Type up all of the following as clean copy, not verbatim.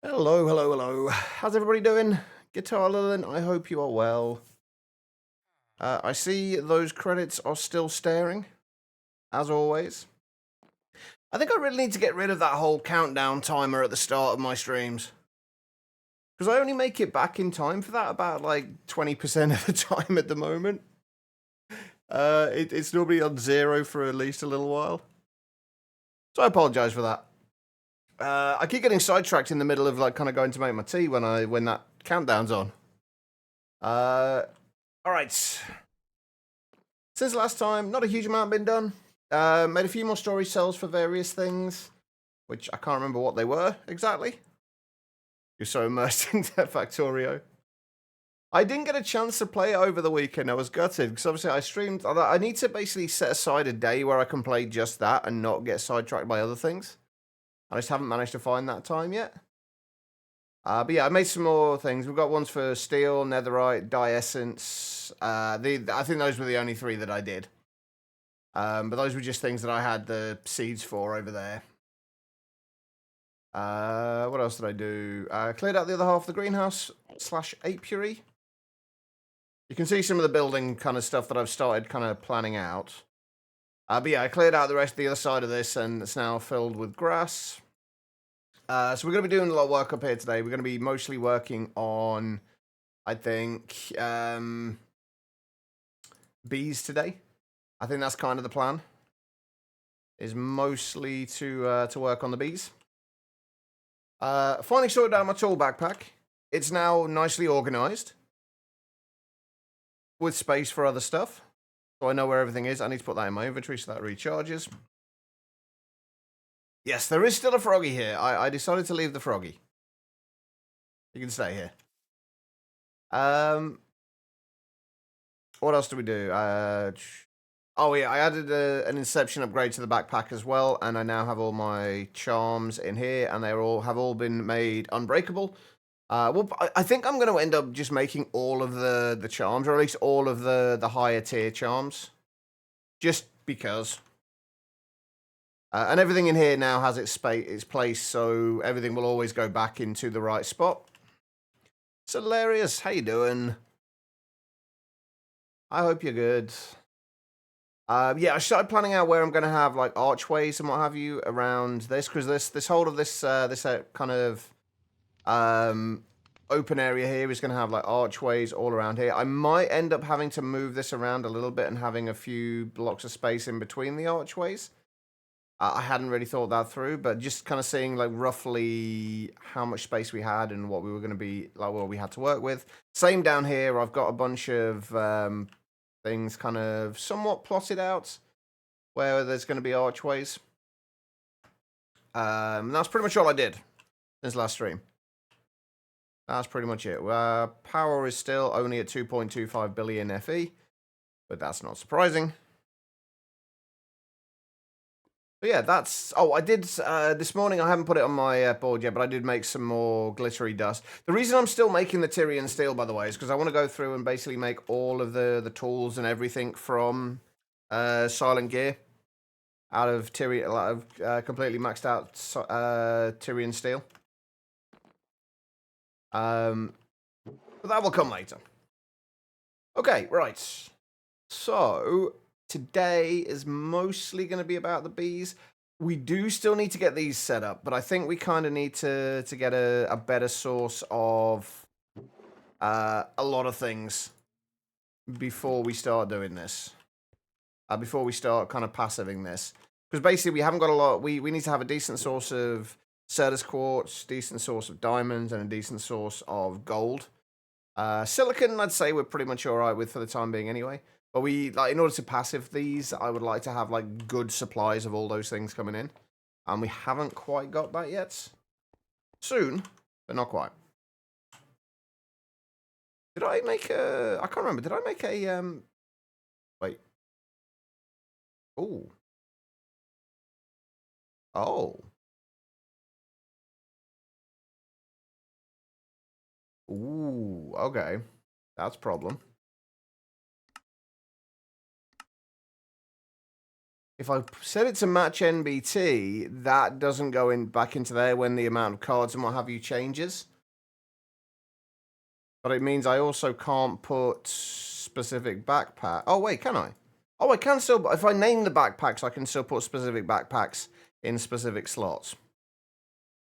Hello, hello, hello. How's everybody doing? Guitar Lilin, I hope you are well. I see those credits are still staring, as always. I think I really need to get rid of that whole countdown timer at the start of my streams. Because I only make it back in time for that about like 20% of the time at the moment. It's normally on 0 for at least a little while. So I apologize for that. I keep getting sidetracked in the middle of like kind of going to make my tea when that countdown's on. Alright. Since last time, not a huge amount been done. Made a few more story cells for various things, which I can't remember what they were exactly. You're so immersed into Factorio. I didn't get a chance to play it over the weekend. I was gutted because obviously I streamed. I need to basically set aside a day where I can play just that and not get sidetracked by other things. I just haven't managed to find that time yet. But yeah, I made some more things. We've got ones for steel, netherite, dye essence. I think those were the only 3 that I did. But those were just things that I had the seeds for over there. What else did I do? Cleared out the other half of the greenhouse / apiary. You can see some of the building kind of stuff that I've started kind of planning out. But yeah, I cleared out the rest of the other side of this, and it's now filled with grass. So we're going to be doing a lot of work up here today. We're going to be mostly working on, I think, bees today. I think that's kind of the plan. Is mostly to work on the bees. Finally sorted out my tool backpack. It's now nicely organized with space for other stuff. So I know where everything is. I need to put that in my inventory so that recharges. Yes, there is still a froggy here. I decided to leave the froggy. You can stay here. What else do we do? Oh yeah, I added an Inception upgrade to the backpack as well, and I now have all my charms in here, and they have all been made unbreakable. Well, I think I'm going to end up just making all of the charms, or at least all of the higher tier charms, just because. And everything in here now has its place, so everything will always go back into the right spot. It's hilarious. How you doing? I hope you're good. Yeah, I started planning out where I'm going to have like archways and what have you around this, because this whole of this kind of open area here is going to have like archways all around here. I might end up having to move this around a little bit and having a few blocks of space in between the archways. I hadn't really thought that through, but just kind of seeing like roughly how much space we had and what we were going to be like, what we had to work with. Same down here. I've got a bunch of things kind of somewhat plotted out where there's going to be archways. That's pretty much all I did since last stream. That's pretty much it. Power is still only at 2.25 billion FE, but that's not surprising. But yeah, that's... Oh, I did... this morning, I haven't put it on my board yet, but I did make some more glittery dust. The reason I'm still making the Tyrian steel, by the way, is because I want to go through and basically make all of the tools and everything from Silent Gear out of Tyrian... completely maxed out Tyrian steel. But that will come later. Okay, right. So... Today is mostly going to be about the bees. We do still need to get these set up, but I think we kind of need to get a better source of a lot of things before we start doing this. Before we start kind of passiving this. Because basically we haven't got a lot. We need to have a decent source of Certus quartz, decent source of diamonds, and a decent source of gold. Silicon, I'd say we're pretty much all right with for the time being anyway. But we, like, in order to passive these, I would like to have, like, good supplies of all those things coming in. And we haven't quite got that yet. Soon, but not quite. Did I make a... I can't remember. Did I make a... Wait. Ooh. Oh. Ooh, okay. That's a problem. if I set it to match NBT, that doesn't go back into there when the amount of cards and what have you changes. But it means I also can't put specific backpack. Oh, wait, can I? Oh, I can still, if I name the backpacks, I can still put specific backpacks in specific slots.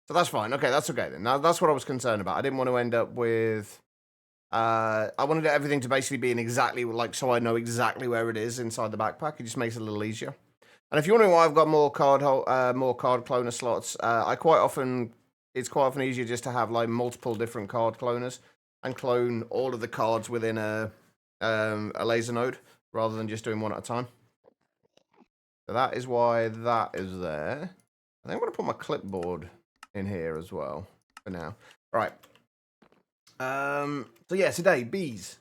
So that's fine. Okay, that's okay then. Now, that's what I was concerned about. I didn't want to end up with... I wanted everything to basically be in exactly, like, so I know exactly where it is inside the backpack. It just makes it a little easier. And if you're wondering why I've got more card cloner slots, it's quite often easier just to have, like, multiple different card cloners and clone all of the cards within a laser node, rather than just doing one at a time. So that is why that is there. I think I'm going to put my clipboard in here as well, for now. All right. So yeah, today, bees.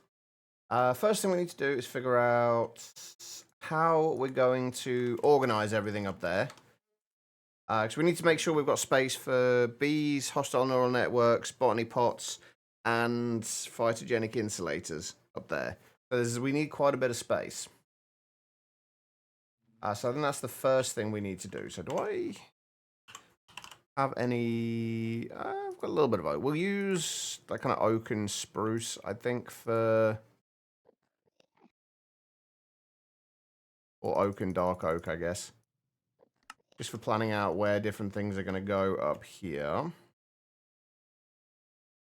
First thing we need to do is figure out how we're going to organize everything up there. Because we need to make sure we've got space for bees, hostile neural networks, botany pots, and phytogenic insulators up there. So we need quite a bit of space. So I think that's the first thing we need to do. So do I have any... I've got a little bit of oak. We'll use that kind of oak and spruce, I think, for... Or oak and dark oak, I guess. Just for planning out where different things are going to go up here.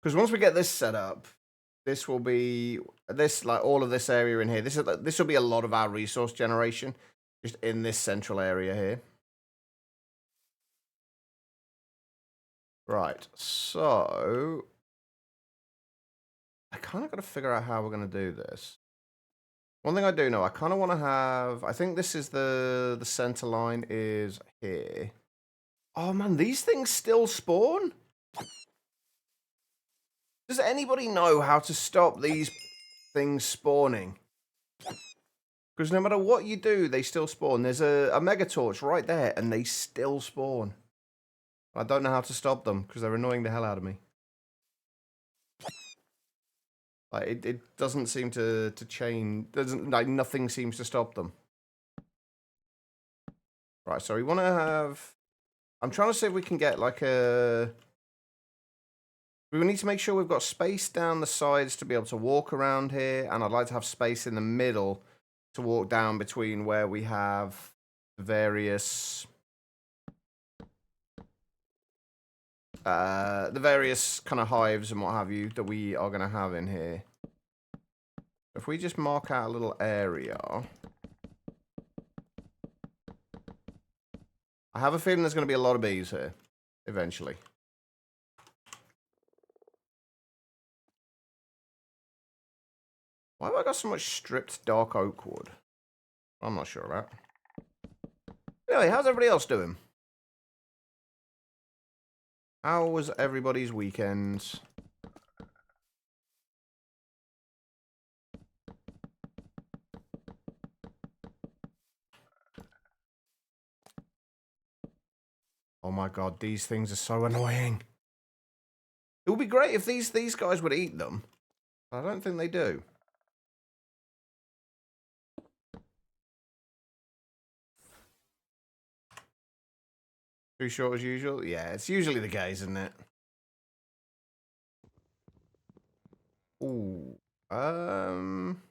Because once we get this set up, this will be... like, all of this area in here. This will be a lot of our resource generation. Just in this central area here. Right, so... I kind of got to figure out how we're going to do this. One thing I do know, I kind of want to have... I think this is the center line is here. Oh, man, these things still spawn? Does anybody know how to stop these things spawning? Because no matter what you do, they still spawn. There's a mega torch right there, and they still spawn. I don't know how to stop them, because they're annoying the hell out of me. Like, it doesn't seem to change. Like, nothing seems to stop them. Right, so we want to have... I'm trying to see if we can get, like, a... We need to make sure we've got space down the sides to be able to walk around here, and I'd like to have space in the middle to walk down between where we have various... the various kind of hives and what have you that we are going to have in here. If we just mark out a little area... I have a feeling there's going to be a lot of bees here, eventually. Why have I got so much stripped dark oak wood? I'm not sure of that. Anyway, how's everybody else doing? How was everybody's weekend? Oh my god, these things are so annoying. It would be great if these guys would eat them. I don't think they do. Too short as usual? Yeah, it's usually the case, isn't it? Ooh. I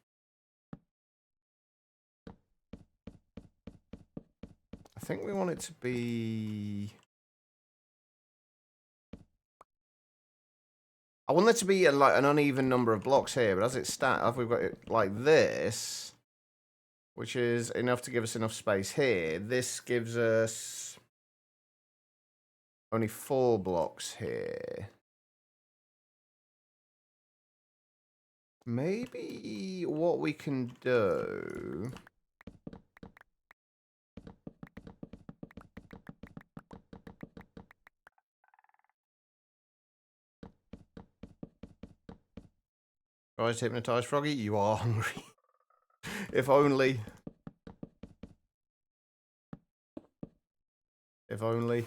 think we want it to be... I want there to be like an uneven number of blocks here, but as it stands, we've got it like this, which is enough to give us enough space here. This gives us only 4 blocks here. Maybe what we can do... Guys, hypnotized Froggy, you are hungry. If only. If only.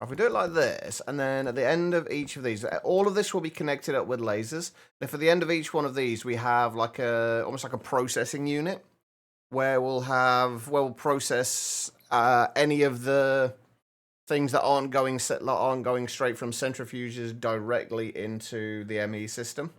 If we do it like this, and then at the end of each of these, all of this will be connected up with lasers. If at the end of each one of these, we have like almost like a processing unit, where we'll process any of the things that aren't going straight from centrifuges directly into the ME system.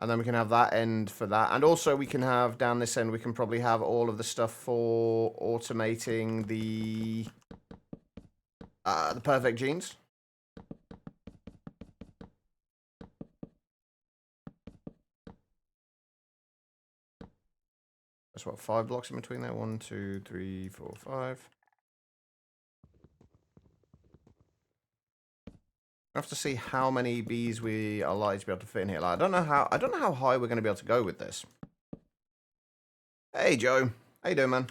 And then we can have that end for that. And also we can have down this end, we can probably have all of the stuff for automating the perfect genes. That's what, 5 blocks in between there? 1, 2, 3, 4, 5. I have to see how many bees we are likely to be able to fit in here. Like, I don't know how high we're going to be able to go with this. Hey Joe, how you doing, man?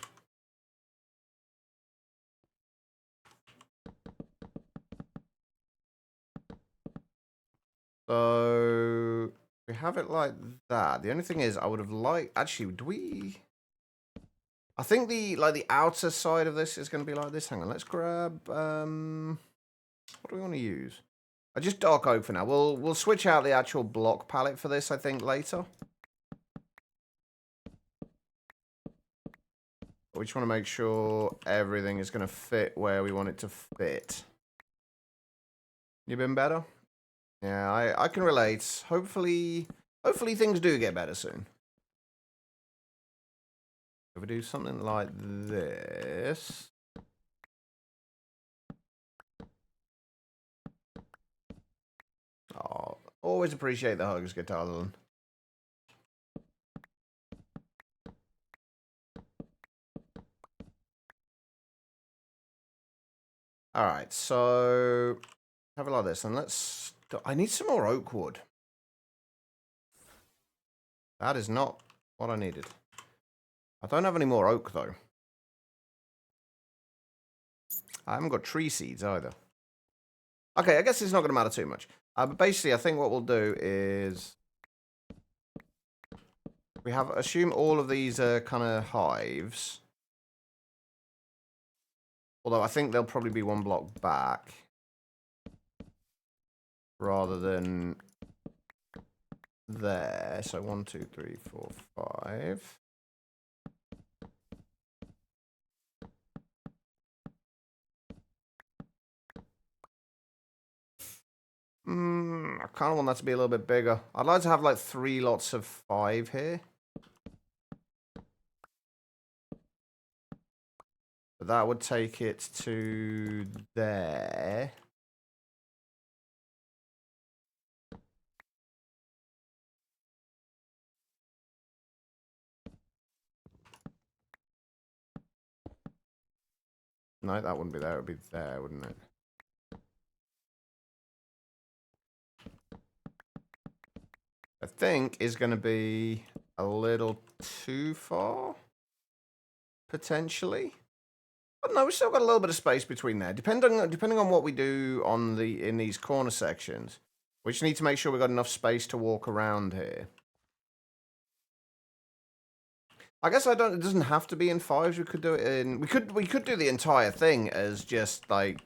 So we have it like that. The only thing is, I would have liked. Actually, do we? I think the outer side of this is going to be like this. Hang on, let's grab. What do we want to use? Just dark oak for now. We'll switch out the actual block palette for this, I think, later. We just want to make sure everything is going to fit where we want it to fit. You been better? Yeah, I can relate. Hopefully things do get better soon. If we do something like this. Oh, always appreciate the hugs, Guitar Lily. Alright, so have it like this, and let's. I need some more oak wood. That is not what I needed. I don't have any more oak, though. I haven't got tree seeds either. Okay, I guess it's not going to matter too much. But basically, I think what we'll do is we assume all of these are kind of hives. Although I think they'll probably be 1 block back rather than there. So 1, 2, 3, 4, 5. I kind of want that to be a little bit bigger. I'd like to have like 3 lots of 5 here. But that would take it to there. No, that wouldn't be there. It would be there, wouldn't it? I think is going to be a little too far, potentially. But no, we've still got a little bit of space between there. Depending on what we do in these corner sections, we just need to make sure we've got enough space to walk around here. I guess it doesn't have to be in 5s. We could do it in. We could do the entire thing as just like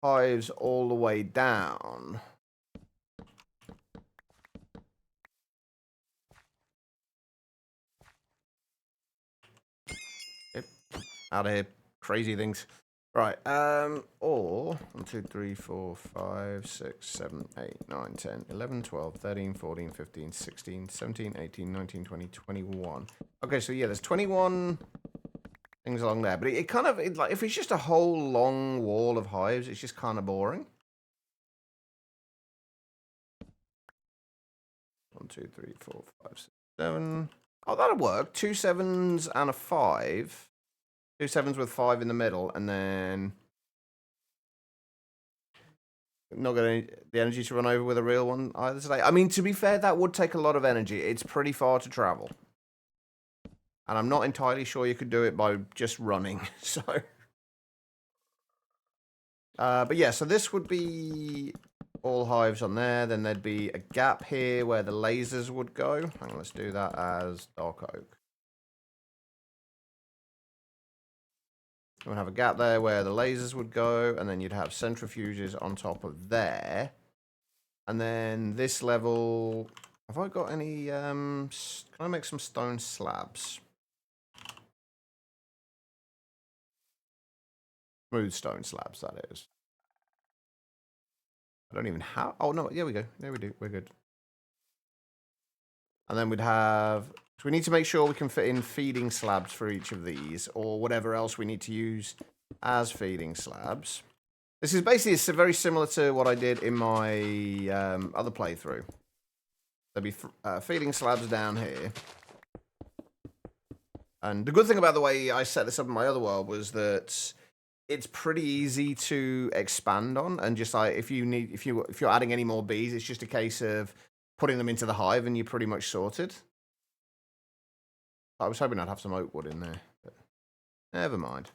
5s all the way down. Out of here, crazy things. Right, or 1, 2, 3, 4, 5, 6, 7, 8, 9, 10, 11, 12, 13, 14, 15, 16, 17, 18, 19, 20, 21. Okay, so yeah, there's 21 things along there, but it kind of, like, if it's just a whole long wall of hives, it's just kind of boring. 1, 2, 3, 4, 5, 6, 7. Oh, that'll work. 2 7s and a 5. 2 7s with 5 in the middle, and then not got the energy to run over with a real one either today. I mean, to be fair, that would take a lot of energy. It's pretty far to travel. And I'm not entirely sure you could do it by just running, so. But yeah, so this would be all hives on there. Then there'd be a gap here where the lasers would go. Hang on, let's do that as dark oak. We'll have a gap there where the lasers would go, and then you'd have centrifuges on top of there. And then this level, have I got any, can I make some stone slabs? Smooth stone slabs, that is. I don't even have, oh no, yeah, we go. There we do, we're good. And then we'd have, so we need to make sure we can fit in feeding slabs for each of these, or whatever else we need to use as feeding slabs. This is basically very similar to what I did in my other playthrough. There'll be feeding slabs down here. And the good thing about the way I set this up in my other world was that it's pretty easy to expand on, and just like if you're adding any more bees, it's just a case of putting them into the hive and you're pretty much sorted. I was hoping I'd have some oak wood in there, but never mind.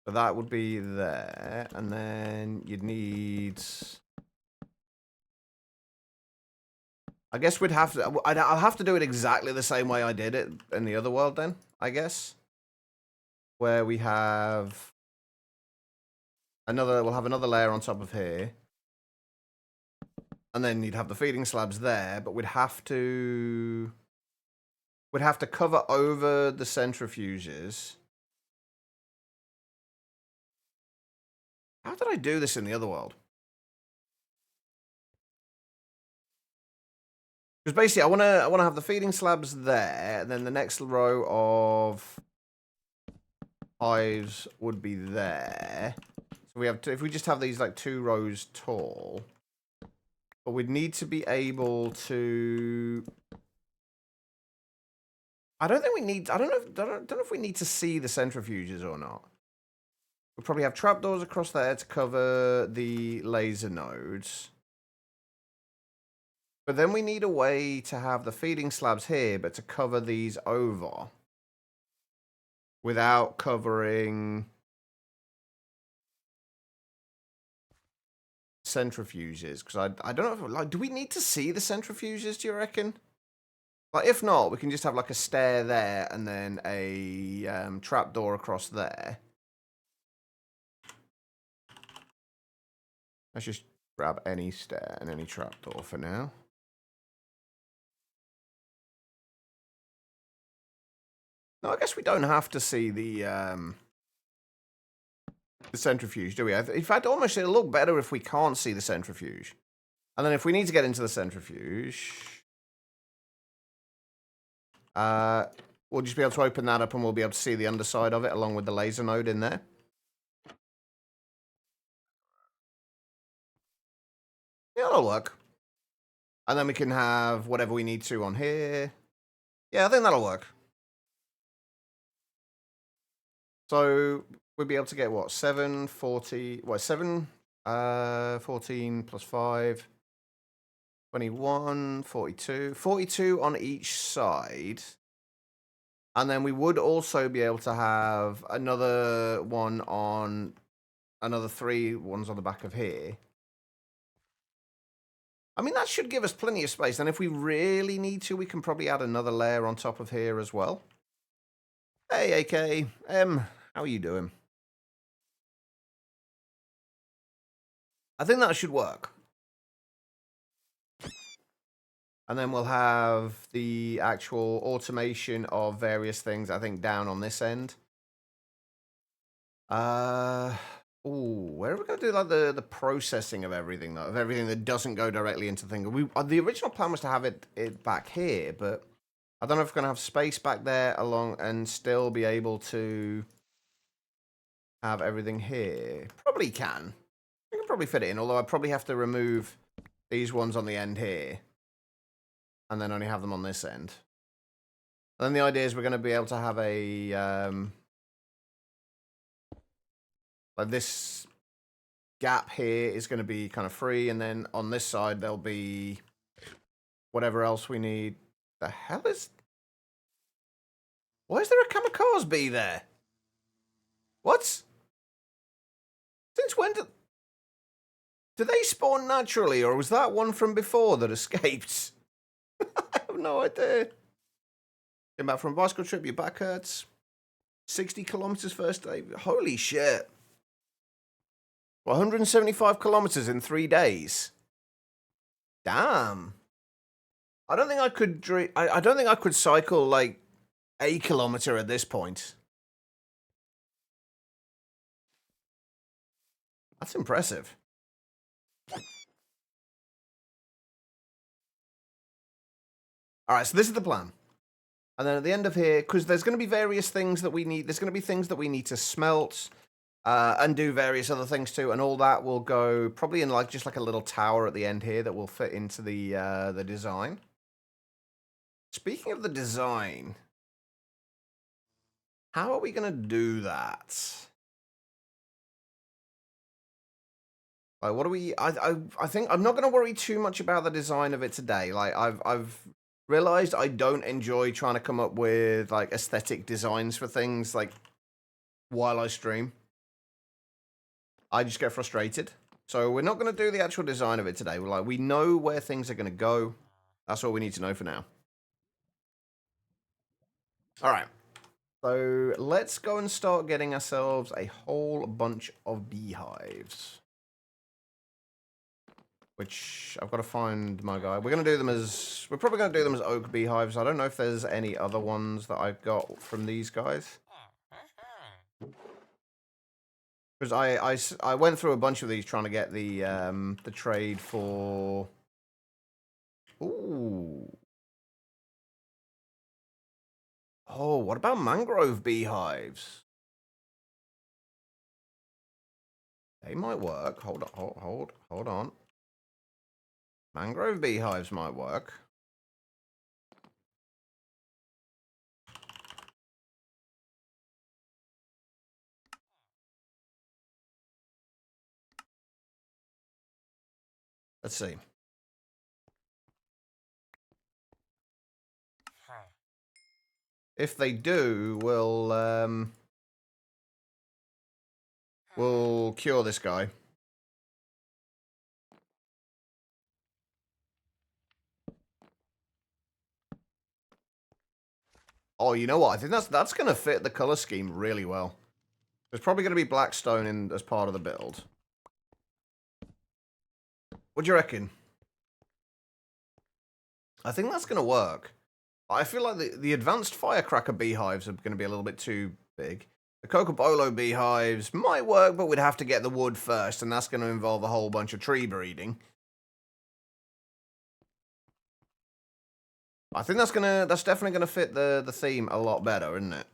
So that would be there, and then you'd need, I guess we'd have to, I'll have to do it exactly the same way I did it in the other world then, I guess. Where we have we'll have another layer on top of here. And then you'd have the feeding slabs there, but we'd have to cover over the centrifuges. How did I do this in the other world? Because basically, I want to have the feeding slabs there, and then the next row of hives would be there. So we have if we just have these like 2 rows tall, but we'd need to be able to. I don't think we need. I don't know if we need to see the centrifuges or not. We'll probably have trapdoors across there to cover the laser nodes. But then we need a way to have the feeding slabs here, but to cover these over without covering centrifuges. Because I don't know if, like, do we need to see the centrifuges, do you reckon? Like, if not, we can just have like a stair there and then a trapdoor across there. Let's just grab any stair and any trapdoor for now. No, I guess we don't have to see the centrifuge, do we? In fact, almost it'll look better if we can't see the centrifuge. And then if we need to get into the centrifuge, we'll just be able to open that up and we'll be able to see the underside of it along with the laser node in there. Yeah, that'll work. And then we can have whatever we need to on here. Yeah, I think that'll work. So we'll be able to get what? 7, 40, what, 7, 14 plus 5, 21, 42. 42 on each side. And then we would also be able to have another one on, another 3 ones on the back of here. I mean, that should give us plenty of space. And if we really need to, we can probably add another layer on top of here as well. Hey, AK. How are you doing? I think that should work. And then we'll have the actual automation of various things, I think, down on this end. Where are we going to do like the processing of everything, though? Of everything that doesn't go directly into the thing. The original plan was to have it back here, but I don't know if we're going to have space back there along and still be able to have everything here. Probably can. We can probably fit it in, although I probably have to remove these ones on the end here. And then only have them on this end. And then the idea is we're going to be able to have a like this gap here is going to be kind of free, and then on this side there'll be whatever else we need. The hell is? Why is there a kamikaze bee there? What? Since when do they spawn naturally, or was that one from before that escaped? I have no idea. Came back from a bicycle trip, your back hurts. 60 kilometers first day. Holy shit. 175 kilometers in 3 days. Damn. I don't think I could I don't think I could cycle like a kilometer at this point. That's impressive. All right, so this is the plan. And then at the end of here, because there's going to be various things that we need, there's going to be things that we need to smelt and do various other things too, and all that will go probably in like just like a little tower at the end here that will fit into the design. Speaking of the design, how are we going to do that? Like, what do we? I think I'm not going to worry too much about the design of it today. Like, I've realized I don't enjoy trying to come up with like aesthetic designs for things like while I stream. I just get frustrated. So we're not going to do the actual design of it today. We know where things are going to go. That's all we need to know for now. All right. So let's go and start getting ourselves a whole bunch of beehives. Which I've got to find my guy. We're probably going to do them as oak beehives. I don't know if there's any other ones that I've got from these guys. Because I went through a bunch of these trying to get the trade for... Ooh. Oh, what about mangrove beehives? They might work. Hold on, hold on. Mangrove beehives might work. Let's see. If they do, we'll cure this guy. Oh, you know what? I think that's going to fit the color scheme really well. There's probably going to be black stone in as part of the build. What do you reckon? I think that's going to work. I feel like the advanced firecracker beehives are going to be a little bit too big. The Cocobolo beehives might work, but we'd have to get the wood first, and that's going to involve a whole bunch of tree breeding. I think that's definitely gonna fit the theme a lot better, isn't it?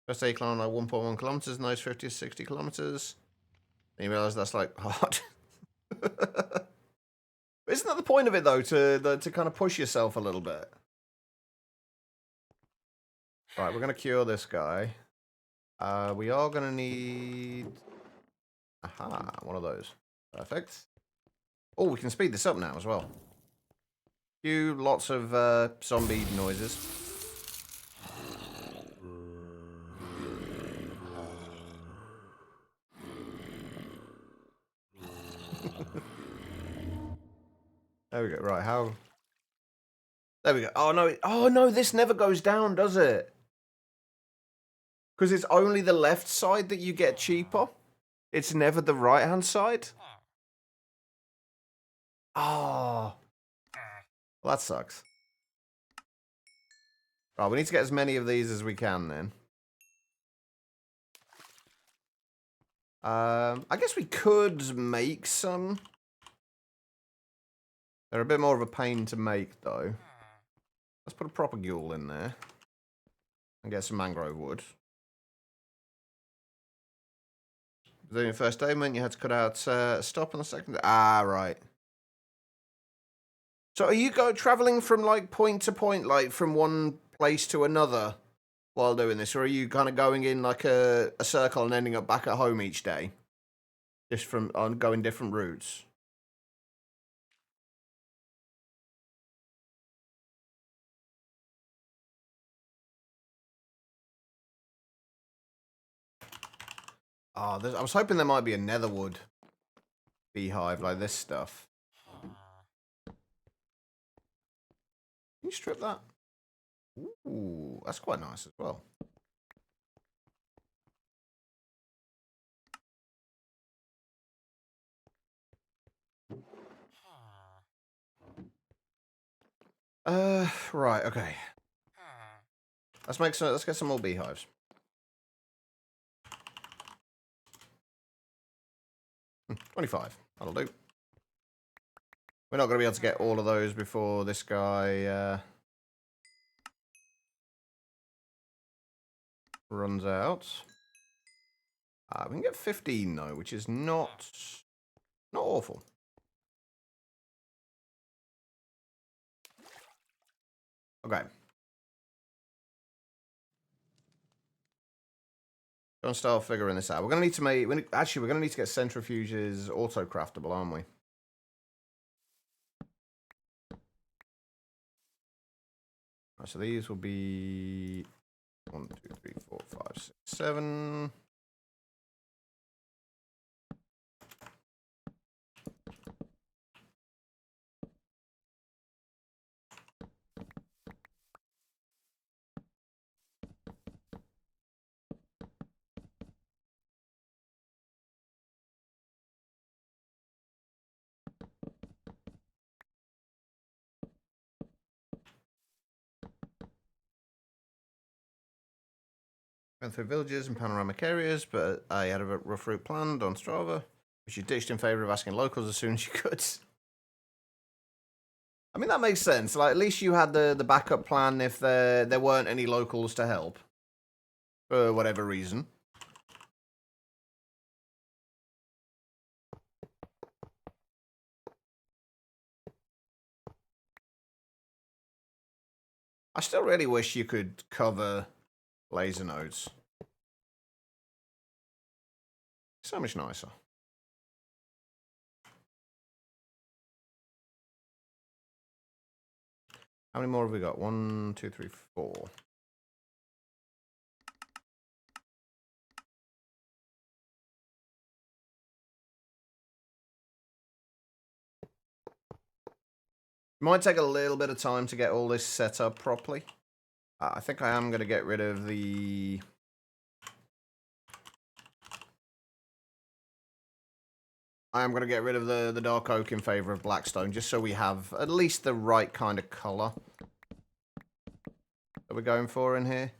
First aid climb like 1.1 kilometers, nose 50 to 60 kilometers. And you realize that's like hard. Isn't that the point of it though, to kind of push yourself a little bit? Right, we're gonna cure this guy. We are gonna need one of those. Perfect. Oh, we can speed this up now as well. Lots of zombie noises. There we go. Right, how? There we go. Oh no, this never goes down, does it? Because it's only the left side that you get cheaper. It's never the right-hand side. Oh. Well, that sucks. Right, we need to get as many of these as we can then. I guess we could make some. They're a bit more of a pain to make, though. Let's put a proper ghoul in there. And get some mangrove wood. Then your first day meant you had to cut out stop on the second. Ah, right. So are you traveling from like point to point, like from one place to another while doing this? Or are you kind of going in like a circle and ending up back at home each day? Just from going different routes? Oh, I was hoping there might be a netherwood beehive like this stuff. Can you strip that? Ooh, that's quite nice as well. Right, okay. Let's get some more beehives. 25. That'll do. We're not going to be able to get all of those before this guy runs out. We can get 15 though, which is not awful. Okay. Gonna start figuring this out. We're gonna need to make. Actually, we're gonna need to get centrifuges auto-craftable, aren't we? Right, so these will be 1, 2, 3, 4, 5, 6, 7. Went through villages and panoramic areas, but I had a rough route planned on Strava, which you ditched in favor of asking locals as soon as you could. I mean, that makes sense. Like, at least you had the backup plan if there weren't any locals to help. For whatever reason. I still really wish you could cover laser nodes. So much nicer. How many more have we got? 1, 2, 3, 4. Might take a little bit of time to get all this set up properly. I think I am going to get rid of the... I am going to get rid of the dark oak in favor of blackstone, just so we have at least the right kind of color that we're going for in here.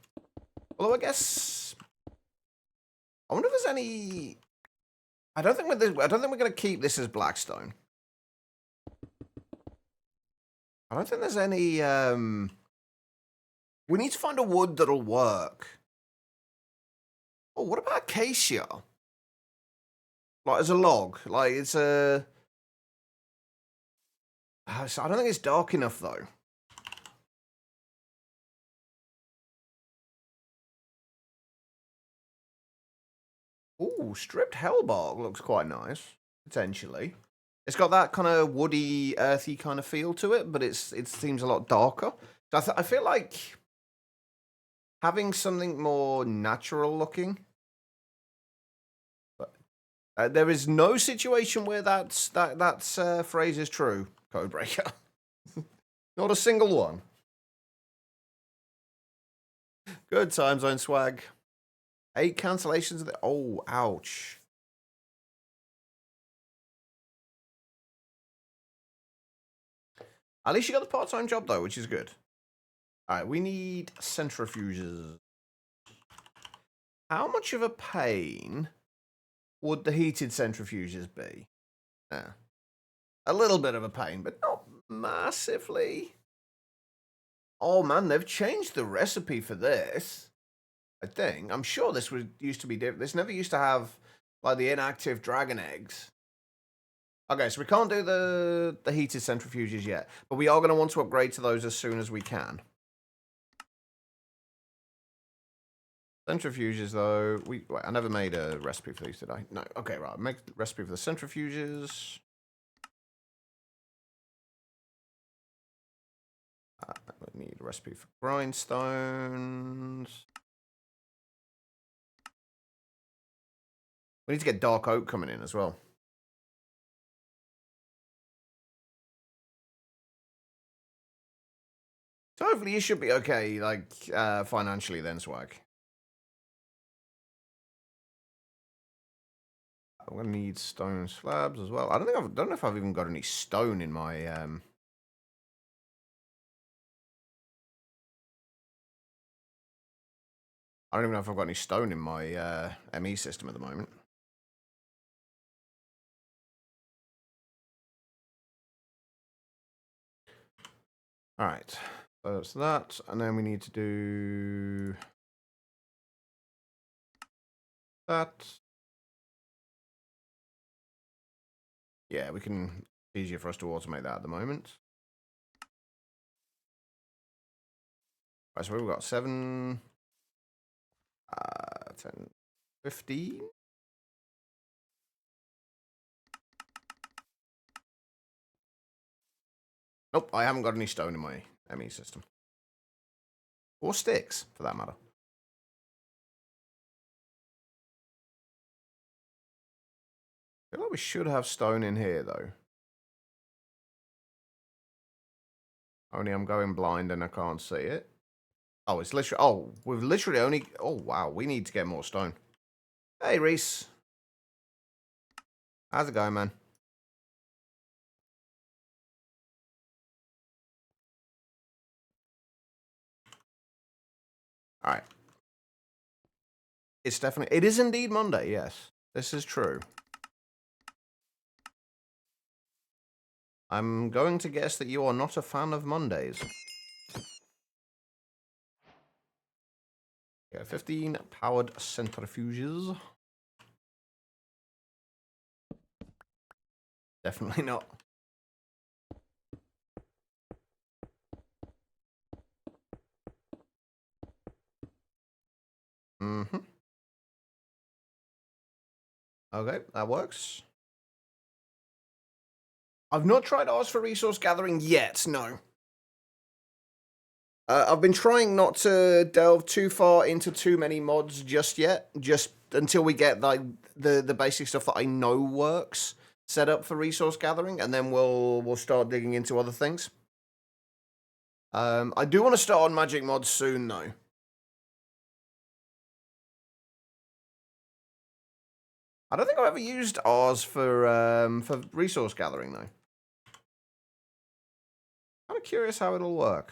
Although I guess... I wonder if there's any... I don't think we're going to keep this as blackstone. I don't think there's any... We need to find a wood that'll work. Oh, what about acacia? Like, as a log. Like, it's a... I don't think it's dark enough, though. Ooh, stripped hellbark looks quite nice, potentially. It's got that kind of woody, earthy kind of feel to it, but it seems a lot darker. So I feel like having something more natural looking. But there is no situation where that phrase is true, Codebreaker. Not a single one. Good time zone swag. 8 cancellations of the... Oh, ouch. At least you got the part-time job, though, which is good. All right, we need centrifuges. How much of a pain would the heated centrifuges be? Yeah. A little bit of a pain, but not massively. Oh, man, they've changed the recipe for this. I think. I'm sure this used to be different. This never used to have, like, the inactive dragon eggs. Okay, so we can't do the heated centrifuges yet, but we are going to want to upgrade to those as soon as we can. Centrifuges, though, wait, I never made a recipe for these, did I? No. Okay, right. Make the recipe for the centrifuges. We need a recipe for grindstones. We need to get dark oak coming in as well. So hopefully you should be okay, like, financially then, Swag. I'm gonna need stone slabs as well. I don't know if I've even got any stone in my I don't even know if I've got any stone in my ME system at the moment. All right, so that's that, and then we need to do that. Yeah, we can. It's easier for us to automate that at the moment. All right, so we've got 7, 10, 15. Nope, I haven't got any stone in my ME system. Or sticks, for that matter. I feel like we should have stone in here, though. Only I'm going blind and I can't see it. Oh, it's literally... Oh, we've literally only... Oh, wow, we need to get more stone. Hey, Reese. How's it going, man? All right. It's definitely... It is indeed Monday, yes. This is true. I'm going to guess that you are not a fan of Mondays. Yeah, 15 powered centrifuges. Definitely not. Mm-hmm. Okay, that works. I've not tried ours for resource gathering yet, no. I've been trying not to delve too far into too many mods just yet, just until we get like the basic stuff that I know works set up for resource gathering, and then we'll start digging into other things. I do want to start on magic mods soon, though. I don't think I've ever used ours for resource gathering, though. Kind of curious how it'll work.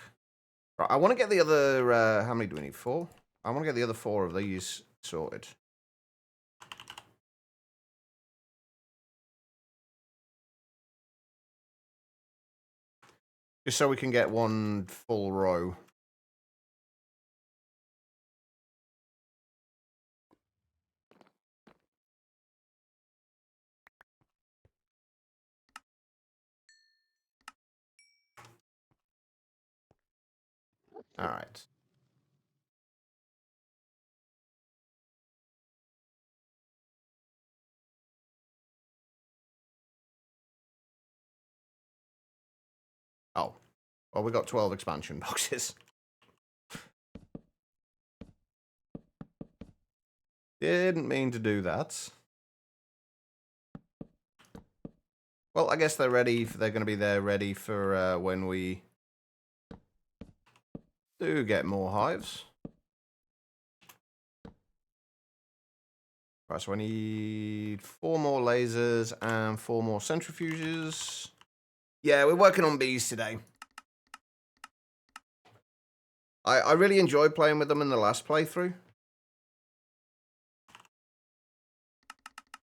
Right, I want to get the other. How many do we need? 4. I want to get the other 4 of these sorted. Just so we can get one full row. All right. Oh. Well, we got 12 expansion boxes. Didn't mean to do that. Well, I guess they're ready. They're going to be there ready for when we do get more hives. Right, so I need 4 more lasers and 4 more centrifuges. Yeah, we're working on bees today. I really enjoyed playing with them in the last playthrough.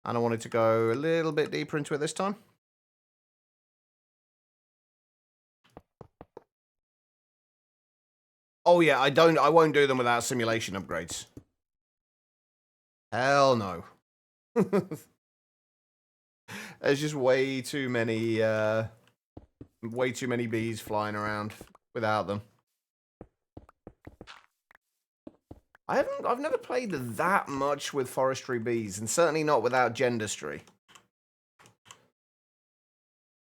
And I wanted to go a little bit deeper into it this time. Oh yeah, I won't do them without simulation upgrades. Hell no. There's just way too many bees flying around without them. I've never played that much with forestry bees, and certainly not without gendustry.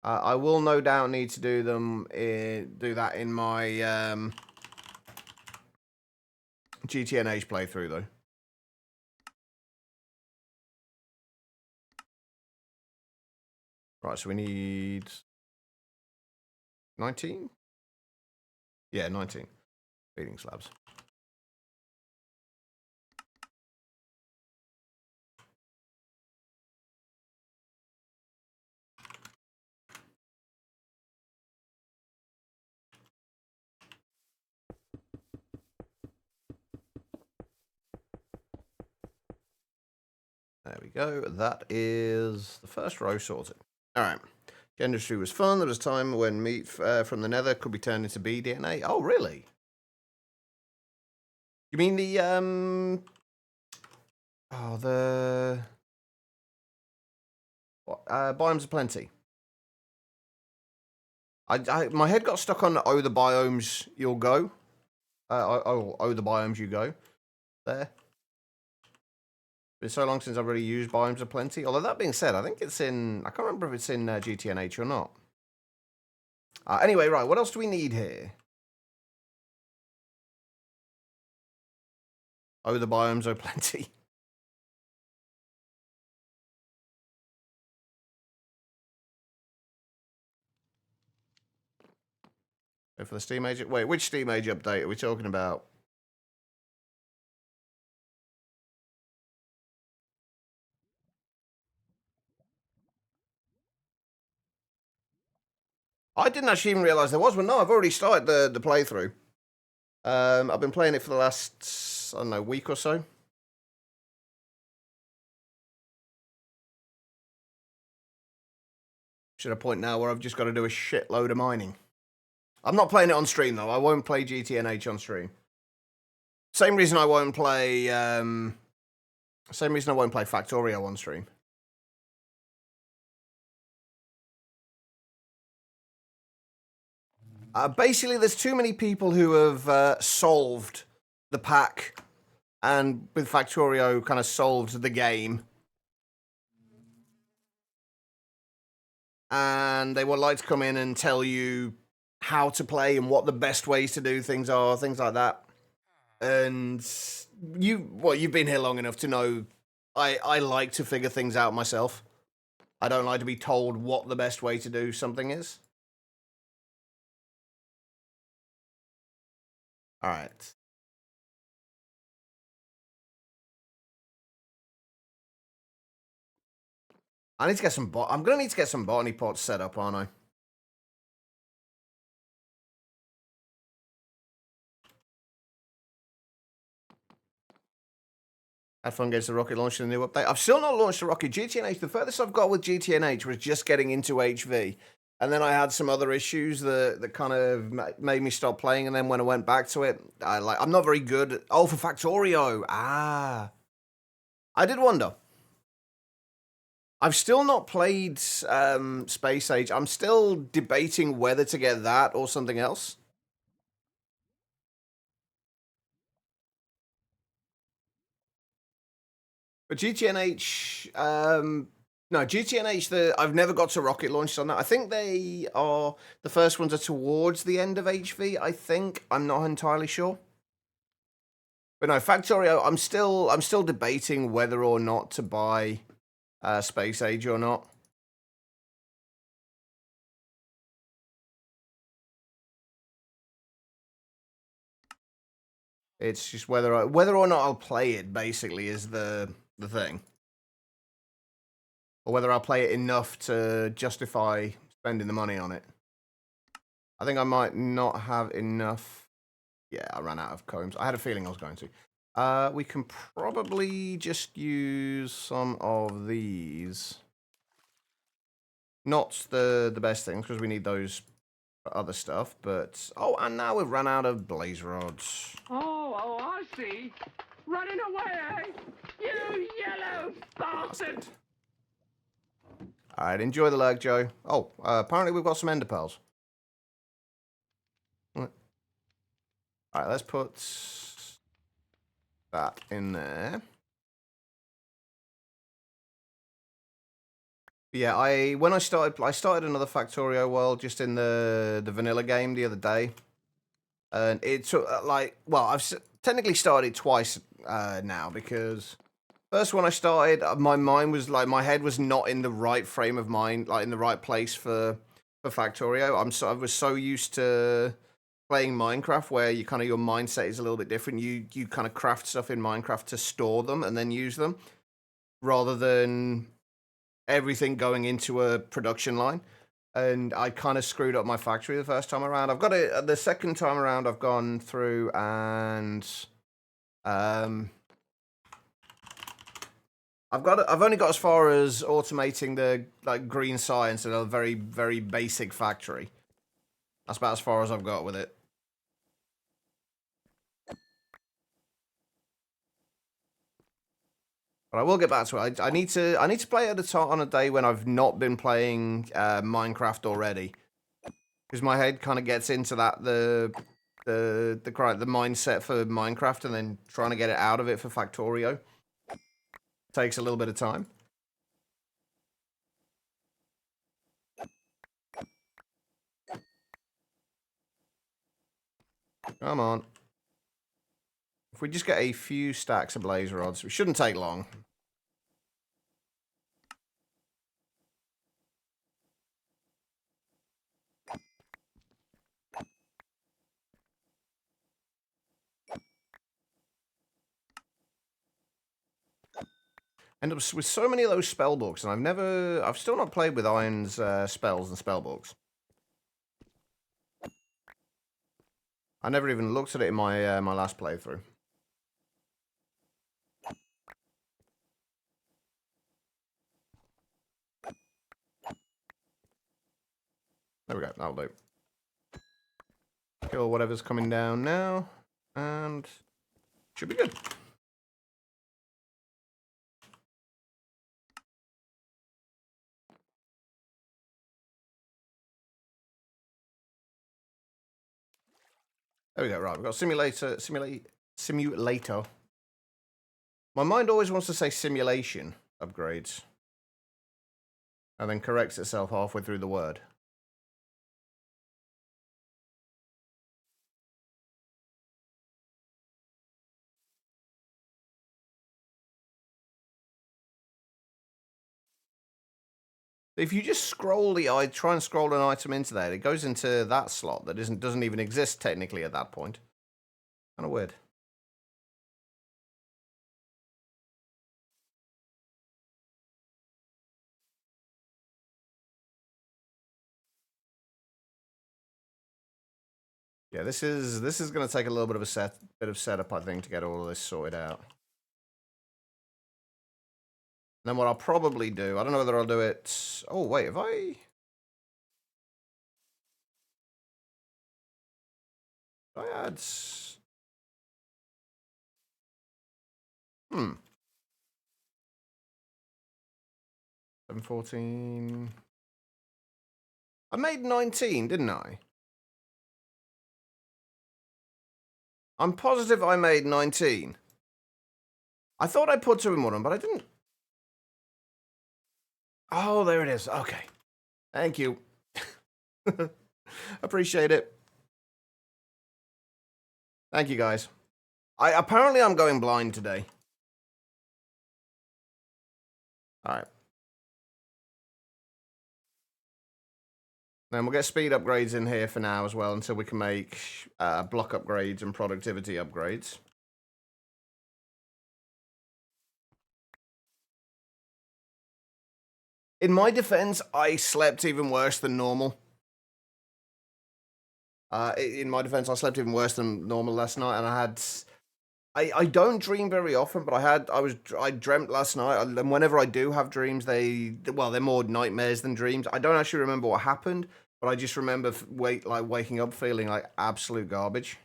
I will no doubt need to do that in my GTNH playthrough though. Right, so we need 19? Yeah, 19 feeding slabs. There we go. That is the first row sorted. All right. Industry was fun. There was a time when meat from the nether could be turned into bee DNA. Oh, really? You mean the biomes of plenty? My head got stuck on the biomes you'll go. The biomes you go. There. It's so long since I've really used biomes of plenty. Although that being said, I think it's in. I can't remember if it's in GTNH or not. Anyway, right. What else do we need here? The biomes of plenty. Go for the Steam Age. Wait, which Steam Age update are we talking about? I didn't actually even realize there was one. No, I've already started the playthrough. I've been playing it for the last, I don't know, week or so. Should a point now where I've just got to do a shitload of mining. I'm not playing it on stream though. I won't play GTNH on stream. Same reason I won't play. Same reason I won't play Factorio on stream. Basically, there's too many people who have solved the pack, and with Factorio, kind of solved the game. And they would like to come in and tell you how to play and what the best ways to do things are, things like that. And you've been here long enough to know I like to figure things out myself. I don't like to be told what the best way to do something is. All right. I need to get some I'm going to need to get some botany pots set up, aren't I? Had fun getting the rocket launched in the new update. I've still not launched a rocket. GTNH, the furthest I've got with GTNH was just getting into HV. And then I had some other issues that kind of made me stop playing. And then when I went back to it, I'm not very good. Oh, for Factorio. I did wonder. I've still not played Space Age. I'm still debating whether to get that or something else. But GTNH, no, GTNH, I've never got to rocket launch on that. I think they are, the first ones are towards the end of HV, I think. I'm not entirely sure. But no, Factorio, I'm still debating whether or not to buy Space Age or not. It's just whether or not I'll play it, basically, is the thing. Or whether I'll play it enough to justify spending the money on it. I think I might not have enough. Yeah, I ran out of combs. I had a feeling I was going to. We can probably just use some of these. Not the best things, because we need those for other stuff, but... Oh, and now we've run out of blaze rods. Oh, I see. Running away, eh? You yellow bastard! Alright, enjoy the lag, Joe. Oh, apparently we've got some ender pearls. Alright, let's put that in there. Yeah, when I started another Factorio world just in the vanilla game the other day, and it took I've technically started twice now, because first when I started, my mind was my head was not in the right frame of mind, in the right place for Factorio. I was so used to playing Minecraft where your mindset is a little bit different. You kind of craft stuff in Minecraft to store them and then use them, rather than everything going into a production line. And I kind of screwed up my factory the first time around. I've got it the second time around. I've gone through and I've only got as far as automating the green science in a very, very basic factory. That's about as far as I've got with it. But I will get back to it. I need to play it on a day when I've not been playing Minecraft already, because my head kind of gets into that the mindset for Minecraft, and then trying to get it out of it for Factorio takes a little bit of time. Come on. If we just get a few stacks of blaze rods, it shouldn't take long. End up with so many of those spell books, and I've still not played with Iron's spells and spell books. I never even looked at it in my my last playthrough. There we go, that'll do. Kill whatever's coming down now, and should be good. There we go, right, we've got simulator. My mind always wants to say simulation upgrades, and then corrects itself halfway through the word. If you just scroll try and scroll an item into there, it goes into that slot that doesn't even exist technically at that point. Kind of weird. Yeah, this is going to take a little bit of setup, I think, to get all of this sorted out. And then what I'll probably do, I don't know whether I'll do it. Oh wait, have I? I had. 714. I made 19, didn't I? I'm positive I made 19. I thought I put 2 in one of them, but I didn't. Oh, there it is. Okay. Thank you. Appreciate it. Thank you, guys. Apparently I'm going blind today. All right. Then we'll get speed upgrades in here for now as well until we can make block upgrades and productivity upgrades. In my defense, I slept even worse than normal. In my defense, I slept even worse than normal last night, and I don't dream very often, but I dreamt last night, and whenever I do have dreams, they're more nightmares than dreams. I don't actually remember what happened, but I just remember waking up feeling like absolute garbage.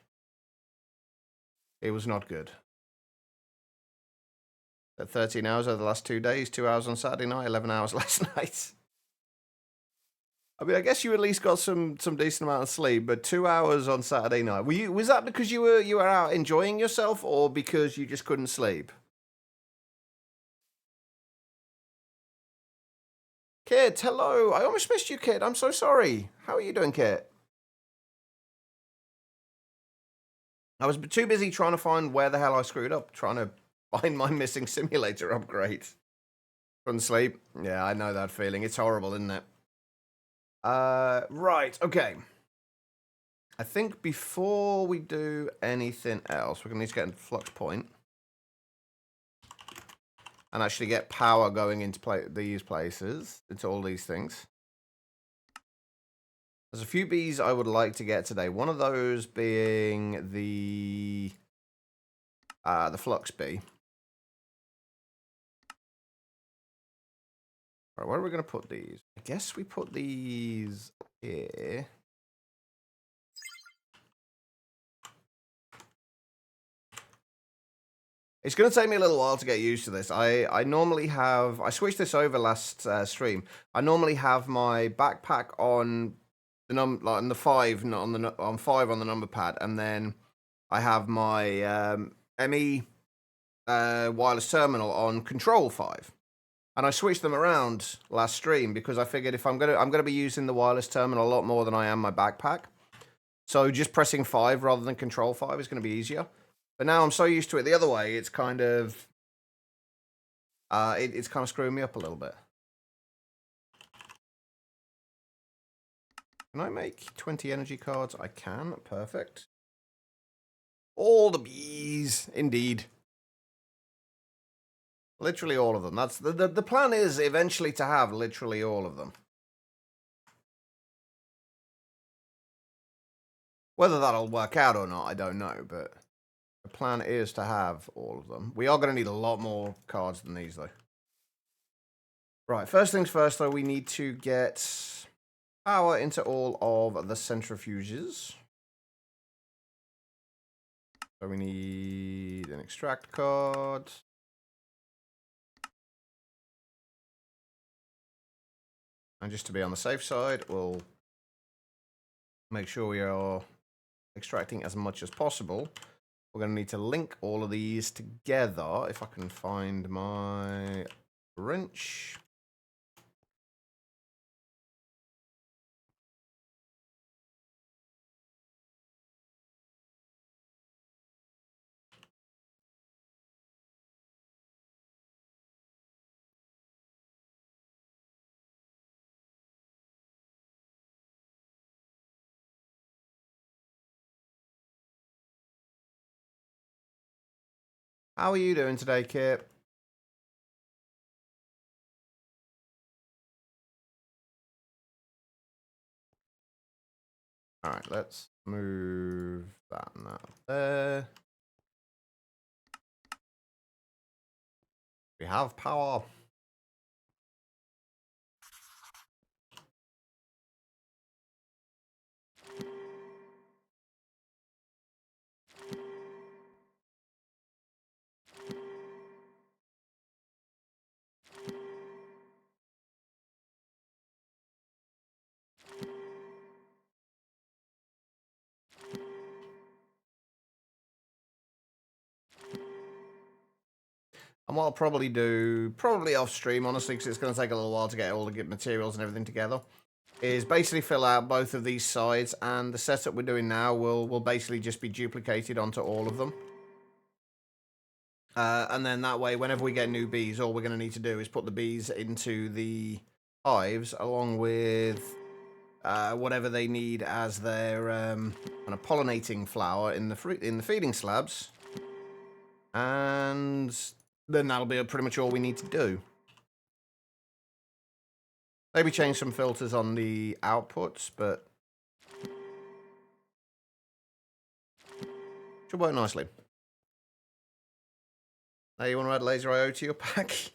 It was not good. At 13 hours over the last 2 days, 2 hours on Saturday night, 11 hours last night. I mean, I guess you at least got some decent amount of sleep, but 2 hours on Saturday night. Was that because you were out enjoying yourself, or because you just couldn't sleep? Kit, hello. I almost missed you, Kit. I'm so sorry. How are you doing, Kit? I was too busy trying to find where the hell I screwed up, trying to find my missing simulator upgrade. Couldn't sleep. Yeah, I know that feeling. It's horrible, isn't it? Right, okay. I think before we do anything else, we're going to need to get into flux point. And actually get power going into these places, into all these things. There's a few bees I would like to get today. One of those being the flux bee. Right, where are we going to put these? I guess we put these here. It's going to take me a little while to get used to this. I normally have... I switched this over last stream. I normally have my backpack on the on the 5 on 5 on the number pad, and then I have my ME wireless terminal on control 5. And I switched them around last stream because I figured if I'm gonna be using the wireless terminal a lot more than I am my backpack. So just pressing 5 rather than control 5 is going to be easier. But now I'm so used to it the other way, it's kind of it's kind of screwing me up a little bit. Can I make 20 energy cards? I can. Perfect. All the bees, indeed. Literally all of them. That's the plan is eventually to have literally all of them. Whether that'll work out or not, I don't know, but the plan is to have all of them. We are going to need a lot more cards than these, though. Right, first things first, though, we need to get power into all of the centrifuges. So we need an extract card. And just to be on the safe side, we'll make sure we are extracting as much as possible. We're going to need to link all of these together. If I can find my wrench. How are you doing today, Kit? All right, let's move that and that there. We have power. And what I'll probably do, probably off stream, honestly, because it's going to take a little while to get all the good materials and everything together, is basically fill out both of these sides, and the setup we're doing now will basically just be duplicated onto all of them. And then that way, whenever we get new bees, all we're going to need to do is put the bees into the hives along with whatever they need as their kind of pollinating flower in the feeding slabs, and then that'll be pretty much all we need to do. Maybe change some filters on the outputs, but should work nicely. Now you want to add laser IO to your pack?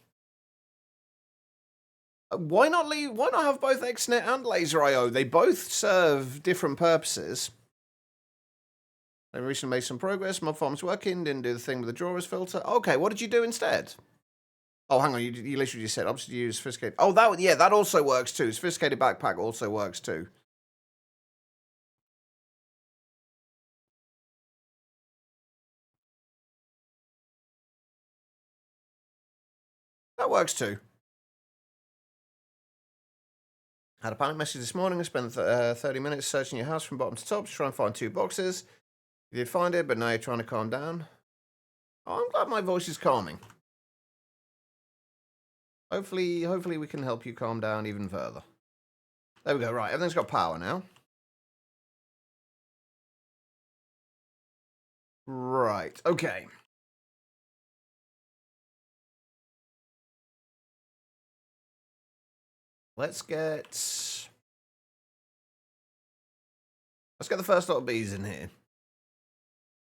Why not have both XNet and laser IO? They both serve different purposes. I recently made some progress. Mob farm's working. Didn't do the thing with the drawers filter. Okay, what did you do instead? Oh, hang on. You literally just said opposite use sophisticated. Oh, that also works too. Sophisticated backpack also works too. That works too. Had a panic message this morning. I spent 30 minutes searching your house from bottom to top to try and find 2 boxes. You did find it, but now you're trying to calm down. Oh, I'm glad my voice is calming. Hopefully we can help you calm down even further. There we go. Right, everything's got power now. Right, okay. Let's get the first lot of bees in here.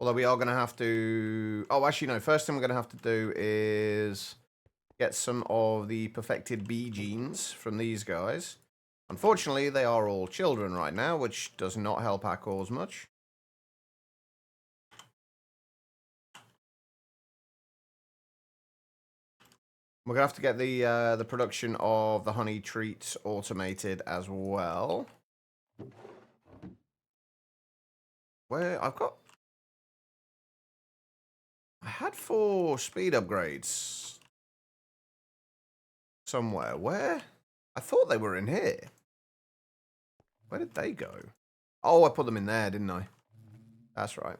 Although we are going to have to... Oh, actually, no. First thing we're going to have to do is get some of the perfected bee genes from these guys. Unfortunately, they are all children right now, which does not help our cause much. We're gonna have to get the production of the honey treats automated as well. Where I had 4 speed upgrades somewhere. Where? I thought they were in here. Where did they go? Oh, I put them in there, didn't I? That's right.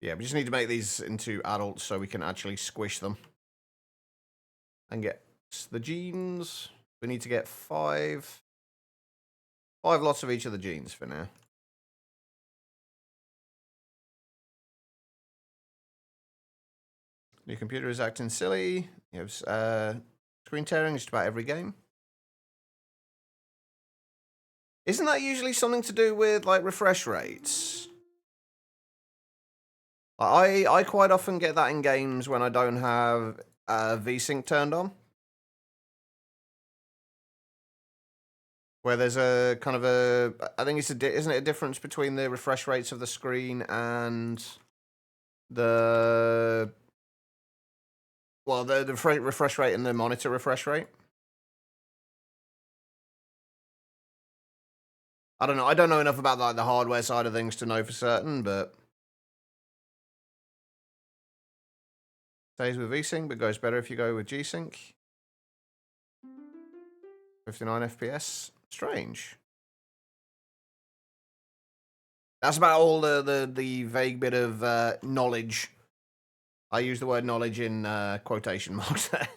Yeah, we just need to make these into adults so we can actually squish them. And get the genes. We need to get 5 lots of each of the genes for now. Your computer is acting silly. You have screen tearing just about every game. Isn't that usually something to do with like refresh rates? I quite often get that in games when I don't have VSync turned on. Where there's a kind of a, I think isn't it a difference between the refresh rates of the screen and the refresh rate and the monitor refresh rate? I don't know. I don't know enough about like the hardware side of things to know for certain, but stays with VSync, but goes better if you go with G-Sync. 59 FPS. Strange. That's about all the vague bit of knowledge. I use the word knowledge in quotation marks there.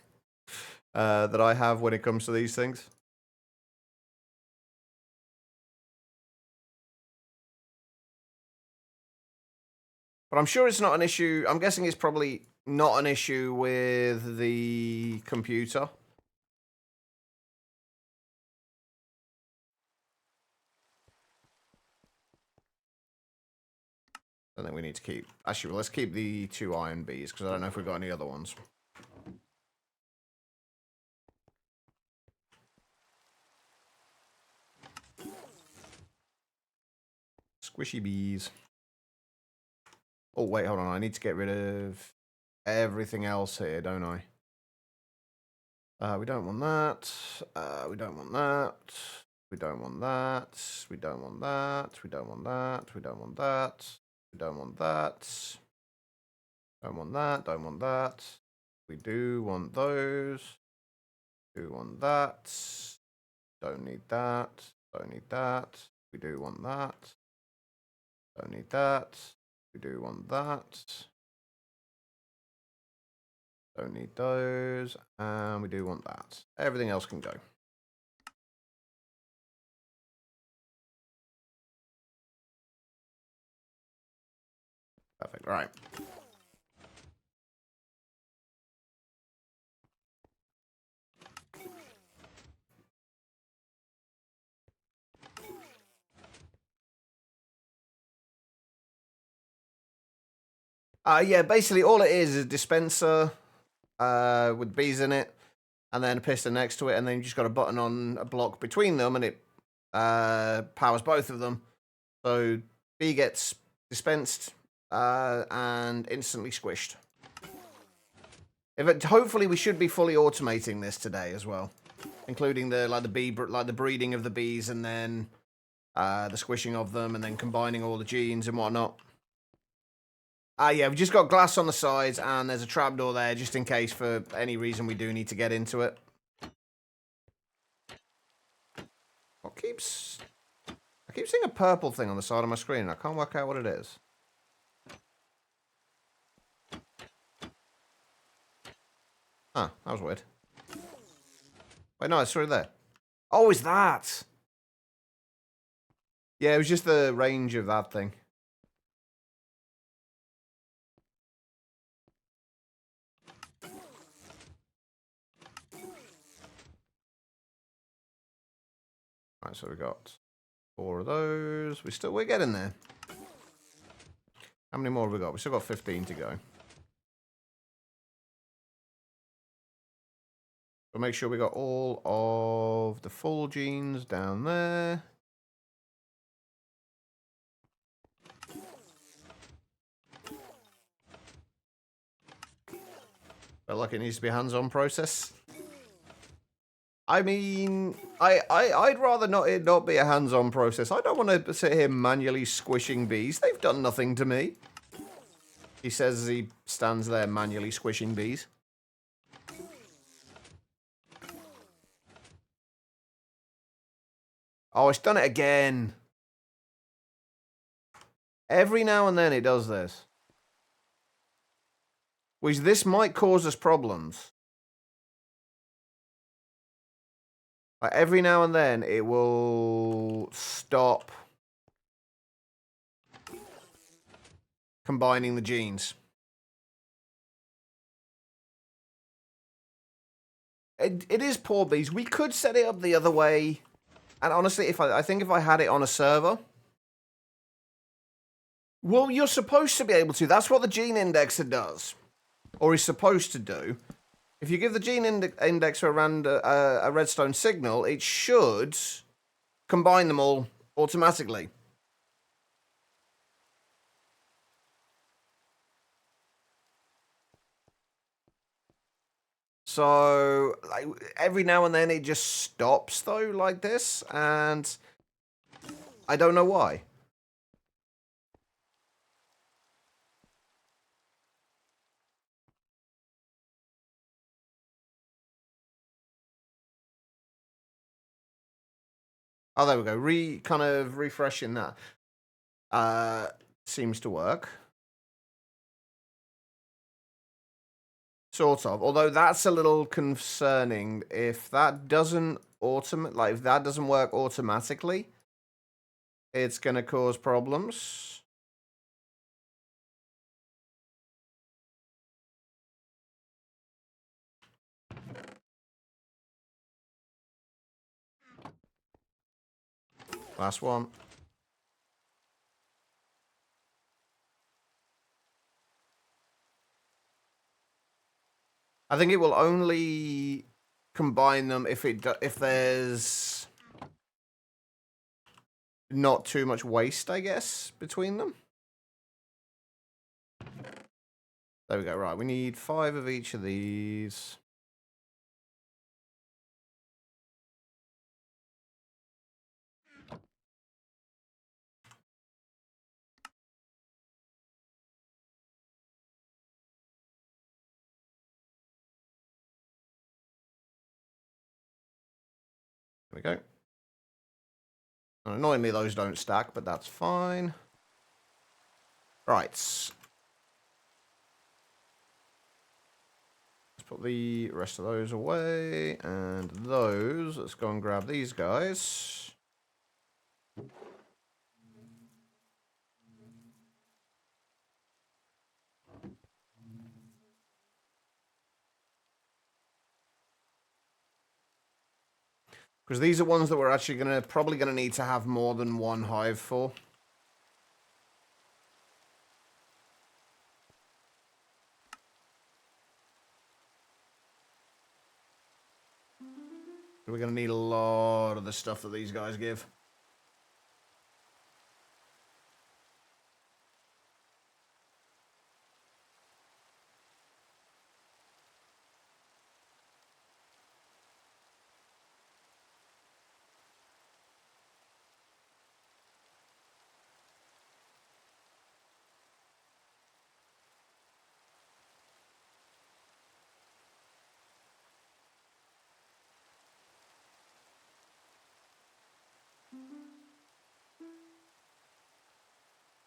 That I have when it comes to these things. But I'm sure it's not an issue. I'm guessing it's probably not an issue with the computer. I think we need to keep... Actually, well, let's keep the 2 iron bees, because I don't know if we've got any other ones. Squishy bees. Oh, wait, hold on. I need to get rid of everything else here, don't I? We don't want that. We don't want that. We don't want that. We don't want that. We don't want that. We don't want that. We don't want that. Don't want that. Don't want that. We do want those. Do want that. Don't need that. Don't need that. We do want that. Don't need that. We do want that. Don't need those. And we do want that. Everything else can go. Perfect. All right. Yeah, basically all it is a dispenser with bees in it, and then a piston next to it, and then you just got a button on a block between them, and it powers both of them. So bee gets dispensed and instantly squished. Hopefully, we should be fully automating this today as well, including the breeding of the bees, and then the squishing of them, and then combining all the genes and whatnot. Yeah, we've just got glass on the sides, and there's a trapdoor there, just in case for any reason we do need to get into it. I keep seeing a purple thing on the side of my screen, and I can't work out what it is. Huh, that was weird. Wait, no, it's through there. Oh, is that? Yeah, it was just the range of that thing. Right, so we got 4 of those. We're getting there. How many more have we got? We still got 15 to go. So make sure we got all of the full genes down there. Felt like it needs to be a hands-on process. I mean, I'd rather it not be a hands-on process. I don't want to sit here manually squishing bees. They've done nothing to me. He says as he stands there manually squishing bees. Oh, it's done it again. Every now and then it does this. Which this might cause us problems. Like every now and then it will stop combining the genes. It is poor bees. We could set it up the other way. And honestly, I think if I had it on a server... Well, you're supposed to be able to. That's what the gene indexer does. Or is supposed to do. If you give the gene indexer a redstone signal, it should combine them all automatically. So, like, every now and then it just stops, though, like this, and I don't know why. Oh, there we go. Kind of refreshing that. Seems to work. Sort of. Although that's a little concerning. If that doesn't if that doesn't work automatically, it's gonna cause problems. Last one. I think it will only combine them if there's not too much waste, I guess, between them. There we go. Right, we need 5 of each of these. There we go. And annoyingly, those don't stack, but that's fine. Right. Let's put the rest of those away. And those, let's go and grab these guys. Because these are ones that we're actually probably gonna need to have more than one hive for. We're gonna need a lot of the stuff that these guys give.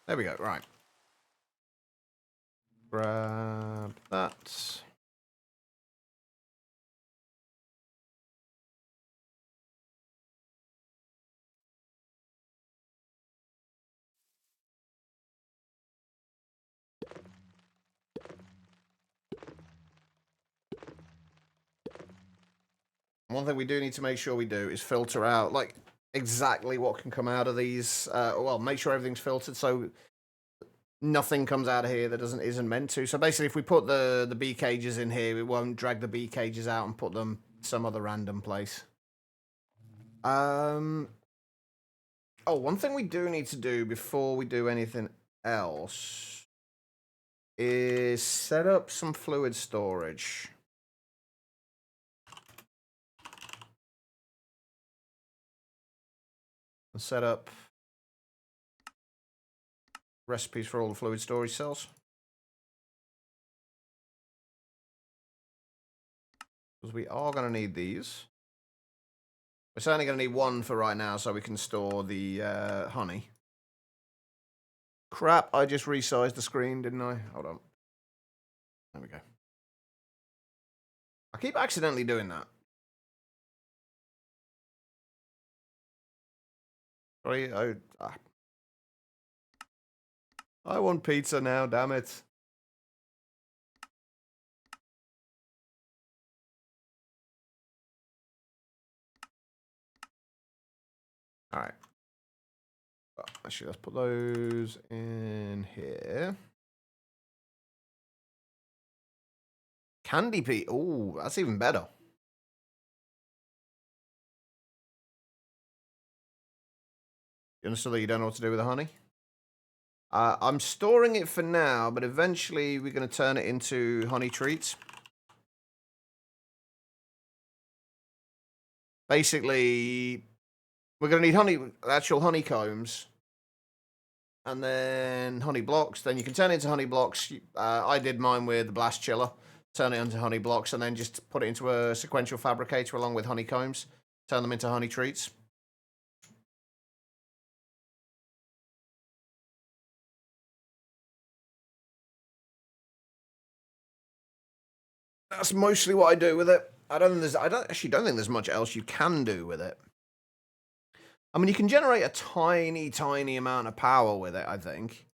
There we go, right. Grab that. One thing we do need to make sure we do is filter out, like, exactly what can come out of these. Well, make sure everything's filtered so nothing comes out of here that isn't meant to. So basically, if we put the bee cages in here, it won't drag the bee cages out and put them some other random place. Oh, one thing we do need to do before we do anything else is set up some fluid storage. And set up recipes for all the fluid storage cells. Because we are going to need these. We're certainly going to need one for right now so we can store the honey. Crap, I just resized the screen, didn't I? Hold on. There we go. I keep accidentally doing that. Sorry, I want pizza now, damn it. Alright. Actually, let's put those in here. Candy pea. Ooh, that's even better. You understand that you don't know what to do with the honey? I'm storing it for now, but eventually we're going to turn it into honey treats. Basically, we're going to need honey, actual honeycombs, and then honey blocks. Then you can turn it into honey blocks. I did mine with the blast chiller. Turn it into honey blocks, and then just put it into a sequential fabricator along with honeycombs. Turn them into honey treats. That's mostly what I do with it. I don't actually don't think there's much else you can do with it. I mean, you can generate a tiny amount of power with it, I think.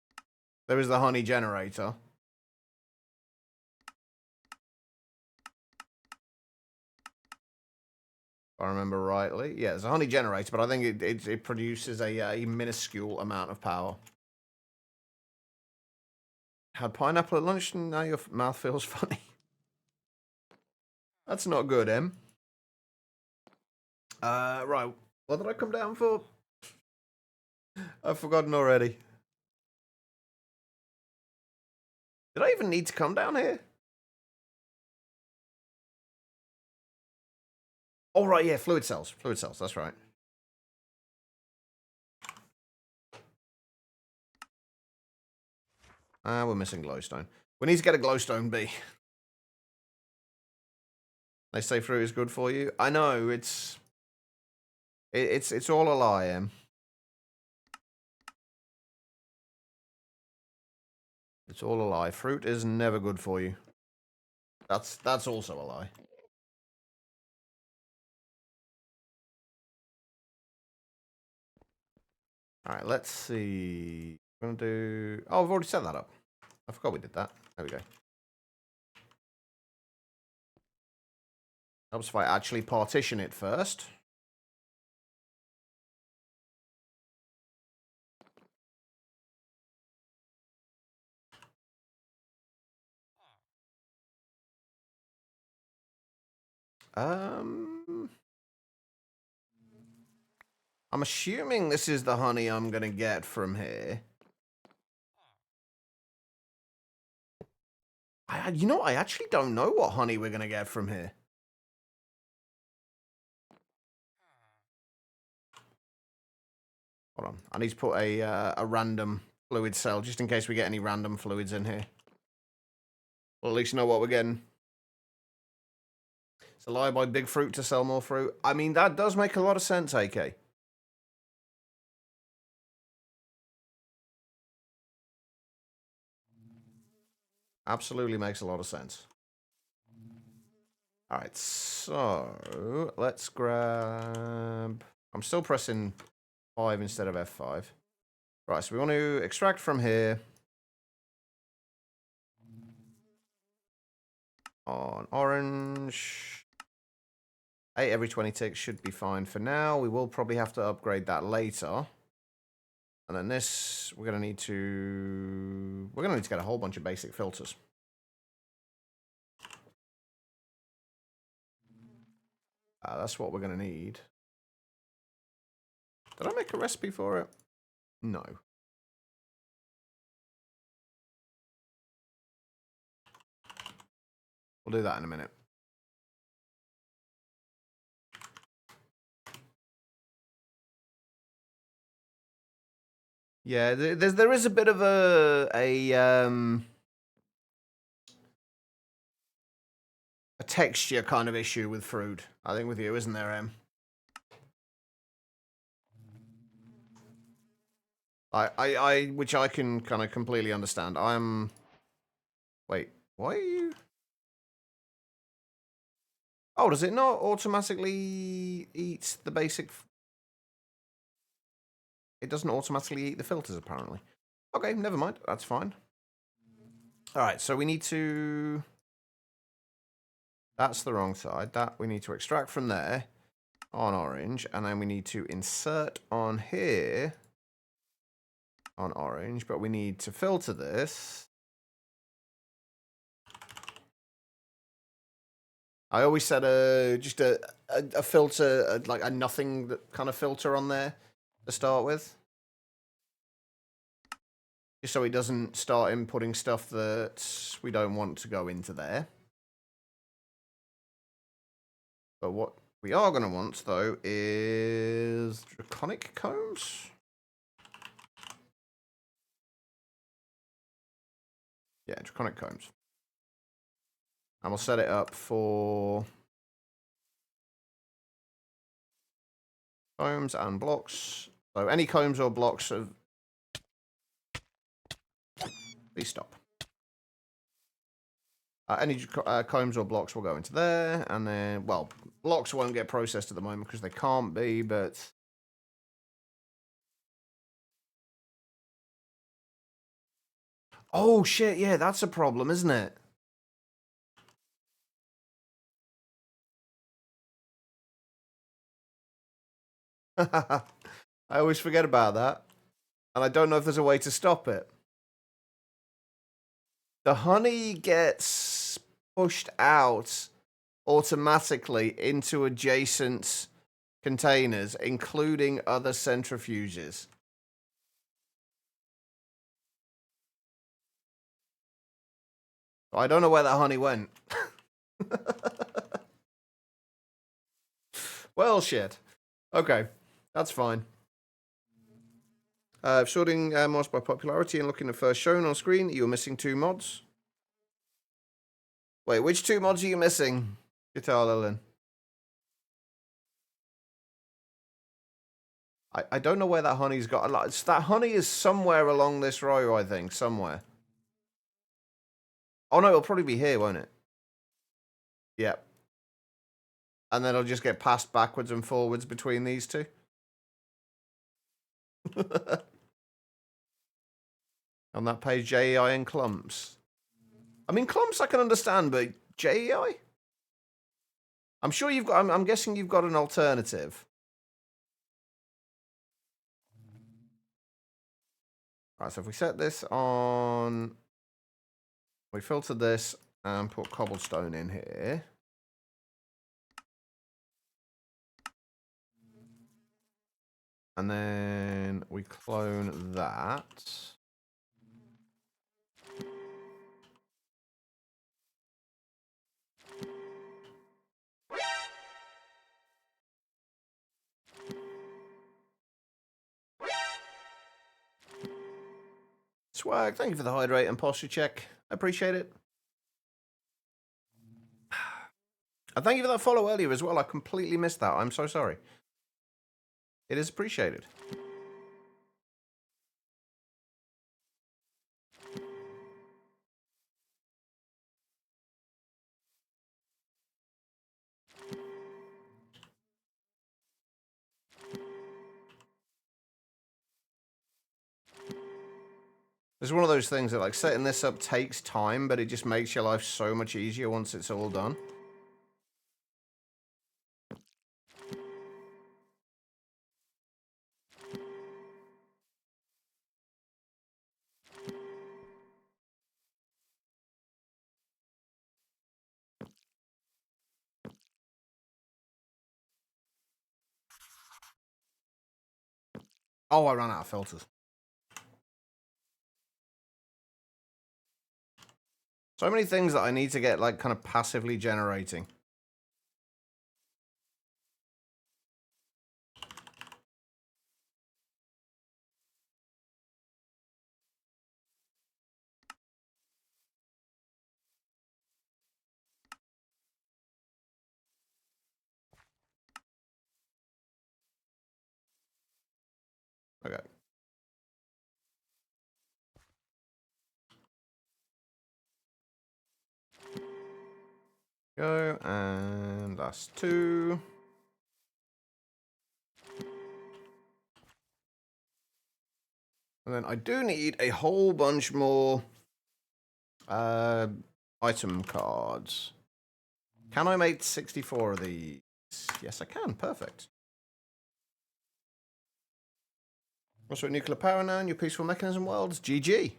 There is the honey generator. If I remember rightly. Yeah, there's a honey generator, but I think it produces a minuscule amount of power. Had pineapple at lunch and now your mouth feels funny. That's not good, Em. Right. What did I come down for? I've forgotten already. Did I even need to come down here? Oh, right, yeah, fluid cells. Fluid cells, that's right. We're missing glowstone. We need to get a glowstone bee. They say fruit is good for you. I know, it's all a lie, Em. It's all a lie. Fruit is never good for you. That's also a lie. Alright, let's see. We're gonna do... Oh, I've already set that up. I forgot we did that. There we go. Helps if I actually partition it first. I'm assuming this is the honey I'm gonna get from here. You know, I actually don't know what honey we're gonna get from here. Hold on, I need to put a random fluid cell just in case we get any random fluids in here. Well, at least know what we're getting. It's a lie by big fruit to sell more fruit. I mean, that does make a lot of sense, AK. Absolutely makes a lot of sense. All right, so let's grab... I'm still pressing 5 instead of F5. Right, so we want to extract from here. On orange. 8 every 20 ticks should be fine for now. We will probably have to upgrade that later. And then this, we're going to need to get a whole bunch of basic filters. That's what we're going to need. Did I make a recipe for it? No. We'll do that in a minute. Yeah, there is a bit of a texture kind of issue with fruit. I think with you, isn't there, Em? Which I can kind of completely understand. Wait, why are you? Oh, does it not automatically eat the basic? It doesn't automatically eat the filters, apparently. Okay, never mind. That's fine. All right, so we need to... That's the wrong side. That we need to extract from there on orange, and then we need to insert on here on orange, but we need to filter this. I always said just a filter, like a nothing kind of filter on there to start with. Just so it doesn't start inputting stuff that we don't want to go into there. But what we are going to want, though, is draconic combs. Yeah, draconic combs. And we'll set it up for combs and blocks. So any combs or blocks of... Please stop. Any combs or blocks will go into there, and then, well, blocks won't get processed at the moment because they can't be, but... Oh, shit, yeah, that's a problem, isn't it? I always forget about that, and I don't know if there's a way to stop it. The honey gets pushed out automatically into adjacent containers, including other centrifuges. I don't know where that honey went. Well, shit. Okay, that's fine. Sorting mods by popularity and looking at first shown on screen, you're missing 2 mods. Wait, which 2 mods are you missing? Guitar Lilin. I don't know where that honey's got. That honey is somewhere along this row, I think. Somewhere. Oh, no, it'll probably be here, won't it? Yep. And then it'll just get passed backwards and forwards between these 2. On that page, JEI and clumps. I mean, clumps I can understand, but JEI? I'm sure you've got... I'm guessing you've got an alternative. Right, so if we set this on... We filter this and put cobblestone in here. And then we clone that. Swag, thank you for the hydrate and posture check. I appreciate it. And thank you for that follow earlier as well. I completely missed that. I'm so sorry. It is appreciated. It's one of those things that, like, setting this up takes time, but it just makes your life so much easier once it's all done. Oh, I ran out of filters. So many things that I need to get, like, kind of passively generating. Okay. Go, and that's 2. And then I do need a whole bunch more item cards. Can I make 64 of these? Yes, I can. Perfect. Also, nuclear power now in your peaceful mechanism worlds. GG.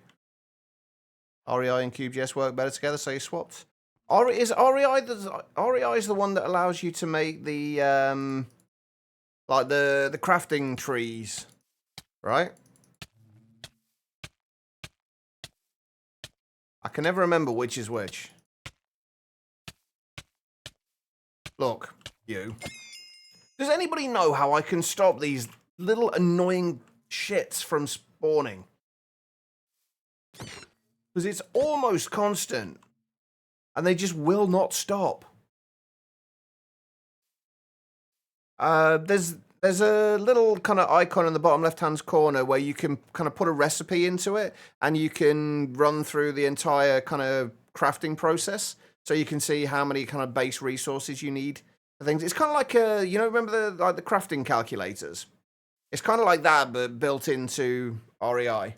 REI and QGS work better together, so you swapped. REI is the one that allows you to make the like the crafting trees, right? I can never remember which is which. Look, you. Does anybody know how I can stop these little annoying shits from spawning? Because it's almost constant. And they just will not stop. There's a little kind of icon in the bottom left-hand corner where you can kind of put a recipe into it, and you can run through the entire kind of crafting process, so you can see how many kind of base resources you need for things. It's kind of like remember the crafting calculators? It's kind of like that, but built into REI.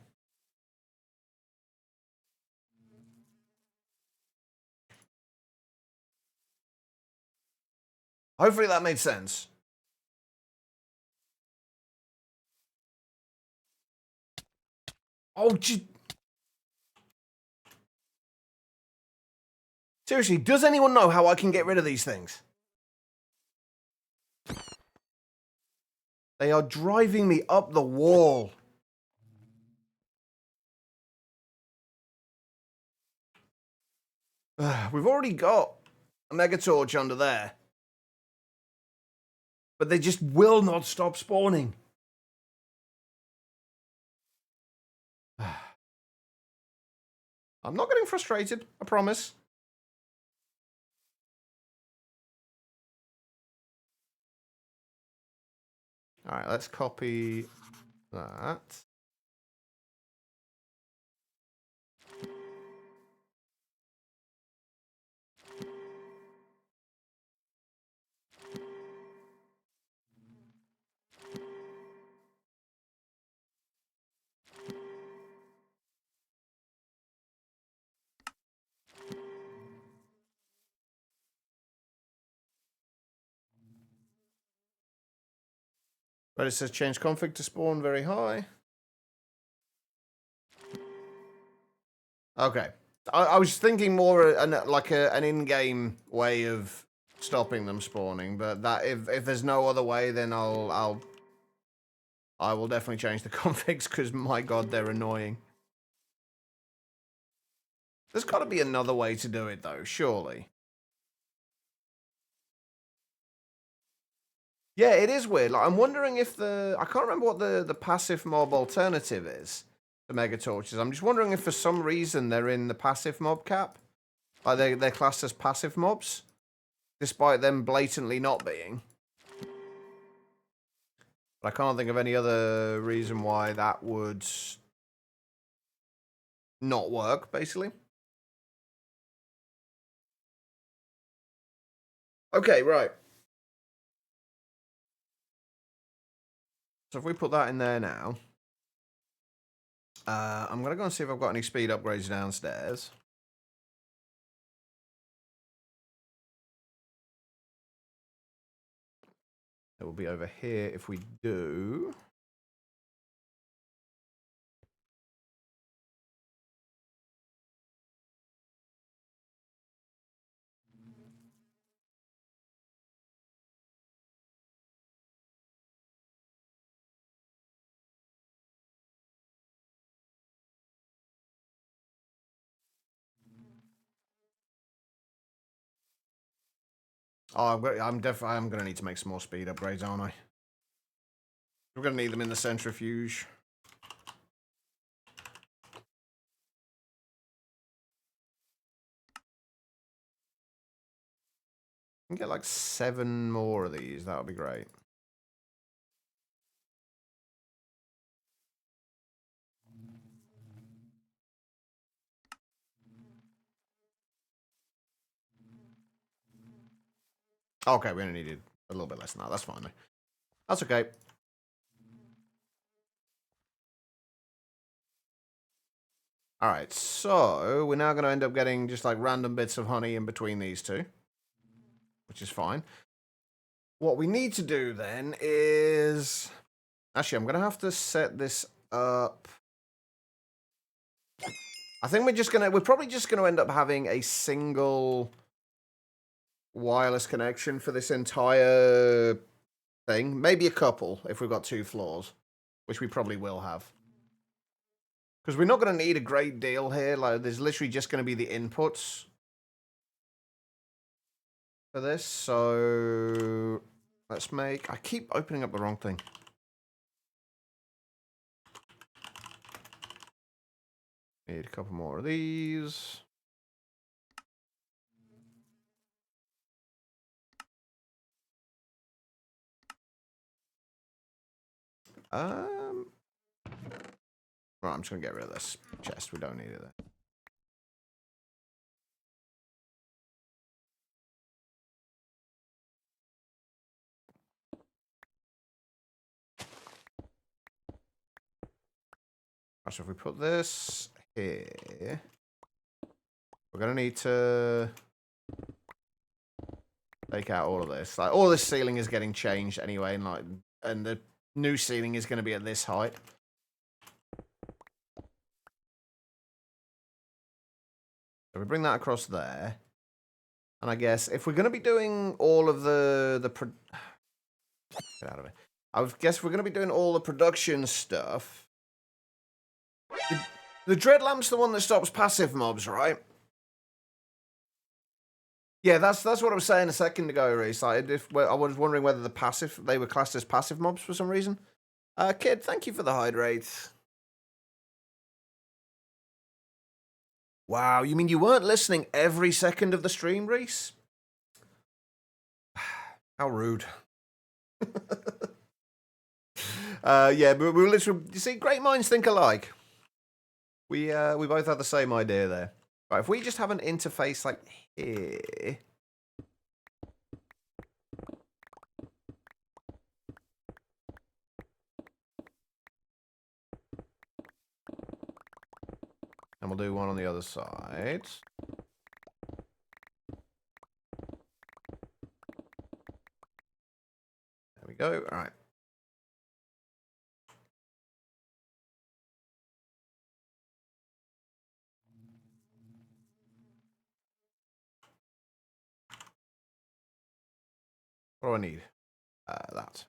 Hopefully that made sense. Oh, seriously, does anyone know how I can get rid of these things? They are driving me up the wall. We've already got a mega torch under there. But they just will not stop spawning. I'm not getting frustrated, I promise. Alright, let's copy that. But it says change config to spawn very high. Okay. I was thinking more like an in-game way of stopping them spawning, but that if there's no other way, then I will definitely change the configs, because my god, they're annoying. There's got to be another way to do it, though, surely. Yeah, it is weird. Like, I'm wondering if I can't remember what the passive mob alternative is to Mega Torches. I'm just wondering if for some reason they're in the passive mob cap. Like, they're classed as passive mobs, despite them blatantly not being. But I can't think of any other reason why that would not work, basically. Okay, right. So if we put that in there now, I'm going to go and see if I've got any speed upgrades downstairs. It will be over here if we do. Oh, I'm gonna need to make some more speed upgrades, aren't I? We're gonna need them in the centrifuge. I can get like 7 more of these. That would be great. Okay, we only needed a little bit less than that. That's fine, though. That's okay. All right, so we're now going to end up getting just like random bits of honey in between these two, which is fine. What we need to do then is... Actually, I'm going to have to set this up. I think we're probably just going to end up having a single wireless connection for this entire thing. Maybe a couple if we've got 2 floors, which we probably will have. Because we're not going to need a great deal here. Like, there's literally just going to be the inputs for this. So let's make... I keep opening up the wrong thing. Need a couple more of these. Right, I'm just going to get rid of this chest. We don't need it there. So if we put this here, we're going to need to take out all of this. Like, all this ceiling is getting changed anyway, and the new ceiling is going to be at this height. So we bring that across there. And I guess if we're going to be doing all of get out of it. I guess we're going to be doing all the production stuff. The dread lamp's the one that stops passive mobs, right? Yeah, that's what I was saying a second ago, Reese. Like, I was wondering whether they were classed as passive mobs for some reason. Kid, thank you for the hydrate. Wow, you mean you weren't listening every second of the stream, Reese? How rude. Yeah, but we were literally... You see, great minds think alike. We both had the same idea there. Right, if we just have an interface like here... And we'll do one on the other side. There we go. All right. What do I need? That.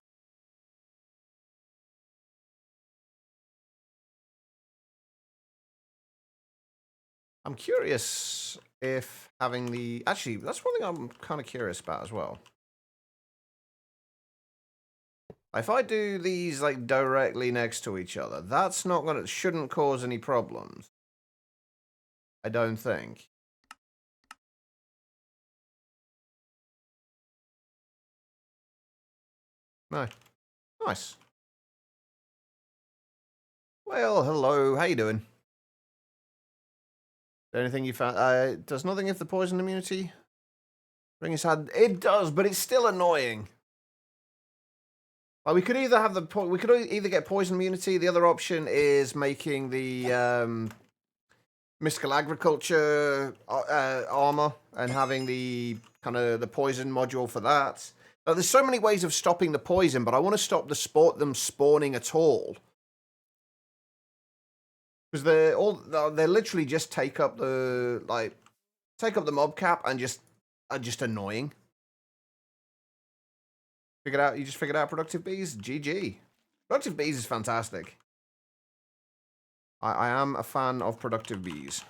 I'm curious if having the... Actually, that's one thing I'm kind of curious about as well. If I do these like directly next to each other, that's not gonna... Shouldn't cause any problems. I don't think. No. Nice. Well, hello. How you doing? Anything you found? Does nothing if the poison immunity ring his hand? It does, but it's still annoying. Like, we could either have we could either get poison immunity. The other option is making the mystical agriculture armor and having the kind of the poison module for that. There's so many ways of stopping the poison, but I want to stop them spawning at all. Because they literally just take up the mob cap and just are just annoying. You just figured out productive bees? GG. Productive bees is fantastic. I am a fan of productive bees.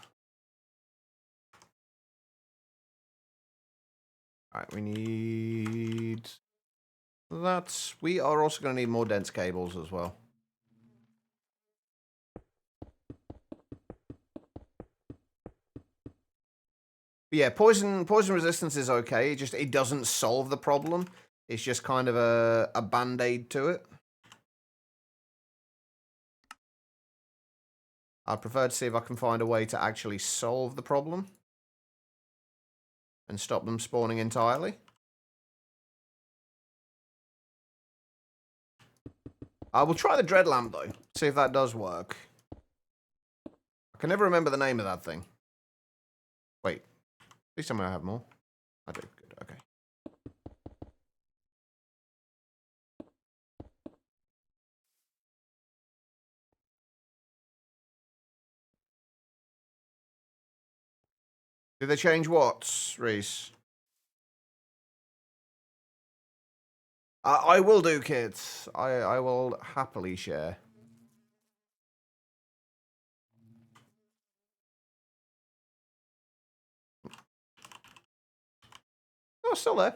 Alright, we need that. We are also going to need more dense cables as well. But yeah, poison resistance is okay. It doesn't solve the problem. It's just kind of a band-aid to it. I'd prefer to see if I can find a way to actually solve the problem and stop them spawning entirely. I will try the dread lamp though, see if that does work. I can never remember the name of that thing. Wait, please tell me I have more. I do, good, okay. Did they change what, Reese? I will do, kids. I will happily share. Oh, still there.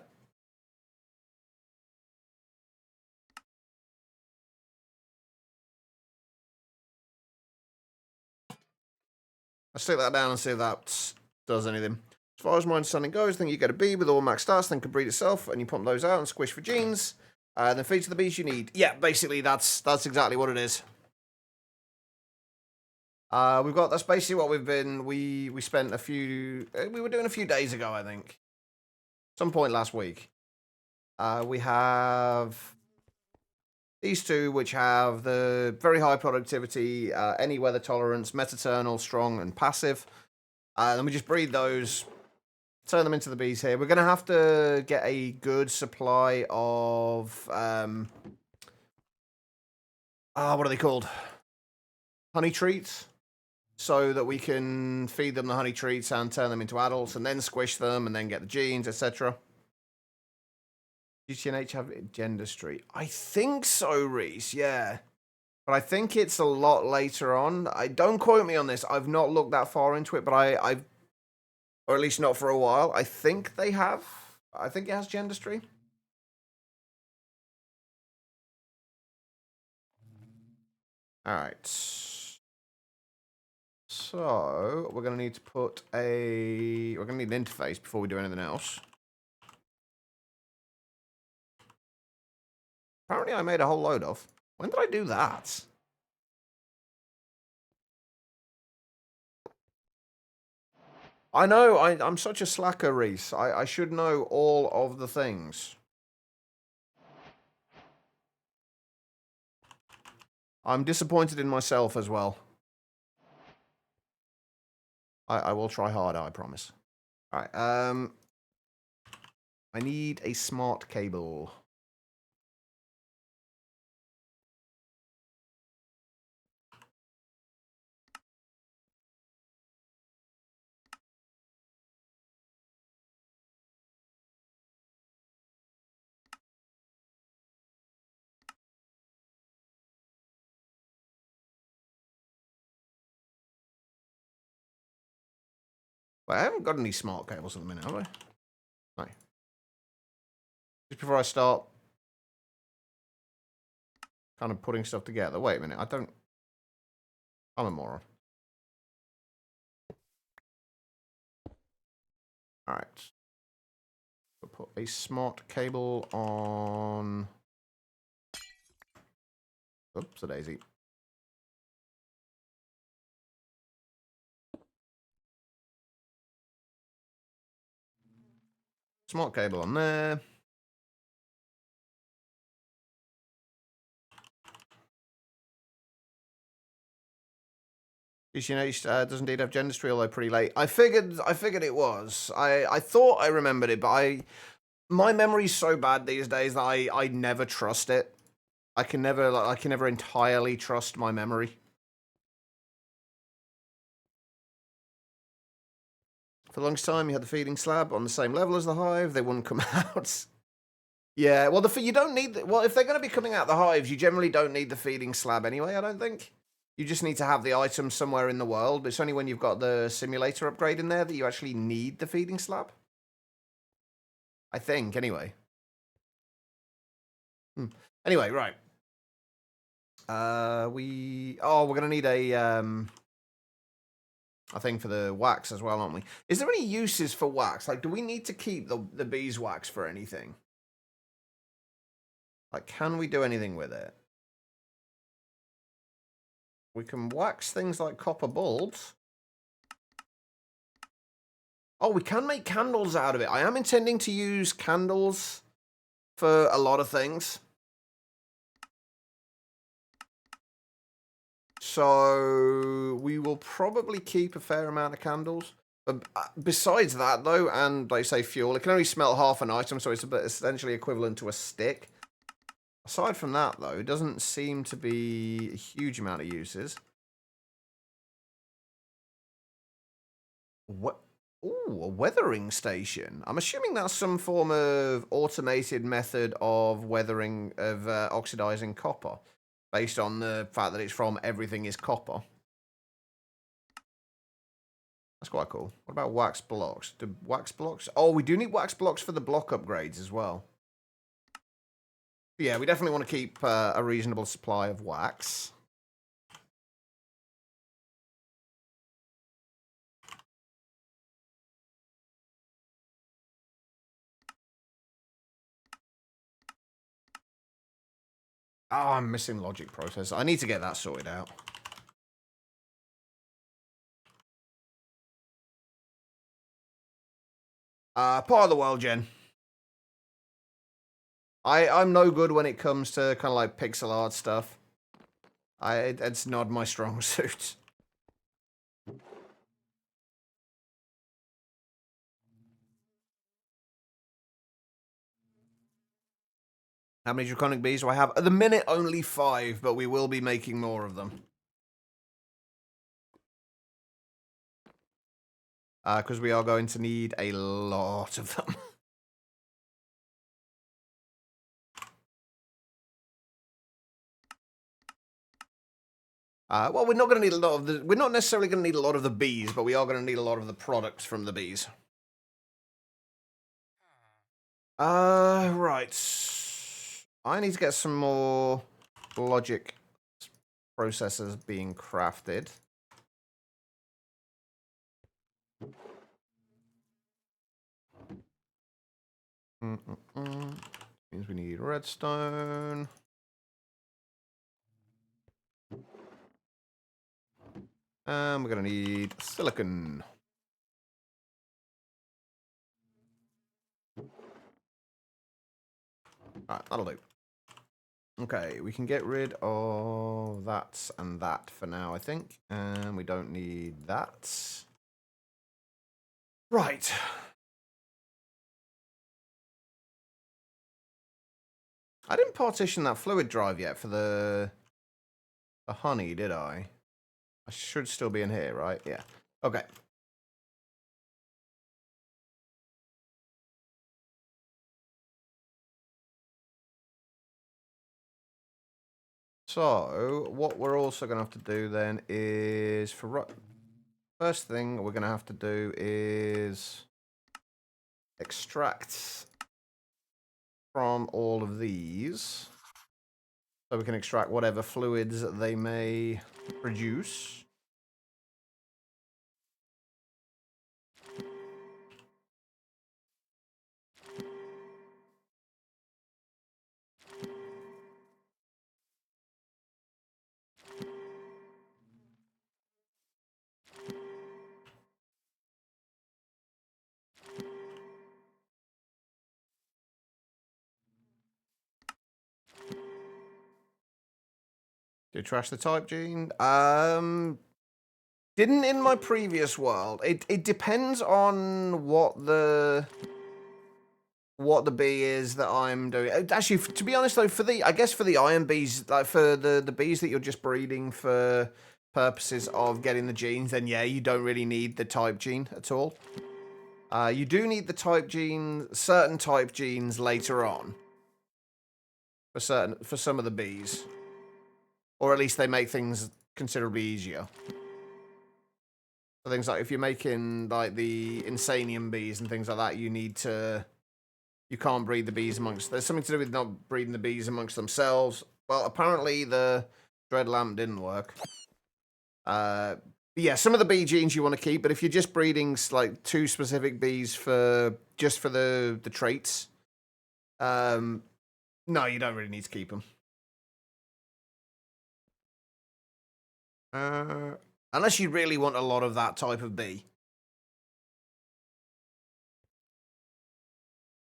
I'll stick that down and see if that does anything. As far as my understanding goes, then you get a bee with all max stats, then can breed itself, and you pump those out and squish for genes. Then feed to the bees you need. Yeah, basically that's exactly what it is. That's basically what we've been. We spent a few. We were doing a few days ago, I think. Some point last week. We have these two, which have the very high productivity, any weather tolerance, metaternal, strong, and passive. Then we just breed those, turn them into the bees here. We're going to have to get a good supply of, what are they called? Honey treats. So that we can feed them the honey treats and turn them into adults and then squish them and then get the genes, etc. GTNH have Gendustry? I think so, Reese, yeah. But I think it's a lot later on. Don't quote me on this. I've not looked that far into it, but I've or at least not for a while. I think they have. I think it has Gendustry. Alright. So, we're going to need to put a... We're going to need an interface before we do anything else. Apparently I made a whole load of. When did I do that? I know, I'm such a slacker, Reese. I should know all of the things. I'm disappointed in myself as well. I will try harder, I promise. Alright, I need a smart cable. Wait, I haven't got any smart cables at the minute, have I? No. Just before I start kind of putting stuff together. Wait a minute, I'm a moron. Alright. We'll put a smart cable on... Oops, a daisy. Smart cable on there. GCNH does indeed have Gendustry, although pretty late. I figured it was. I thought I remembered it, but my memory's so bad these days that I never trust it. I can never entirely trust my memory. For the longest time, you had the feeding slab on the same level as the hive. They wouldn't come out. Yeah, well, you don't need... Well, if they're going to be coming out the hives, you generally don't need the feeding slab anyway, I don't think. You just need to have the item somewhere in the world. It's only when you've got the simulator upgrade in there that you actually need the feeding slab. I think, anyway. Anyway, right. We're gonna need a thing for the wax as well, aren't we? Is there any uses for wax? Like, do we need to keep the beeswax for anything? Like, can we do anything with it? We can wax things like copper bulbs. Oh, we can make candles out of it. I am intending to use candles for a lot of things. So we will probably keep a fair amount of candles. Besides that, though, and like say fuel, it can only smelt half an item, so it's essentially equivalent to a stick. Aside from that, though, it doesn't seem to be a huge amount of uses. What? Ooh, a weathering station. I'm assuming that's some form of automated method of weathering, of oxidizing copper, based on the fact that it's from everything is copper. That's quite cool. What about wax blocks? Do wax blocks? Oh, we do need wax blocks for the block upgrades as well. Yeah, we definitely want to keep a reasonable supply of wax. Oh, I'm missing logic processor. I need to get that sorted out. Part of the world, Jen. I'm no good when it comes to kind of like pixel art stuff. It's not my strong suit. How many draconic bees do I have? At the minute, only 5, but we will be making more of them. Because we are going to need a lot of them. Well, we're not going to need a lot of the. We're not necessarily going to need a lot of the bees, but we are going to need a lot of the products from the bees. Right. I need to get some more logic processors being crafted. Means we need redstone. And we're going to need silicon. Alright, that'll do. Okay, we can get rid of that and that for now, I think. And we don't need that. Right. I didn't partition that fluid drive yet for the honey, did I? I should still be in here, right? Yeah. Okay. So, what we're also going to have to do then is, first thing we're going to have to do is extract from all of these. So we can extract whatever fluids they may produce. Do you trash the type gene? Didn't in my previous world. It depends on what the bee is that I'm doing. Actually, to be honest though, I guess for the iron bees, like for the bees that you're just breeding for purposes of getting the genes, then yeah, you don't really need the type gene at all. You do need the type gene, certain type genes later on for some of the bees, or at least they make things considerably easier. For things like if you're making like the insanium bees and things like that, you need to you can't breed the bees amongst... There's something to do with not breeding the bees amongst themselves. Well, apparently the dread lamp didn't work. Yeah, some of the bee genes you want to keep, but if you're just breeding like 2 specific bees for just for the traits, no, you don't really need to keep them. Unless you really want a lot of that type of bee.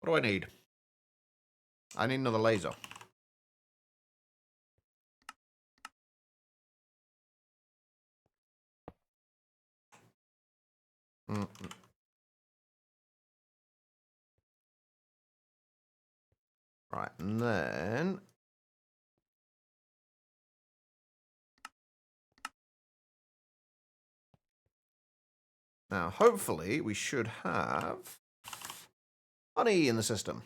What do I need? I need another laser. Right, and then... Now, hopefully, we should have honey in the system.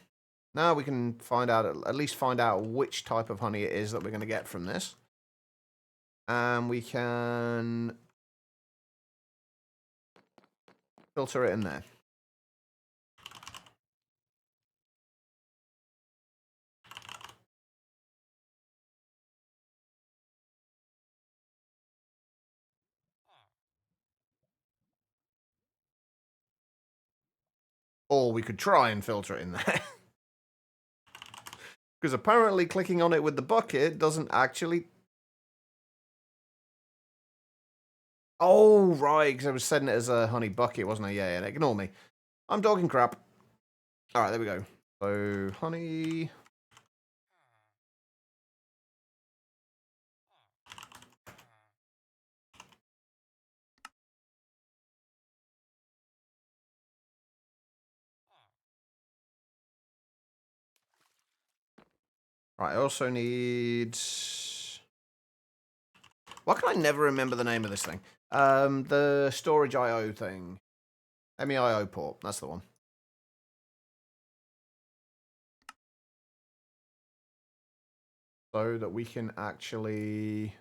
Now we can find out, at least find out which type of honey it is that we're going to get from this. And we can filter it in there. Or we could try and filter it in there. Because apparently clicking on it with the bucket doesn't actually... Oh, right, because I was setting it as a honey bucket, wasn't I? Yeah, ignore me. I'm talking crap. All right, there we go. So, honey... Right, I also need... Why can I never remember the name of this thing? The storage I/O thing. MEIO port, that's the one. So that we can actually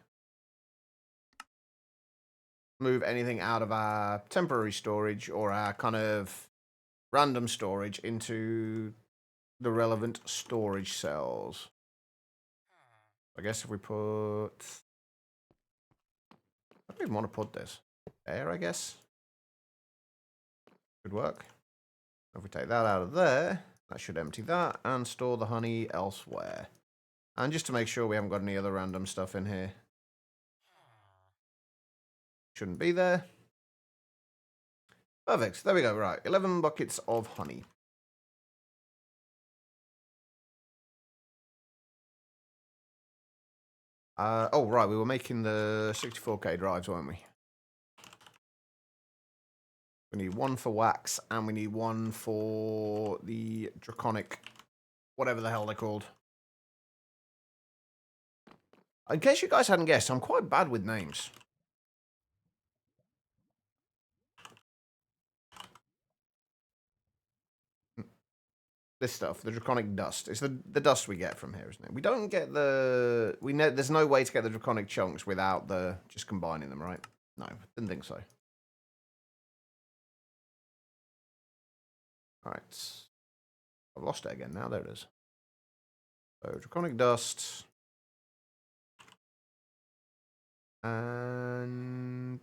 move anything out of our temporary storage or our kind of random storage into the relevant storage cells. I guess if we put... I don't even want to put this. There, I guess. Could work. If we take that out of there, that should empty that and store the honey elsewhere. And just to make sure we haven't got any other random stuff in here. Shouldn't be there. Perfect. There we go. Right. 11 buckets of honey. Oh, right. We were making the 64K drives, weren't we? We need 1 for wax, and we need 1 for the draconic, whatever the hell they're called. In case you guys hadn't guessed, I'm quite bad with names. This stuff, the draconic dust. It's the dust we get from here, isn't it? We don't get the... There's no way to get the draconic chunks without the just combining them, right? No, didn't think so. Alright. I've lost it again now. There it is. So, draconic dust. And...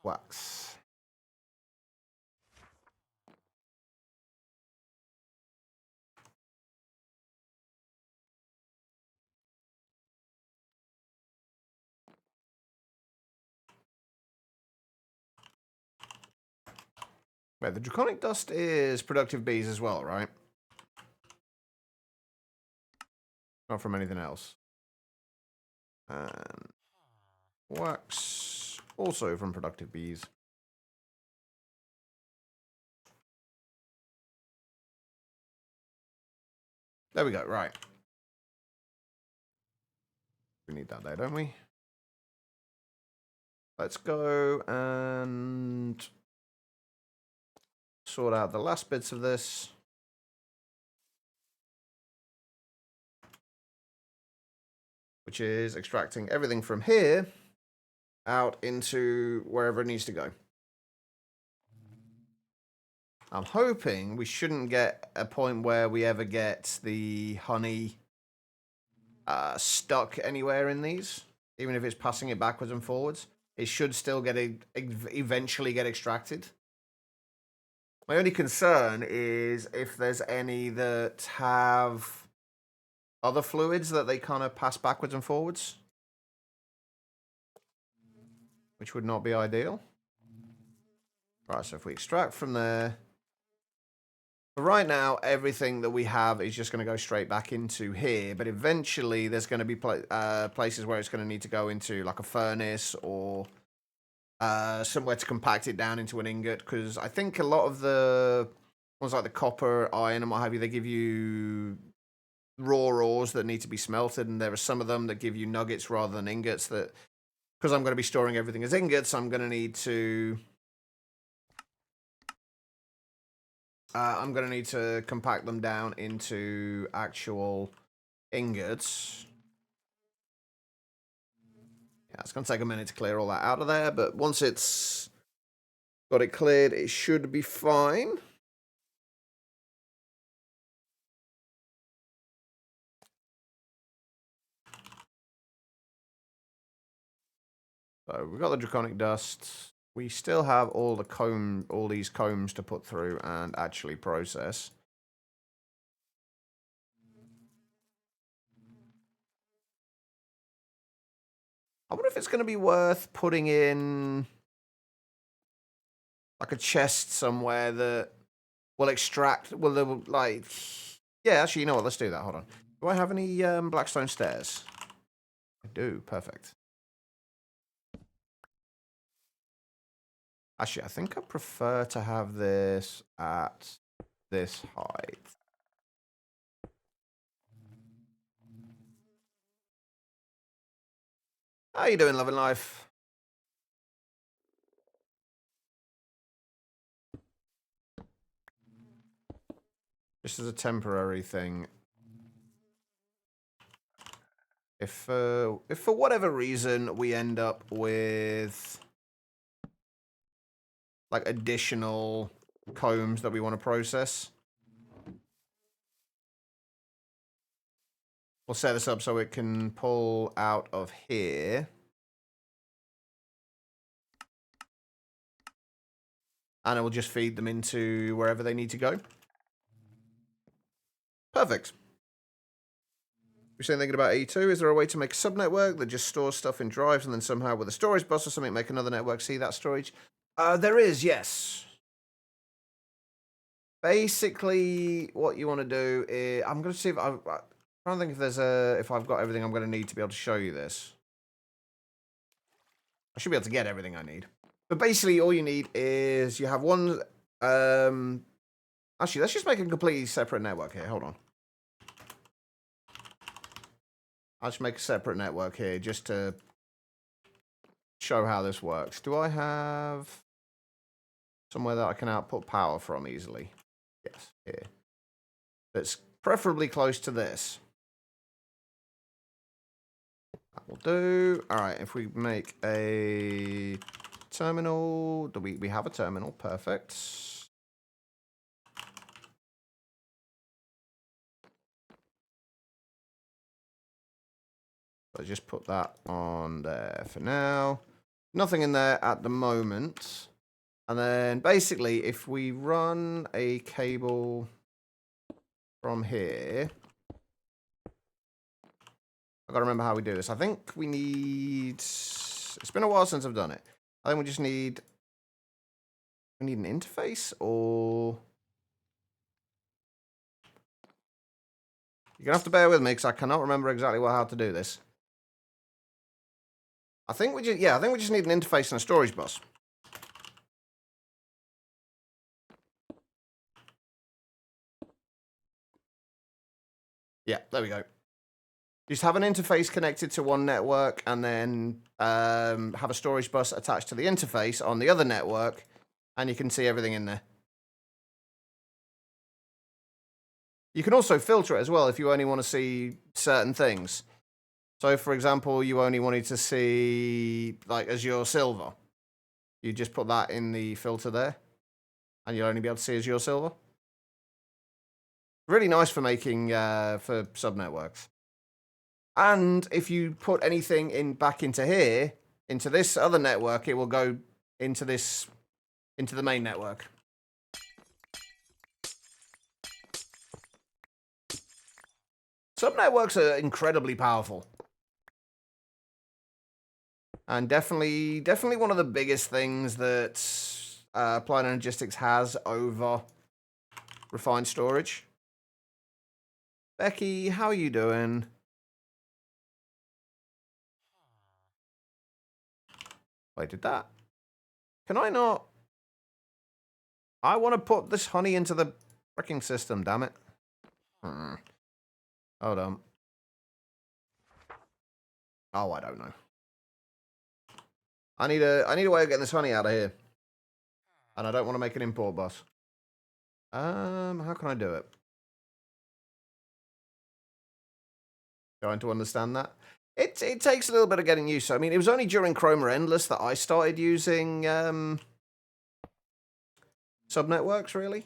wax. Wait, the draconic dust is productive bees as well, right? Not from anything else. And wax, also from productive bees. There we go, right. We need that there, don't we? Let's go and sort out the last bits of this. Which is extracting everything from here out into wherever it needs to go. I'm hoping we shouldn't get a point where we ever get the honey stuck anywhere in these, even if it's passing it backwards and forwards. It should still eventually get extracted. My only concern is if there's any that have other fluids that they kind of pass backwards and forwards, which would not be ideal. Right, so if we extract from there, but right now, everything that we have is just going to go straight back into here, but eventually there's going to be places where it's going to need to go into like a furnace or somewhere to compact it down into an ingot, because I think a lot of the ones like the copper, iron, and what have you, they give you raw ores that need to be smelted, and there are some of them that give you nuggets rather than ingots. That, because I'm going to be storing everything as ingots, I'm going to need to compact them down into actual ingots. Yeah, it's going to take a minute to clear all that out of there, but once it's got it cleared, it should be fine. So we've got the draconic dust. We still have all these combs to put through and actually process. I wonder if it's going to be worth putting in like a chest somewhere that will extract. Well, like, yeah. Actually, you know what? Let's do that. Hold on. Do I have any blackstone stairs? I do. Perfect. Actually, I think I prefer to have this at this height. How you doing, loving life? Just as a temporary thing. If for whatever reason we end up with like additional combs that we want to process, we'll set this up so it can pull out of here. And it will just feed them into wherever they need to go. Perfect. You're saying thinking about E2, is there a way to make a subnetwork that just stores stuff in drives and then somehow with a storage bus or something make another network see that storage? There is, yes. Basically, what you want to do is, I'm going to see if I'm trying to think if I've got everything I'm going to need to be able to show you this. I should be able to get everything I need. But basically, all you need is you have one. Actually, let's just make a completely separate network here. Hold on. I'll just make a separate network here just to show how this works. Do I have somewhere that I can output power from easily? Yes, here. That's preferably close to this. That will do. All right, if we make a terminal, we have a terminal. Perfect. So just put that on there for now. Nothing in there at the moment. And then basically, if we run a cable from here, I've got to remember how we do this. I think we need, it's been a while since I've done it. I think we just need, an interface, or you're going to have to bear with me because I cannot remember exactly how to do this. I think we just need an interface and a storage bus. Yeah, there we go. Just have an interface connected to one network and then have a storage bus attached to the interface on the other network, and you can see everything in there. You can also filter it as well if you only want to see certain things. So, for example, you only wanted to see, like, Azure Silver. You just put that in the filter there. and you'll only be able to see Azure Silver. Really nice for making for subnetworks. And if you put anything in back into here, into this other network, it will go into the main network. Subnetworks are incredibly powerful. And definitely one of the biggest things that Applied Energistics has over refined storage. Becky, how are you doing? Wait, did that? Can I not? I want to put this honey into the freaking system, damn it. Hold on. Oh, I don't know. I need a way of getting this honey out of here. And I don't want to make an import bus. How can I do it? Trying to understand that. It takes a little bit of getting used to. I mean, it was only during Chroma Endless that I started using subnetworks, really.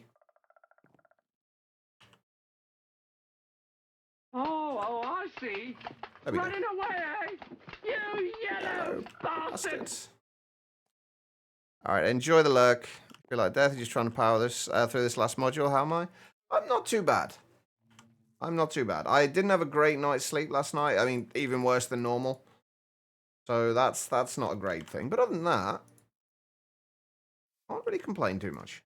Oh, I see. There we go. Running away, you yellow bastard! All right, enjoy the lurk. Feel like death. You're just trying to power this through this last module. How am I? I'm not too bad. I'm not too bad. I didn't have a great night's sleep last night. I mean, even worse than normal. So that's not a great thing. But other than that, I can't really complain too much.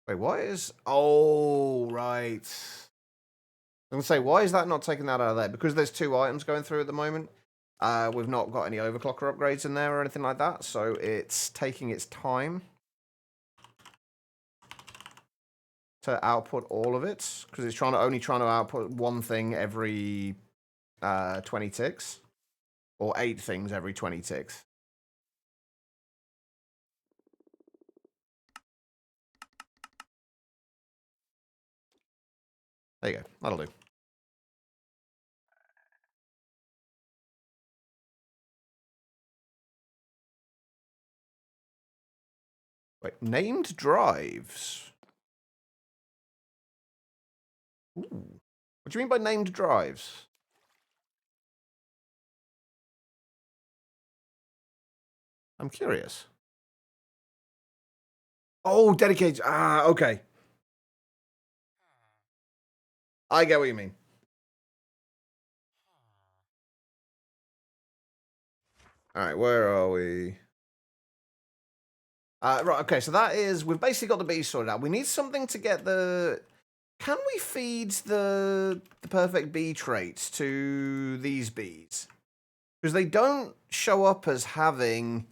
Wait, why is... Oh, right. I'm going to say, why is that not taking that out of there? Because there's 2 items going through at the moment. We've not got any overclocker upgrades in there or anything like that. So it's taking its time to output all of it. Because it's only trying to output one thing every 20 ticks. Or 8 things every 20 ticks. There you go. That'll do. Wait, named drives. Ooh. What do you mean by named drives? I'm curious. Oh, dedicated. Ah, okay. I get what you mean. All right, where are we? Right, okay, so that is... We've basically got the bees sorted out. We need something to get the... Can we feed the perfect bee traits to these bees? Because they don't show up as having...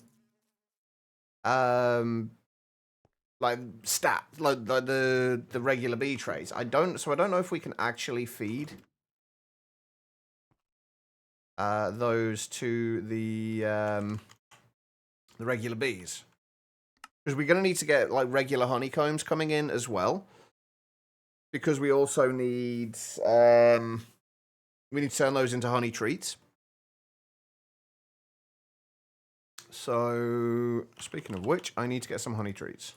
like the regular bee traits. I don't know if we can actually feed those to the regular bees, because we're going to need to get like regular honeycombs coming in as well, because we also need we need to turn those into honey treats. So speaking of which, I need to get some honey treats.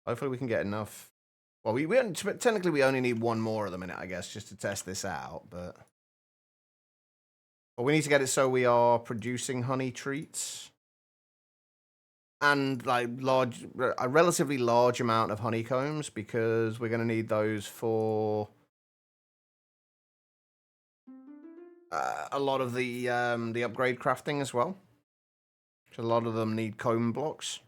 Hopefully we can get enough. Well, we technically we only need 1 more at the minute, I guess, just to test this out. But we need to get it so we are producing honey treats and like a relatively large amount of honeycombs, because we're going to need those for a lot of the upgrade crafting as well. A lot of them need comb blocks.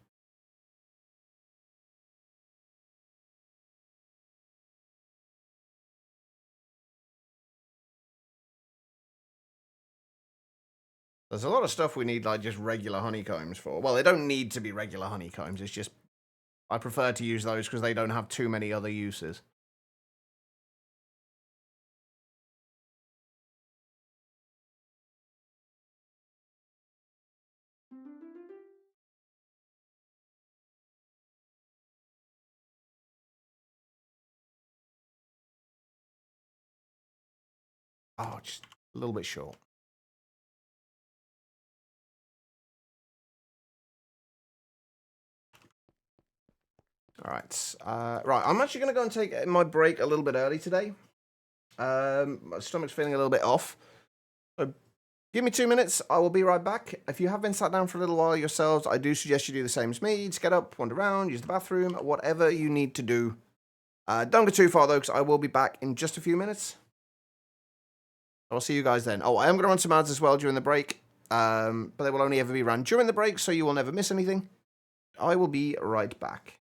There's a lot of stuff we need, like, just regular honeycombs for. Well, they don't need to be regular honeycombs. It's just I prefer to use those because they don't have too many other uses. Oh, just a little bit short. All right. Right, I'm actually going to go and take my break a little bit early today. My stomach's feeling a little bit off. So give me 2 minutes. I will be right back. If you have been sat down for a little while yourselves, I do suggest you do the same as me. Just get up, wander around, use the bathroom, whatever you need to do. Don't go too far, though, because I will be back in just a few minutes. I'll see you guys then. Oh, I am going to run some ads as well during the break, but they will only ever be run during the break, so you will never miss anything. I will be right back.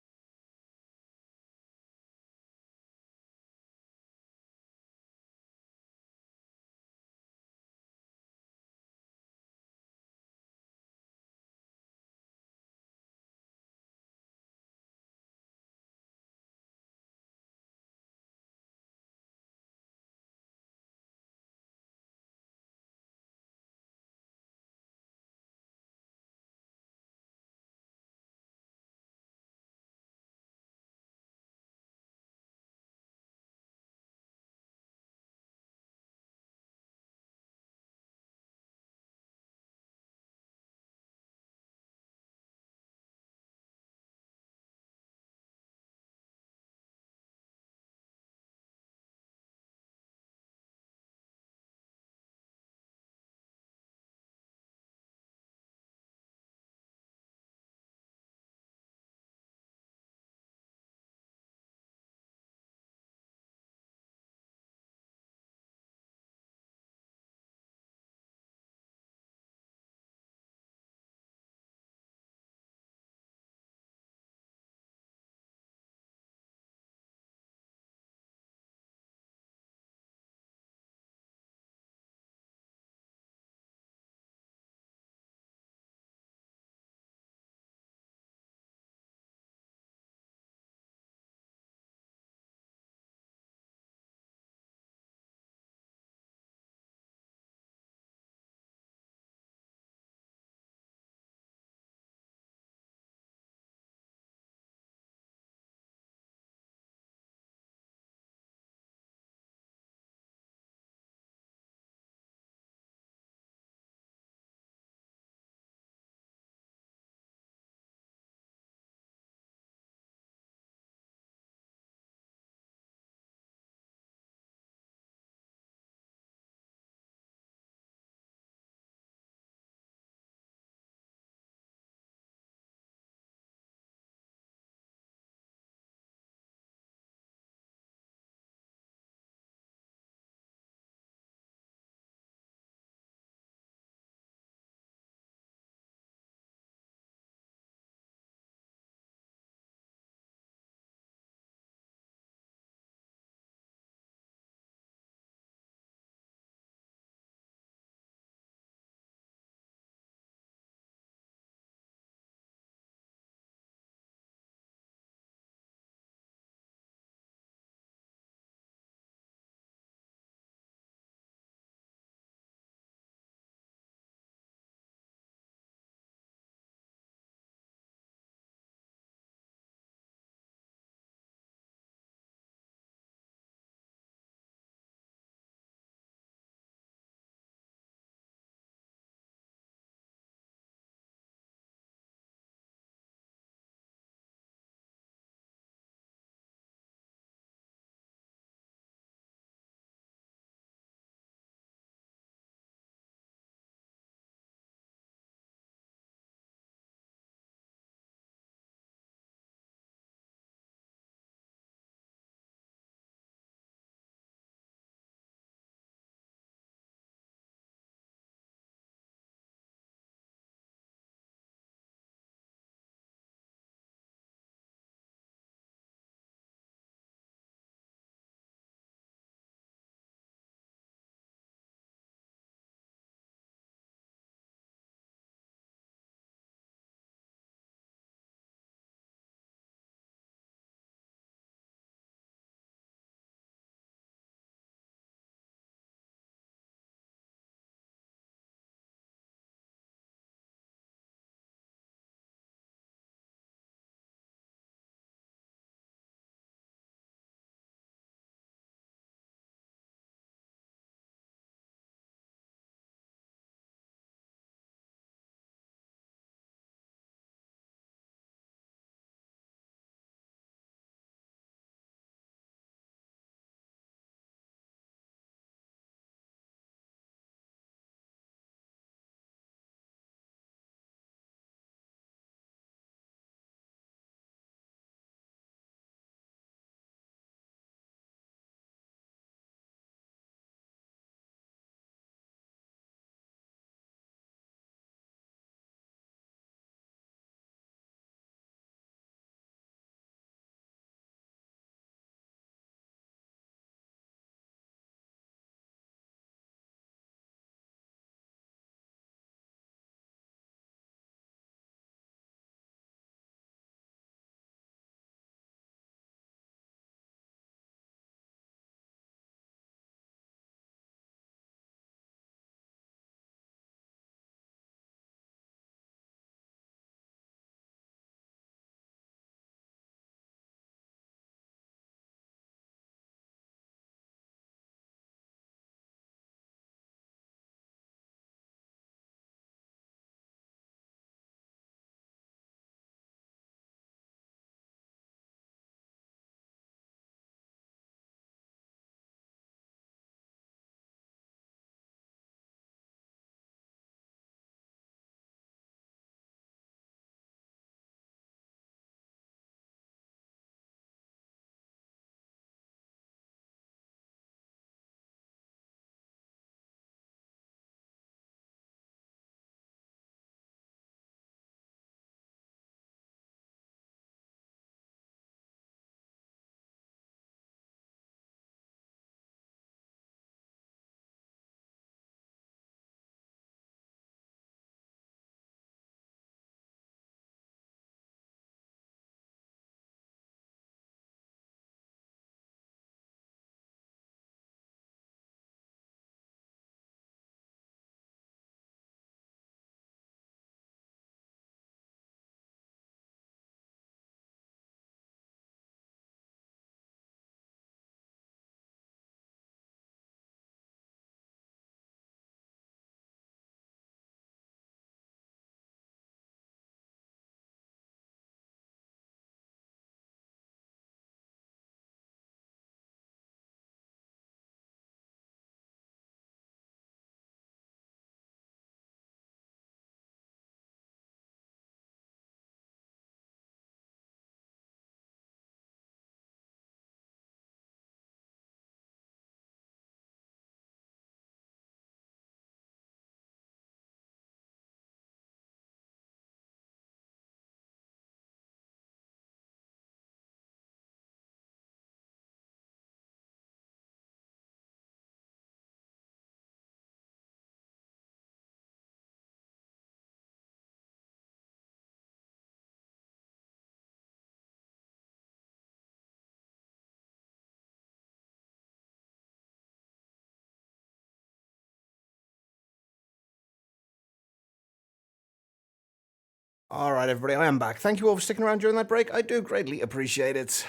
All right, everybody, I am back. Thank you all for sticking around during that break. I do greatly appreciate it.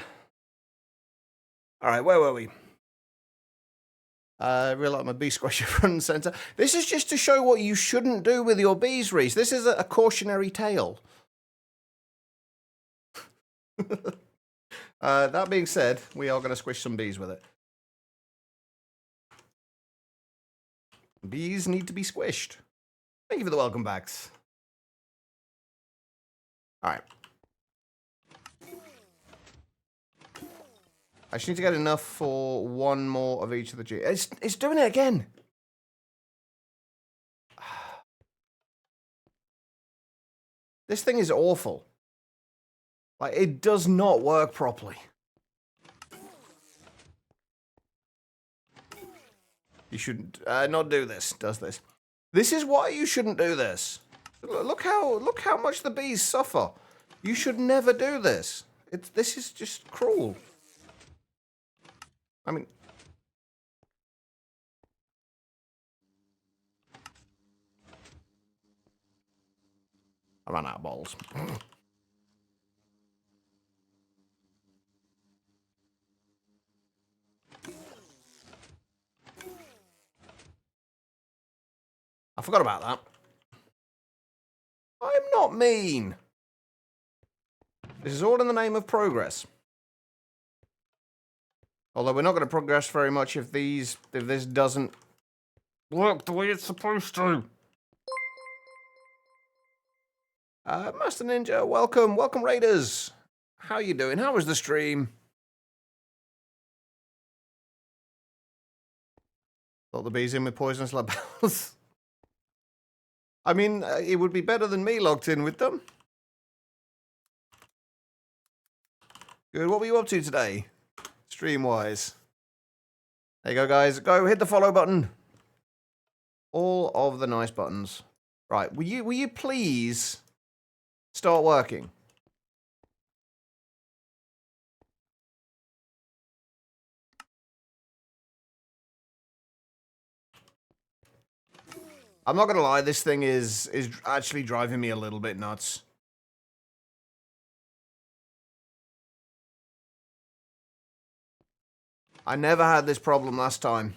All right, where were we? I really like my bee squasher front and center. This is just to show what you shouldn't do with your bees, Reese. This is a cautionary tale. That being said, we are going to squish some bees with it. Bees need to be squished. Thank you for the welcome backs. All right. I just need to get enough for one more of each of the G. It's doing it again. This thing is awful. Like, it does not work properly. You shouldn't not do this. Does this? This is why you shouldn't do this. Look how much the bees suffer. You should never do this. This is just cruel. I mean, I ran out of balls. I forgot about that. I'm not mean. This is all in the name of progress. Although we're not going to progress very much if this doesn't work the way it's supposed to. Master Ninja, welcome Raiders. How you doing? How was the stream? Thought the bees in with poisonous labels. I mean, it would be better than me locked in with them. Good, what were you up to today? Stream-wise. There you go, guys. Go, hit the follow button. All of the nice buttons. Right, will you please start working? I'm not gonna lie, this thing is actually driving me a little bit nuts. I never had this problem last time.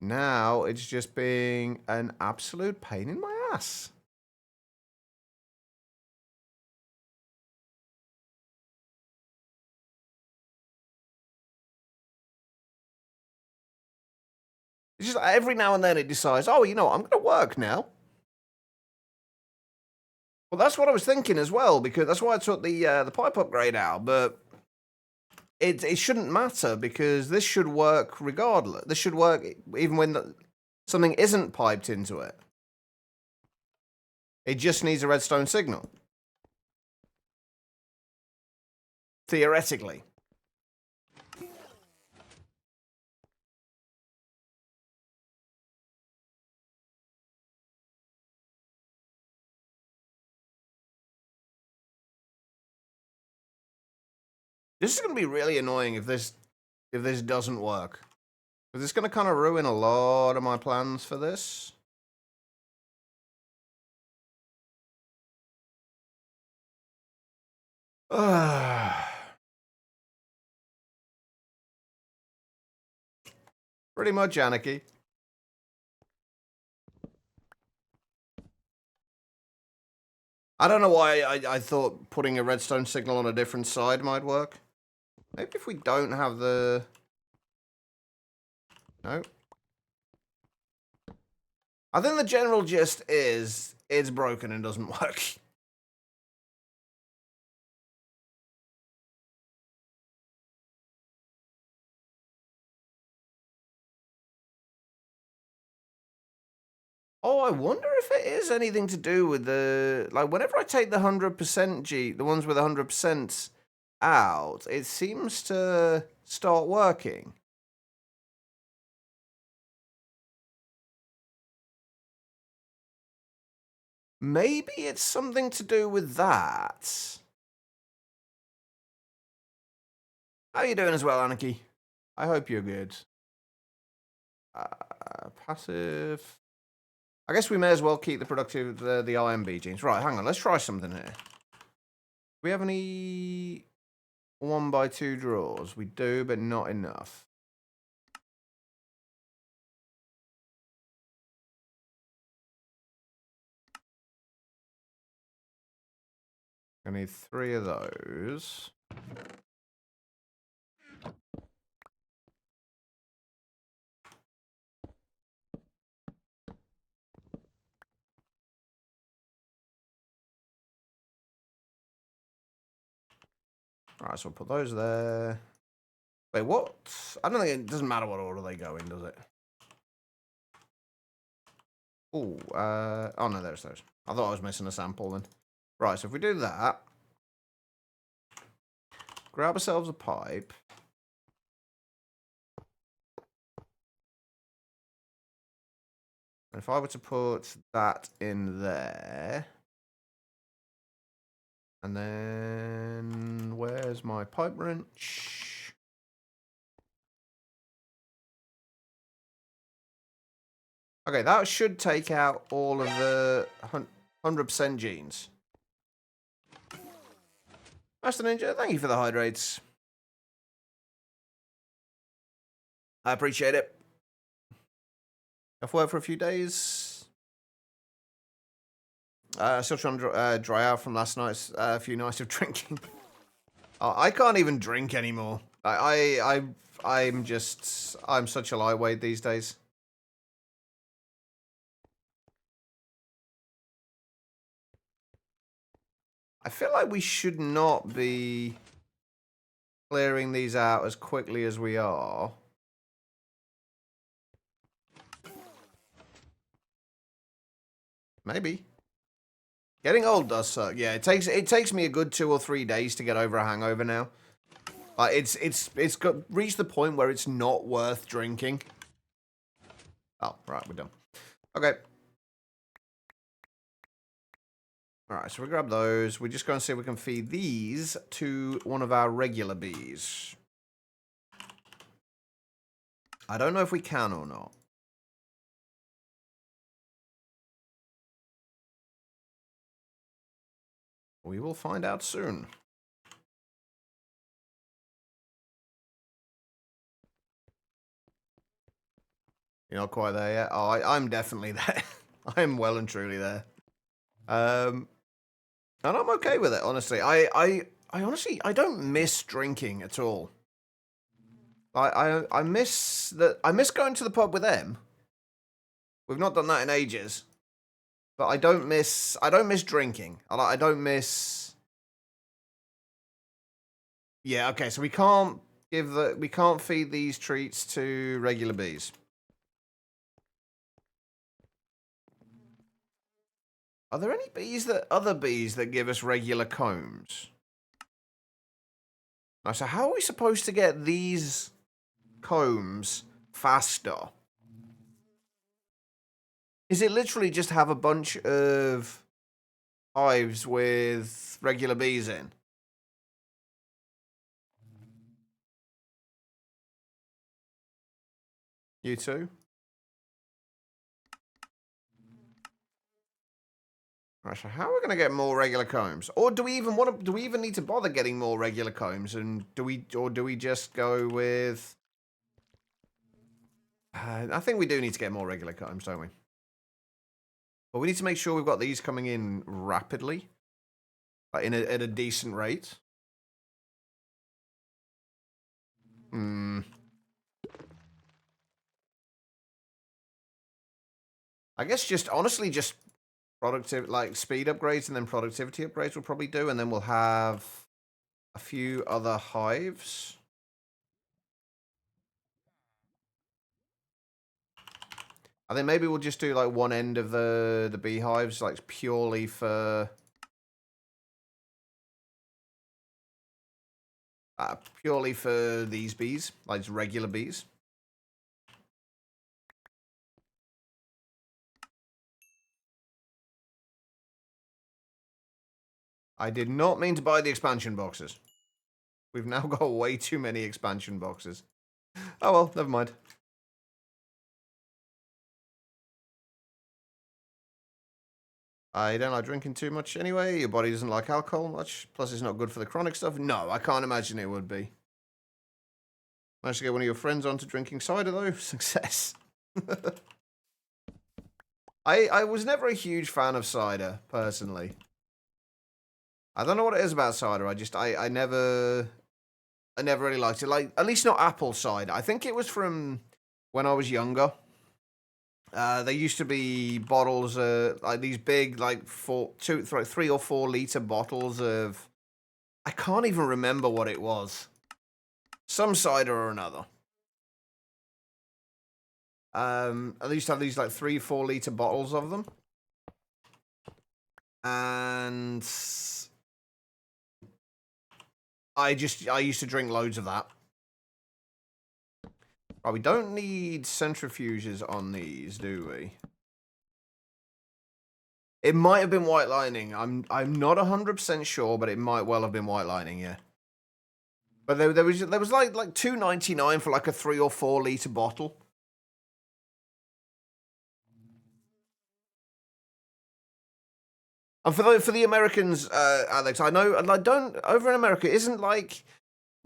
Now it's just being an absolute pain in my ass. It's just every now and then it decides, oh, you know, I'm going to work now. Well, that's what I was thinking as well, because that's why I took the pipe upgrade out. But it shouldn't matter because this should work regardless. This should work even when something isn't piped into it. It just needs a redstone signal. Theoretically. This is going to be really annoying if this doesn't work. Because it's going to kind of ruin a lot of my plans for this. Pretty much anarchy. I don't know why I thought putting a redstone signal on a different side might work. Maybe if we don't have the... No. I think the general gist is it's broken and doesn't work. Oh, I wonder if it is anything to do with the... Like, whenever I take the 100% G, the ones with 100% out, it seems to start working. Maybe it's something to do with that. How you doing as well, Anarchy? I hope you're good. Passive. I guess we may as well keep the productive, the IMB genes. Right, hang on. Let's try something here. Do we have any 1x2 draws? We do, but not enough. I need 3 of those. Alright, so we'll put those there. Wait, what? I don't think it doesn't matter what order they go in, does it? Oh, oh no, there's those. I thought I was missing a sample then. Right, so if we do that, grab ourselves a pipe. And if I were to put that in there, and then where's my pipe wrench? Okay, that should take out all of the 100% genes. Master Ninja, thank you for the hydrates. I appreciate it. Off work for a few days. Still trying to dry out from last night's few nights of drinking. I can't even drink anymore. I'm such a lightweight these days. I feel like we should not be clearing these out as quickly as we are. Maybe. Getting old does suck. Yeah, it takes me a good 2 or 3 days to get over a hangover now. It's reached the point where it's not worth drinking. Oh, right, we're done. Okay. Alright, so we grab those. We're just going to see if we can feed these to one of our regular bees. I don't know if we can or not. We will find out soon. You're not quite there yet? Oh, I'm definitely there. I'm well and truly there. And I'm okay with it, honestly. I honestly, I don't miss drinking at all. I miss going to the pub with them. We've not done that in ages. But I don't miss drinking. I don't miss. Yeah, okay, so we can't feed these treats to regular bees. Are there any other bees that give us regular combs? Now, so how are we supposed to get these combs faster? Is it literally just have a bunch of hives with regular bees in? You too? Right, so how are we going to get more regular combs? Or do we even need to bother getting more regular combs? And do we just go with... I think we do need to get more regular combs, don't we? But we need to make sure we've got these coming in rapidly. Like at a decent rate. I guess honestly just speed upgrades and then productivity upgrades will probably do, and then we'll have a few other hives. I think maybe we'll just do like one end of the beehives, like purely for these bees, like regular bees. I did not mean to buy the expansion boxes. We've now got way too many expansion boxes. Oh well, never mind. I don't like drinking too much anyway. Your body doesn't like alcohol much. Plus, it's not good for the chronic stuff. No, I can't imagine it would be. Managed to get one of your friends onto drinking cider, though. Success. I was never a huge fan of cider, personally. I don't know what it is about cider. I never really liked it. Like, at least not apple cider. I think it was from when I was younger. There used to be bottles, like these big, like 3 or 4 liter bottles of. I can't even remember what it was. Some cider or another. I used to have these like 3-4 liter bottles of them, and I used to drink loads of that. Right, we don't need centrifuges on these, do we? It might have been white lining. I'm not 100% sure, but it might well have been white lining, yeah. But there was like $2.99 for like a 3 or 4 liter bottle. And for the Americans, Alex, I know, and I don't, over in America, isn't like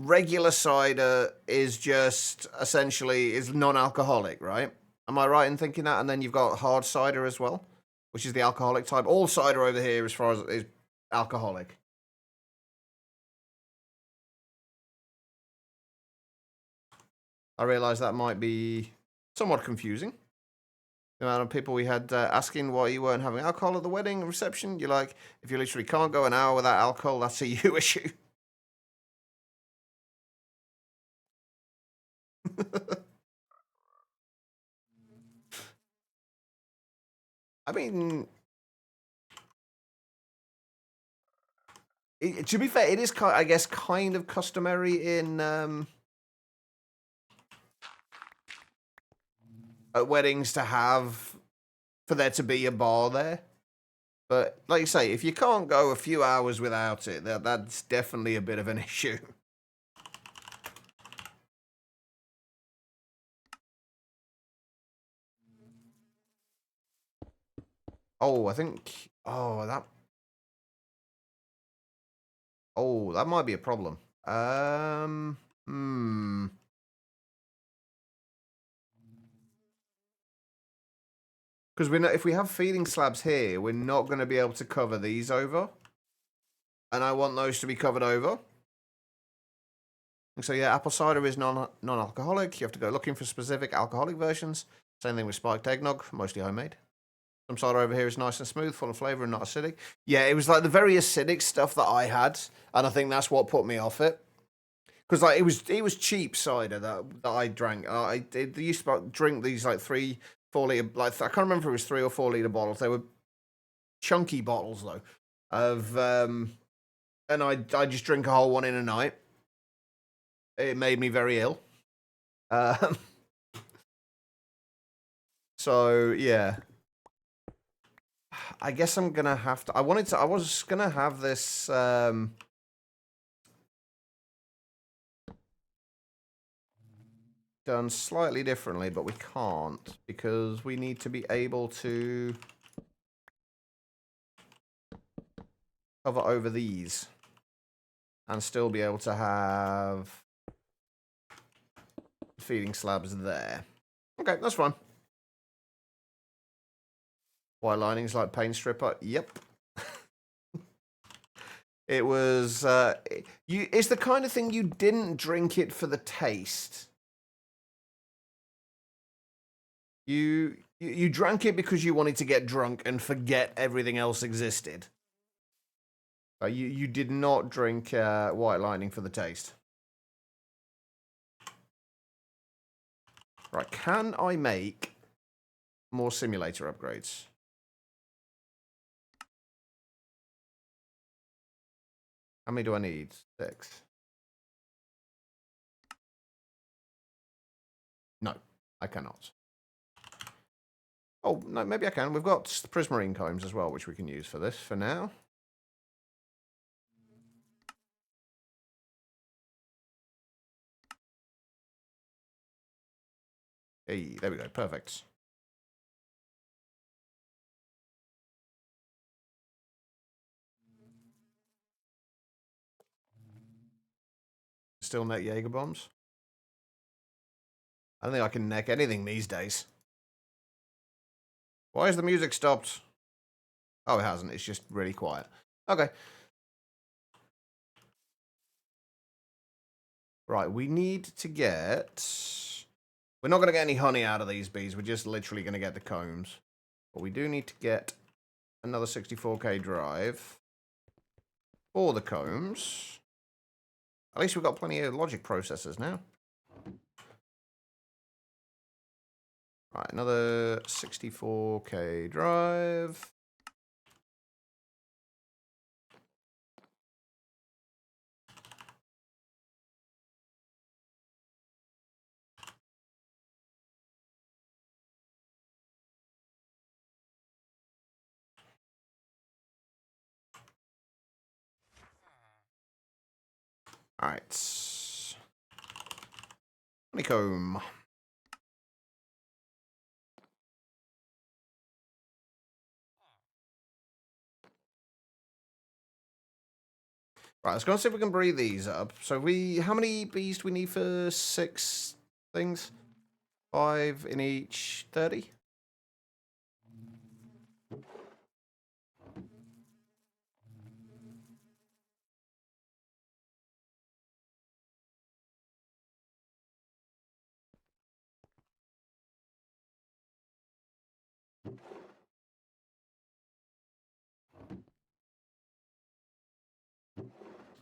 regular cider is just essentially is non-alcoholic, right? Am I right in thinking that? And then you've got hard cider as well, which is the alcoholic type. All cider over here, as far as is alcoholic. I realise that might be somewhat confusing. The amount of people we had asking why you weren't having alcohol at the wedding reception. You're like, if you literally can't go an hour without alcohol, that's a you issue. I mean, to be fair, it is, I guess, kind of customary in at weddings for there to be a bar there. But like you say, if you can't go a few hours without it, that's definitely a bit of an issue. Oh, I think. Oh, that might be a problem. Hmm. Because if we have feeding slabs here, we're not going to be able to cover these over. And I want those to be covered over. And so yeah, apple cider is non-alcoholic. You have to go looking for specific alcoholic versions. Same thing with spiked eggnog, mostly homemade. Some cider over here is nice and smooth, full of flavour and not acidic. Yeah, it was like the very acidic stuff that I had, and I think that's what put me off it. Because like it was cheap cider that I drank. I used to drink these like 3-4 liter, like I can't remember if it was 3 or 4 liter bottles. They were chunky bottles though, of and I just drink a whole one in a night. It made me very ill. Um, so yeah, I guess I'm gonna have to. I was gonna have this. Done slightly differently, but we can't because we need to be able to cover over these and still be able to have feeding slabs there. Okay, that's fine. White linings like paint stripper. Yep. It was it's the kind of thing you didn't drink it for the taste. You drank it because you wanted to get drunk and forget everything else existed. You did not drink White Lightning for the taste. Right, can I make more simulator upgrades? How many do I need? 6. No, I cannot. Oh, no, maybe I can. We've got prismarine combs as well, which we can use for this for now. Hey, there we go. Perfect. still neck Jaeger bombs. I don't think I can neck anything these days. Why has the music stopped? Oh, it hasn't. It's just really quiet. Okay. Right, we need to get... We're not going to get any honey out of these bees. We're just literally going to get the combs. But we do need to get another 64k drive for the combs. At least we've got plenty of logic processors now. Right, another 64k drive. All right. Honeycomb. Right, let's go and see if we can breed these up. So how many bees do we need for 6 things? 5 in each 30?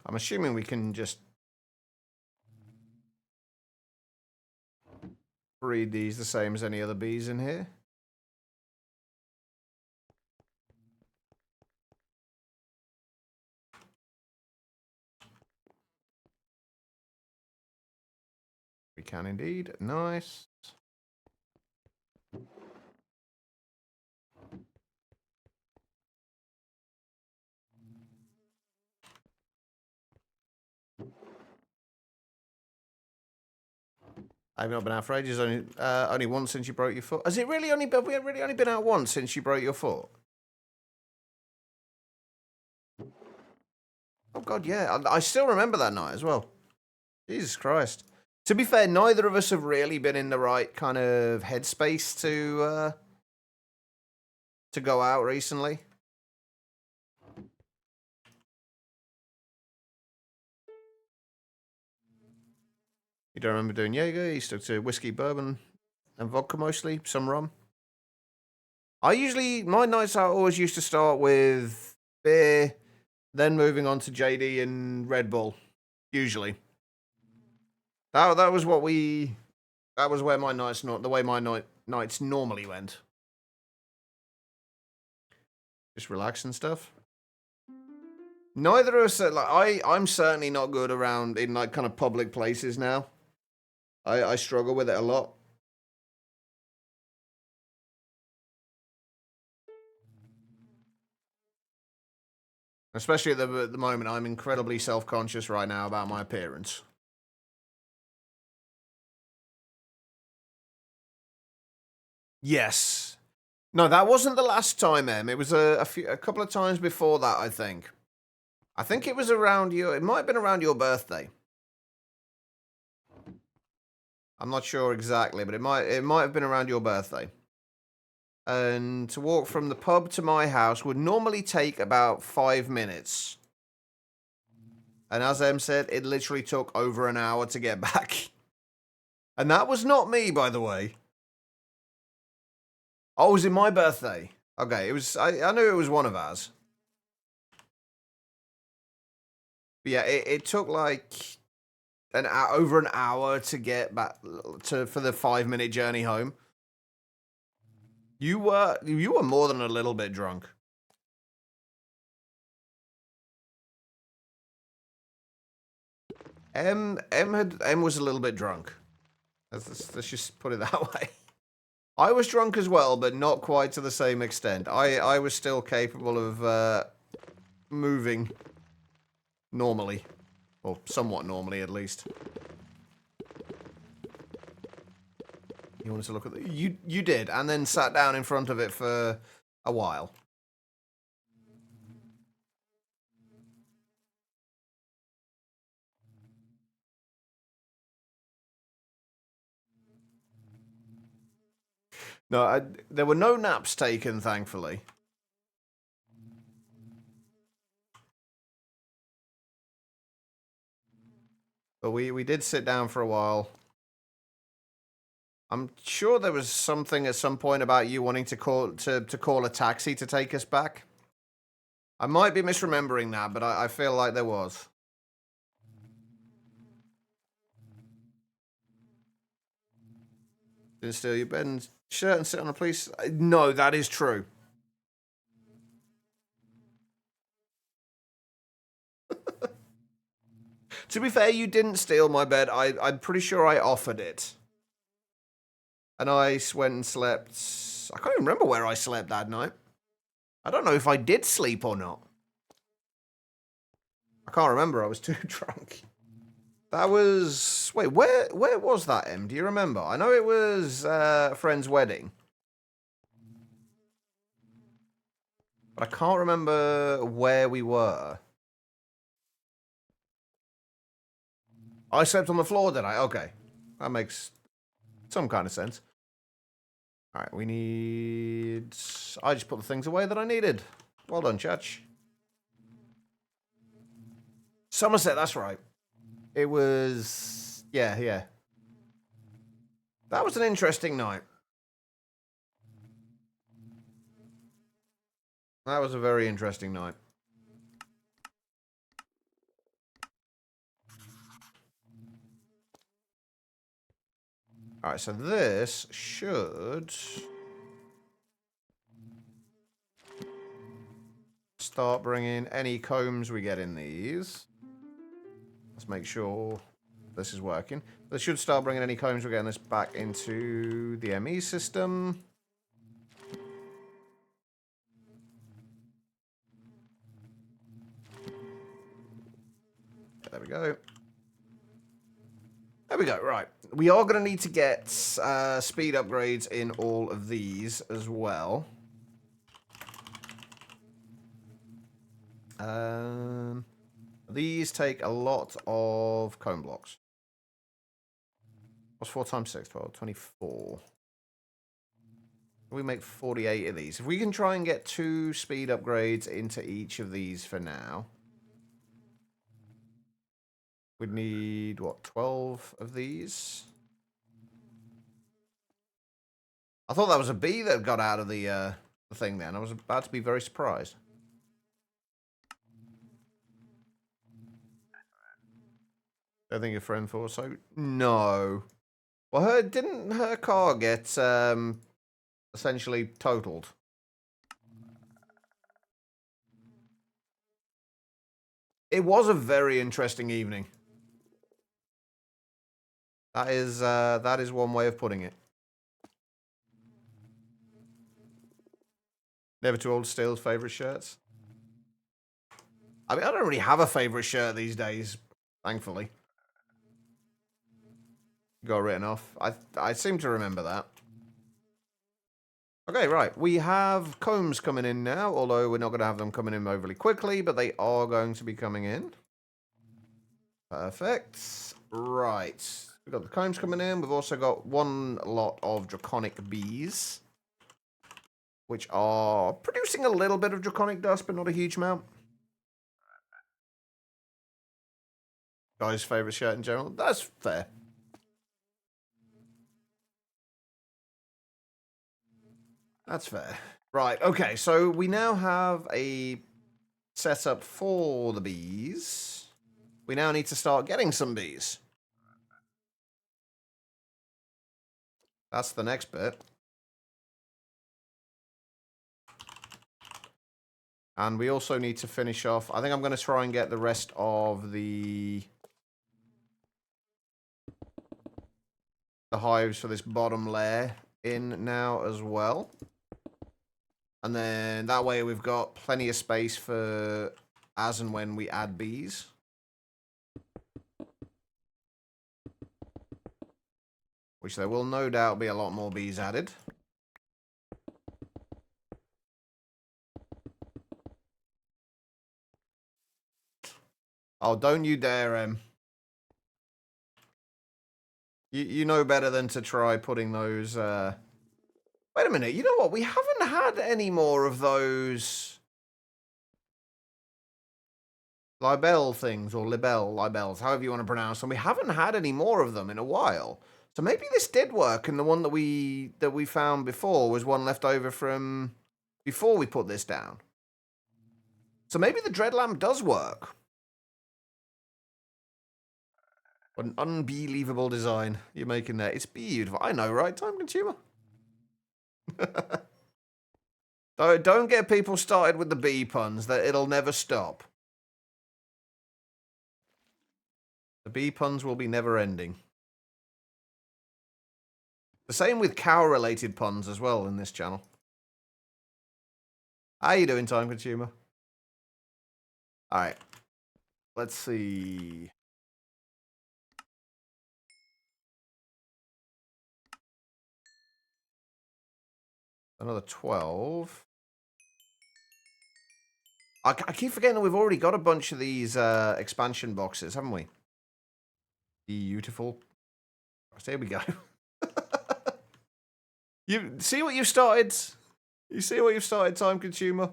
I'm assuming we can just breed these the same as any other bees in here. We can indeed. Nice. I've not been out for ages. Only once since you broke your foot. Has it really only been? We've really only been out once since you broke your foot. Oh god, yeah. I still remember that night as well. Jesus Christ. To be fair, neither of us have really been in the right kind of headspace to go out recently. You don't remember doing Jaeger? You stuck to whiskey, bourbon, and vodka mostly. Some rum. My nights out always used to start with beer, then moving on to JD and Red Bull. Usually. That was what we. That was where my nights the way my nights normally went. Just relax and stuff. Neither of us I'm certainly not good around in like kind of public places now. I struggle with it a lot. Especially at the moment, I'm incredibly self-conscious right now about my appearance. Yes. No, that wasn't the last time, Em. It was a couple of times before that, I think. I think it was around it might have been around your birthday. I'm not sure exactly, but it might have been around your birthday. And to walk from the pub to my house would normally take about 5 minutes. And as Em said, it literally took over an hour to get back. And that was not me, by the way. Oh, it was it my birthday? Okay, it was. I knew it was one of ours. But yeah, it took like over an hour to get back for the 5-minute journey home. You were more than a little bit drunk. M was a little bit drunk. Let's just put it that way. I was drunk as well, but not quite to the same extent. I was still capable of moving normally, or somewhat normally at least. You wanted to look at the you did, and then sat down in front of it for a while. No, there were no naps taken, thankfully. But we did sit down for a while. I'm sure there was something at some point about you wanting to call a taxi to take us back. I might be misremembering that, but I feel like there was. Didn't steal your bed and shirt and sit on a police. No, that is true. To be fair, you didn't steal my bed. I'm pretty sure I offered it. And I went and slept. I can't even remember where I slept that night. I don't know if I did sleep or not. I can't remember. I was too drunk. That was... Wait, where was that, Em? Do you remember? I know it was a friend's wedding. But I can't remember where we were. I slept on the floor, did I? Okay. That makes some kind of sense. Alright, we need... I just put the things away that I needed. Well done, Church. Somerset, that's right. It was... Yeah. That was an interesting night. That was a very interesting night. Alright, so this should... start bringing any combs we get in these. Let's make sure this is working. This should start bringing any combs we're getting this back into the ME system. There we go. There we go, right. We are going to need to get speed upgrades in all of these as well. These take a lot of cone blocks. What's 4 times 6? 12, 24. We make 48 of these. If we can try and get 2 speed upgrades into each of these for now. We'd need, what, 12 of these? I thought that was a bee that got out of the thing then. I was about to be very surprised. I think your friend thought so. No. Well, didn't her car get essentially totaled? It was a very interesting evening. That is one way of putting it. Never too old to steal his favorite shirts. I mean, I don't really have a favorite shirt these days, thankfully. Got written off. I seem to remember that. Okay, right. We have combs coming in now, although we're not going to have them coming in overly quickly, but they are going to be coming in. Perfect. Right. We've got the combs coming in. We've also got one lot of draconic bees, which are producing a little bit of draconic dust, but not a huge amount. Guy's favorite shirt in general. That's fair. That's fair. Right, okay, so we now have a setup for the bees. We now need to start getting some bees. That's the next bit. And we also need to finish off. I think I'm going to try and get the rest of the hives for this bottom layer in now as well. And then that way we've got plenty of space for as and when we add bees. Which there will no doubt be a lot more bees added. Oh, don't you dare, You know better than to try putting those Wait a minute. You know what? We haven't had any more of those libel things, or libels, however you want to pronounce them. We haven't had any more of them in a while. So maybe this did work, and the one that we found before was one left over from before we put this down. So maybe the dread lamp does work. What an unbelievable design you're making there. It's beautiful. I know, right? Time consumer. Don't get people started with the bee puns. That it'll never stop. The bee puns will be never ending. The same with cow-related puns as well in this channel. How you doing, time consumer? All right. Let's see. Another 12. I keep forgetting that we've already got a bunch of these expansion boxes, haven't we? Beautiful. There we go. You see what you've started? You see what you've started, time consumer?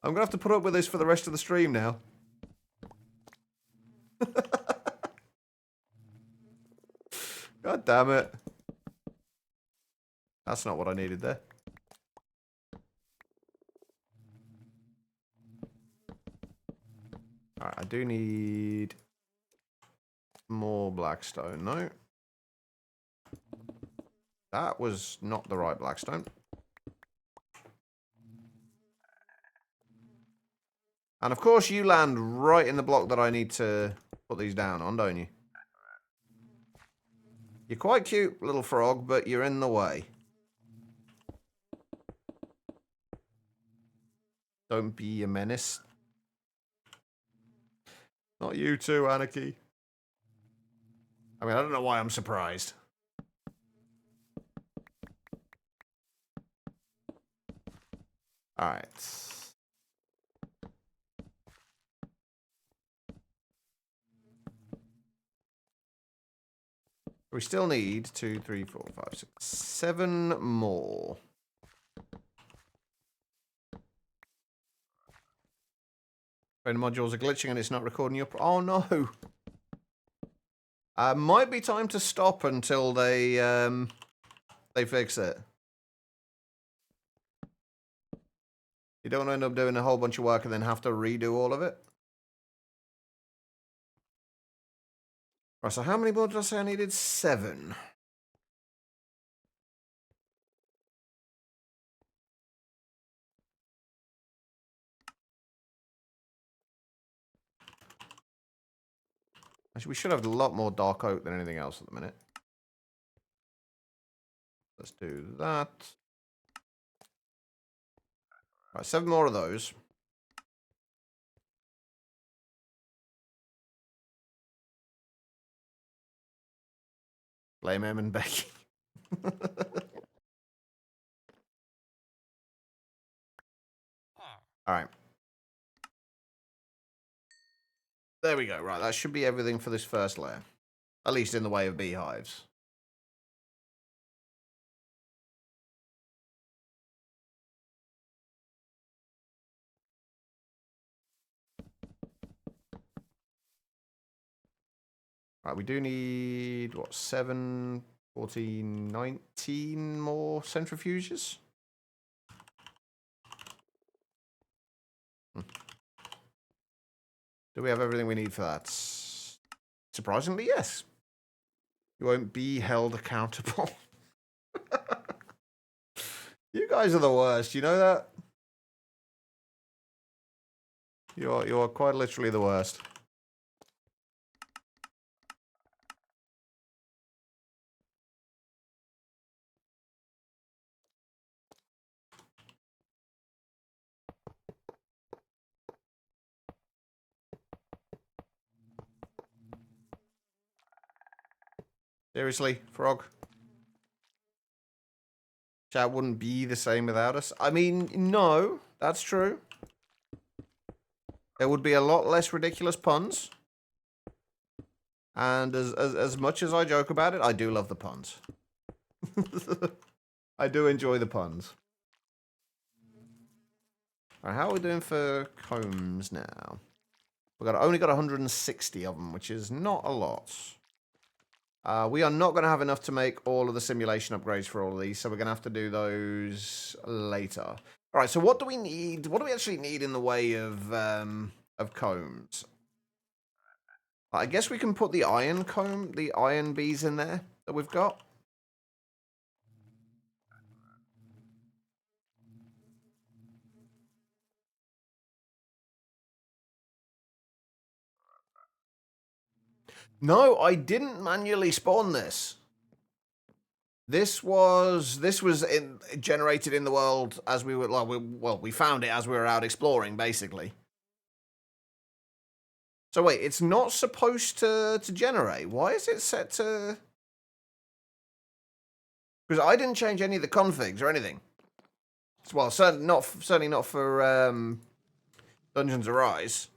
I'm going to have to put up with this for the rest of the stream now. God damn it. That's not what I needed there. Alright, I do need more blackstone. No. That was not the right blackstone. And of course you land right in the block that I need to put these down on, don't you? You're quite cute, little frog, but you're in the way. Don't be a menace. Not you too, Anarchy. I mean, I don't know why I'm surprised. Alright. We still need 2, 3, 4, 5, 6, 7 more. When modules are glitching and it's not recording your... Oh, no. Might be time to stop until they fix it. You don't want to end up doing a whole bunch of work and then have to redo all of it. Right, so how many more did I say I needed? 7. Actually, we should have a lot more dark oak than anything else at the minute. Let's do that. Right, 7 more of those. Blame him and Becky. Alright. There we go. Right, that should be everything for this first layer. At least in the way of beehives. Right, we do need, what, 7, 14, 19 more centrifuges? Do we have everything we need for that? Surprisingly, yes. You won't be held accountable. You guys are the worst, you know that? You are quite literally the worst. Seriously, Frog? Chat wouldn't be the same without us. I mean, no, that's true. There would be a lot less ridiculous puns. And as much as I joke about it, I do love the puns. I do enjoy the puns. All right, how are we doing for combs now? We've only got 160 of them, which is not a lot. We are not going to have enough to make all of the simulation upgrades for all of these, so we're going to have to do those later. All right, so what do we need? What do we actually need in the way of combs? I guess we can put the iron comb, the iron bees in there that we've got. No, I didn't manually spawn this. This was generated in the world as we were we found it as we were out exploring, basically. So wait, it's not supposed to generate. Why is it set to? Because I didn't change any of the configs or anything. Well, certainly not for Dungeons Arise.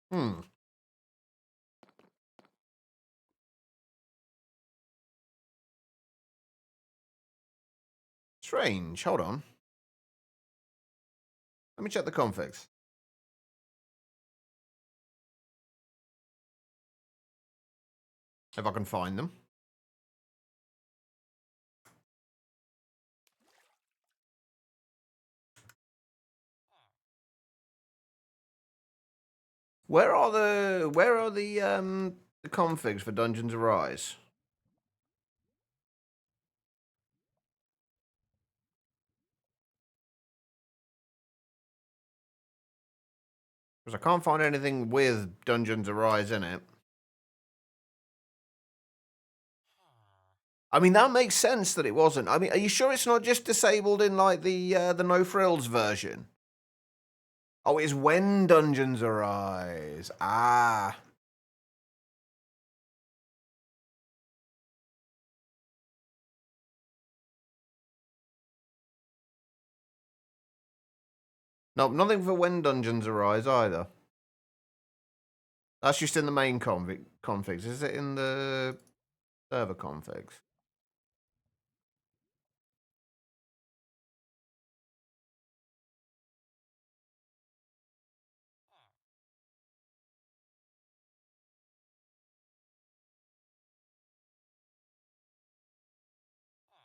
Hmm. Strange. Hold on. Let me check the configs. If I can find them. Where are the configs for Dungeons Arise? Because I can't find anything with Dungeons Arise in it. I mean, that makes sense that it wasn't. I mean, are you sure it's not just disabled in like the no frills version? Oh, it's when Dungeons Arise. Ah. No, nothing for when Dungeons Arise either. That's just in the main configs. Is it in the server configs?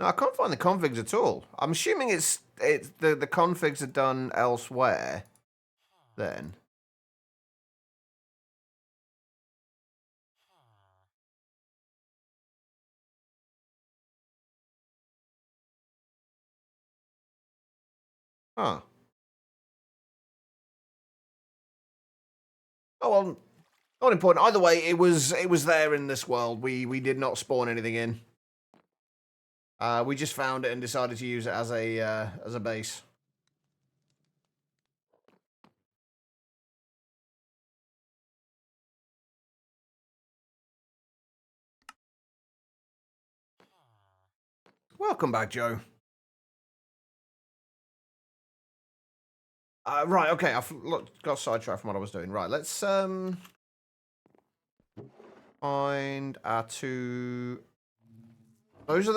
No, I can't find the configs at all. I'm assuming it's the configs are done elsewhere. Then. Huh. Oh well, not important. Either way, it was there in this world. We did not spawn anything in. We just found it and decided to use it as a base. Welcome back, Joe. Right, okay, I've got sidetracked from what I was doing. Right, let's find our two. Those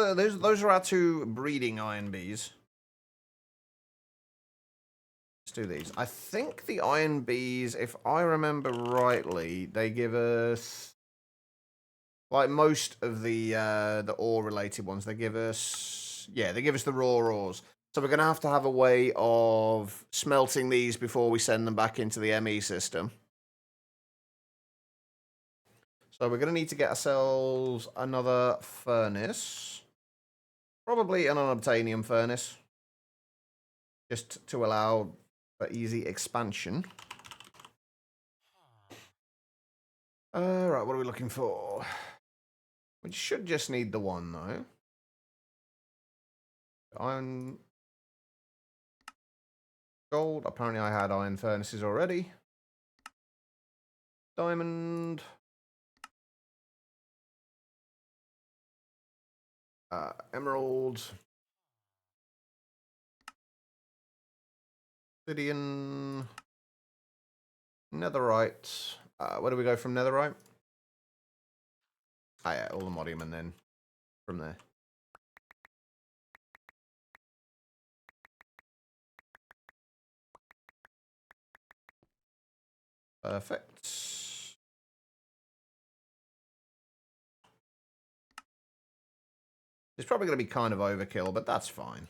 are our two breeding iron bees. Let's do these. I think the iron bees, if I remember rightly, they give us like most of the ore related ones. They give us the raw ores. So we're gonna have a way of smelting these before we send them back into the ME system. So we're gonna need to get ourselves another furnace, probably an unobtainium furnace, just to allow for easy expansion. Right, what are we looking for? We should just need the one though. Iron, gold. Apparently, I had iron furnaces already. Diamond. Emerald. Obsidian. Netherite. Where do we go from netherite? Oh yeah, Ultimodium and then from there. Perfect. It's probably going to be kind of overkill, but that's fine.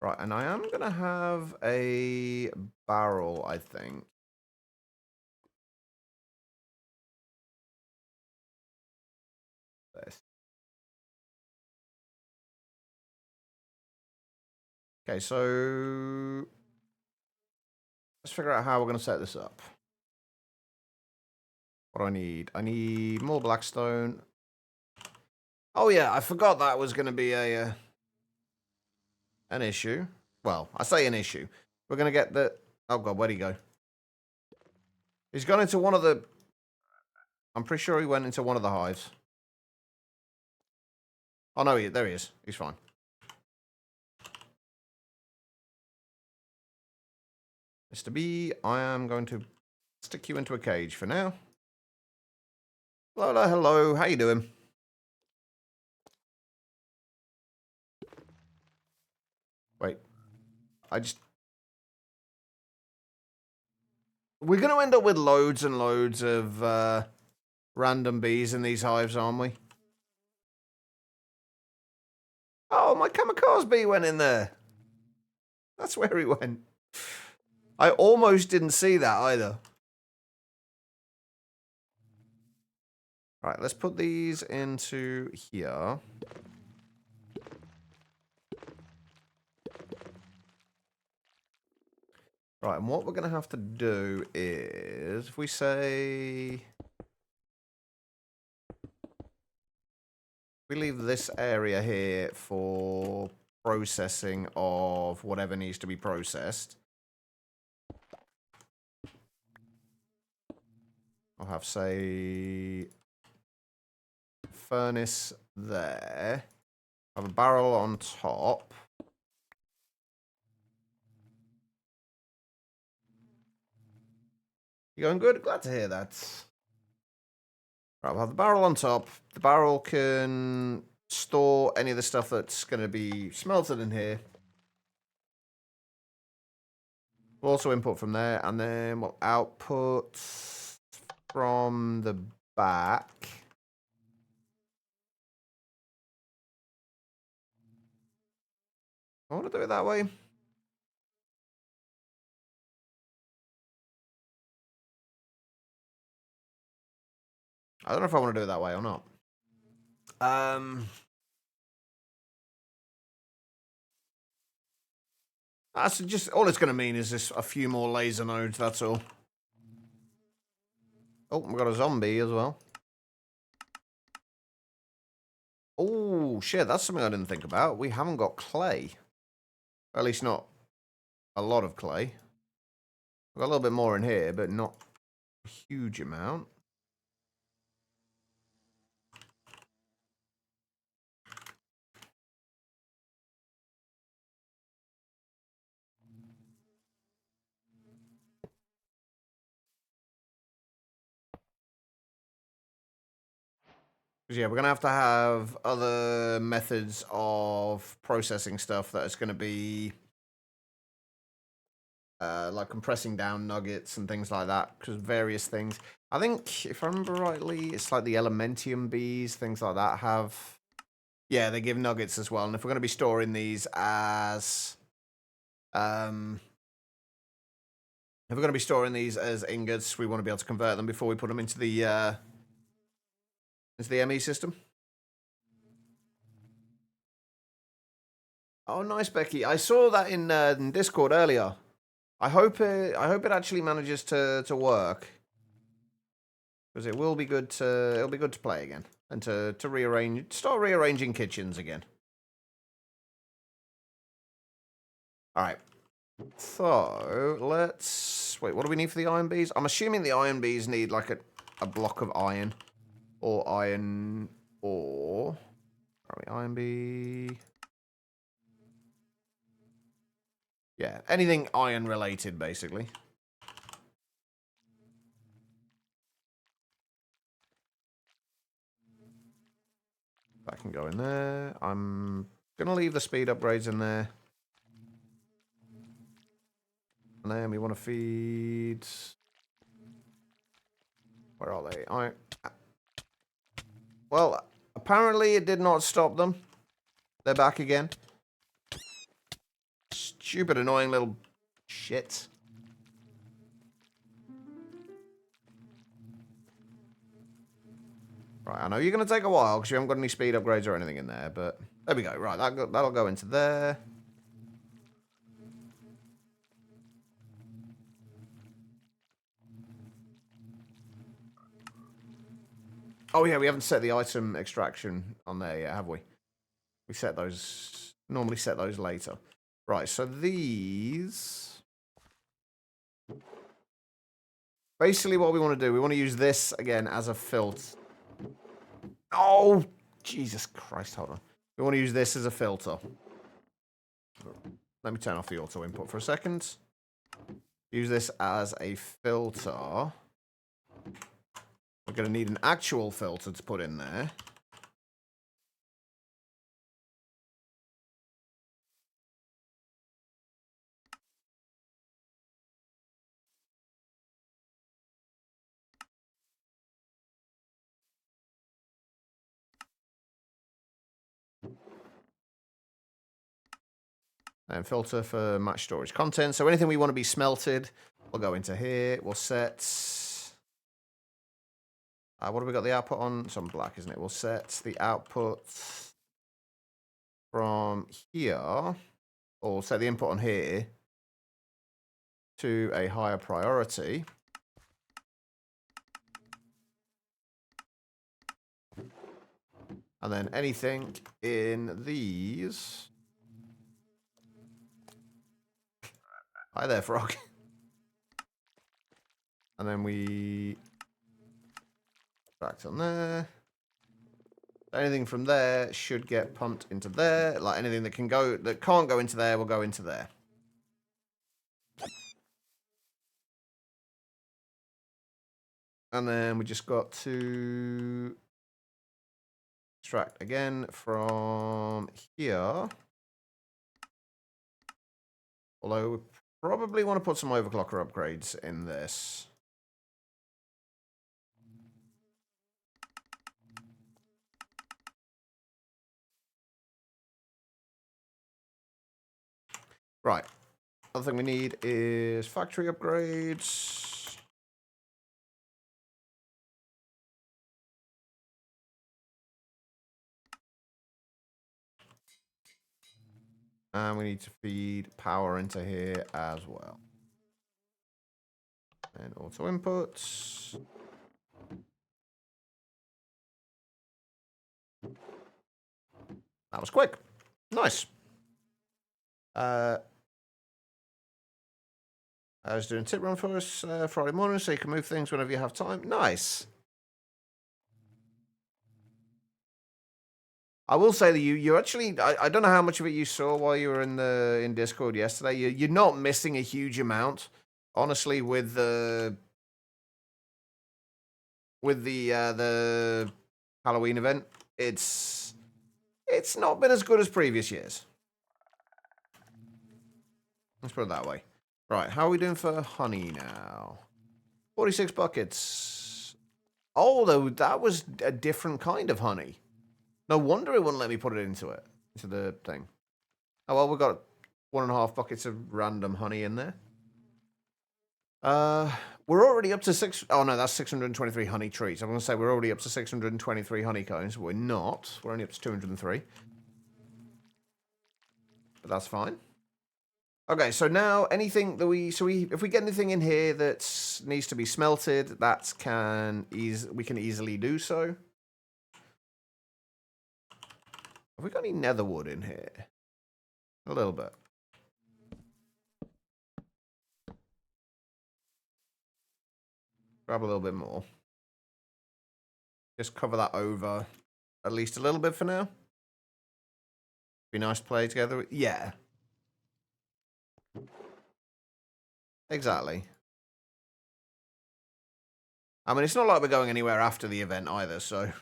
Right, and I am going to have a barrel, I think. This. Okay, so let's figure out how we're going to set this up. What do I need? I need more blackstone. Oh yeah, I forgot that was going to be a an issue. Well, I say an issue. We're going to get the... Oh god, where'd he go? He's gone into one of the... I'm pretty sure he went into one of the hives. Oh no, there he is. He's fine. Mr. B, I am going to stick you into a cage for now. Hello, hello. How you doing? Wait. We're going to end up with loads and loads of random bees in these hives, aren't we? Oh, my kamikaze bee went in there. That's where he went. I almost didn't see that either. Right, let's put these into here. Right, and what we're going to have to do is, if we say... we leave this area here for processing of whatever needs to be processed. I'll have, say, furnace there. Have a barrel on top. You going good? Glad to hear that. Right, we'll have the barrel on top. The barrel can store any of the stuff that's going to be smelted in here. We'll also input from there, and then we'll output from the back. I want to do it that way. I don't know if I want to do it that way or not. That's just all it's going to mean is just a few more laser nodes. That's all. Oh, we got a zombie as well. Oh shit, that's something I didn't think about. We haven't got clay, or at least not a lot of clay. We've got a little bit more in here, but not a huge amount. Yeah, we're going to have other methods of processing stuff that is going to be like compressing down nuggets and things like that, because various things. I think, if I remember rightly, it's like the Elementium bees, things like that have... yeah, they give nuggets as well. And if we're going to be storing these as... if we're going to be storing these as ingots, we want to be able to convert them before we put them into the ME system. Oh, nice, Becky. I saw that in Discord earlier. I hope it actually manages to work, because it'll be good to play again and to start rearranging kitchens again. All right. So let's wait. What do we need for the iron bees? I'm assuming the iron bees need like a block of iron or iron ore. Are we iron bee? Yeah, anything iron related, basically. That can go in there. I'm going to leave the speed upgrades in there. And then we want to feed... Where are they? Well, apparently it did not stop them. They're back again. Stupid, annoying little shit. Right, I know you're going to take a while because you haven't got any speed upgrades or anything in there, but there we go. Right, that'll go into there. Oh, yeah, we haven't set the item extraction on there yet, have we? We set those... Normally set those later. Right, so these... Basically what we want to do, we want to use this, again, as a filter. Oh, Jesus Christ, hold on. We want to use this as a filter. Let me turn off the auto input for a second. Use this as a filter. We're going to need an actual filter to put in there. And filter for match storage content. So anything we want to be smelted, we'll go into here. We'll set... what have we got the output on? Some black, isn't it? We'll set the output from here, or set the input on here to a higher priority. And then anything in these... Hi there, frog. And then we... Back on there. Anything from there should get pumped into there. Like anything that can go, that can't go into there will go into there. And then we just got to extract again from here. Although we probably want to put some overclocker upgrades in this. Right. Other thing we need is factory upgrades. And we need to feed power into here as well. And auto inputs. That was quick. Nice. I was doing a tip run for us Friday morning, so you can move things whenever you have time. Nice. I will say that you actually, I don't know how much of it you saw while you were in Discord yesterday. You're not missing a huge amount, honestly, with the Halloween event. It's not been as good as previous years. Let's put it that way. Right, how are we doing for honey now? 46 buckets. Oh, though, that was a different kind of honey. No wonder it wouldn't let me put it into the thing. Oh, well, we've got 1.5 buckets of random honey in there. We're already up to 6... Oh, no, that's 623 honey trees. I'm going to say we're already up to 623 honeycombs. We're not. We're only up to 203. But that's fine. Okay, so now anything that if we get anything in here that needs to be smelted, we can easily do so. Have we got any nether wood in here? A little bit. Grab a little bit more. Just cover that over at least a little bit for now. Be nice to play together. Yeah. Exactly. I mean, it's not like we're going anywhere after the event either, so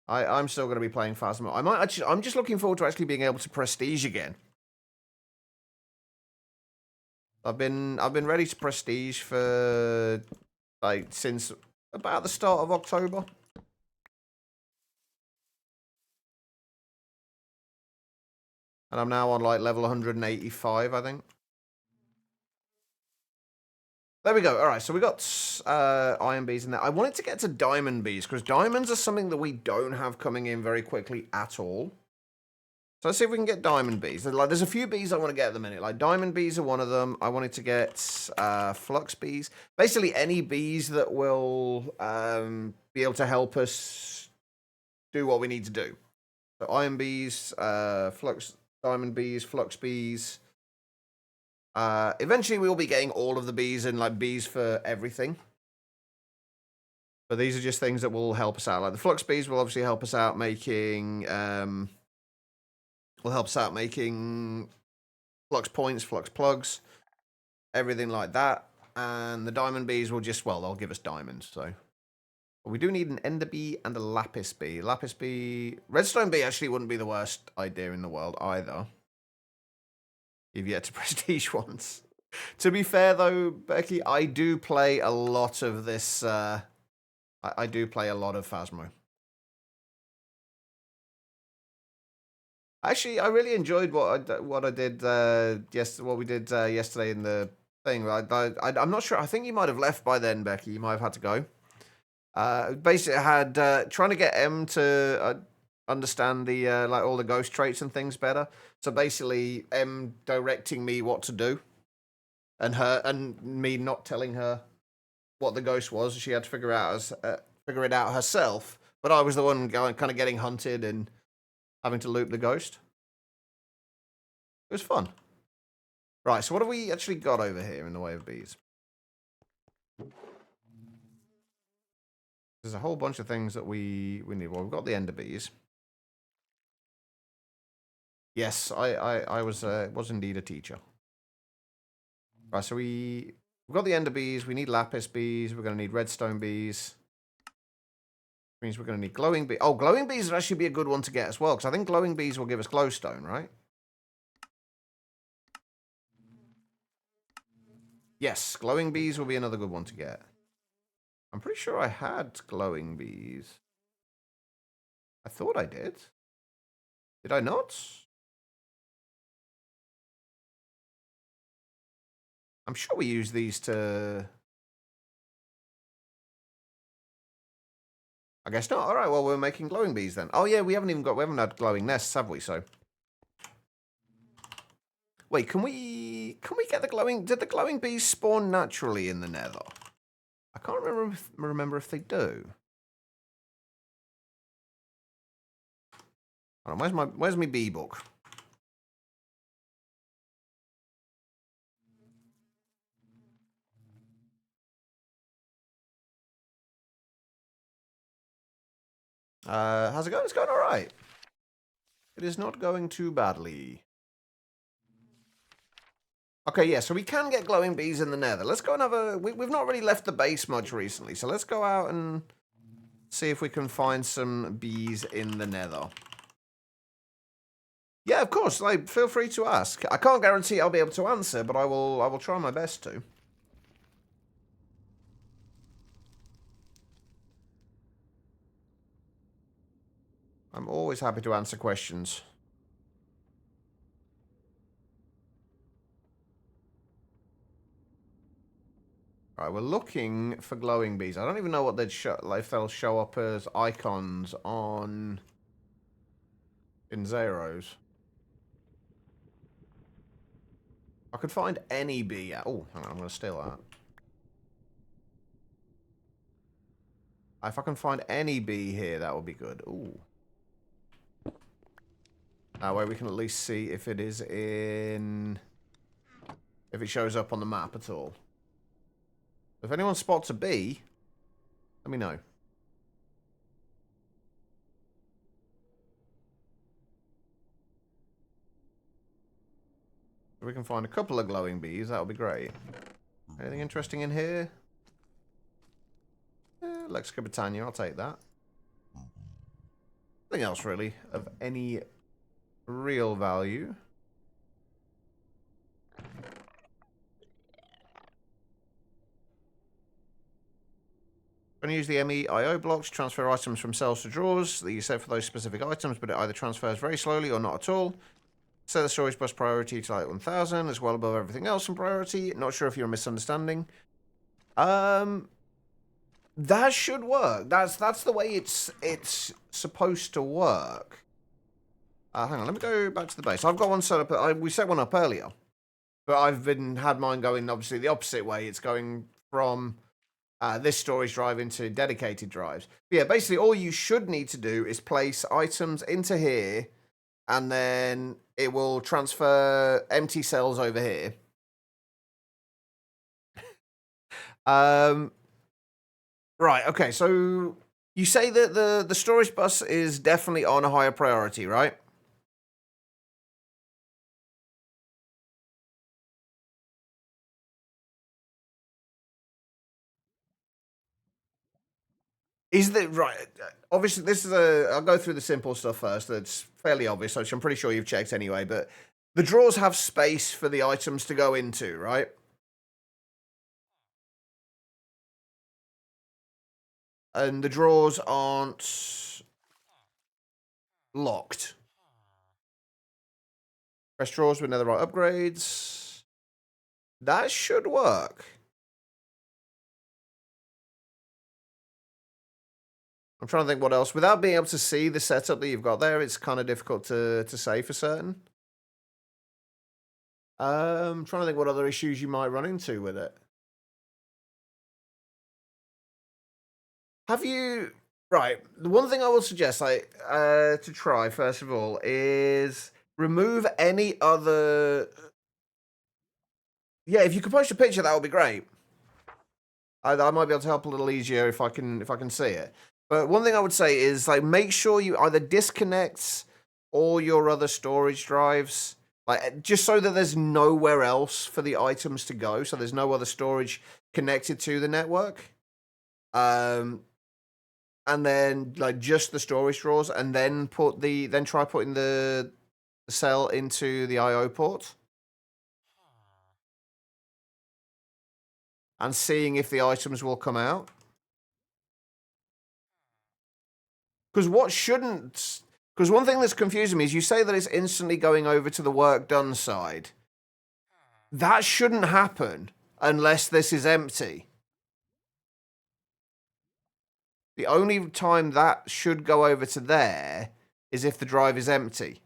I'm still going to be playing Phasmo. I'm just looking forward to actually being able to prestige again. I've been ready to prestige for like since about the start of October. And I'm now on like level 185, I think. There we go. All right, so we got iron bees in there. I wanted to get to diamond bees because diamonds are something that we don't have coming in very quickly at all. So let's see if we can get diamond bees. There's a few bees I want to get at the minute. Like diamond bees are one of them. I wanted to get flux bees. Basically any bees that will be able to help us do what we need to do. So iron bees, diamond bees, flux bees. Eventually we will be getting all of the bees and like bees for everything. But these are just things that will help us out. Like the flux bees will obviously help us out making flux points, flux plugs, everything like that. And the diamond bees will just, well, they'll give us diamonds. So but we do need an ender bee and a lapis bee. Lapis bee, redstone bee actually wouldn't be the worst idea in the world either. You've yet to prestige once. To be fair though, Becky, I do play a lot of this. I do play a lot of Phasmo. Actually, I really enjoyed what I did what we did yesterday in the thing. I'm not sure. I think you might have left by then, Becky. You might have had to go. Basically, I had trying to get M to understand the like all the ghost traits and things better. So basically, M directing me what to do, and me not telling her what the ghost was. She had to figure it out herself. But I was the one kind of getting hunted and having to loop the ghost. It was fun. Right, so what have we actually got over here in the way of bees? There's a whole bunch of things that we need. Well, we've got the ender bees. Yes, I was indeed a teacher. Right, so we've got the ender bees. We need lapis bees. We're going to need redstone bees. Means we're going to need glowing bees. Oh, glowing bees would actually be a good one to get as well, because I think glowing bees will give us glowstone, right? Yes, glowing bees will be another good one to get. I'm pretty sure I had glowing bees. I thought I did. Did I not? I'm sure we use these to... I guess not. All right, well, we're making glowing bees then. Oh, yeah, we haven't had glowing nests, have we? So... Wait, can we get the glowing... Did the glowing bees spawn naturally in the nether? I can't remember if they do. Hold on, where's my bee book? How's it going? It's going all right. It is not going too badly. Okay, yeah, so we can get glowing bees in the nether. Let's go and have a... We've not really left the base much recently, so let's go out and see if we can find some bees in the nether. Yeah, of course, like, feel free to ask. I can't guarantee I'll be able to answer, but I will try my best to. I'm always happy to answer questions. Right, we're looking for glowing bees. I don't even know what they'd show, like, if they'll show up as icons in Zeros. I could find any bee. Oh, hang on, I'm going to steal that. If I can find any bee here, that would be good. Ooh. That way we can at least see if it is in... If it shows up on the map at all. If anyone spots a bee, let me know. we can find a couple of glowing bees, that'll be great. Anything interesting in here? Lex Britannia, I'll take that. Nothing else really of any real value. Going to use the MEIO block to transfer items from cells to drawers that you set for those specific items, but it either transfers very slowly or not at all. Set the storage bus priority to like 1000, as well above everything else in priority. Not sure if you're misunderstanding. That should work. That's the way it's supposed to work. Hang on, let me go back to the base. I've got one set up. We set one up earlier, but I've had mine going obviously the opposite way. It's going from this storage drive into dedicated drives. But yeah, basically all you should need to do is place items into here, and then it will transfer empty cells over here. Right, okay, so you say that the storage bus is definitely on a higher priority, right? Is that right? Obviously, this is I'll go through the simple stuff first. That's fairly obvious, which I'm pretty sure you've checked anyway. But the drawers have space for the items to go into, right? And the drawers aren't locked. Press drawers with netherite upgrades. That should work. I'm trying to think what else. Without being able to see the setup that you've got there, it's kind of difficult to say for certain. Trying to think what other issues you might run into with it. Have you... Right, the one thing I will suggest to try, first of all, is remove any other... Yeah, if you could post a picture, that would be great. I might be able to help a little easier if I can see it. But one thing I would say is like make sure you either disconnect all your other storage drives, like just so that there's nowhere else for the items to go, so there's no other storage connected to the network. And then like just the storage drawers, and then try putting the cell into the IO port. And seeing if the items will come out. Because one thing that's confusing me is you say that it's instantly going over to the work done side. That shouldn't happen unless this is empty. The only time that should go over to there is if the drive is empty.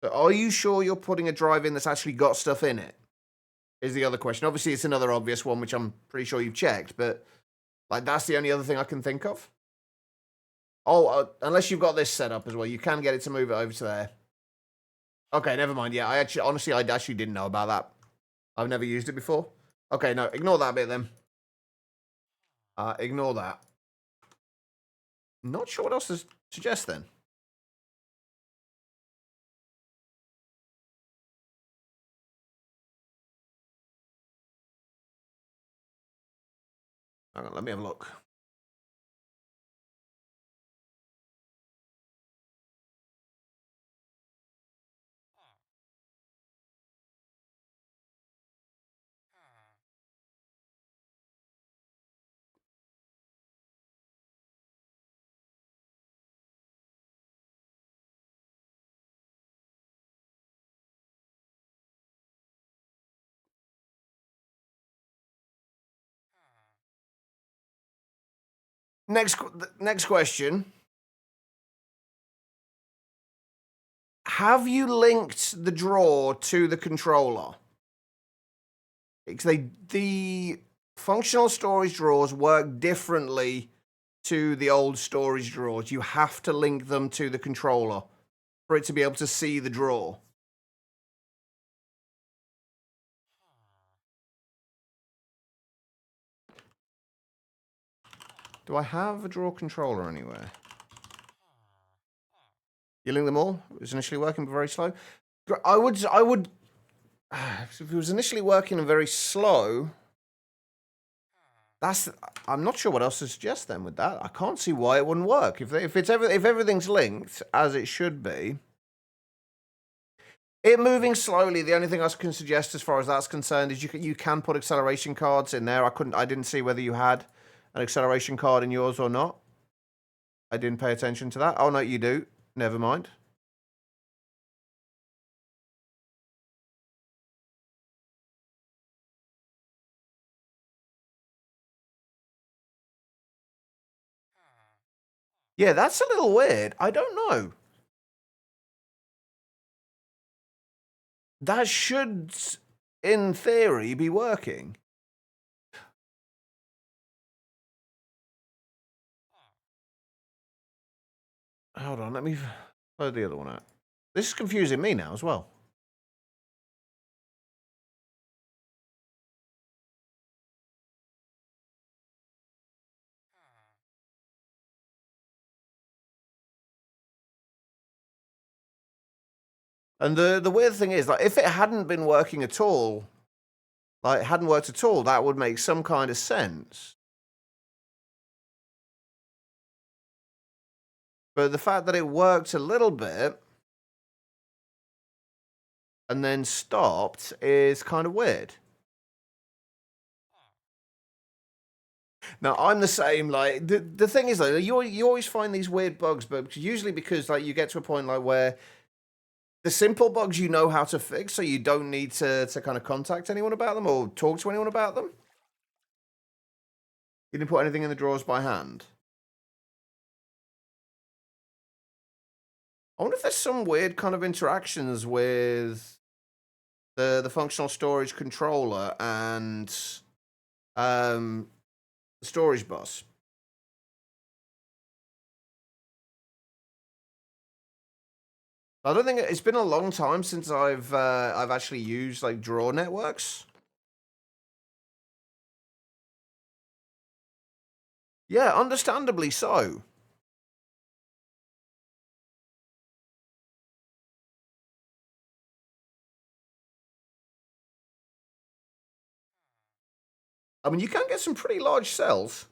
So are you sure you're putting a drive in that's actually got stuff in it? Is the other question. Obviously, it's another obvious one, which I'm pretty sure you've checked, but like that's the only other thing I can think of. Oh, unless you've got this set up as well, you can get it to move it over to there. Okay, never mind. Yeah, I actually didn't know about that. I've never used it before. Okay, no, ignore that bit then. Ignore that. Not sure what else to suggest then. Hang on, let me have a look. Next question. Have you linked the drawer to the controller? Because the functional storage drawers work differently to the old storage drawers. You have to link them to the controller for it to be able to see the drawer. Do I have a drawer controller anywhere? Healing them all. It was initially working, but very slow. I would. If it was initially working and very slow, that's. I'm not sure what else to suggest then with that. I can't see why it wouldn't work. If everything's linked as it should be, it moving slowly. The only thing I can suggest as far as that's concerned is you can put acceleration cards in there. I didn't see whether you had an acceleration card in yours or not. I didn't pay attention to that. Oh no, you do. Never mind. Yeah, that's a little weird. I don't know. That should, in theory, be working. Hold on, let me load the other one out. This is confusing me now as well. And the weird thing is, like, if it hadn't been working at all, like, it hadn't worked at all, that would make some kind of sense. But the fact that it worked a little bit and then stopped is kind of weird. Now I'm the same. Like the thing is, like you always find these weird bugs, but usually because like you get to a point like where the simple bugs you know how to fix, so you don't need to kind of contact anyone about them or talk to anyone about them. You didn't put anything in the drawers by hand. I wonder if there's some weird kind of interactions with the functional storage controller and the storage bus. I don't think it's been a long time since I've actually used like draw networks. Yeah, understandably so. I mean, you can get some pretty large cells.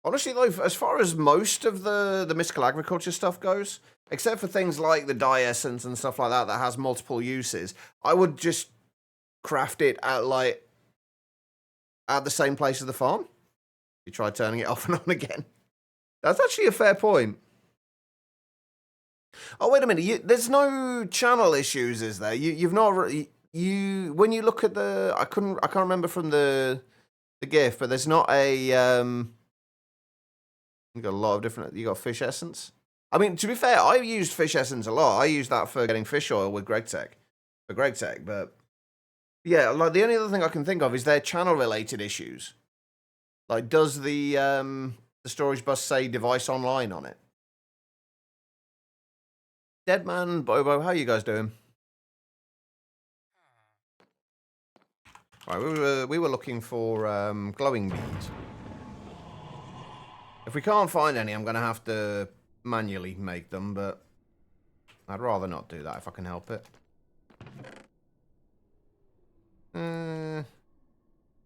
Honestly, though, as far as most of the mystical agriculture stuff goes, except for things like the dye essence and stuff like that that has multiple uses, I would just craft it at the same place as the farm. You try turning it off and on again. That's actually a fair point. Oh wait a minute, there's no channel issues, is there? You've not when you look at the I can't remember from the GIF, but there's not a you got a lot of different. You got fish essence. I mean, to be fair, I used fish essence a lot. I used that for getting fish oil with GregTech, for GregTech. But yeah, like the only other thing I can think of is their channel related issues. Like, does the storage bus say device online on it? Deadman, Bobo, how you guys doing? Right, we were looking for glowing beads. If we can't find any, I'm going to have to manually make them, but I'd rather not do that if I can help it.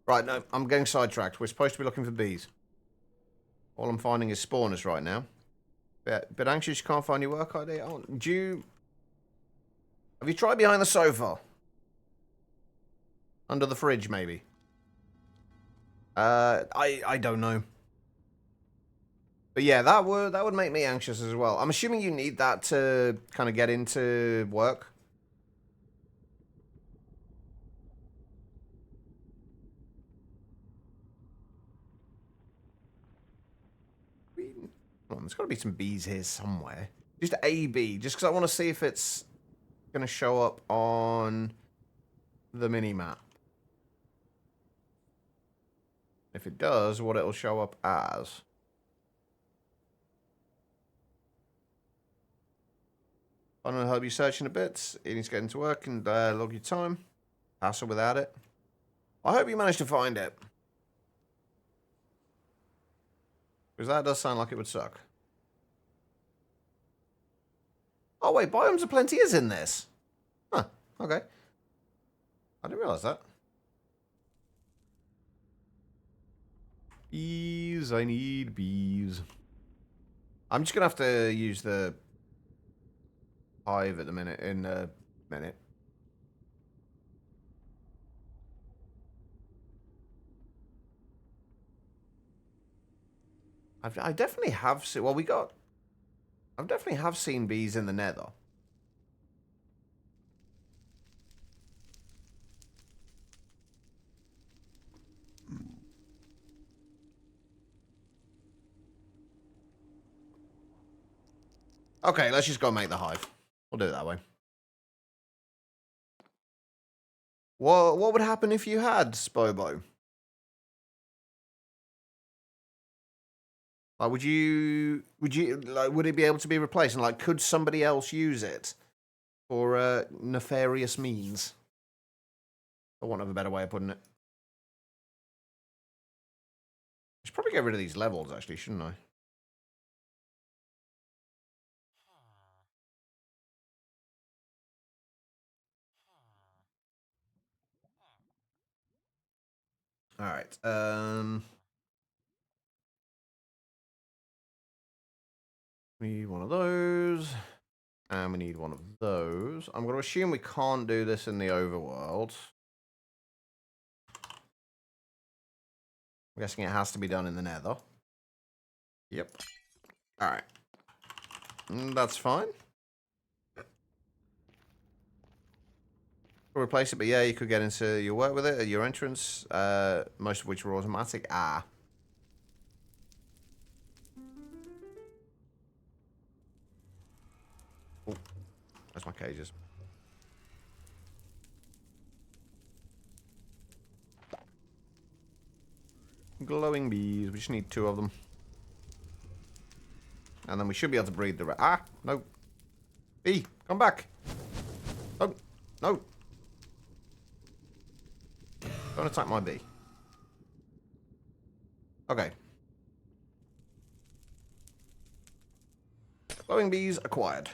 Right, no, I'm getting sidetracked. We're supposed to be looking for bees. All I'm finding is spawners right now. Bit anxious you can't find your work ID. Oh, have you tried behind the sofa? Under the fridge, maybe? I don't know. But yeah, that would make me anxious as well. I'm assuming you need that to kind of get into work. Come on, there's got to be some bees here somewhere. Just a bee, just because I want to see if it's going to show up on the mini-map. If it does, what it'll show up as. I'm going to help you searching a bit. You need to get into work and log your time. Hassle without it. I hope you managed to find it. Because that does sound like it would suck. Oh, wait, biomes of plenty is in this. Huh, okay. I didn't realize that. Bees, I need bees. I'm just going to have to use the hive at the minute, in a minute. I definitely have seen, well, I definitely have seen bees in the nether. Okay, let's just go make the hive. We'll do it that way. What would happen if you had Spobo? Like, would it be able to be replaced? And like, could somebody else use it for nefarious means? I want to have a better way of putting it. I should probably get rid of these levels, actually, shouldn't I? All right. We need one of those. And we need one of those. I'm going to assume we can't do this in the overworld. I'm guessing it has to be done in the nether. Yep. All right. That's fine. We'll replace it, but yeah, you could get into your work with it at your entrance, most of which were automatic. Ah. Oh, that's my cages. Glowing bees. We just need 2 of them. And then we should be able to breed the... Ah, no. Bee, come back. Oh, no. Don't attack my bee. Okay. Glowing bees acquired.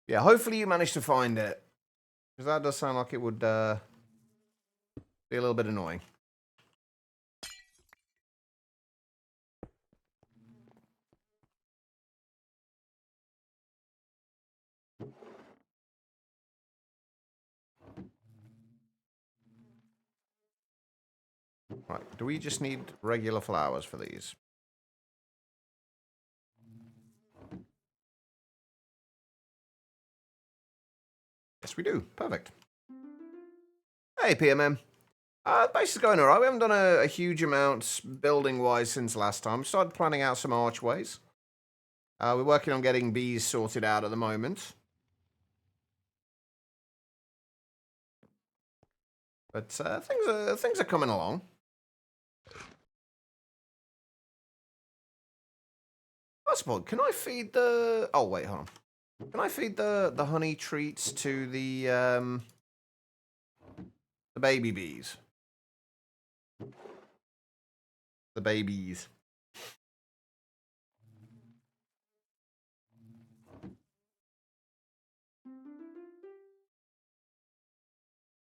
Yeah, hopefully you managed to find it. Because that does sound like it would be a little bit annoying. Right, do we just need regular flowers for these? Yes, we do. Perfect. Hey, PMM. Base is going alright. We haven't done a huge amount building-wise since last time. We started planning out some archways. We're working on getting bees sorted out at the moment. But things are coming along. Possible. Can I feed the... Oh, wait, hold on. Can I feed the honey treats to the baby bees? The babies.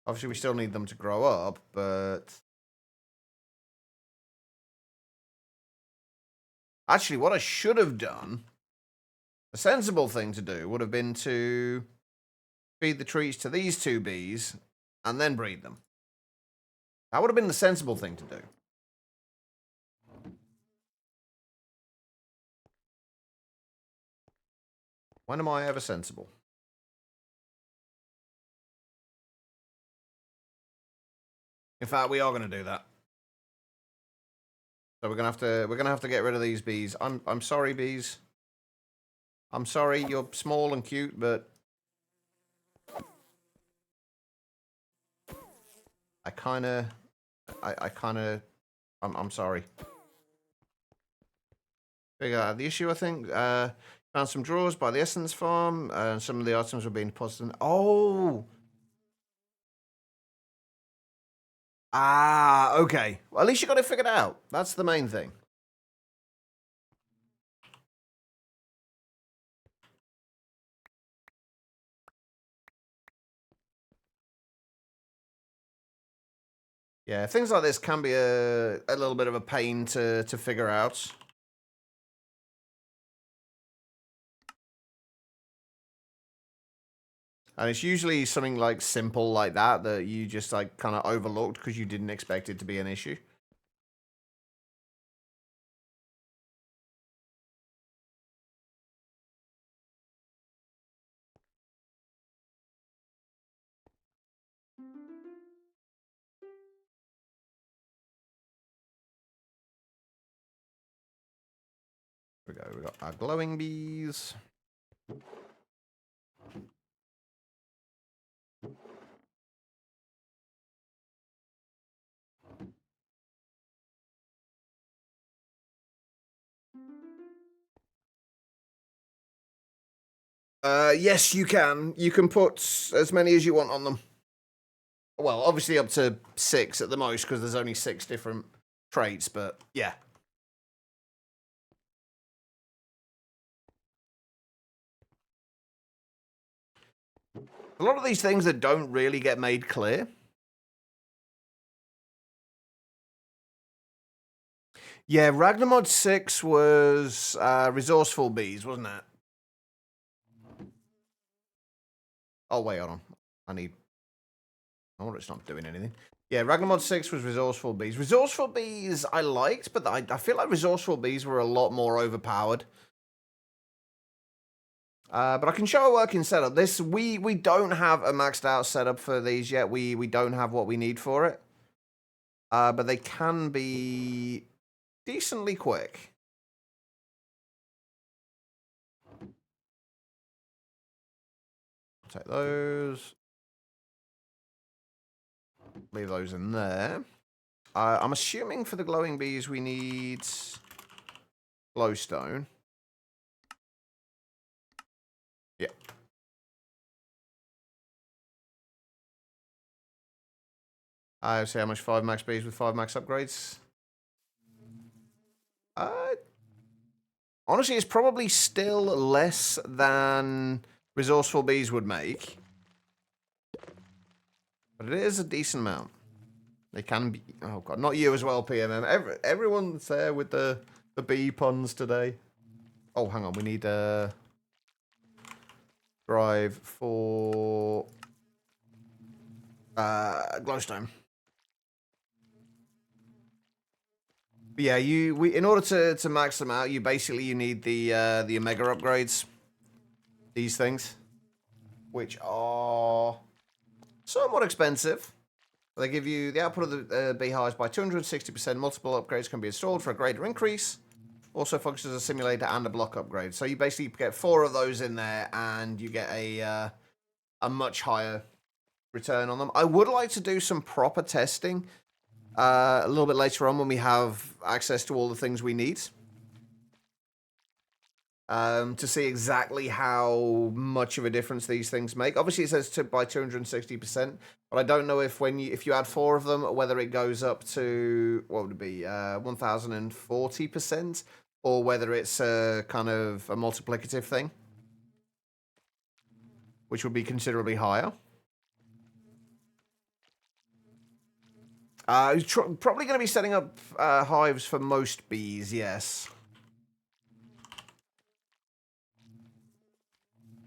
Obviously, we still need them to grow up, but... Actually, what I should have done, a sensible thing to do, would have been to feed the treats to these 2 bees and then breed them. That would have been the sensible thing to do. When am I ever sensible? In fact, we are going to do that. So we're gonna have to get rid of these bees. I'm sorry, bees. I'm sorry, you're small and cute, but I'm sorry. Figure out the issue, I think. Found some drawers by the Essence Farm, and some of the items were being deposited. Oh! Ah, okay. Well, at least you got it figured out. That's the main thing. Yeah, things like this can be a little bit of a pain to figure out. And it's usually something like simple like that that you just like kind of overlooked because you didn't expect it to be an issue. Here we go. We got our glowing bees. Yes, you can. You can put as many as you want on them. Well, obviously up to 6 at the most, because there's only 6 different traits, but yeah. A lot of these things that don't really get made clear. Yeah, Ragnarmod 6 was Resourceful Bees, wasn't it? Oh, wait, hold on. I wonder it's not doing anything. Yeah, Ragnarmod 6 was Resourceful Bees. Resourceful Bees I liked, but I feel like Resourceful Bees were a lot more overpowered. But I can show a working setup. We don't have a maxed out setup for these yet. We don't have what we need for it. But they can be decently quick. Take those. Leave those in there. I'm assuming for the glowing bees we need glowstone. Yeah. I see how much 5 max bees with 5 max upgrades. Honestly, it's probably still less than resourceful bees would make. But it is a decent amount. They can be... Oh, God. Not you as well, PMM. Everyone's there with the bee puns today. Oh, hang on. We need a drive for glowstone. But yeah, in order to max them out, you need the Omega upgrades. These things. Which are somewhat expensive. They give you the output of the beehives by 260%. Multiple upgrades can be installed for a greater increase. Also functions as a simulator and a block upgrade. So you basically get 4 of those in there, and you get a much higher return on them. I would like to do some proper testing a little bit later on when we have access to all the things we need. To see exactly how much of a difference these things make. Obviously, it says by 260%, but I don't know if if you add 4 of them, whether it goes up to what would it be 1040%, or whether it's kind of a multiplicative thing, which would be considerably higher. Probably going to be setting up hives for most bees. Yes.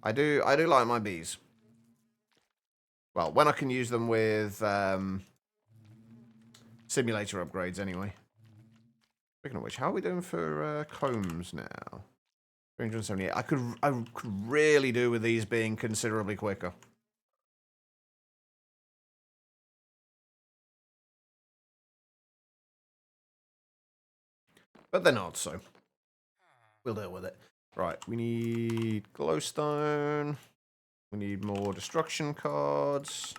I do like my bees. Well, when I can use them with simulator upgrades, anyway. Speaking of which, how are we doing for combs now? 378. I could really do with these being considerably quicker. But they're not, so we'll deal with it. Right, we need glowstone. We need more destruction cards.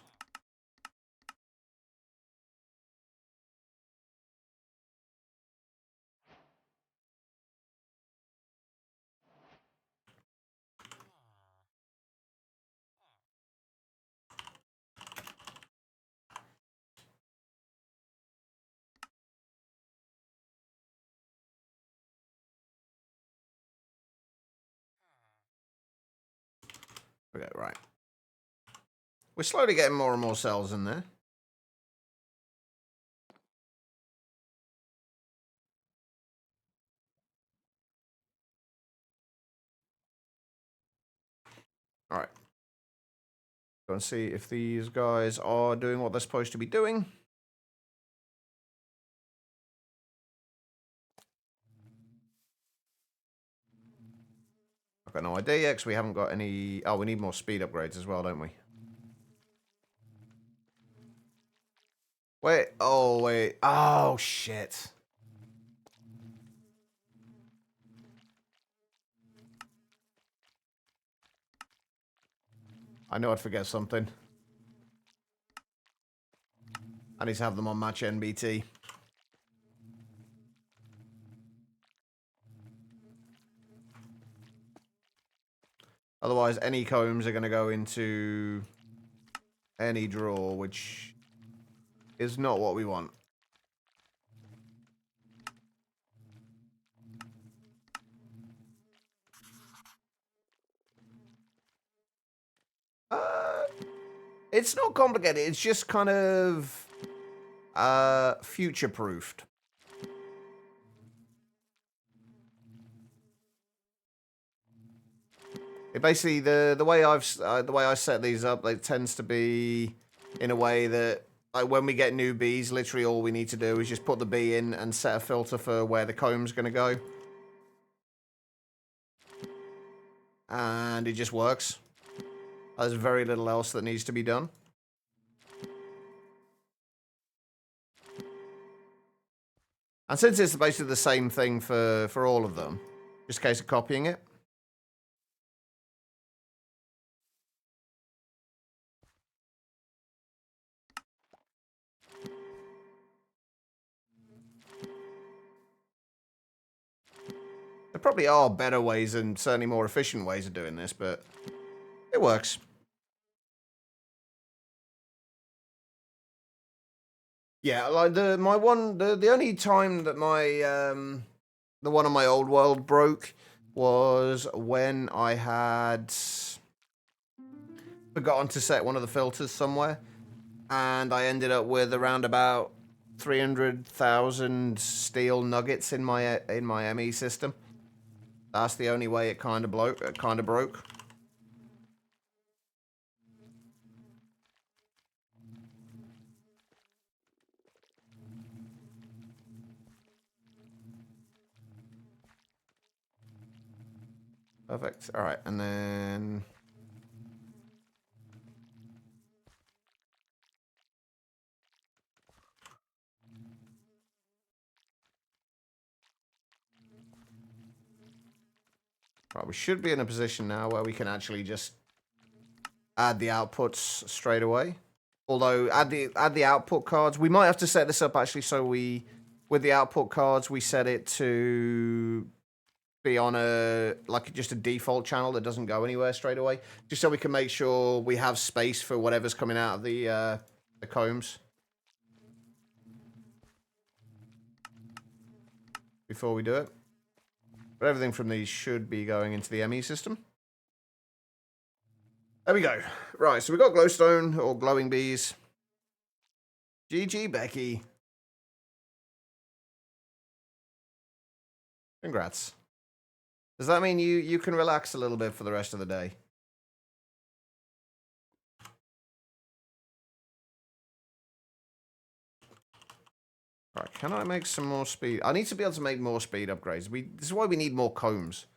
Okay, right. We're slowly getting more and more cells in there. All right. Go and see if these guys are doing what they're supposed to be doing. I've got no idea yet because we haven't got any... Oh, we need more speed upgrades as well, don't we? Wait. Oh, wait. Oh, shit. I know I'd forget something. I need to have them on match NBT. Otherwise, any combs are going to go into any drawer, which is not what we want. It's not complicated. It's just kind of future-proofed. It basically the way I set these up, it tends to be in a way that like when we get new bees, literally all we need to do is just put the bee in and set a filter for where the comb's going to go, and it just works. There's very little else that needs to be done. And since it's basically the same thing for all of them, just a case of copying it. There probably are better ways and certainly more efficient ways of doing this, but it works. Yeah, like the only time that my the one on my old world broke was when I had forgotten to set one of the filters somewhere, and I ended up with around about 300,000 steel nuggets in my ME system. That's the only way it kind of broke. Perfect. All right, and then right, we should be in a position now where we can actually just add the outputs straight away. Although add the output cards, we might have to set this up actually so we with the output cards we set it to be on just a default channel that doesn't go anywhere straight away, just so we can make sure we have space for whatever's coming out of the combs before we do it. But everything from these should be going into the ME system. There we go. Right, so we got glowstone or glowing bees. GG, Becky. Congrats. Does that mean you can relax a little bit for the rest of the day? Alright, can I make some more speed? I need to be able to make more speed upgrades. This is why we need more combs.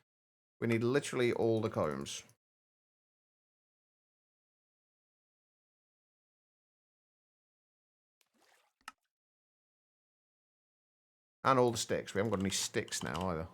We need literally all the combs. And all the sticks. We haven't got any sticks now either.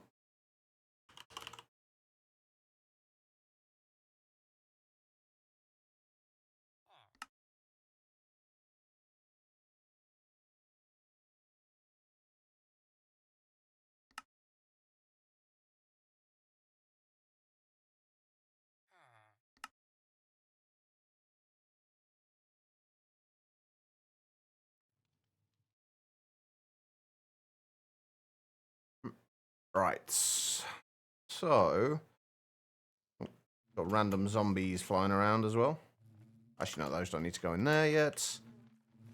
Right. So, Got random zombies flying around as well. Actually, no, those don't need to go in there yet.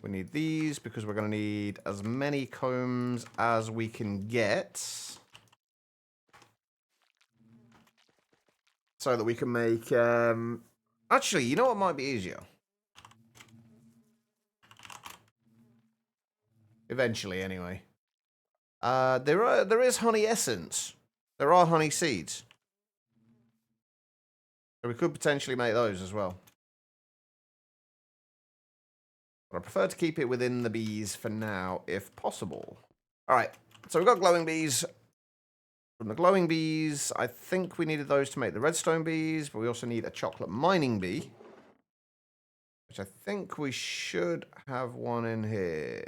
We need these because we're going to need as many combs as we can get. So that we can make... Actually, you know what might be easier? Eventually, anyway. There is honey essence. There are honey seeds. So we could potentially make those as well. But I prefer to keep it within the bees for now, if possible. Alright, so we've got glowing bees. From the glowing bees, I think we needed those to make the redstone bees, but we also need a chocolate mining bee. Which I think we should have one in here.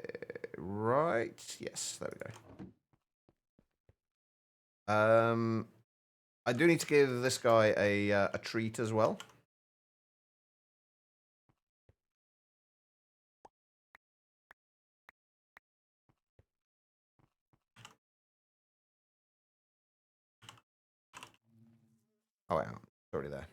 Right? Yes, there we go. I do need to give this guy a treat as well. Oh, yeah, it's already there.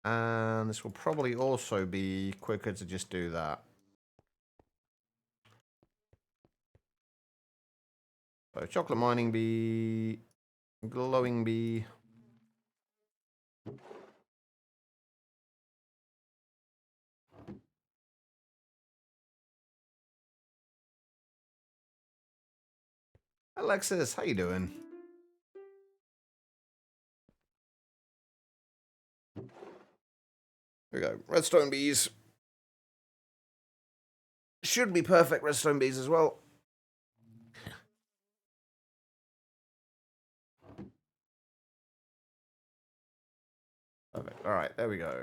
And this will probably also be quicker to just do that. So chocolate mining bee, glowing bee. Alexis, how you doing? Here we go. Redstone bees. Should be perfect redstone bees as well. Perfect. All right, there we go.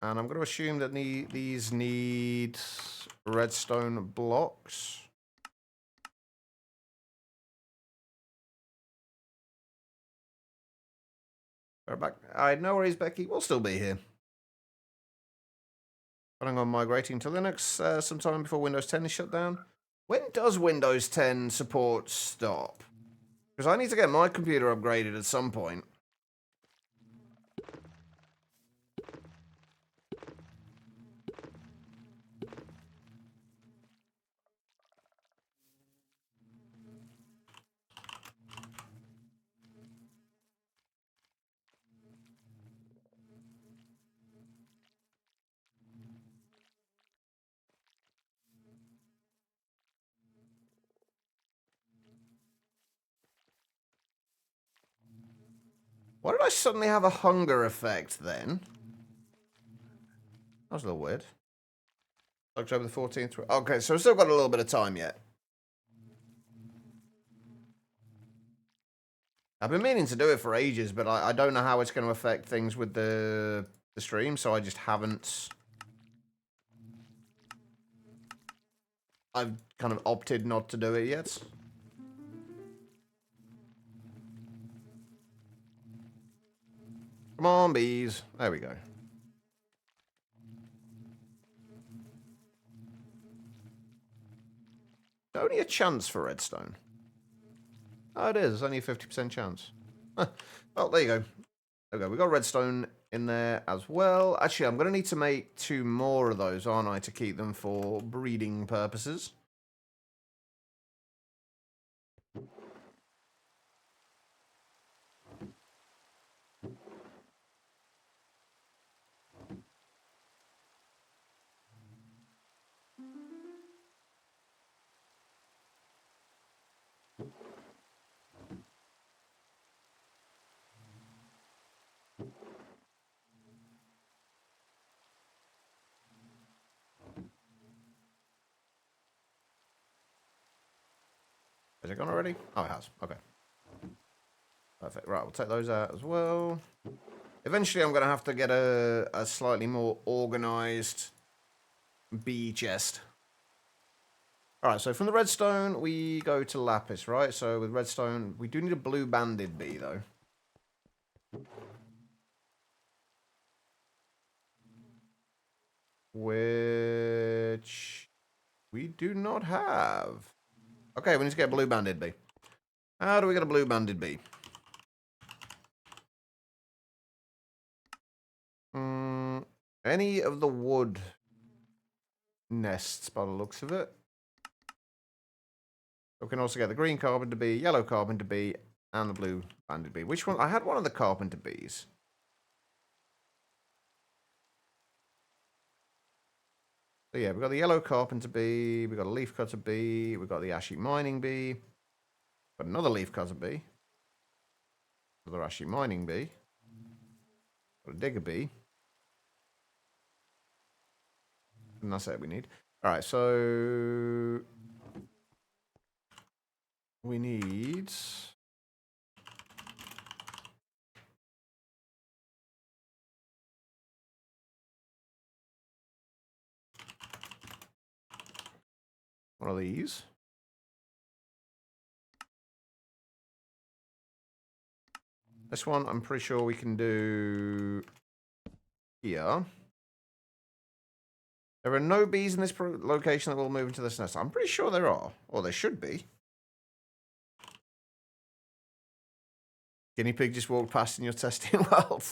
And I'm going to assume that these need redstone blocks. We're back. All right, no worries, Becky. We'll still be here. Planning on migrating to Linux sometime before Windows 10 is shut down. When does Windows 10 support stop? Because I need to get my computer upgraded at some point. Why did I suddenly have a hunger effect then? That was a little weird. October the 14th. Okay, so we've still got a little bit of time yet. I've been meaning to do it for ages, but I don't know how it's going to affect things with the stream, so I just haven't. I've kind of opted not to do it yet. Come on, bees. There we go. Only a chance for redstone. Oh, it is. Only a 50% chance. Well, there you go. There we go. We got redstone in there as well. Actually, I'm going to need to make 2 more of those, aren't I, to keep them for breeding purposes. Has it gone already? Oh, it has. Okay. Perfect. Right, we'll take those out as well. Eventually, I'm going to have to get a slightly more organized bee chest. Alright, so from the redstone, we go to lapis, right? So with redstone, we do need a blue banded bee, though. Which we do not have. Okay, we need to get a blue banded bee. How do we get a blue banded bee? Any of the wood nests by the looks of it. We can also get the green carpenter bee, yellow carpenter bee, and the blue banded bee. Which one? I had one of the carpenter bees. So yeah, we've got the yellow carpenter bee, we've got a leaf cutter bee, we've got the ashy mining bee, got another leaf cutter bee, another ashy mining bee, got a digger bee, and that's it we need. Alright, so we need one of these. This one I'm pretty sure we can do here. There are no bees in this location that will move into this nest. I'm pretty sure there are. Or there should be. Guinea pig just walked past in your testing world.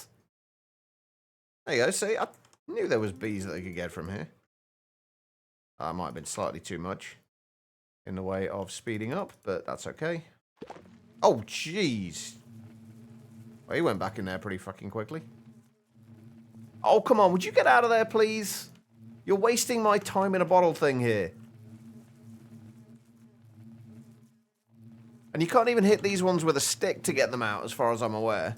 There you go. See, I knew there was bees that they could get from here. That might have been slightly too much in the way of speeding up, but that's okay. Oh, jeez. Well, he went back in there pretty fucking quickly. Oh, come on. Would you get out of there, please? You're wasting my time in a bottle thing here. And you can't even hit these ones with a stick to get them out, as far as I'm aware.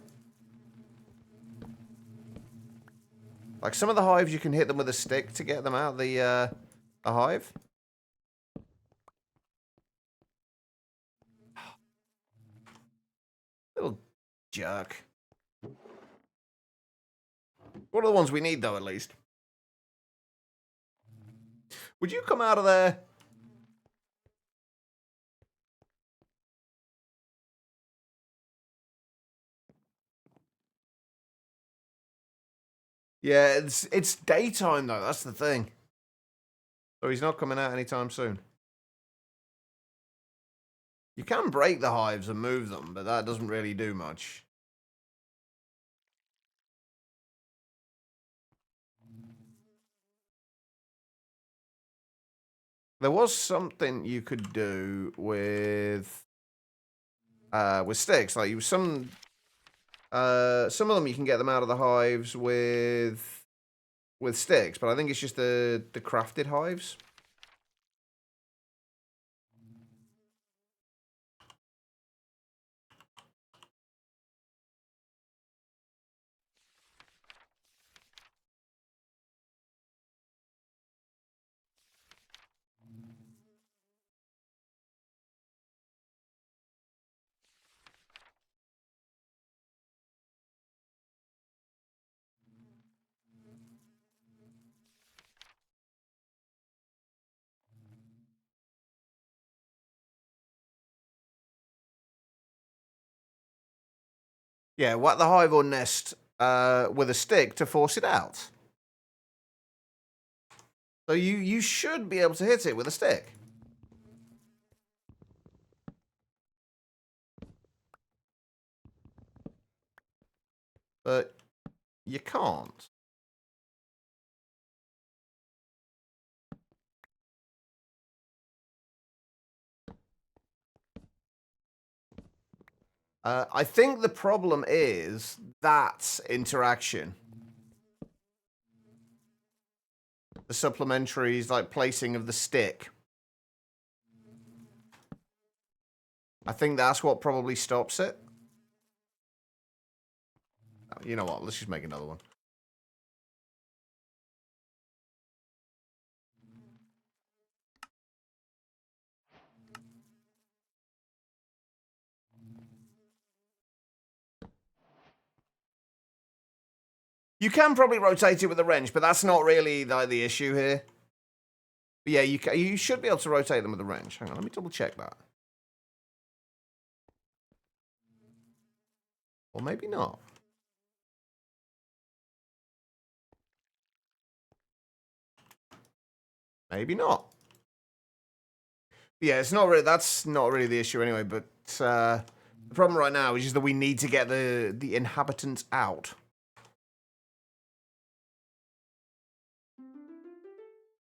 Like, some of the hives, you can hit them with a stick to get them out the hive. Little jerk. What are the ones we need, though, at least? Would you come out of there? Yeah, it's daytime, though. That's the thing. So he's not coming out anytime soon. You can break the hives and move them, but that doesn't really do much. There was something you could do with sticks. Like some of them you can get them out of the hives with sticks, but I think it's just the crafted hives. Yeah, whack the hive or nest with a stick to force it out. So you should be able to hit it with a stick. But you can't. I think the problem is that interaction. The supplementaries, like placing of the stick. I think that's what probably stops it. You know what? Let's just make another one. You can probably rotate it with a wrench, but that's not really the issue here. But yeah, you should be able to rotate them with a wrench. Hang on, let me double check that. Or maybe not. Maybe not. Yeah, it's not really. That's not really the issue anyway. But the problem right now is just that we need to get the inhabitants out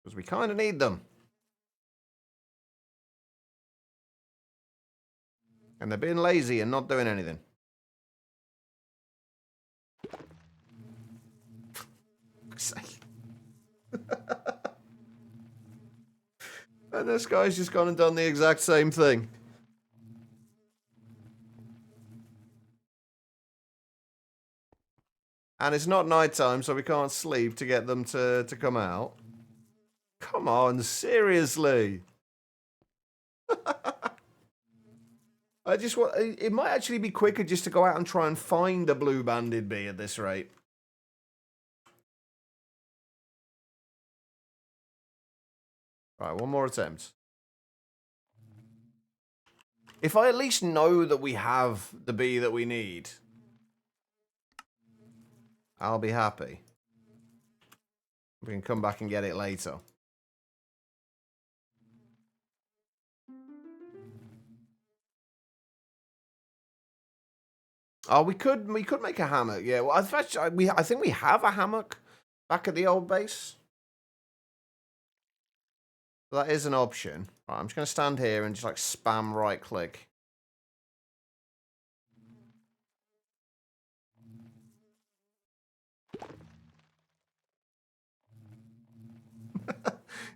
because we kind of need them, and they're being lazy and not doing anything. And this guy's just gone and done the exact same thing. And it's not nighttime, so we can't sleep to get them to come out. Come on, seriously. I just want. It might actually be quicker just to go out and try and find a blue-banded bee at this rate. Right, one more attempt. If I at least know that we have the bee that we need, I'll be happy. We can come back and get it later. Oh, we could make a hammock. Yeah, well, I think we have a hammock back at the old base. So that is an option. Right, I'm just gonna stand here and just like spam right click.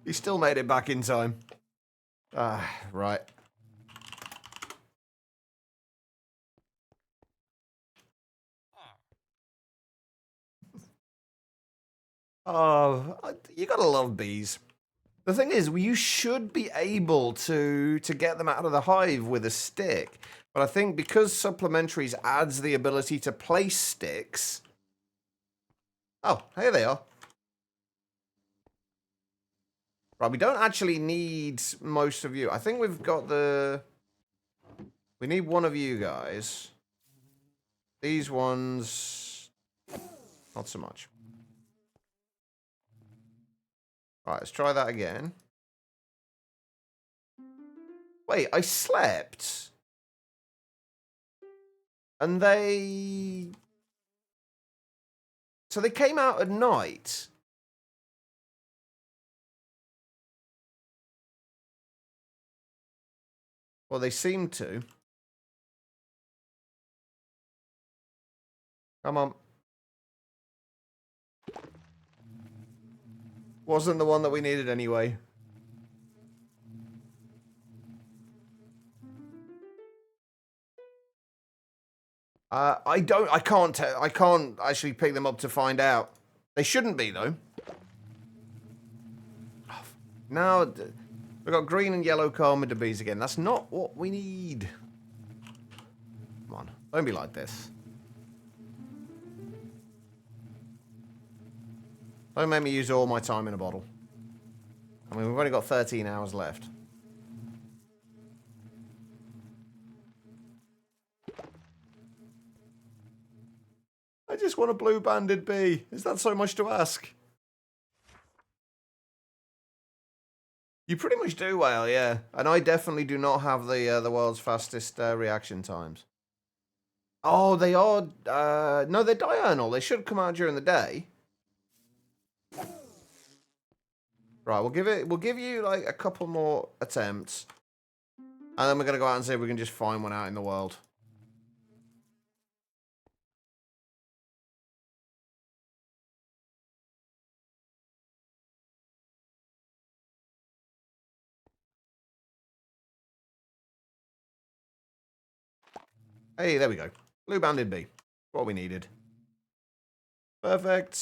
He still made it back in time. Ah, right. Oh, you gotta love bees. The thing is, you should be able to get them out of the hive with a stick. But I think because supplementaries adds the ability to place sticks. Oh, here they are. Right, we don't actually need most of you. I think we've got the... We need one of you guys. These ones... Not so much. Right, let's try that again. Wait, I slept. And they... So they came out at night. Well, they seem to. Come on. Wasn't the one that we needed anyway. I can't actually pick them up to find out. They shouldn't be, though. Now, we've got green and yellow Carmida bees again. That's not what we need. Come on, don't be like this. Don't make me use all my time in a bottle. I mean, we've only got 13 hours left. I just want a blue-banded bee. Is that so much to ask? You pretty much do, Whale, yeah. And I definitely do not have the world's fastest reaction times. Oh, they are... no, they're diurnal. They should come out during the day. Right, we'll give you like a couple more attempts. And then we're gonna go out and see if we can just find one out in the world. Hey, there we go. Blue banded bee. What we needed. Perfect.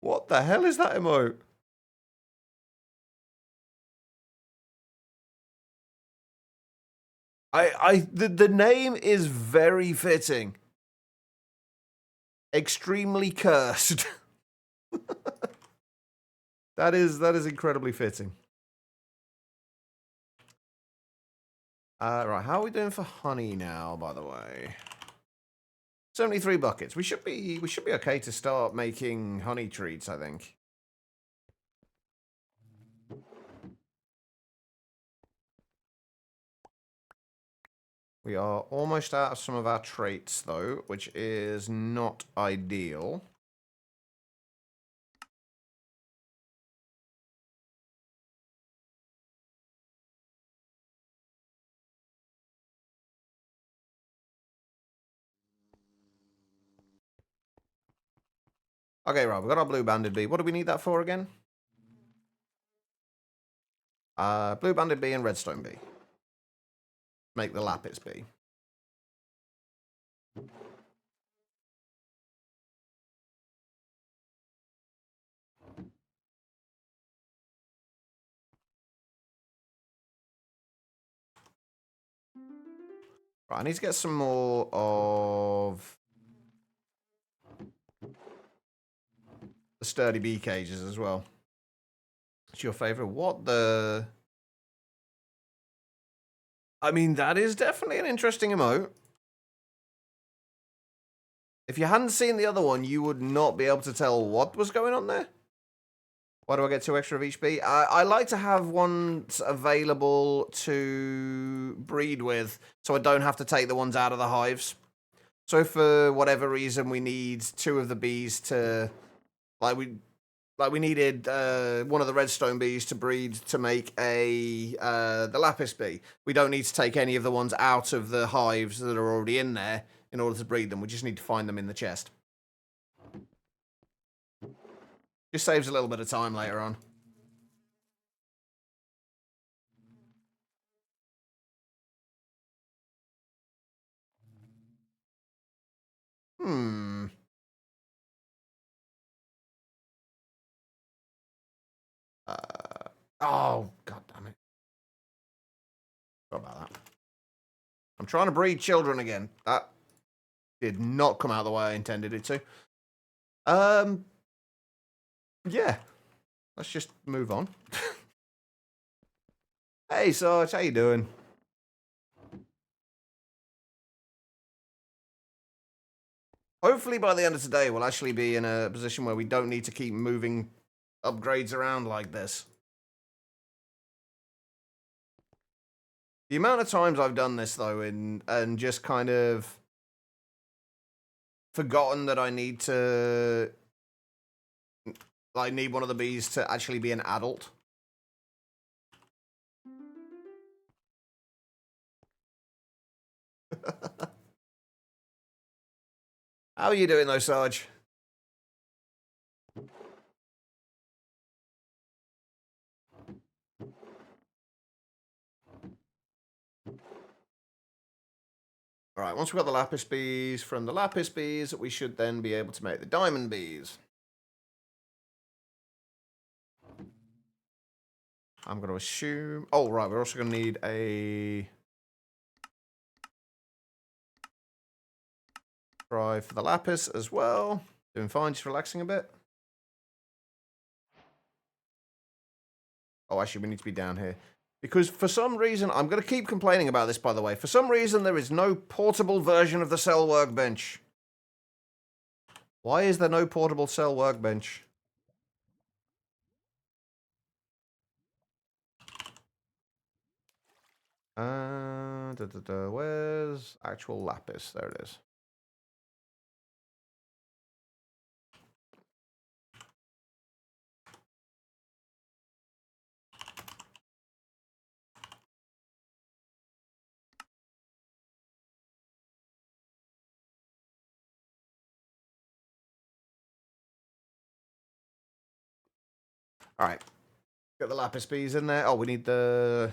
What the hell is that emote? The name is very fitting. Extremely cursed. That is incredibly fitting. Right, how are we doing for honey now, by the way? 73 buckets. We should be okay to start making honey treats, I think. We are almost out of some of our traits, though, which is not ideal. Okay, right, we've got our blue banded bee. What do we need that for again? Blue banded bee and redstone bee. Make the lapis bee. Right, I need to get some more of the sturdy bee cages as well. It's your favorite? What the... I mean, that is definitely an interesting emote. If you hadn't seen the other one, you would not be able to tell what was going on there. Why do I get 2 extra of each bee? I like to have ones available to breed with, so I don't have to take the ones out of the hives. So for whatever reason, we need 2 of the bees to... we needed one of the redstone bees to breed to make the lapis bee. We don't need to take any of the ones out of the hives that are already in there in order to breed them. We just need to find them in the chest. Just saves a little bit of time later on. Oh, god damn it. Sorry about that. I'm trying to breed children again. That did not come out the way I intended it to. Yeah. Let's just move on. Hey, Sarge, how you doing? Hopefully by the end of today, we'll actually be in a position where we don't need to keep moving upgrades around like this. The amount of times I've done this, though, and just kind of forgotten that I need to... I need one of the bees to actually be an adult. How are you doing, though, Sarge? Alright, once we've got the lapis bees, from the lapis bees, we should then be able to make the diamond bees. I'm going to assume... Oh, right, we're also going to need a... drive for the lapis as well. Doing fine, just relaxing a bit. Oh, actually, we need to be down here. Because for some reason, I'm going to keep complaining about this, by the way. For some reason, there is no portable version of the cell workbench. Why is there no portable cell workbench? Where's actual lapis? There it is. All right. Got the lapis bees in there. Oh, we need the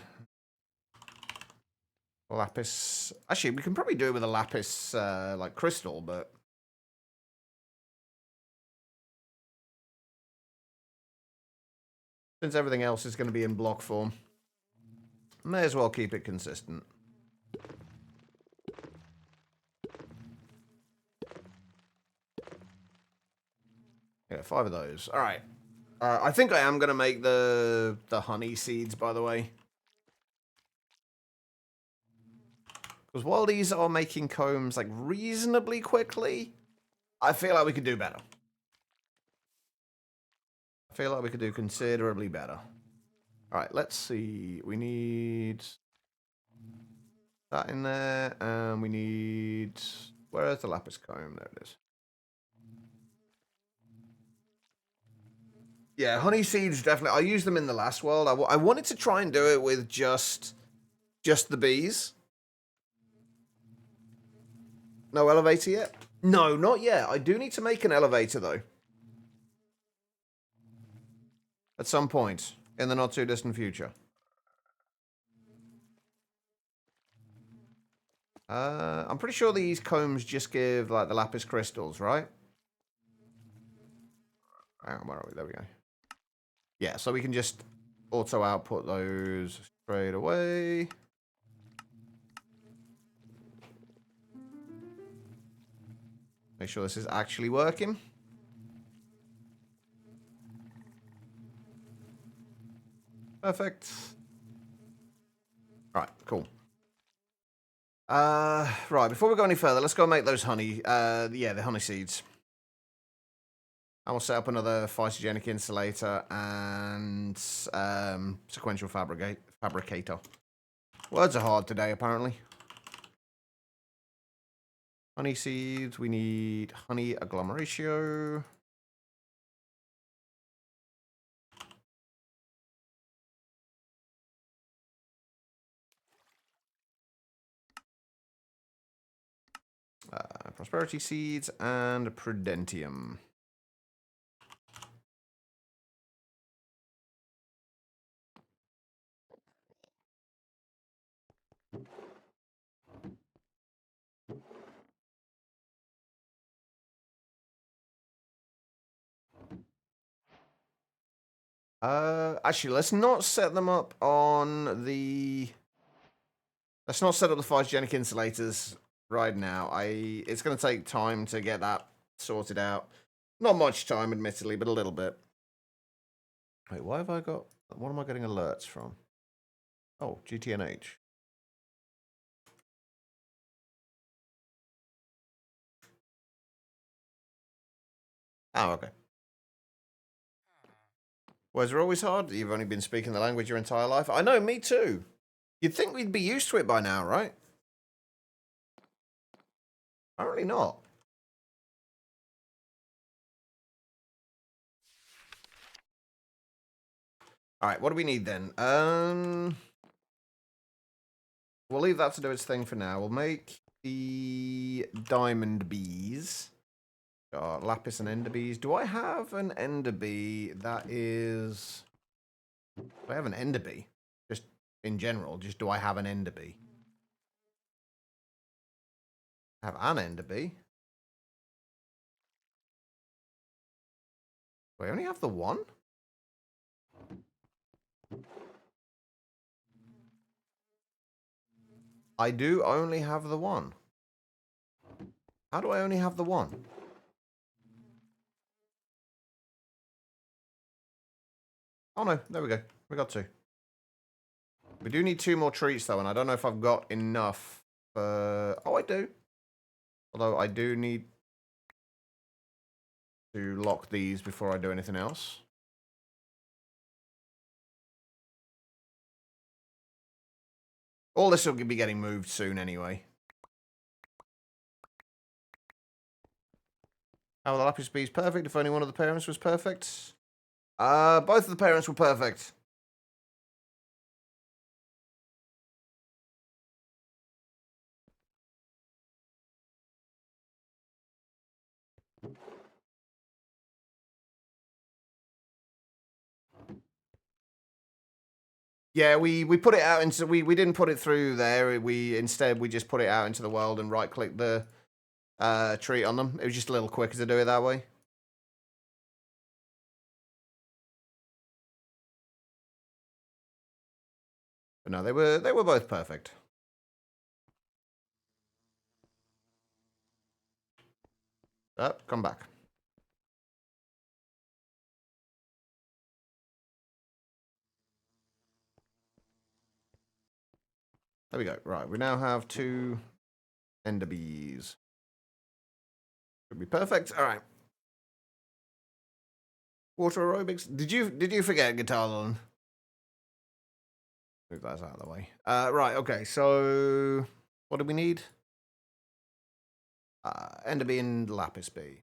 lapis. Actually, we can probably do it with a lapis, like crystal, but... since everything else is going to be in block form, may as well keep it consistent. Yeah, 5 of those. All right. I think I am going to make the honey seeds, by the way. Because while these are making combs, like, reasonably quickly, I feel like we could do better. I feel like we could do considerably better. All right, let's see. We need... That in there, and we need... Where's the lapis comb? There it is. Yeah, honey seeds, definitely. I used them in the last world. I wanted to try and do it with just the bees. No elevator yet? No, not yet. I do need to make an elevator, though. At some point in the not too distant future. I'm pretty sure these combs just give, like, the lapis crystals, right? Hang on, where are we? There we go. Yeah, so we can just auto output those straight away. Make sure this is actually working. Perfect. All right, cool. Right, before we go any further, let's go make those honey, yeah, the honey seeds. And we'll set up another phytogenic insulator and sequential fabricator. Words are hard today, apparently. Honey seeds, we need honey agglomeratio. Prosperity seeds and prudentium. Actually, let's not set them up on the... Let's not set up the phytogenic insulators right now. It's going to take time to get that sorted out. Not much time, admittedly, but a little bit. Wait, why have I got... What am I getting alerts from? Oh, GTNH. Oh, okay. Was it always hard? You've only been speaking the language your entire life? I know, me too. You'd think we'd be used to it by now, right? Apparently not. Alright, what do we need then? We'll leave that to do its thing for now. We'll make the diamond bees. Got lapis and ender bees. Do I have an ender bee that is... Do I have an ender bee? Just in general, just do I have an ender bee? I have an ender bee. Do I only have the one? I do only have the one. How do I only have the one? Oh no, there we go. We got two. We do need two more treats though, and I don't know if I've got enough. Oh, I do. Although I do need to lock these before I do anything else. All this will be getting moved soon anyway. How the lapis bees perfect if only one of the parents was perfect? Both of the parents were perfect. Yeah, we put it out into we didn't put it through there. Instead we just put it out into the world and right click the treat on them. It was just a little quicker to do it that way. But no, they were both perfect. Come back. There we go. Right, we now have two ender bees. Should be perfect. All right. Water aerobics. Did you forget guitar on? Move that out of the way. Right. Okay. So What do we need? Ender bee and lapis bee.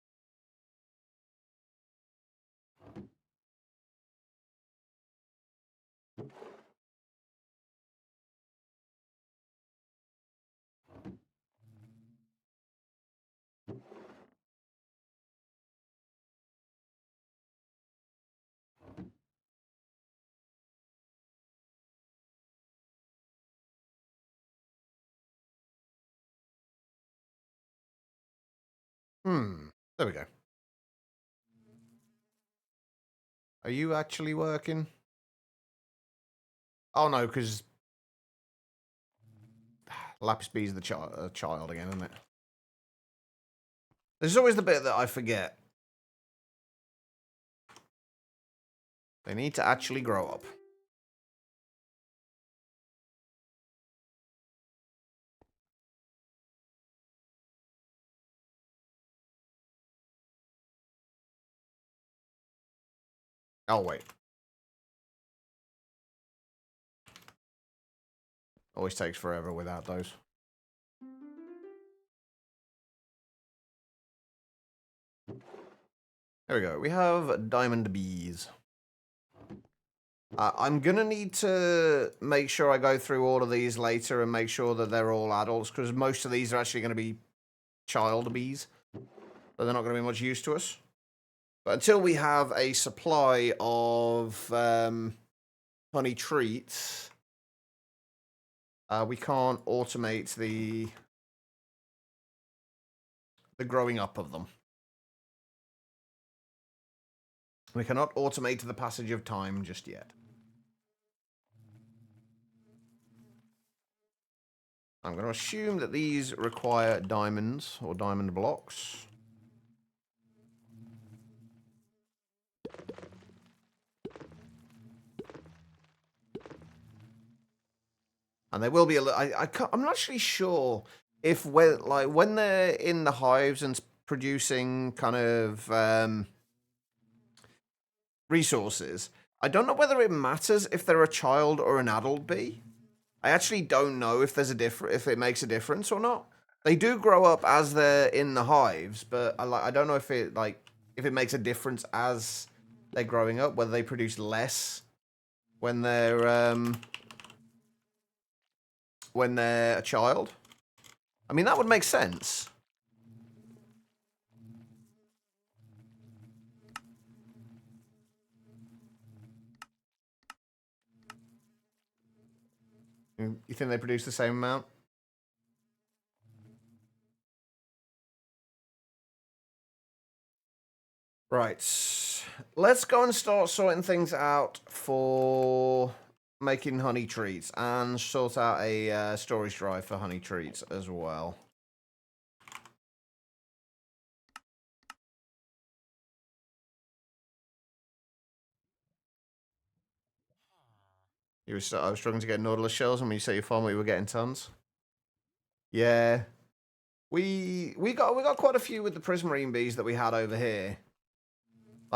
There we go. Are you actually working? Oh no, because lapis bee is the child again, isn't it? There's always the bit that I forget. They need to actually grow up. Oh, wait. Always takes forever without those. There we go. We have diamond bees. I'm going to need to make sure I go through all of these later and make sure that they're all adults, because most of these are actually going to be child bees. So they're not going to be much use to us. But until we have a supply of honey treats, we can't automate the growing up of them. We cannot automate the passage of time just yet. I'm going to assume that these require diamonds or diamond blocks. And they will be a little... I'm not actually sure if when they're in the hives and producing kind of resources, I don't know whether it matters if they're a child or an adult bee. I actually don't know if there's if it makes a difference or not. They do grow up as they're in the hives, but I don't know if it makes a difference as they're growing up, whether they produce less when they're a child. I mean, that would make sense. You think they produce the same amount? Right. Let's go and start sorting things out for making honey treats and sort out a storage drive for honey treats as well. I was struggling to get Nautilus shells, and when you say you found we were getting tons. Yeah, we got quite a few with the prismarine bees that we had over here.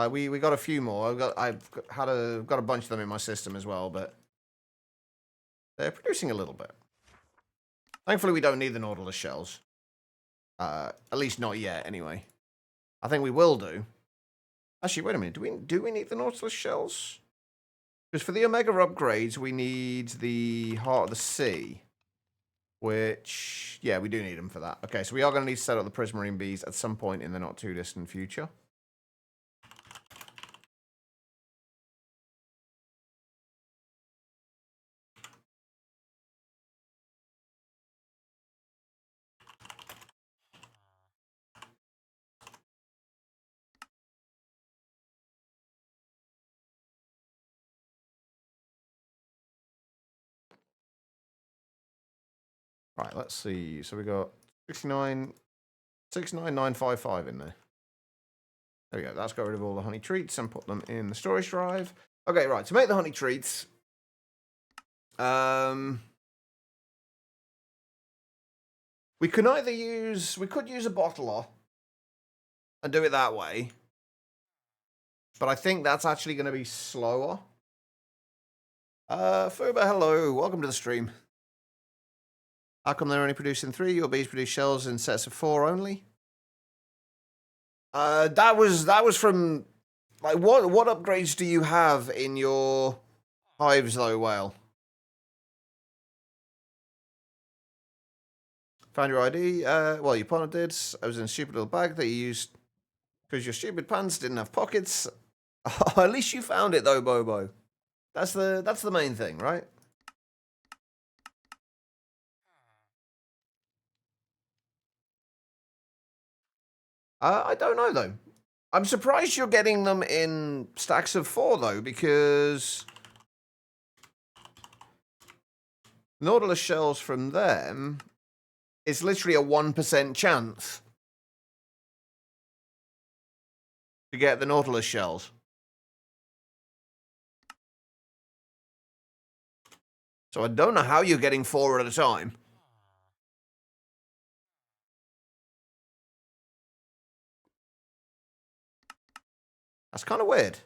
We got a few more. I've got a bunch of them in my system as well, but they're producing a little bit. Thankfully, we don't need the Nautilus shells. At least not yet, anyway. I think we will do. Actually, wait a minute. Do we need the Nautilus shells? Because for the Omega upgrades, we need the Heart of the Sea. Which, yeah, we do need them for that. Okay, so we are going to need to set up the prismarine bees at some point in the not too distant future. Right, let's see. So we got 69955 in there. There we go. Let's get rid of all the honey treats and put them in the storage drive. Okay, right. To make the honey treats, we could use a bottler and do it that way. But I think that's actually going to be slower. Fuba, hello. Welcome to the stream. How come they're only producing 3? Your bees produce shells in sets of 4 only? That was from like what upgrades do you have in your hives though, Whale? Found your ID. Well, your partner did. I was in a stupid little bag that you used because your stupid pants didn't have pockets. At least you found it though, Bobo. That's the main thing, right? I don't know though. I'm surprised you're getting them in stacks of 4 though, because Nautilus shells from them, it's literally a 1% chance to get the Nautilus shells. So I don't know how you're getting 4 at a time. That's kind of weird.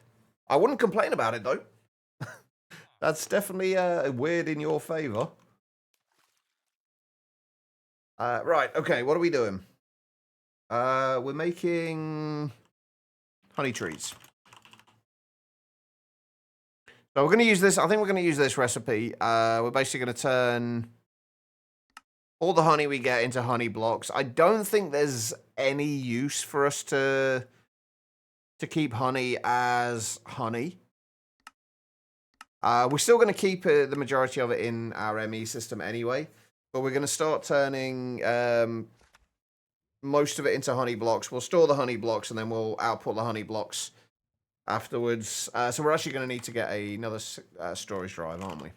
I wouldn't complain about it though. That's definitely weird in your favor. Right, okay, what are we doing? We're making honey trees. So we're going to use this. I think we're going to use this recipe. We're basically going to turn all the honey we get into honey blocks. I don't think there's any use for us to keep honey as honey. We're still going to keep the majority of it in our ME system anyway, but we're going to start turning most of it into honey blocks. We'll store the honey blocks and then we'll output the honey blocks afterwards. So we're actually going to need to get another storage drive, aren't we?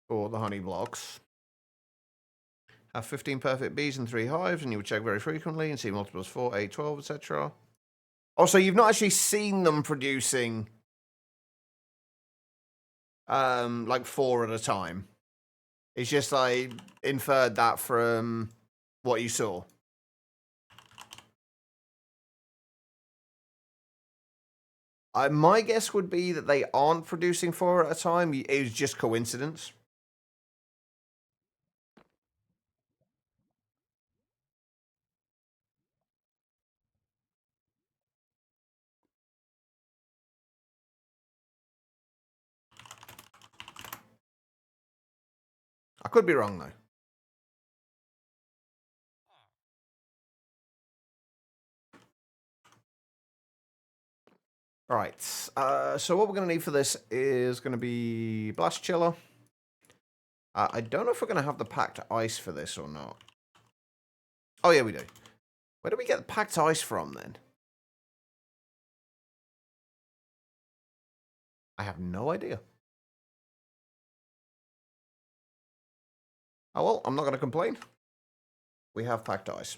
For the honey blocks. Have 15 perfect bees and 3 hives, and you would check very frequently and see multiples 4, 8, 12, etc. Also, you've not actually seen them producing like 4 at a time. It's just I inferred that from what you saw. My guess would be that they aren't producing 4 at a time. It was just coincidence. I could be wrong, though. All right. So what we're going to need for this is going to be Blast Chiller. I don't know if we're going to have the packed ice for this or not. Oh, yeah, we do. Where do we get the packed ice from, then? I have no idea. Oh, well, I'm not going to complain. We have packed ice.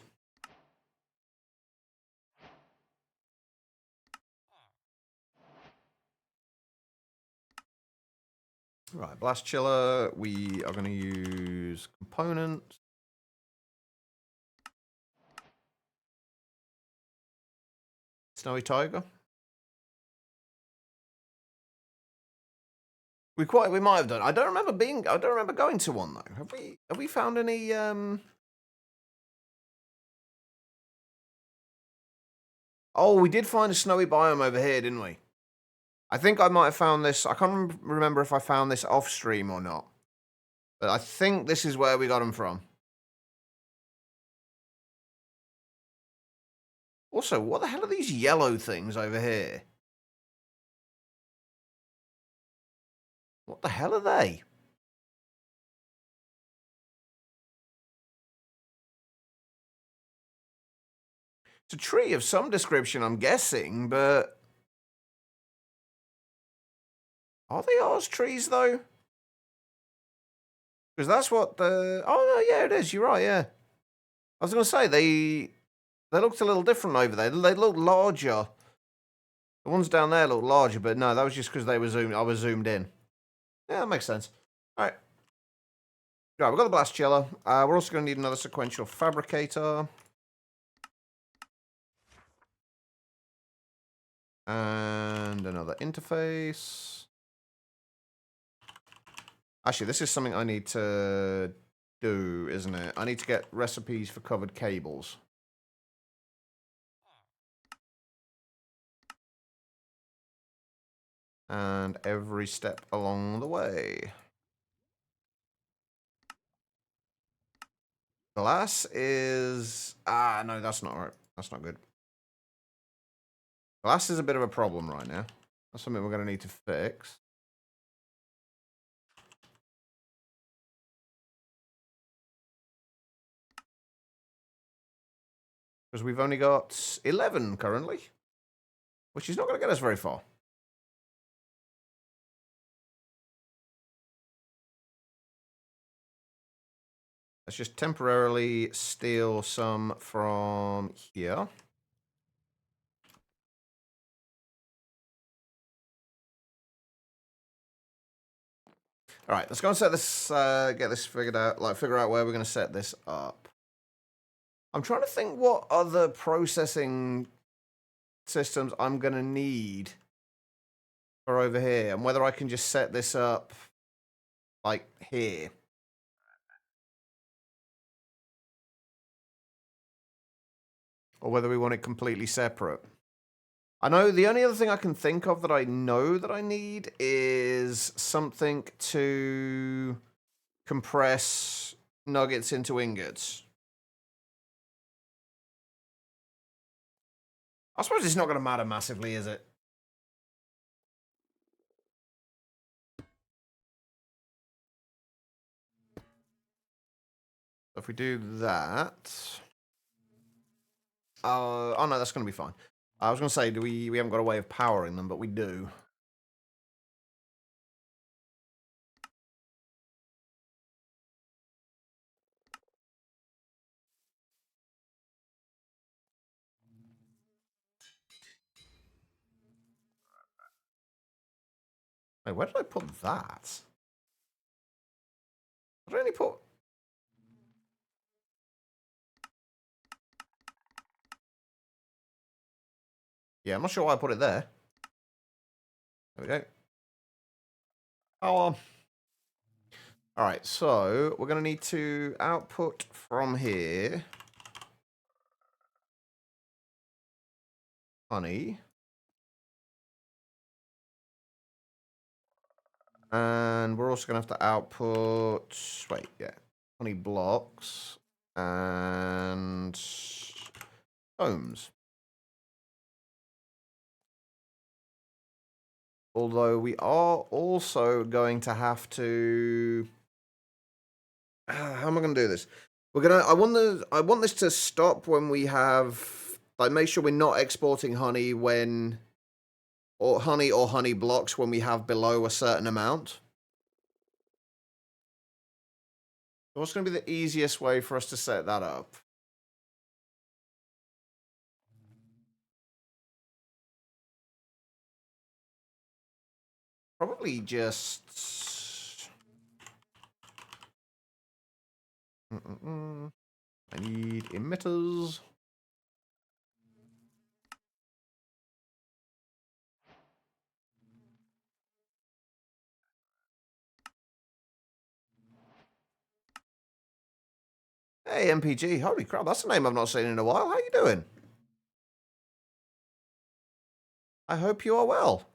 Right, Blast Chiller. We are going to use components. Snowy Tiger. We might have done. I don't remember going to one though. Have we found any Oh, we did find a snowy biome over here, didn't we? I think I might have found this. I can't remember if I found this off stream or not. But I think this is where we got them from. Also, what the hell are these yellow things over here? What the hell are they? It's a tree of some description, I'm guessing, but are they ours trees, though? Because that's what the... Oh, no, yeah, it is. You're right, yeah. I was going to say, they looked a little different over there. They look larger. The ones down there look larger, but no, that was just because they were zoomed. I was zoomed in. Yeah, that makes sense. All right. Right, we've got the Blast Chiller. We're also going to need another sequential fabricator. And another interface. Actually, this is something I need to do, isn't it? I need to get recipes for covered cables. And every step along the way. Glass is... Ah, no, that's not right. That's not good. Glass is a bit of a problem right now. That's something we're going to need to fix. Because we've only got 11 currently. Which is not going to get us very far. Let's just temporarily steal some from here. All right, let's go and set this, get this figured out, like figure out where we're going to set this up. I'm trying to think what other processing systems I'm going to need for over here and whether I can just set this up like here. Or whether we want it completely separate. I know the only other thing I can think of that I know that I need is something to compress nuggets into ingots. I suppose it's not going to matter massively, is it? If we do that... oh no, that's going to be fine. I was going to say, we haven't got a way of powering them, but we do. Wait, where did I put that? Did I only put... Yeah, I'm not sure why I put it there. There we go. Oh, all right, so we're going to need to output from here honey. And we're also going to have to output, wait, yeah, honey blocks and combs. Although we are also going to have to... how am I going to do this? We're gonna. I want this to stop when we have, like, make sure we're not exporting honey when, or honey blocks when we have below a certain amount. What's going to be the easiest way for us to set that up? Probably just... I need emitters. Hey, MPG. Holy crap, that's a name I've not seen in a while. How you doing? I hope you are well.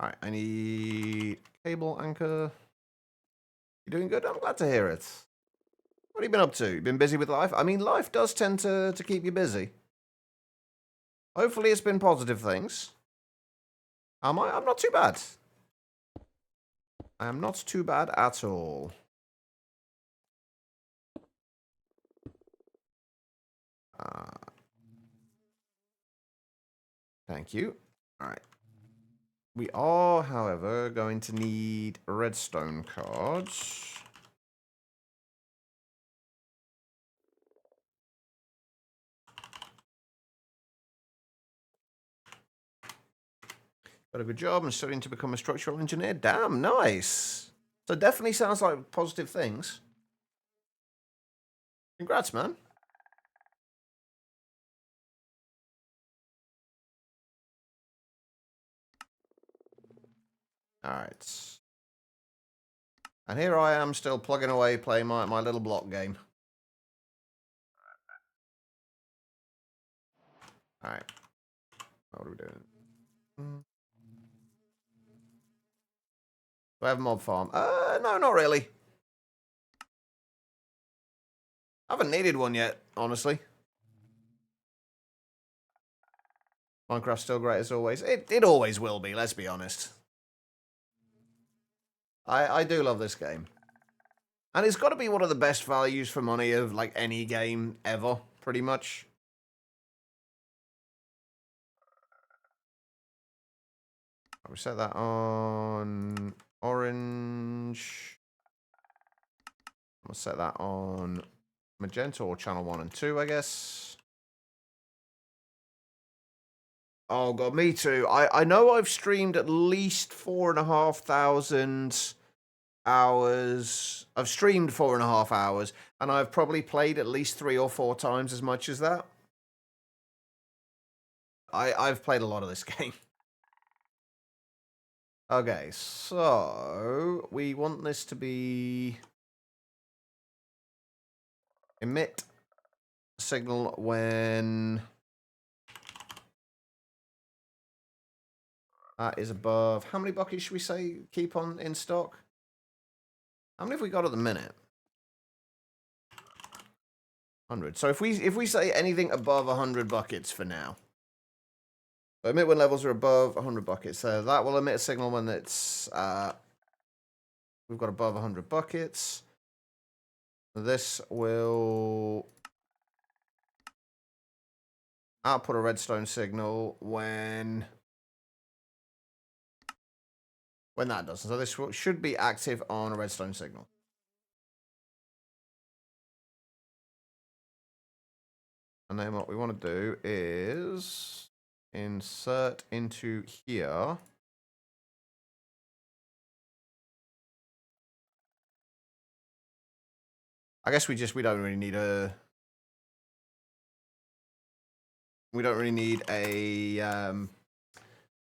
Alright, I need cable anchor. You doing good? I'm glad to hear it. What have you been up to? You been busy with life? I mean, life does tend to keep you busy. Hopefully it's been positive things. Am I? I'm not too bad. I am not too bad at all. Thank you. All right. We are, however, going to need redstone cards. Got a good job and studying to become a structural engineer. Damn, nice. So definitely sounds like positive things. Congrats, man. Alright. And here I am still plugging away playing my little block game. Alright. What are we doing? Do I have a mob farm? No, not really. I haven't needed one yet, honestly. Minecraft's still great as always. It always will be, let's be honest. I do love this game. And it's got to be one of the best values for money of, like, any game ever, pretty much. We set that on orange. We'll set that on magenta or channel 1 and 2, I guess. Oh, God, me too. I know I've streamed at least 4,500 hours. I've streamed 4.5 hours, and I've probably played at least 3 or 4 times as much as that. I've played a lot of this game. Okay, so we want this to be emit signal when that is above. How many buckets should we say keep on in stock? How many have we got at the minute? 100. So if we say anything above 100 buckets for now. So emit when levels are above 100 buckets. So that will emit a signal when it's we've got above 100 buckets. This will output a redstone signal when that does. So this should be active on a redstone signal. And then what we want to do is insert into here. I guess we don't really need a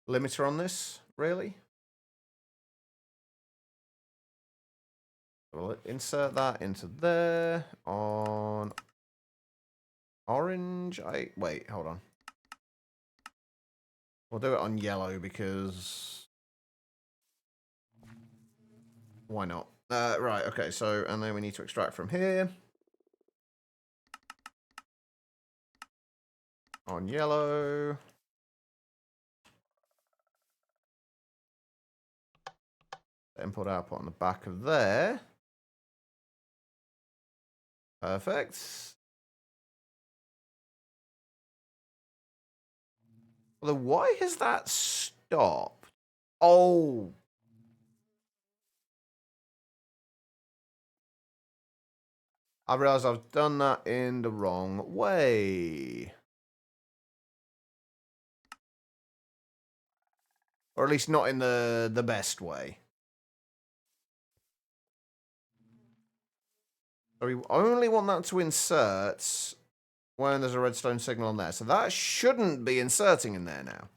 limiter on this, really. We'll insert that into there on orange. Wait, hold on. We'll do it on yellow because why not? Right, okay, so, and then we need to extract from here. On yellow. Input output on the back of there. Perfect. Although, why has that stopped? Oh. I realize I've done that in the wrong way. Or at least not in the best way. So we only want that to insert when there's a redstone signal on there. So that shouldn't be inserting in there now.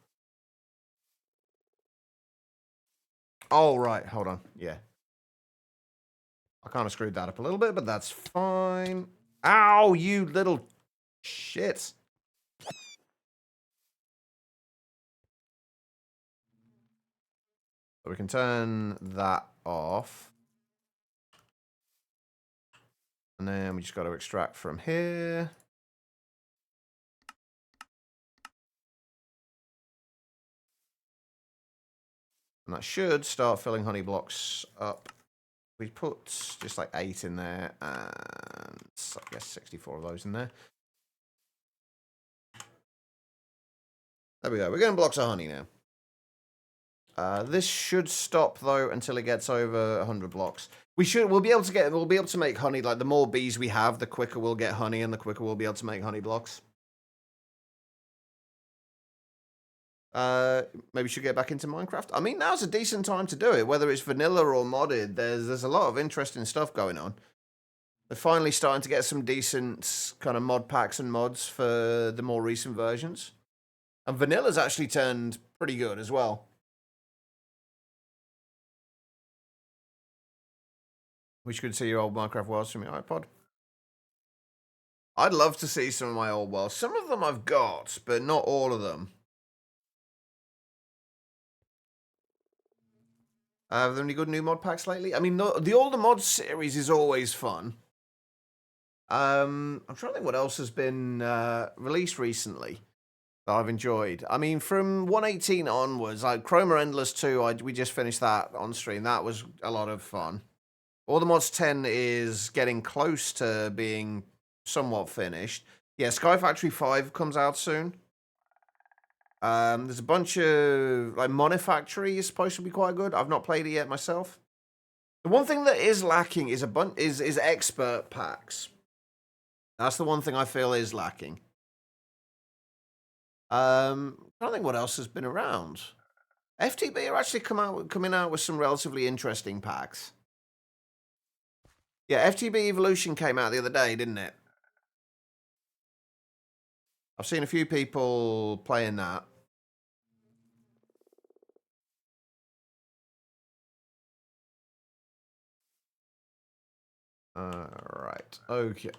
Oh, right. Hold on. Yeah. I kind of screwed that up a little bit, but that's fine. Ow, you little shit. So we can turn that off. And then we just got to extract from here. And that should start filling honey blocks up. We put just like 8 in there, and I guess 64 of those in there. There we go. We're getting blocks of honey now. This should stop though until it gets over 100 blocks. We'll be able to make honey. Like the more bees we have, the quicker we'll get honey, and the quicker we'll be able to make honey blocks. Maybe we should get back into Minecraft. I mean, now's a decent time to do it, whether it's vanilla or modded. There's a lot of interesting stuff going on. They're finally starting to get some decent kind of mod packs and mods for the more recent versions. And vanilla's actually turned pretty good as well. Wish you could see your old Minecraft worlds from your iPod. I'd love to see some of my old worlds. Some of them I've got, but not all of them. Have there any good new mod packs lately? I mean, the older mods series is always fun. I'm trying to think what else has been released recently that I've enjoyed. I mean, from 118 onwards, like Chroma Endless 2, we just finished that on stream. That was a lot of fun. All the Mods 10 is getting close to being somewhat finished. Yeah, Sky Factory 5 comes out soon. There's a bunch of, like, Monofactory is supposed to be quite good. I've not played it yet myself. The one thing that is lacking is is expert packs. That's the one thing I feel is lacking. I don't think what else has been around. FTB are actually coming out with some relatively interesting packs. Yeah, FTB Evolution came out the other day, didn't it? I've seen a few people playing that. Right. Okay.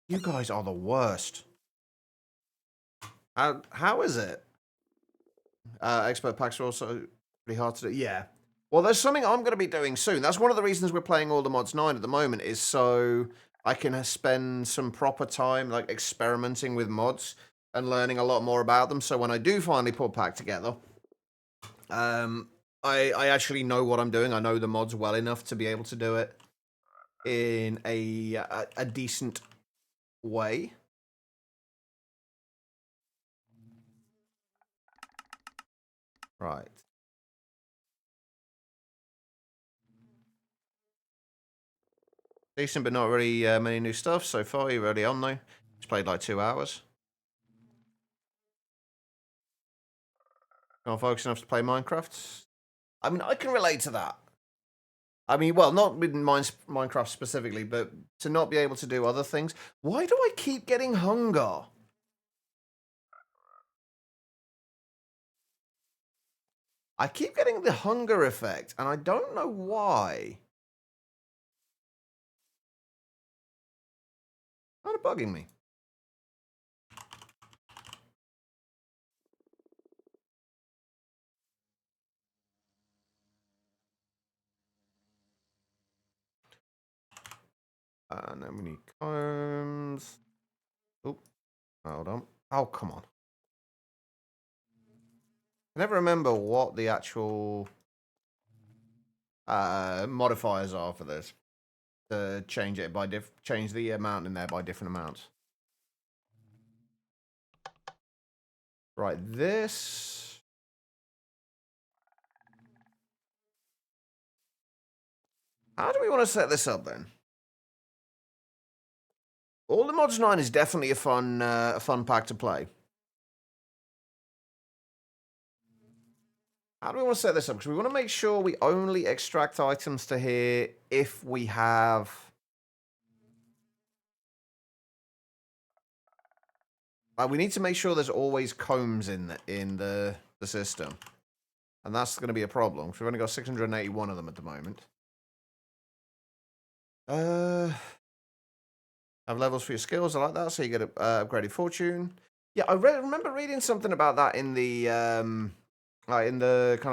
You guys are the worst. How is it? Expert packs are also pretty hard to do. Yeah. Well, there's something I'm going to be doing soon. That's one of the reasons we're playing all the mods 9 at the moment, is so I can spend some proper time like experimenting with mods and learning a lot more about them. So when I do finally put a pack together, I actually know what I'm doing. I know the mods well enough to be able to do it in a decent way. Right. Decent, but not really many new stuff so far. You're already on though. It's played like 2 hours. Not focused enough to play Minecraft. I mean, I can relate to that. I mean, well, not with Minecraft specifically, but to not be able to do other things. Why do I keep getting hunger? I keep getting the hunger effect, and I don't know why. Kind of bugging me. And then we need combs. Oh, hold on. Oh, come on. I never remember what the actual modifiers are for this. To change it by change the amount in there by different amounts. Right, this. How do we want to set this up then? All the Mods 9 is definitely a fun pack to play. How do we want to set this up? Because we want to make sure we only extract items to here if we have. We need to make sure there's always combs in the system, and that's going to be a problem. We've only got 681 of them at the moment. Have levels for your skills. I like that. So you get a upgraded fortune. Yeah, I remember reading something about that in the kind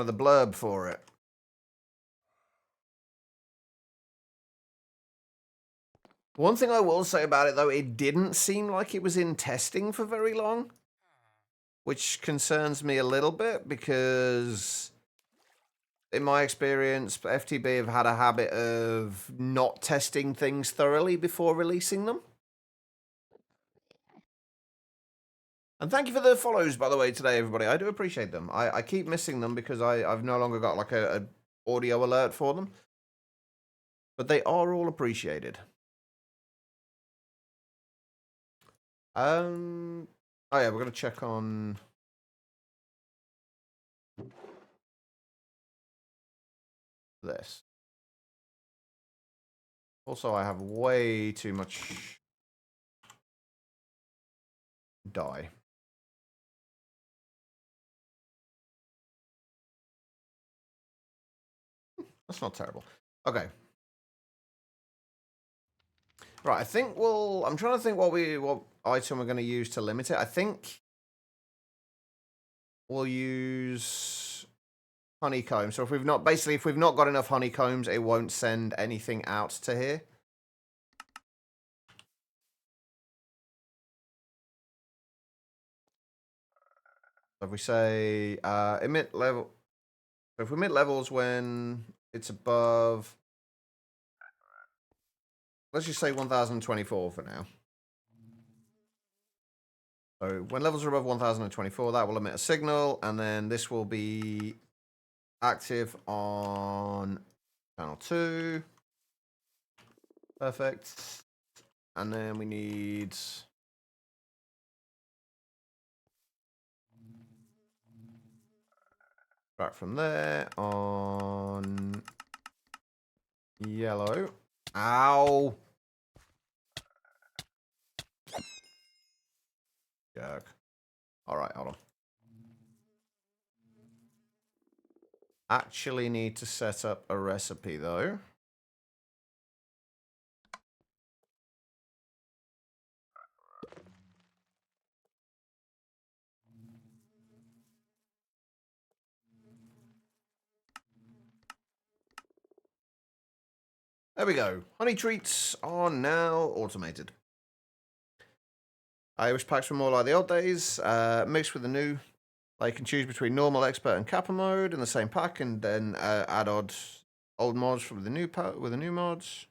of the blurb for it. One thing I will say about it, though, it didn't seem like it was in testing for very long, which concerns me a little bit because, in my experience, FTB have had a habit of not testing things thoroughly before releasing them. And thank you for the follows, by the way, today, everybody. I do appreciate them. I keep missing them because I've no longer got like a audio alert for them. But they are all appreciated. Oh yeah, we're gonna check on this. Also, I have way too much dye. That's not terrible. Okay. Right, I think I'm trying to think what item we're going to use to limit it. I think we'll use honeycomb. So if we've not got enough honeycombs, it won't send anything out to here. So if we say emit level, so if we emit levels when it's above, let's just say 1024 for now. So when levels are above 1024, that will emit a signal, and then this will be active on channel 2. Perfect. And then we need back from there on yellow. Ow. Jerk. All right, hold on. Actually need to set up a recipe though. There we go. Honey treats are now automated. I wish packs were more like the old days, mixed with the new. Like you can choose between normal, expert, and kappa mode in the same pack, and then add old mods with the new mods.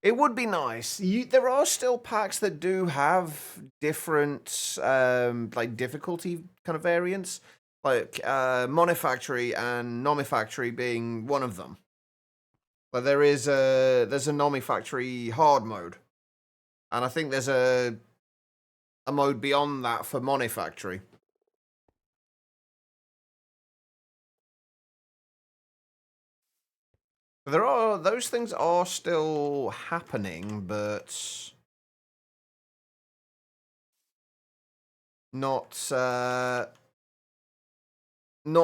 It would be nice. There are still packs that do have different like difficulty kind of variants, like monofactory and nomifactory being one of them. But there's a nomifactory hard mode, and I think there's a mode beyond that for monofactory. Those things are still happening, but not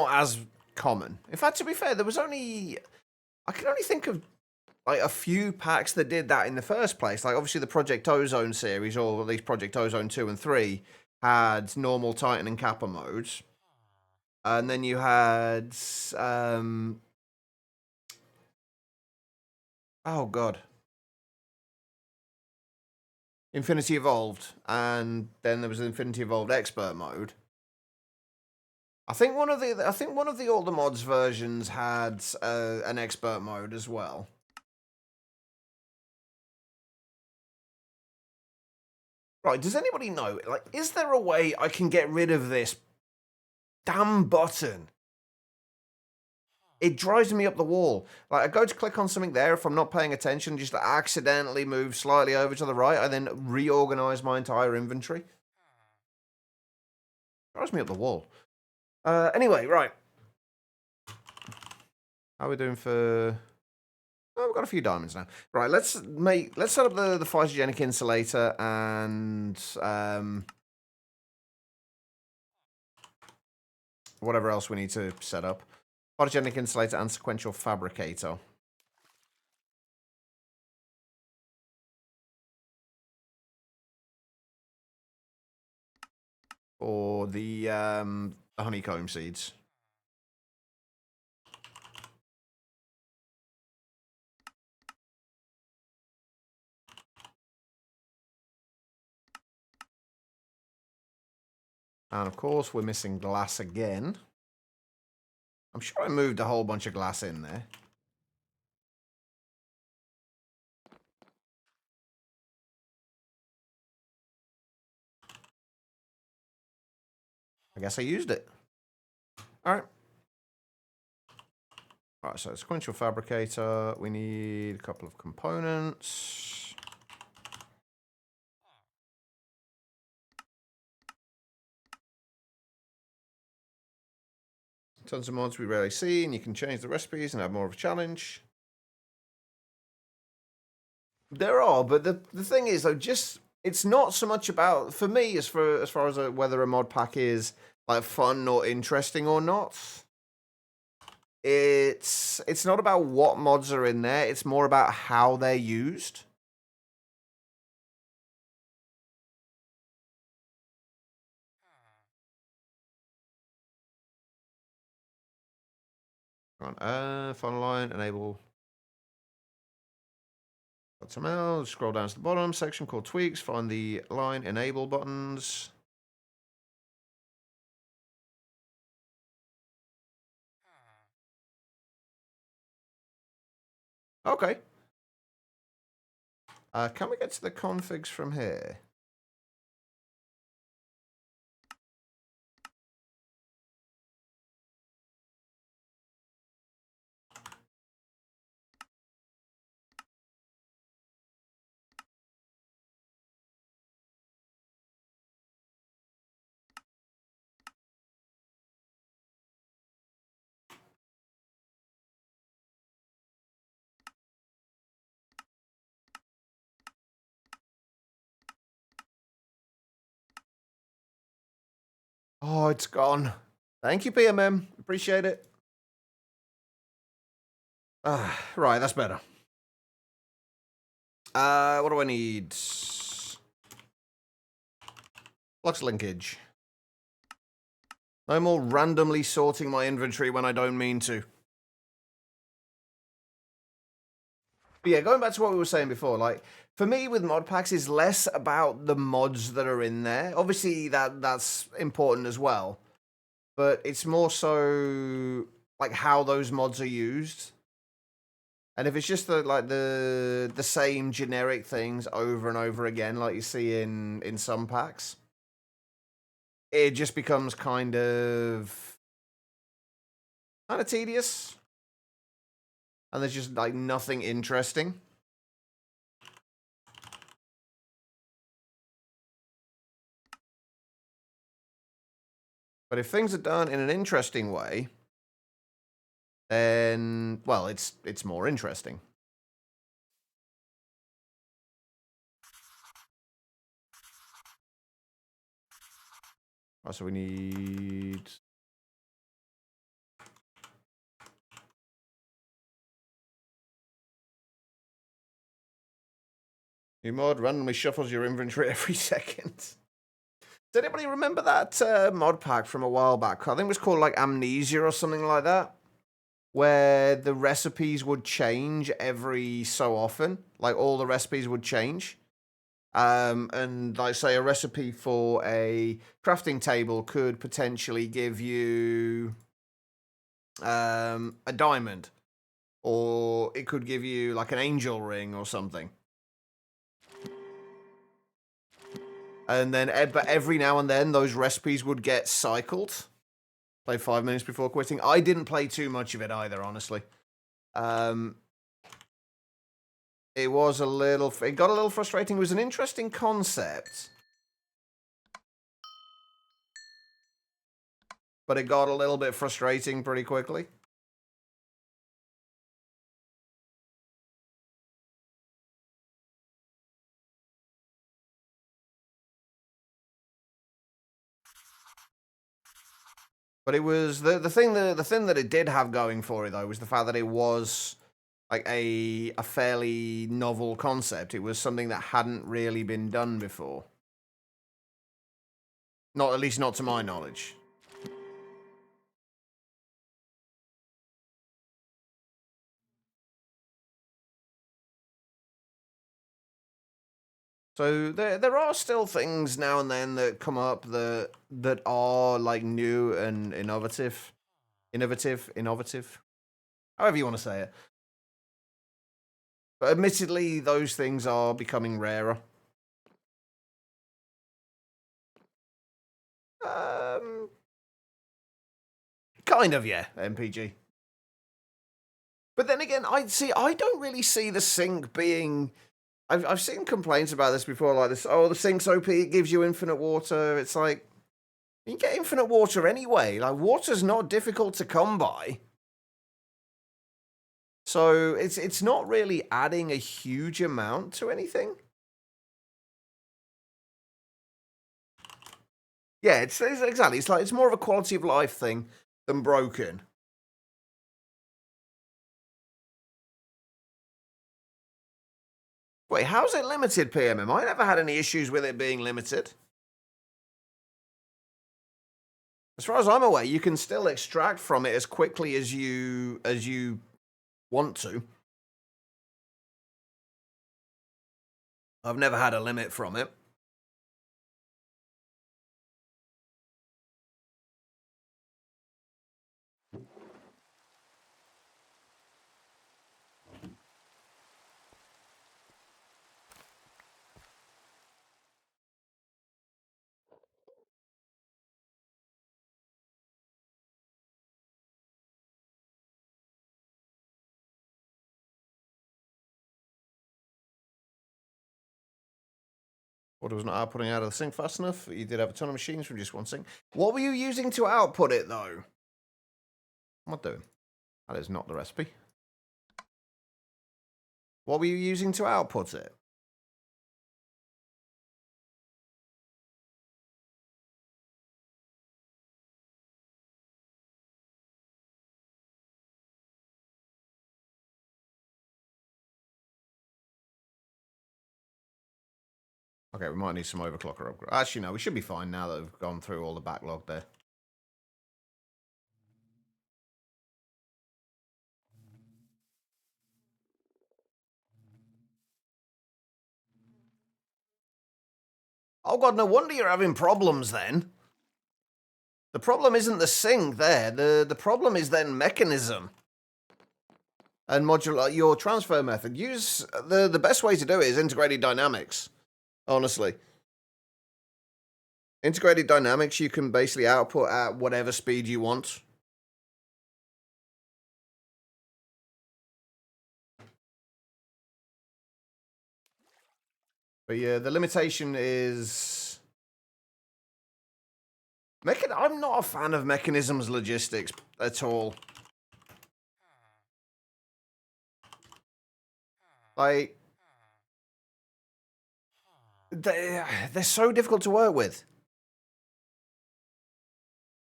as common. In fact, to be fair, I can only think of like a few packs that did that in the first place. Like obviously the Project Ozone series, or at least Project Ozone 2 and 3, had normal, Titan, and Kappa modes. And then you had oh god. Infinity Evolved, and then there was Infinity Evolved Expert mode. I think one of the older mods versions had an expert mode as well. Right, does anybody know? Like, is there a way I can get rid of this damn button? It drives me up the wall. Like, I go to click on something there, if I'm not paying attention, just accidentally move slightly over to the right, I then reorganize my entire inventory. Drives me up the wall. Anyway, right. How are we doing for... Oh, we've got a few diamonds now. Right, let's set up the physogenic insulator and whatever else we need to set up. Photogenic insulator and sequential fabricator. For the honeycomb seeds. And of course, we're missing glass again. I'm sure I moved a whole bunch of glass in there. I guess I used it. All right. All right, so sequential fabricator. We need a couple of components. Tons of mods we rarely see, and you can change the recipes and have more of a challenge. There are, but the thing is, though, it's not so much about, for me, as far as whether a mod pack is like fun or interesting or not. it's not about what mods are in there, it's more about how they're used. Fun line, enable XML, scroll down to the bottom, section called tweaks, find the line enable buttons. Okay. Can we get to the configs from here? Oh, it's gone. Thank you, PMM. Appreciate it. Right, that's better. What do I need? Flux linkage. No more randomly sorting my inventory when I don't mean to. But yeah, going back to what we were saying before, like, for me with mod packs is less about the mods that are in there. Obviously that's important as well. But it's more so like how those mods are used. And if it's just the same generic things over and over again, like you see in some packs, it just becomes kind of tedious. And there's just like nothing interesting. But if things are done in an interesting way, then well, it's more interesting. Oh, so we need new mod randomly shuffles your inventory every second. Does anybody remember that mod pack from a while back? I think it was called like Amnesia or something like that, where the recipes would change every so often. Like all the recipes would change. And like say a recipe for a crafting table could potentially give you a diamond, or it could give you like an angel ring or something. And then, but every now and then, those recipes would get cycled. Play 5 minutes before quitting. I didn't play too much of it either, honestly. It was a little. It got a little frustrating. It was an interesting concept, but it got a little bit frustrating pretty quickly. But it was the thing that it did have going for it though was the fact that it was like a fairly novel concept. It was something that hadn't really been done before. Not at least not to my knowledge. So there are still things now and then that come up that are like new and innovative. However you want to say it. But admittedly, those things are becoming rarer. Kind of, yeah, MPG. But then again, I don't really see the sink being. I've seen complaints about this before, like this. Oh, the sink's OP, it gives you infinite water. It's like you get infinite water anyway. Like water's not difficult to come by. So it's not really adding a huge amount to anything. Yeah, it's exactly. It's like it's more of a quality of life thing than broken. Wait, how's it limited, PMM? I never had any issues with it being limited. As far as I'm aware, you can still extract from it as quickly as you want to. I've never had a limit from it. Water was not outputting out of the sink fast enough. You did have a ton of machines from just one sink. What were you using to output it, though? What am I doing? That is not the recipe. What were you using to output it? Okay, we might need some overclocker upgrade. Actually, no, we should be fine now that we've gone through all the backlog there. Oh god, no wonder you're having problems then. The problem isn't the sink there. The problem is then mechanism. And modular, your transfer method. Use the best way to do it is integrated dynamics. Honestly. Integrated dynamics, you can basically output at whatever speed you want. But yeah, the limitation is... I'm not a fan of mechanisms logistics at all. Like... They're so difficult to work with.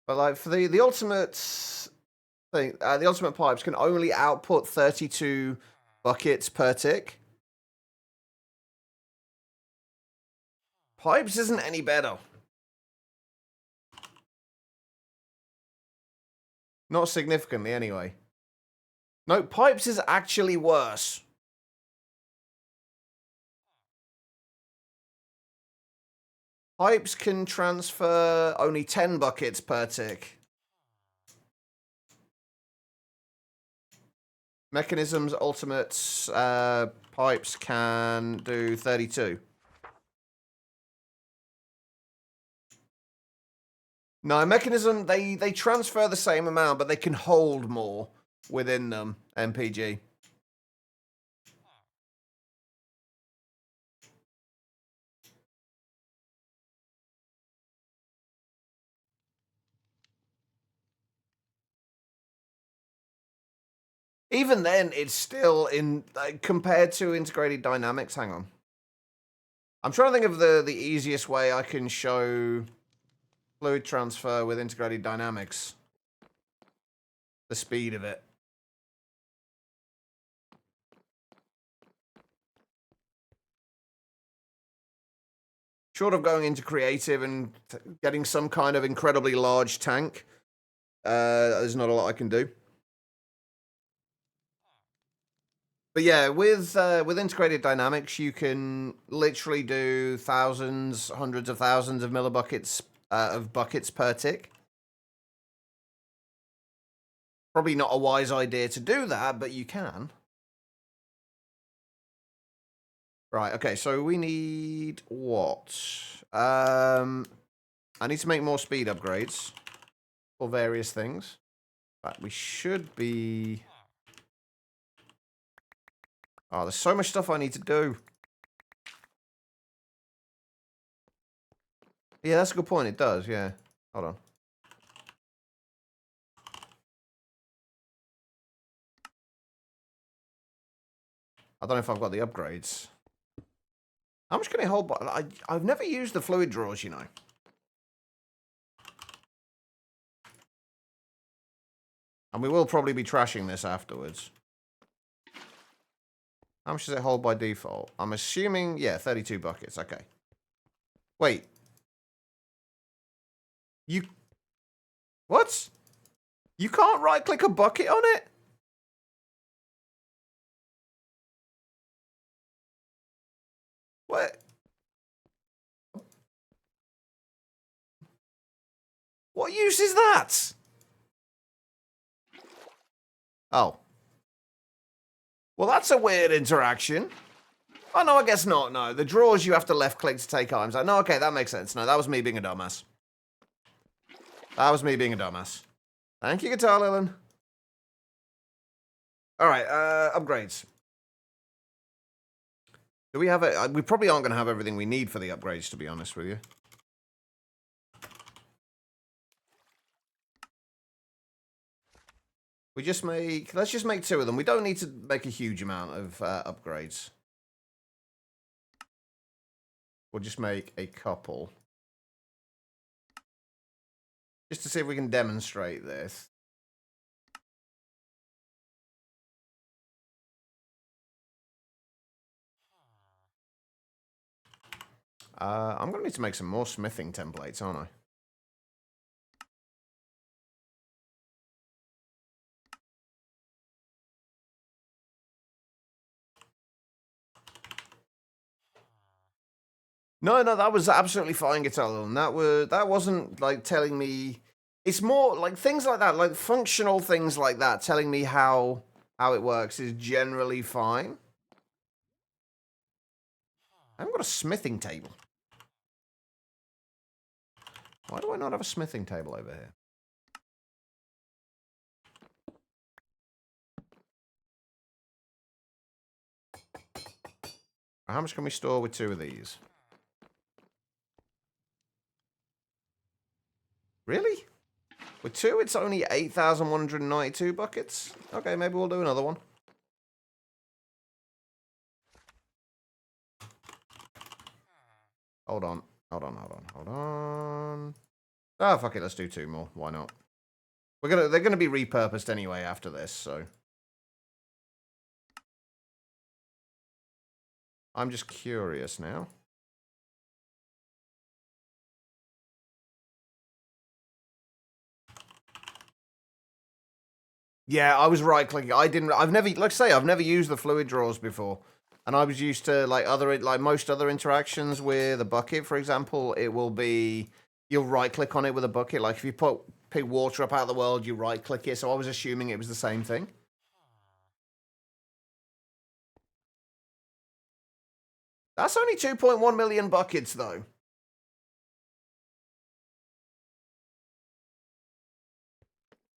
But like, for the ultimate thing, the ultimate pipes can only output 32 buckets per tick. Pipes isn't any better. Not significantly, anyway. No, pipes is actually worse. Pipes can transfer only 10 buckets per tick. Mechanisms, ultimates, pipes can do 32. No, mechanism, they transfer the same amount, but they can hold more within them, MPG. Even then, it's still in compared to integrated dynamics. Hang on, I'm trying to think of the easiest way I can show fluid transfer with integrated dynamics. The speed of it. Short of going into creative and getting some kind of incredibly large tank, there's not a lot I can do. But yeah, with integrated dynamics, you can literally do thousands, hundreds of thousands of millibuckets of buckets per tick. Probably not a wise idea to do that, but you can. Right, okay, so we need what? I need to make more speed upgrades for various things. But we should be... Oh, there's so much stuff I need to do. Yeah, that's a good point. It does, yeah. Hold on. I don't know if I've got the upgrades. How much can it hold? I've never used the fluid drawers, you know. And we will probably be trashing this afterwards. How much does it hold by default? I'm assuming, yeah, 32 buckets. Okay. Wait. You... What? You can't right-click a bucket on it? What? What use is that? Oh. Well, that's a weird interaction. Oh, no, I guess not. No, the drawers you have to left-click to take items out. No, okay, that makes sense. No, that was me being a dumbass. That was me being a dumbass. Thank you, Guitar Lilin. All right, upgrades. Do we have it? We probably aren't going to have everything we need for the upgrades, to be honest with you. We just make... Let's just make 2 of them. We don't need to make a huge amount of upgrades. We'll just make a couple. Just to see if we can demonstrate this. I'm going to need to make some more smithing templates, aren't I? No, that was absolutely fine, Guitar Lilin. That wasn't like telling me. It's more like things like that, like functional things like that, telling me how it works is generally fine. I haven't got a smithing table. Why do I not have a smithing table over here? How much can we store with 2 of these? Really? With 2, it's only 8,192 buckets? Okay, maybe we'll do another one. Hold on. Ah, fuck it, let's do 2 more. Why not? They're gonna be repurposed anyway after this, so. I'm just curious now. Yeah, I was right-clicking. I've never used the fluid drawers before. And I was used to, like most other interactions with a bucket, for example, it will be, you'll right-click on it with a bucket. Like, if you pick water up out of the world, you right-click it. So I was assuming it was the same thing. That's only 2.1 million buckets, though.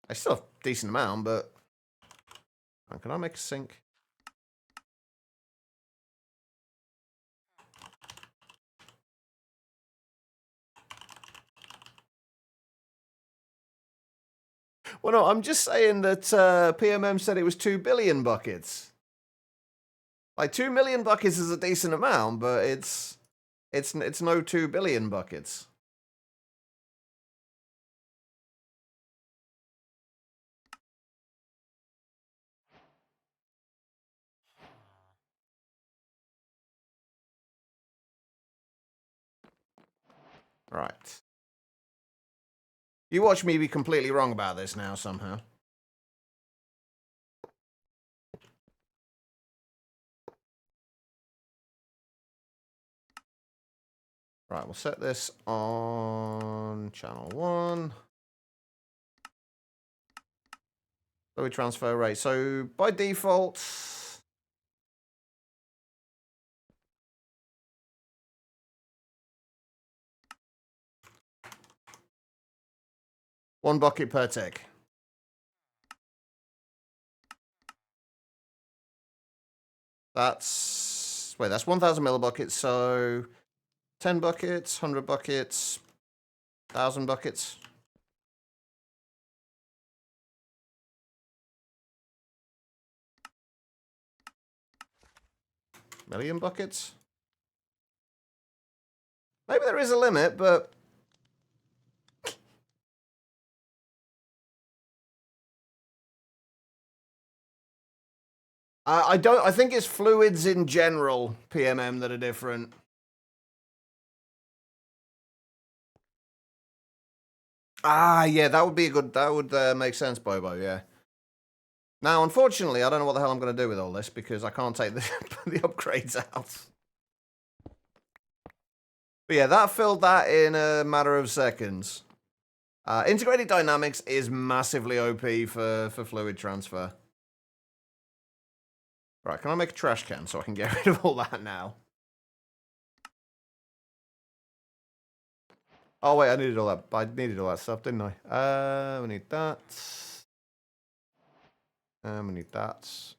I still have a decent amount, but... Can I make a sink? Well, no, I'm just saying that PMM said it was 2 billion buckets. Like, 2 million buckets is a decent amount, but it's no 2 billion buckets. Right. You watch me be completely wrong about this now, somehow. Right, we'll set this on channel 1. Fluid transfer rate. So, by default... One bucket per tick. That's 1,000 millibuckets, so 10 buckets, 100 buckets, 1,000 buckets. Million buckets? Maybe there is a limit, but... I don't. I think it's fluids in general, PMM, that are different. Ah, yeah, that would be a good. That would make sense, Bobo. Yeah. Now, unfortunately, I don't know what the hell I'm going to do with all this because I can't take the, the upgrades out. But yeah, that filled that in a matter of seconds. Integrated dynamics is massively OP for fluid transfer. Right, can I make a trash can so I can get rid of all that now? Oh wait, I needed all that. I needed all that stuff, didn't I? We need that. We need that.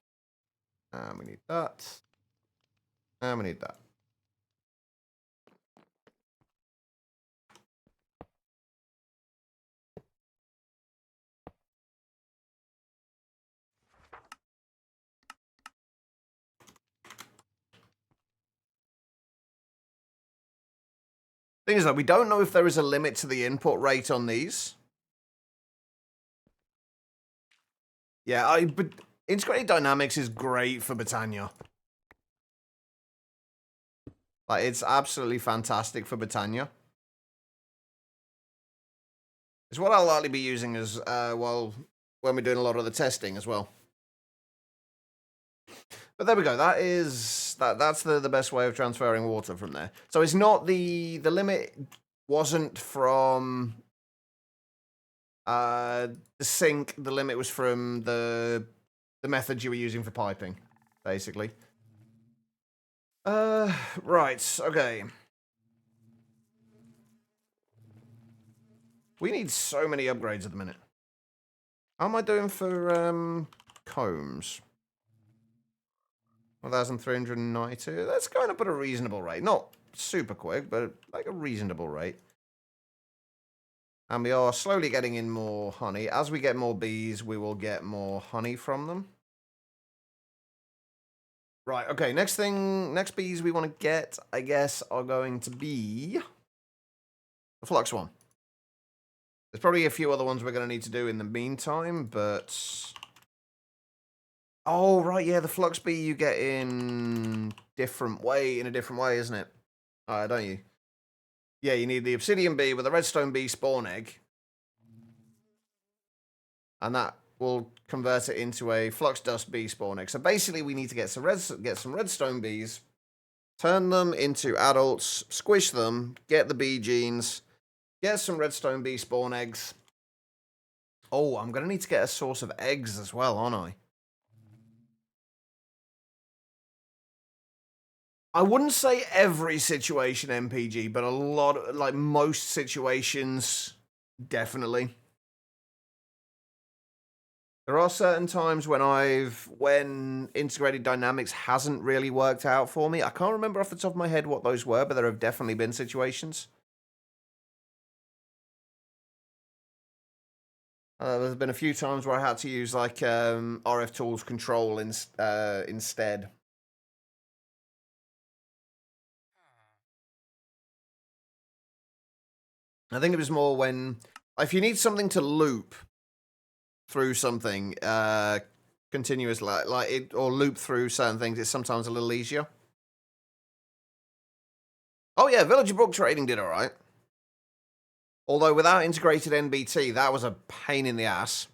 We need that. And we need that. Thing is, though, we don't know if there is a limit to the input rate on these. Yeah, but integrated dynamics is great for Britannia. Like, it's absolutely fantastic for Britannia. It's what I'll likely be using as well when we're doing a lot of the testing as well. But there we go. That's the best way of transferring water from there. So it's not the limit wasn't from the sink. The limit was from the method you were using for piping, basically. Right. Okay. We need so many upgrades at the minute. How am I doing for combs? 1,392. That's going up at a reasonable rate. Not super quick, but like a reasonable rate. And we are slowly getting in more honey. As we get more bees, we will get more honey from them. Right, okay, next bees we want to get, I guess, are going to be the flux one. There's probably a few other ones we're going to need to do in the meantime, but... Oh, right, yeah, the flux bee you get in a different way, isn't it? Don't you? Yeah, you need the obsidian bee with a redstone bee spawn egg. And that will convert it into a flux dust bee spawn egg. So basically we need to get some redstone bees, turn them into adults, squish them, get the bee genes, get some redstone bee spawn eggs. Oh, I'm going to need to get a source of eggs as well, aren't I? I wouldn't say every situation MPG, but a lot, like most situations, definitely. There are certain times when integrated dynamics hasn't really worked out for me. I can't remember off the top of my head what those were, but there have definitely been situations. There's been a few times where I had to use like RF Tools control instead. I think it was more when, if you need something to loop through something continuous, like it, or loop through certain things, it's sometimes a little easier. Oh yeah, Villager Book Trading did all right. Although without integrated NBT, that was a pain in the ass.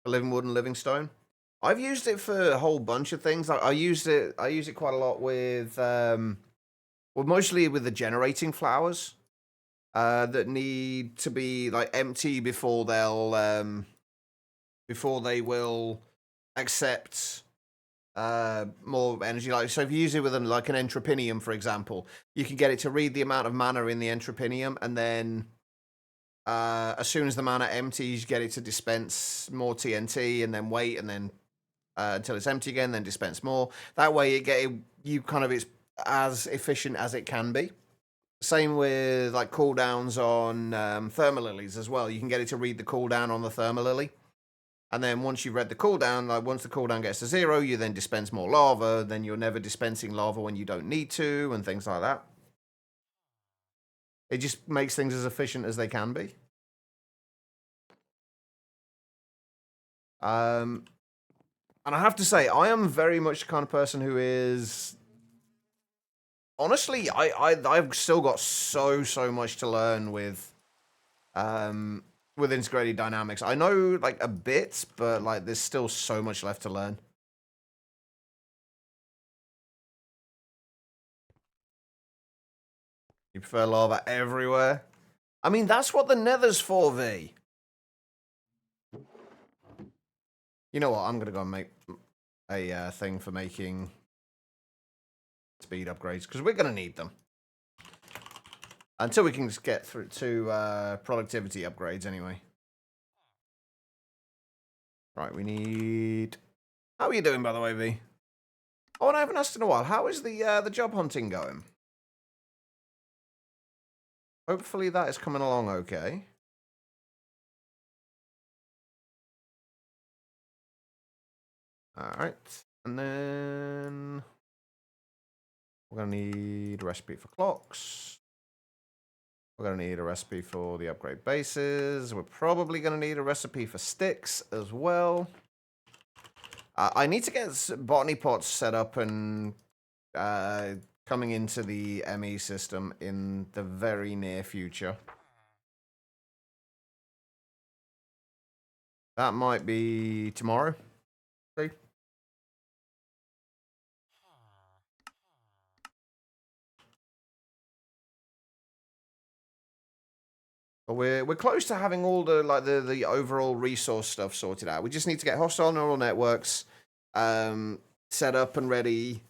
For living wood and living stone. I've used it for a whole bunch of things. I use it quite a lot with well, mostly with the generating flowers that need to be like empty before they will accept more energy. Like, so if you use it with like an entropinium, for example, you can get it to read the amount of mana in the entropinium, and then as soon as the mana empties, you get it to dispense more TNT, and then wait, and then until it's empty again, then dispense more. That way, it's as efficient as it can be. Same with like cooldowns on thermalilies as well. You can get it to read the cooldown on the thermalily. And then once you've read the cooldown, like once the cooldown gets to 0, you then dispense more lava. Then you're never dispensing lava when you don't need to, and things like that. It just makes things as efficient as they can be. And I have to say, I am very much the kind of person who is... Honestly, I've still got so much to learn with integrated dynamics. I know, like, a bit, but, like, there's still so much left to learn. You prefer lava everywhere? I mean, that's what the nether's for, V. You know what? I'm going to go and make a thing for making speed upgrades, because we're going to need them. Until we can just get through to productivity upgrades, anyway. Right, we need... How are you doing, by the way, V? Oh, and I haven't asked in a while. How is the job hunting going? Hopefully that is coming along okay. Alright. And then... We're going to need a recipe for clocks. We're going to need a recipe for the upgrade bases. We're probably going to need a recipe for sticks as well. I need to get botany pots set up and coming into the ME system in the very near future. That might be tomorrow. See? But we're close to having all the overall resource stuff sorted out. We just need to get hostile neural networks set up and ready.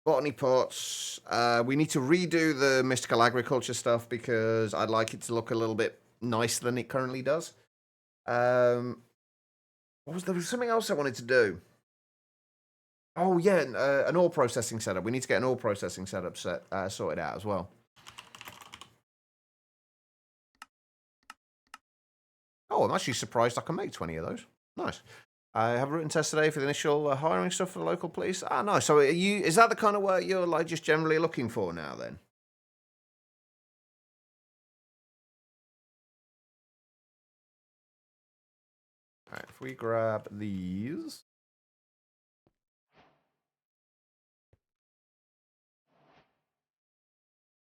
Botany pots. We need to redo the mystical agriculture stuff because I'd like it to look a little bit nicer than it currently does. There was something else I wanted to do. Oh yeah, an ore processing setup. We need to get an ore processing setup sorted out as well. Oh, I'm actually surprised I can make 20 of those. Nice. I have a written test today for the initial hiring stuff for the local police. Ah, nice. So is that the kind of work you're like just generally looking for now then? All right, if we grab these.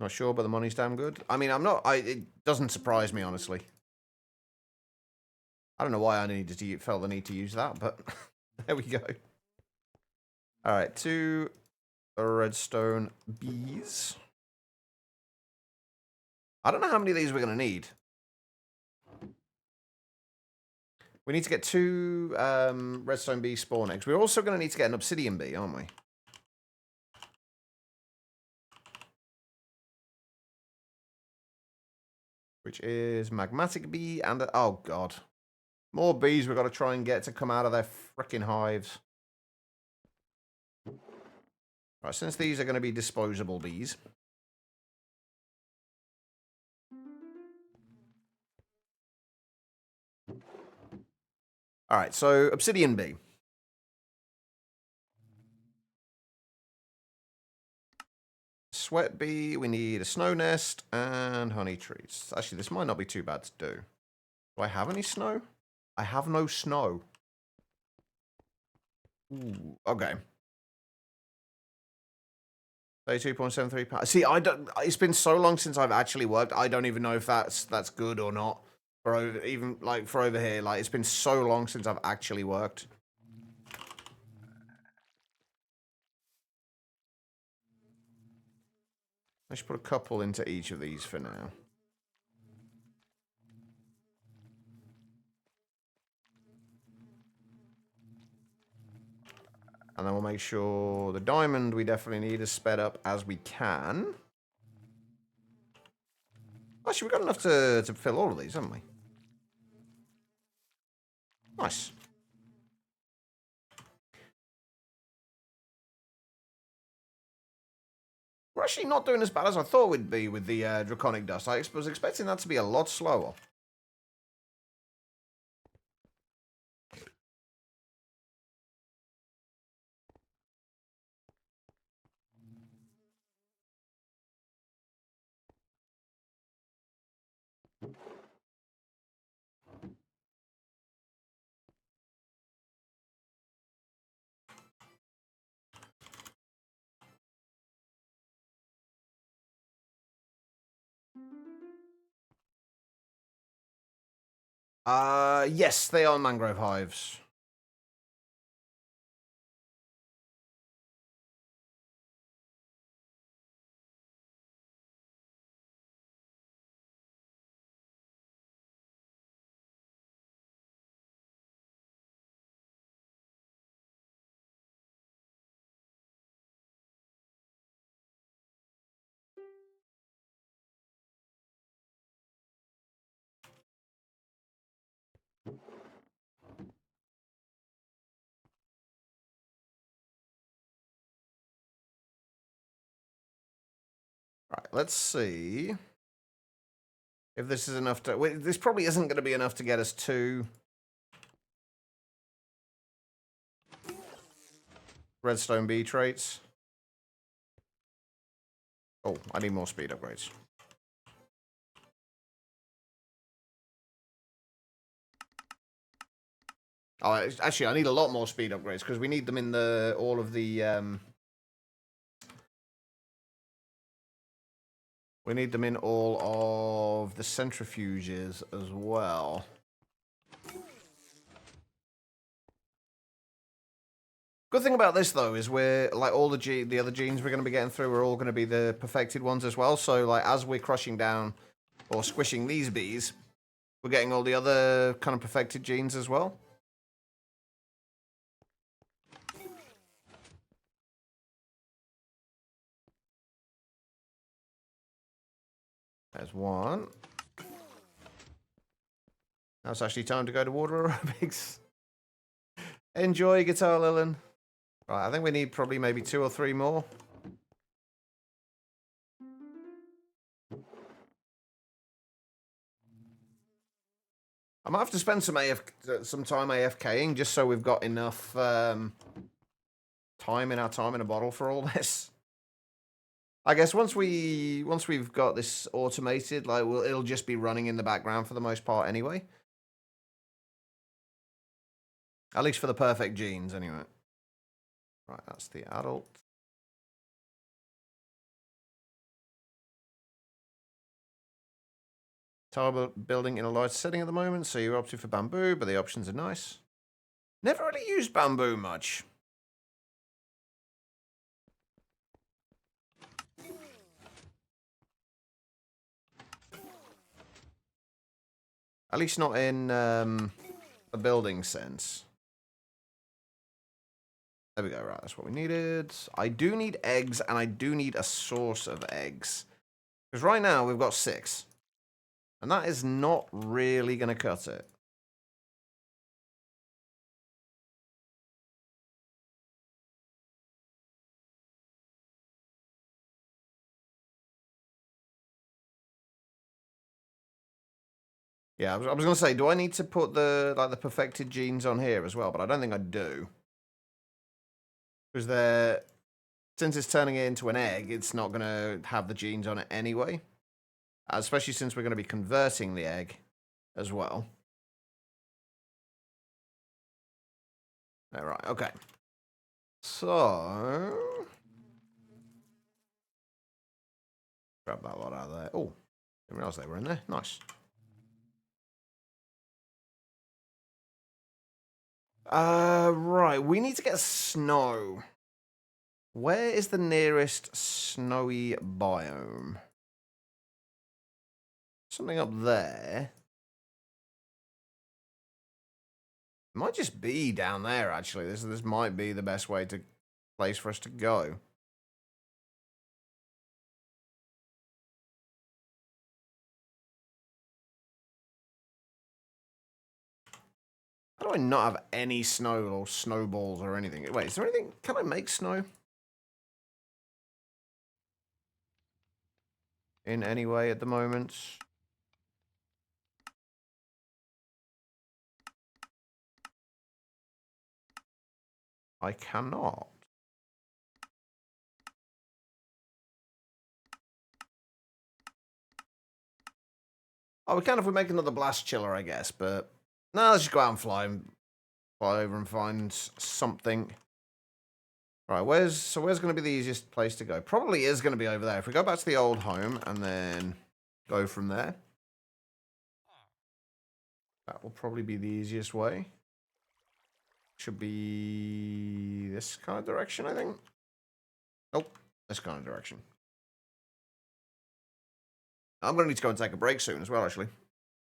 Not sure, but the money's damn good. I mean, it doesn't surprise me, honestly. I don't know why I felt the need to use that, but there we go. All right, 2 redstone bees. I don't know how many of these we're going to need. We need to get 2 redstone bee spawn eggs. We're also going to need to get an obsidian bee, aren't we? Which is magmatic bee and... oh, God. More bees we've got to try and get to come out of their frickin' hives. Right, since these are going to be disposable bees. All right, so obsidian bee. Sweat bee, we need a snow nest and honey trees. Actually, this might not be too bad to do. Do I have any snow? I have no snow. Ooh, okay. 32.73 pounds. See, it's been so long since I've actually worked. I don't even know if that's good or not. For over here, like it's been so long since I've actually worked. I should put a couple into each of these for now. And then we'll make sure the diamond we definitely need is sped up as we can. Actually, we've got enough to fill all of these, haven't we? Nice. We're actually not doing as bad as I thought we'd be with the draconic dust. I was expecting that to be a lot slower. Yes, they are mangrove hives. Right, let's see if this is enough to... Wait, this probably isn't going to be enough to get us to redstone bee traits. Oh, I need more speed upgrades. Oh, actually, I need a lot more speed upgrades because we need them in the all of the... We need them in all of the centrifuges as well. Good thing about this though is we're like all the other genes we're going to be getting through are all going to be the perfected ones as well. So like as we're crushing down or squishing these bees, we're getting all the other kind of perfected genes as well. There's one. Now it's actually time to go to water aerobics. Enjoy, Guitar Lilin. Right, I think we need probably maybe 2 or 3 more. I might have to spend some time AFKing just so we've got enough time in a bottle for all this. I guess once we've got this automated, like it'll just be running in the background for the most part anyway. At least for the perfect genes, anyway. Right, that's the adult. Tower building in a light setting at the moment, so you're opting for bamboo, but the options are nice. Never really used bamboo much. At least not in a building sense. There we go, right, that's what we needed. I do need eggs, and I do need a source of eggs. Because right now, we've got 6. And that is not really going to cut it. Yeah, I was going to say, do I need to put the perfected genes on here as well? But I don't think I do. Because since it's turning it into an egg, it's not going to have the genes on it anyway. Especially since we're going to be converting the egg as well. All right, okay. So... grab that lot out of there. Oh, didn't realize they were in there. Nice. Right, we need to get snow. Where is the nearest snowy biome? Something up there. It might just be down there, actually. This might be the best place for us to go. How do I not have any snow or snowballs or anything? Wait, is there anything? Can I make snow? In any way at the moment? I cannot. Oh, we can if we make another blast chiller, I guess, but... no, let's just go out and fly over and find something. Right, where's going to be the easiest place to go? Probably is going to be over there. If we go back to the old home and then go from there. That will probably be the easiest way. Should be this kind of direction, I think. Nope, this kind of direction. I'm gonna need to go and take a break soon as well, actually.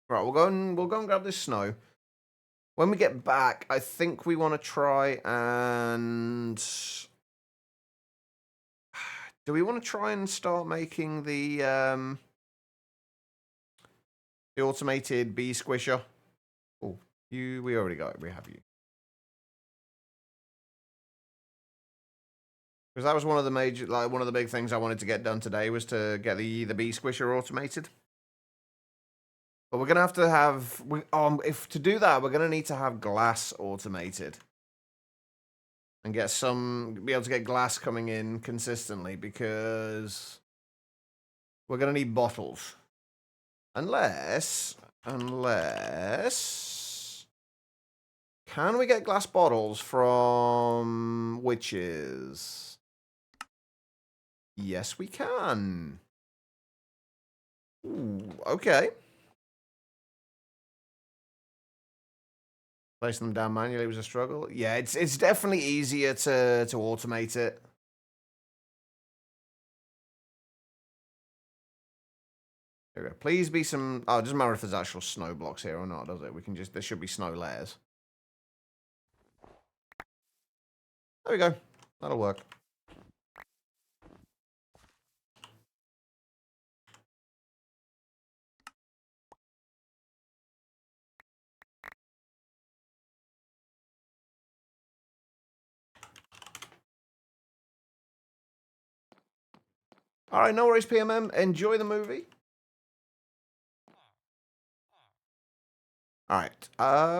Right, we'll go and grab this snow. When we get back, I think we want to try and do we want to try and start making the automated bee squisher? Oh, we already got it. We have you. Because that was one of the major, like one of the big things I wanted to get done today was to get the bee squisher automated. But we're gonna have to have if to do that, we're gonna need to have glass automated and be able to get glass coming in consistently because we're gonna need bottles. Unless, can we get glass bottles from witches? Yes, we can. Ooh, okay. Placing them down manually was a struggle. Yeah, it's definitely easier to automate it. There we go. Please be some. Oh, it doesn't matter if there's actual snow blocks here or not, does it? We can just. There should be snow layers. There we go. That'll work. All right, no worries, PMM. Enjoy the movie. All right.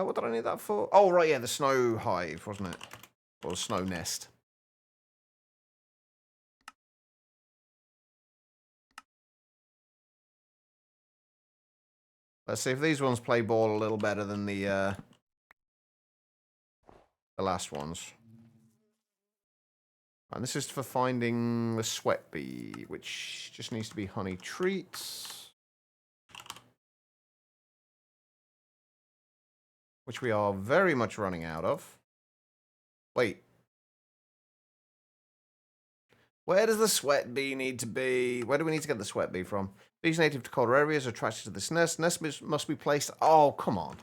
What did I need that for? Oh, right, yeah, the snow hive, wasn't it? Or the snow nest. Let's see if these ones play ball a little better than the last ones. And this is for finding the sweat bee, which just needs to be honey treats. Which we are very much running out of. Wait. Where does the sweat bee need to be? Where do we need to get the sweat bee from? Bees native to colder areas are attracted to this nest. Nest must be placed... Oh, come on.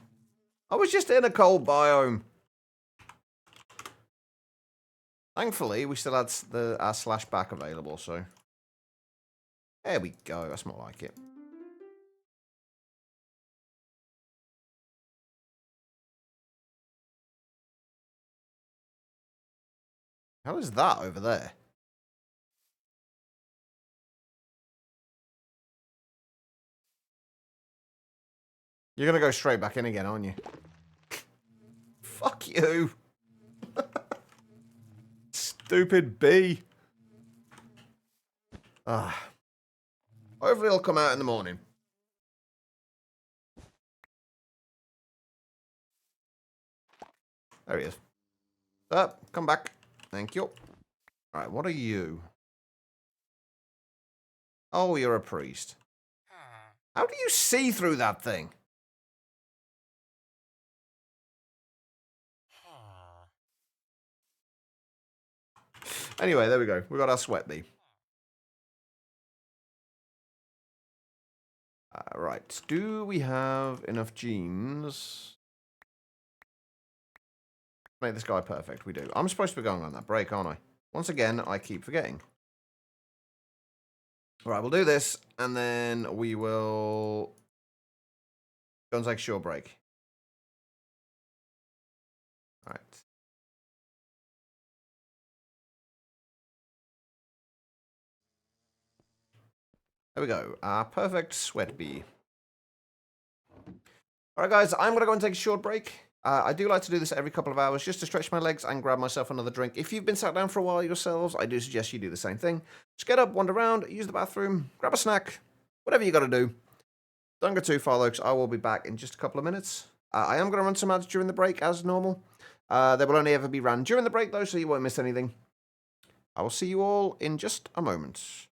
I was just in a cold biome. Thankfully, we still had our slash back available, so... There we go. That's more like it. How is that over there? You're going to go straight back in again, aren't you? Fuck you. Stupid bee. Ah. Hopefully it'll come out in the morning. There he is. Come back. Thank you. Alright, what are you? Oh, you're a priest. How do you see through that thing? Anyway, there we go. We got our sweat bee. Right. Do we have enough genes? Make this guy perfect. We do. I'm supposed to be going on that break, aren't I? Once again, I keep forgetting. Alright, we'll do this, and then we will go and take a short break. Alright. There we go. Our perfect sweat bee. Alright guys, I'm going to go and take a short break. I do like to do this every couple of hours just to stretch my legs and grab myself another drink. If you've been sat down for a while yourselves, I do suggest you do the same thing. Just get up, wander around, use the bathroom, grab a snack, whatever you got to do. Don't go too far though, because I will be back in just a couple of minutes. I am going to run some ads during the break as normal. They will only ever be ran during the break though, so you won't miss anything. I will see you all in just a moment.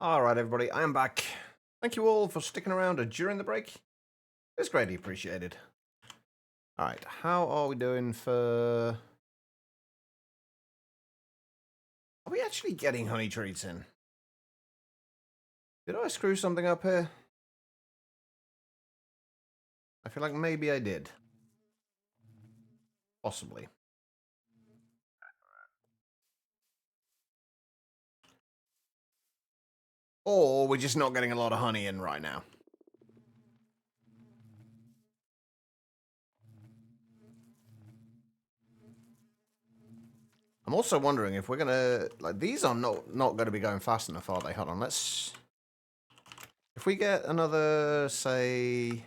Alright, everybody, I am back. Thank you all for sticking around during the break. It's greatly appreciated. Alright, how are we doing for... Are we actually getting honey treats in? Did I screw something up here? I feel like maybe I did. Possibly. Or we're just not getting a lot of honey in right now. I'm also wondering if we're gonna... Like, these are not gonna be going fast enough, are they? Hold on, let's... If we get another, say...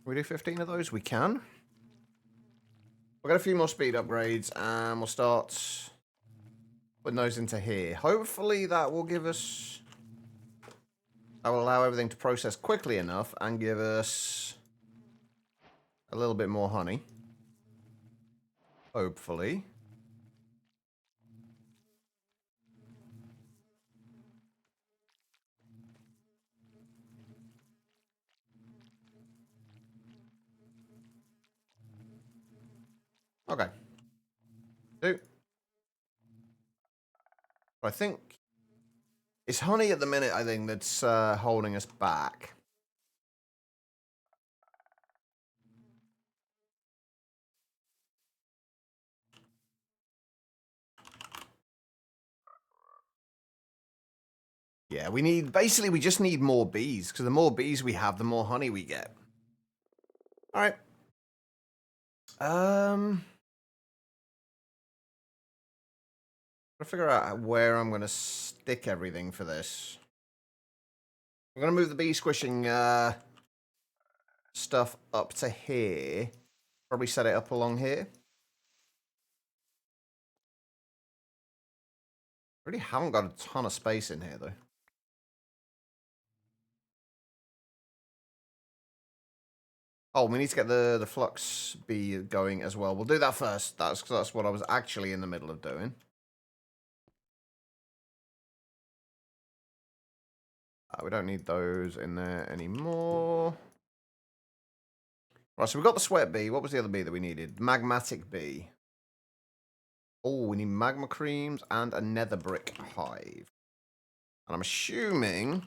we do 15 of those? We can. We'll get a few more speed upgrades, and we'll start putting those into here. Hopefully that will give us... That will allow everything to process quickly enough and give us a little bit more honey. Hopefully. Okay. I think it's honey at the minute, I think, that's holding us back. Yeah, we need... Basically, we just need more bees, because the more bees we have, the more honey we get. Alright. I'll figure out where I'm going to stick everything for this. I'm going to move the bee squishing stuff up to here. Probably set it up along here. Really haven't got a ton of space in here, though. Oh, we need to get the flux bee going as well. We'll do that first. That's what I was actually in the middle of doing. We don't need those in there anymore. Right, so we've got the sweat bee. What was the other bee that we needed? Magmatic bee. Oh, we need magma creams and a nether brick hive. And I'm assuming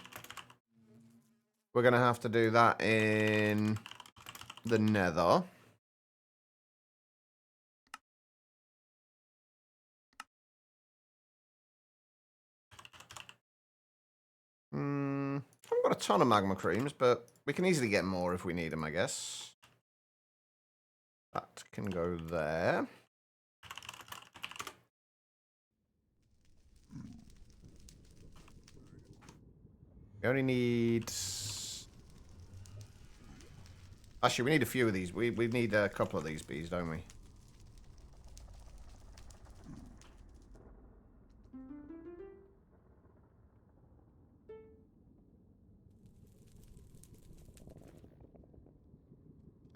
we're going to have to do that in the nether. I haven't got a ton of magma creams, but we can easily get more if we need them, I guess. That can go there. We only need... Actually, we need a few of these. We need a couple of these bees, don't we?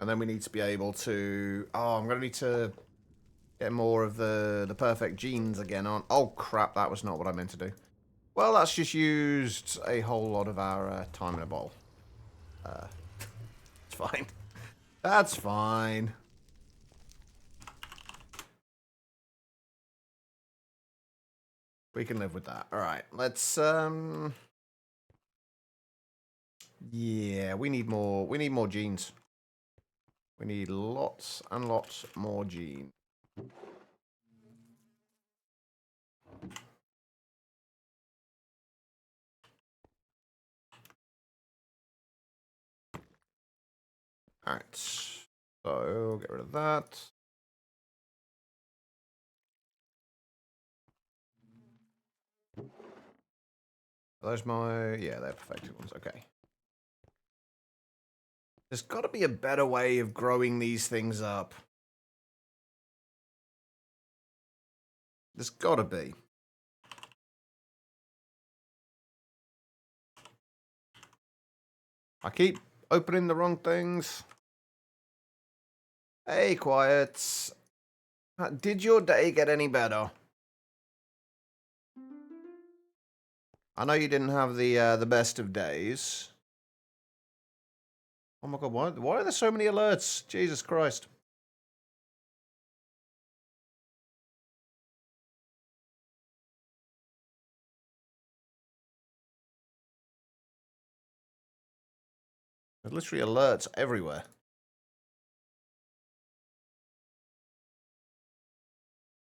And then we need to be able to... Oh, I'm going to need to get more of the perfect genes again on. Oh, crap. That was not what I meant to do. Well, that's just used a whole lot of our time in a bowl. It's fine. That's fine. We can live with that. All right. Let's... Yeah, we need more. We need more genes. We need lots and lots more genes. Alright. So, get rid of that. Are those my... Yeah, they're perfected ones. Okay. There's got to be a better way of growing these things up. There's got to be. I keep opening the wrong things. Hey, quiet. Did your day get any better? I know you didn't have the best of days. Oh my god, why are there so many alerts? Jesus Christ. There's literally alerts everywhere.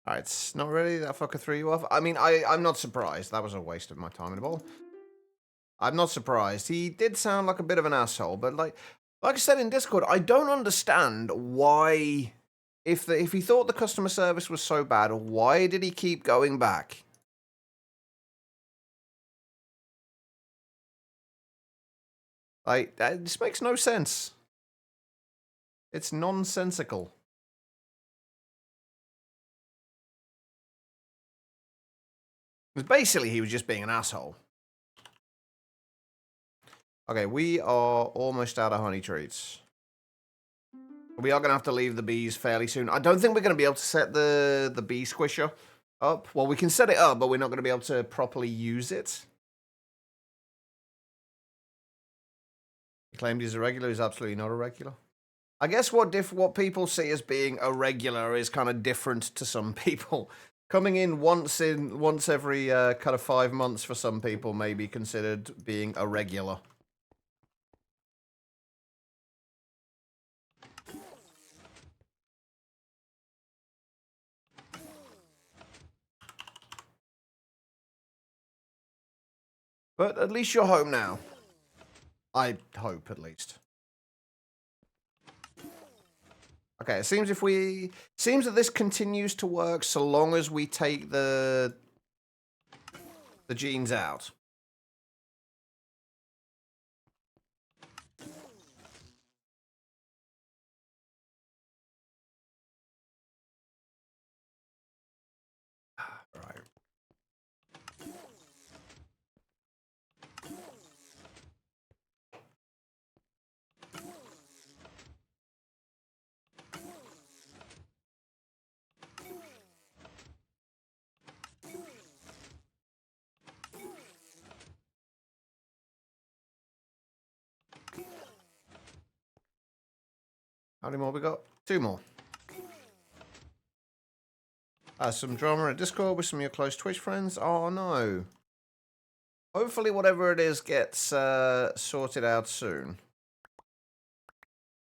Alright, it's not really that fucker threw you off. I mean, I'm not surprised. That was a waste of my time in the ball. I'm not surprised. He did sound like a bit of an asshole, but like I said in Discord, I don't understand why if he thought the customer service was so bad, why did he keep going back? Like this makes no sense. It's nonsensical. Because basically he was just being an asshole. Okay, we are almost out of honey treats. We are going to have to leave the bees fairly soon. I don't think we're going to be able to set the bee squisher up. Well, we can set it up, but we're not going to be able to properly use it. He claimed he's a regular. He's absolutely not a regular. I guess what people see as being a regular is kind of different to some people. Coming in once every kind of 5 months for some people may be considered being a regular. But at least you're home now. I hope, at least. Okay, it seems that this continues to work so long as we take the genes out. Right. How many more we got? 2 more. Some drama at Discord with some of your close Twitch friends. Oh no. Hopefully whatever it is gets sorted out soon.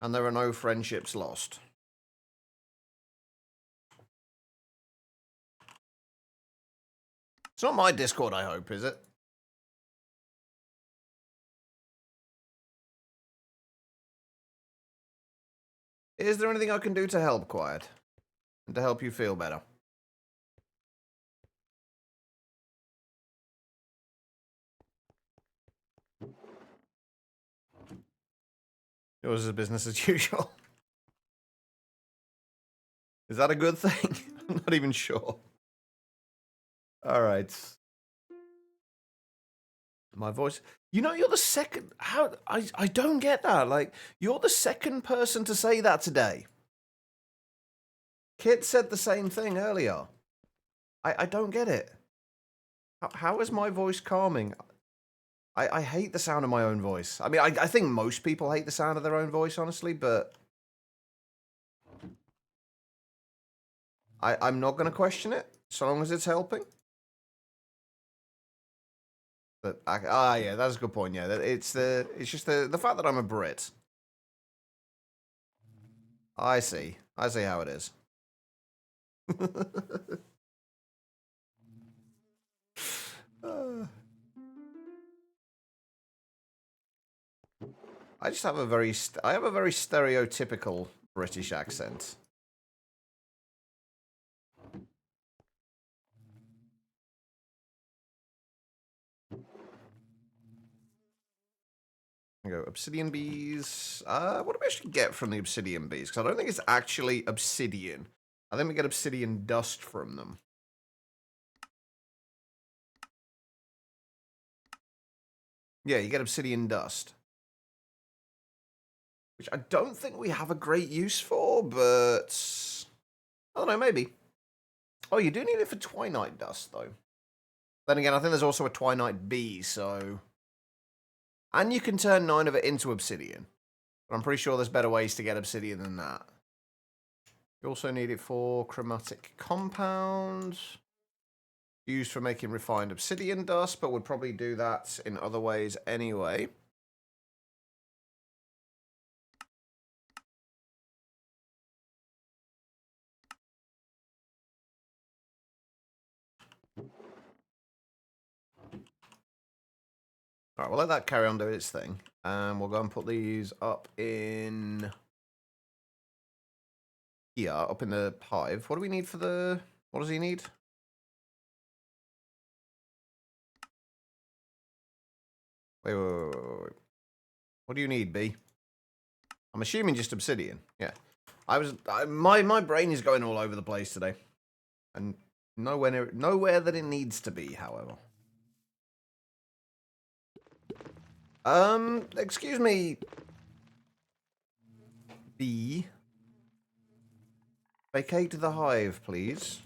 And there are no friendships lost. It's not my Discord, I hope, is it? Is there anything I can do to help, Quiet? And to help you feel better? Yours is business as usual. Is that a good thing? I'm not even sure. Alright. My voice. You know, you're the second. How? I don't get that. Like, you're the second person to say that today. Kit said the same thing earlier. I don't get it. How is my voice calming? I hate the sound of my own voice. I mean, I think most people hate the sound of their own voice, honestly, but I'm not going to question it, so long as it's helping. But yeah, that's a good point. Yeah, it's just the fact that I'm a Brit. I see how it is. I just have a very stereotypical British accent. Go obsidian bees. What do we actually get from the obsidian bees? Because I don't think it's actually obsidian. I think we get obsidian dust from them. Yeah, you get obsidian dust. Which I don't think we have a great use for, but I don't know, maybe. Oh, you do need it for twinite dust, though. Then again, I think there's also a Twinite bee, so... And you can turn 9 of it into obsidian. But I'm pretty sure there's better ways to get obsidian than that. You also need it for chromatic compounds. Used for making refined obsidian dust, but would probably do that in other ways anyway. Alright, we'll let that carry on doing its thing. And we'll go and put these up in... here, up in the hive. What do we need for the... what does he need? Wait. What do you need, B? I'm assuming just obsidian. Yeah. My brain is going all over the place today. And nowhere that it needs to be, however. Excuse me. B. Vacate the hive, please.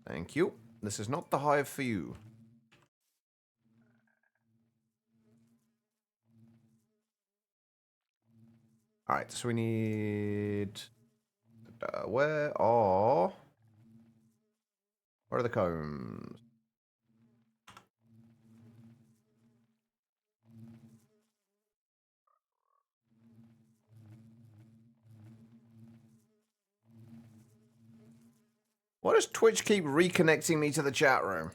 Thank you. This is not the hive for you. Alright, so we need... where are the combs? Why does Twitch keep reconnecting me to the chat room?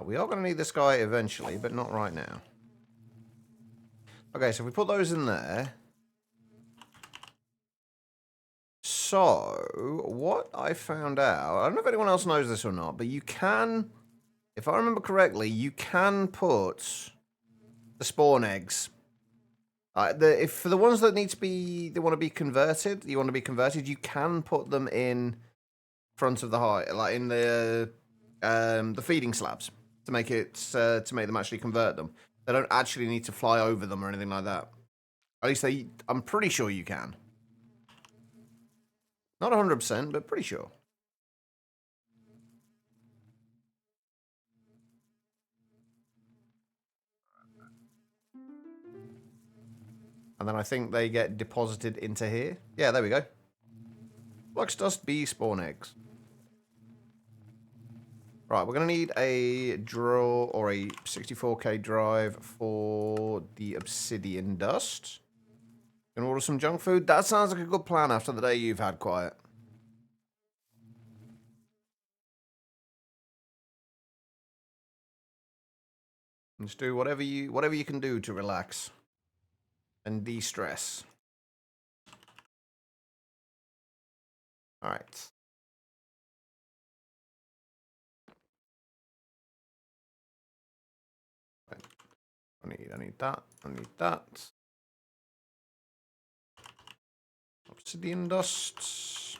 We are going to need this guy eventually, but not right now. Okay, so if we put those in there. So, what I found out, I don't know if anyone else knows this or not, but you can, if I remember correctly, you can put the spawn eggs. If for the ones that need to be, they want to be converted, you can put them in front of the hive, like in the feeding slabs to make them actually convert them. They don't actually need to fly over them or anything like that. At least I'm pretty sure you can. Not 100%, but pretty sure. And then I think they get deposited into here. Yeah, there we go. Flux dust bee spawn eggs. Right, we're going to need a drill or a 64k drive for the obsidian dust. Gonna order some junk food. That sounds like a good plan after the day you've had, Quiet. Just do whatever you can do to relax and de-stress. All right. I need that. I need that. Obsidian dust.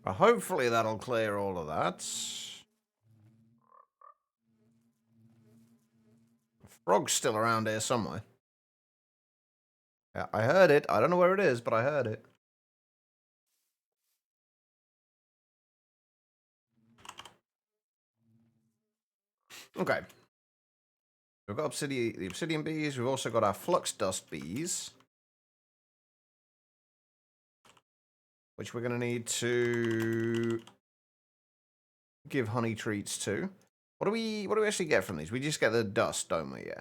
Hopefully that'll clear all of that. Frog's still around here somewhere. Yeah, I heard it. I don't know where it is, but I heard it. Okay. We've got the obsidian bees. We've also got our flux dust bees, which we're going to need to give honey treats to. What do we actually get from these? We just get the dust, don't we? Yeah.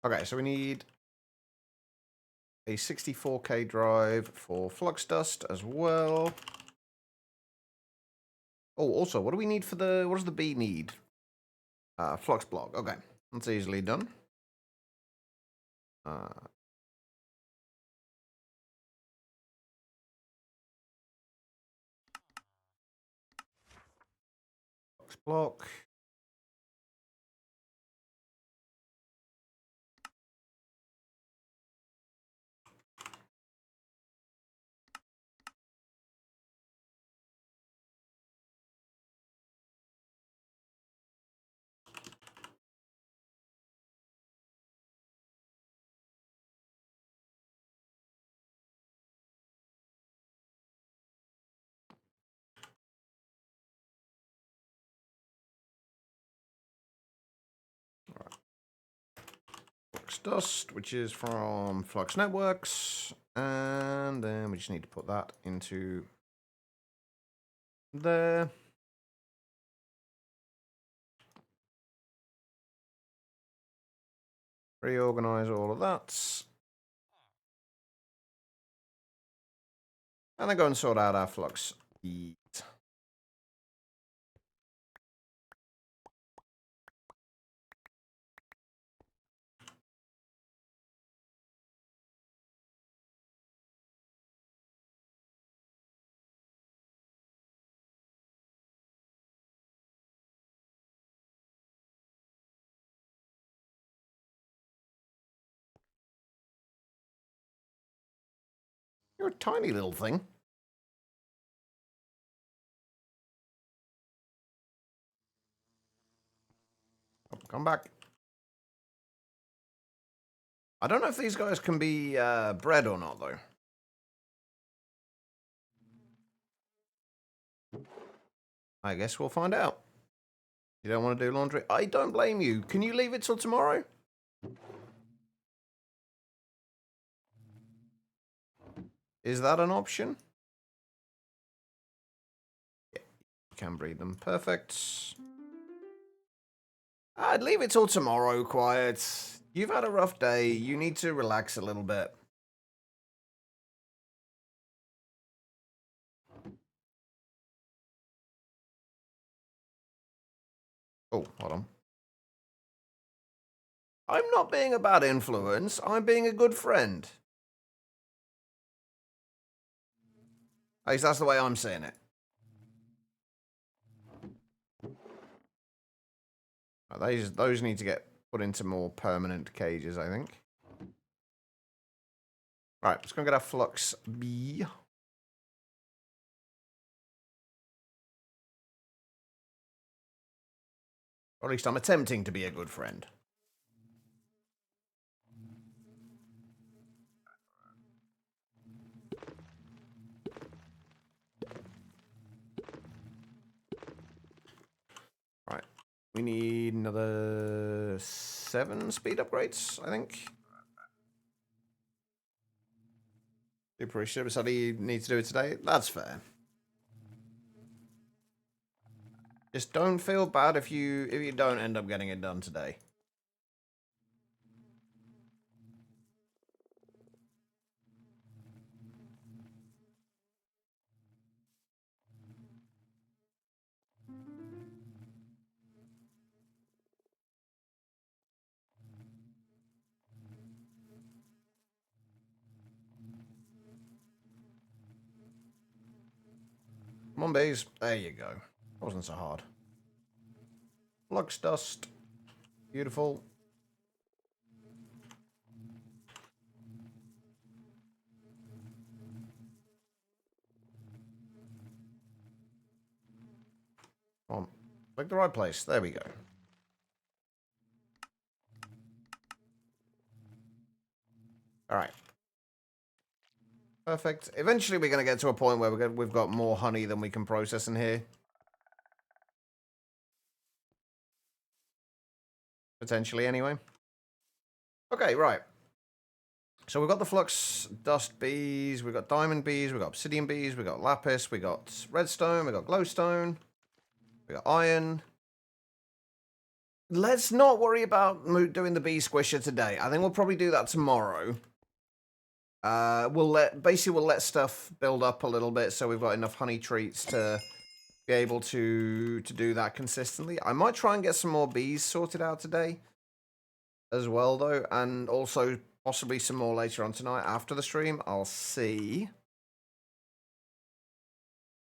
Okay, so we need a 64K drive for flux dust as well. Oh, also, what do we need for the... What does the bee need? Flux block. Okay, that's easily done. Flux block. Flux dust, which is from Flux Networks. And then we just need to put that into there. Reorganize all of that. And then go and sort out our flux. You're a tiny little thing. Oh, come back. I don't know if these guys can be bred or not, though. I guess we'll find out. You don't want to do laundry? I don't blame you. Can you leave it till tomorrow? Is that an option? Yeah, you can breed them. Perfect. I'd leave it till tomorrow, Quiet. You've had a rough day. You need to relax a little bit. Oh, hold on. I'm not being a bad influence. I'm being a good friend. At least that's the way I'm seeing it. Those need to get put into more permanent cages, I think. Right, let's go and get our flux bee. Or at least I'm attempting to be a good friend. Right. We need another 7 speed upgrades, I think. Super Study needs to do it today. That's fair. Just don't feel bad if you don't end up getting it done today. Come on, bees. There you go. Wasn't so hard. Flux dust. Beautiful. Come on. Click the right place. There we go. All right. Perfect. Eventually, we're going to get to a point where we've got more honey than we can process in here. Potentially, anyway. Okay, right. So we've got the flux dust bees, we've got diamond bees, we've got obsidian bees, we've got lapis, we've got redstone, we've got glowstone, we've got iron. let's not worry about doing the bee squisher today. I think we'll probably do that tomorrow. We'll let stuff build up a little bit so we've got enough honey treats to be able to do that consistently. I might try and get some more bees sorted out today as well, though, and also possibly some more later on tonight after the stream. I'll see.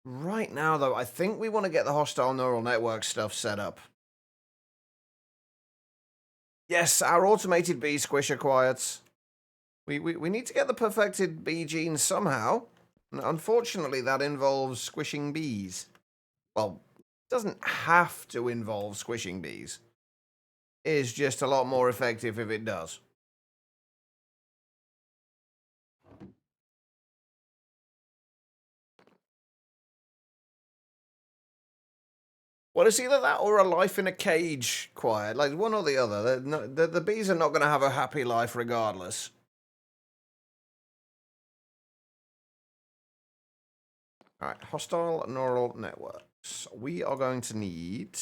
Right now, though, I think we want to get the hostile neural network stuff set up. Yes, our automated bee squisher quiets. We need to get the perfected bee gene somehow. And unfortunately, that involves squishing bees. Well, it doesn't have to involve squishing bees. It's just a lot more effective if it does. Well, it's either that or a life in a cage quiet. Like, one or the other. The bees are not going to have a happy life regardless. Alright, hostile neural networks. We are going to need...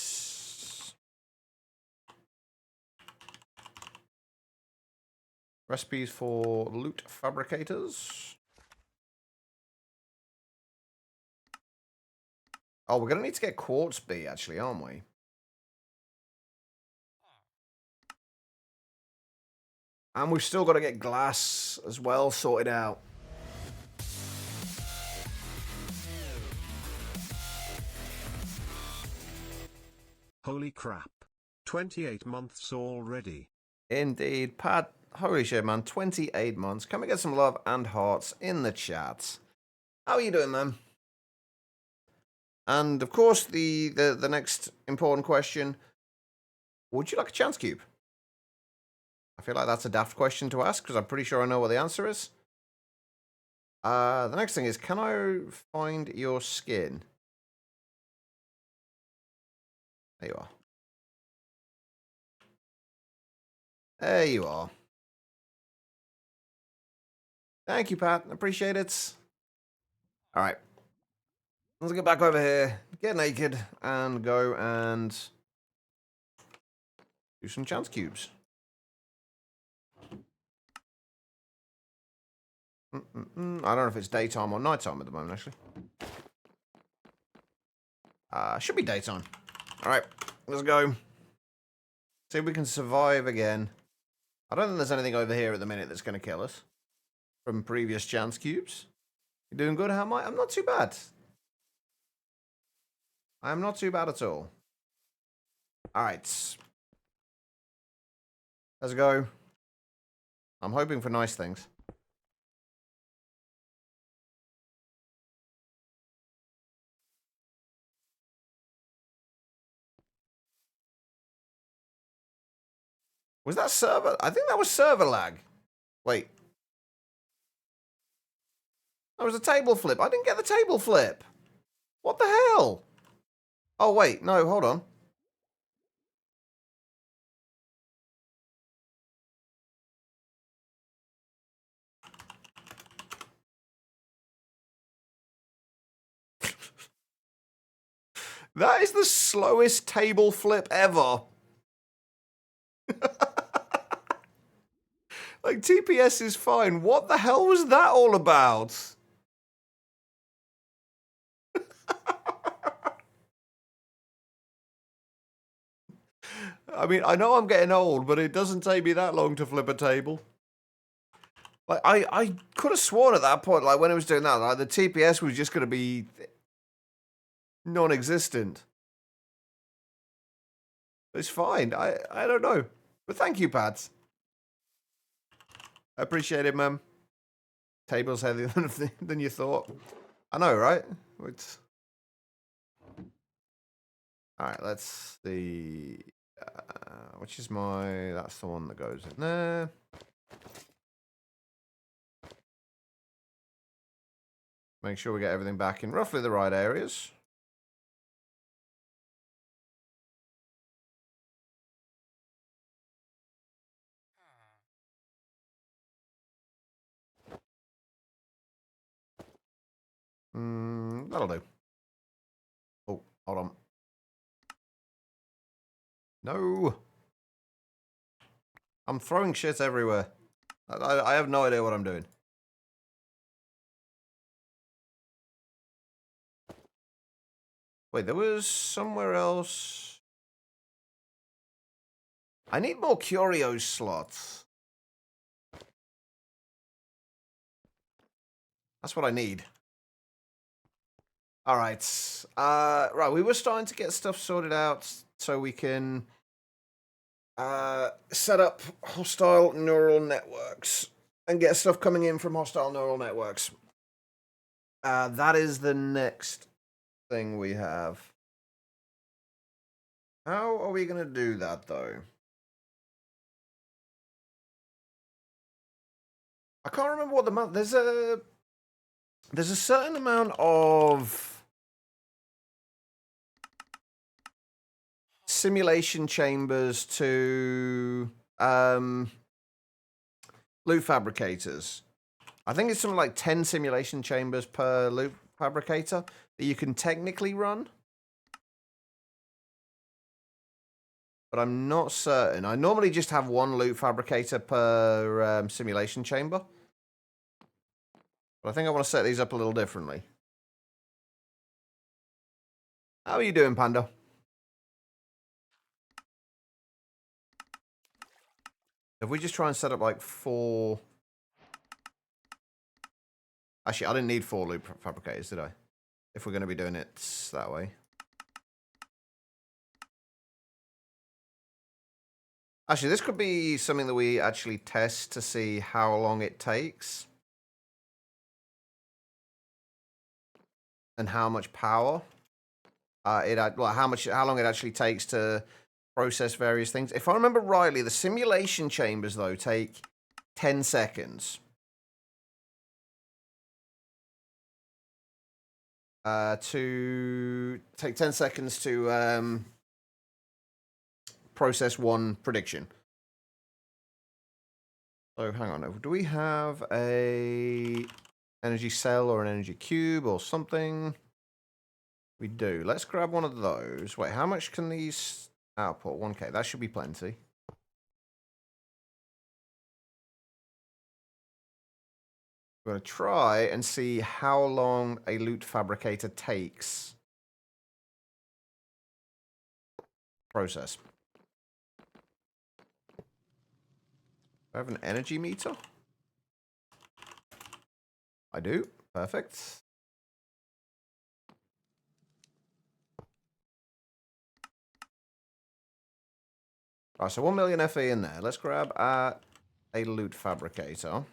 recipes for loot fabricators. Oh, we're going to need to get quartz bee, actually, aren't we? And we've still got to get glass as well sorted out. Holy crap. 28 months already. Indeed, Pat. Holy shit, man. 28 months. Can we get some love and hearts in the chat? How are you doing, man? And, of course, the next important question. Would you like a chance cube? I feel like that's a daft question to ask, because I'm pretty sure I know what the answer is. The next thing is, can I find your skin? There you are. There you are. Thank you, Pat. Appreciate it. All right. Let's get back over here, get naked, and go and do some chance cubes. I don't know if it's daytime or nighttime at the moment, actually. Should be daytime. All right, let's go. See if we can survive again. I don't think there's anything over here at the minute that's going to kill us from previous chance cubes. You doing good? How am I? I'm not too bad. I'm not too bad at all. All right. Let's go. I'm hoping for nice things. Was that server? I think that was server lag. Wait. That was a table flip. I didn't get the table flip. What the hell? Oh, wait. No, hold on. That is the slowest table flip ever. Like, TPS is fine. What the hell was that all about? I mean, I know I'm getting old, but it doesn't take me that long to flip a table. Like, I could have sworn at that point, like, when it was doing that, like, the TPS was just going to be non-existent. It's fine. I don't know. But thank you, Pat. I appreciate it, man. Table's heavier than you thought. I know, right? It's... Alright, let's see. Which is my... That's the one that goes in there. Make sure we get everything back in roughly the right areas. That'll do. Oh, hold on. No. I'm throwing shit everywhere. I have no idea what I'm doing. Wait, there was somewhere else. I need more curio slots. That's what I need. All right. Right, we were starting to get stuff sorted out so we can set up hostile neural networks and get stuff coming in from hostile neural networks. That is the next thing we have. How are we going to do that, though? I can't remember what the month. There's a certain amount of simulation chambers to loot fabricators. I think it's something like 10 simulation chambers per loot fabricator that you can technically run. But I'm not certain. I normally just have one loot fabricator per simulation chamber. But I think I want to set these up a little differently. How are you doing, Panda? If we just try and set up like 4... Actually, I didn't need 4 loot fabricators, did I? If we're going to be doing it that way. Actually, this could be something that we actually test to see how long it takes. And how much power. How long it actually takes to process various things. If I remember rightly, the simulation chambers, though, take 10 seconds. To take 10 seconds to process one prediction. So hang on, do we have a energy cell or an energy cube or something? We do. Let's grab one of those. Wait, how much can these output? 1K. That should be plenty. We're going to try and see how long a loot fabricator takes. Process. I have an energy meter. I do. Perfect. All right, so 1 million FE in there. Let's grab a loot fabricator.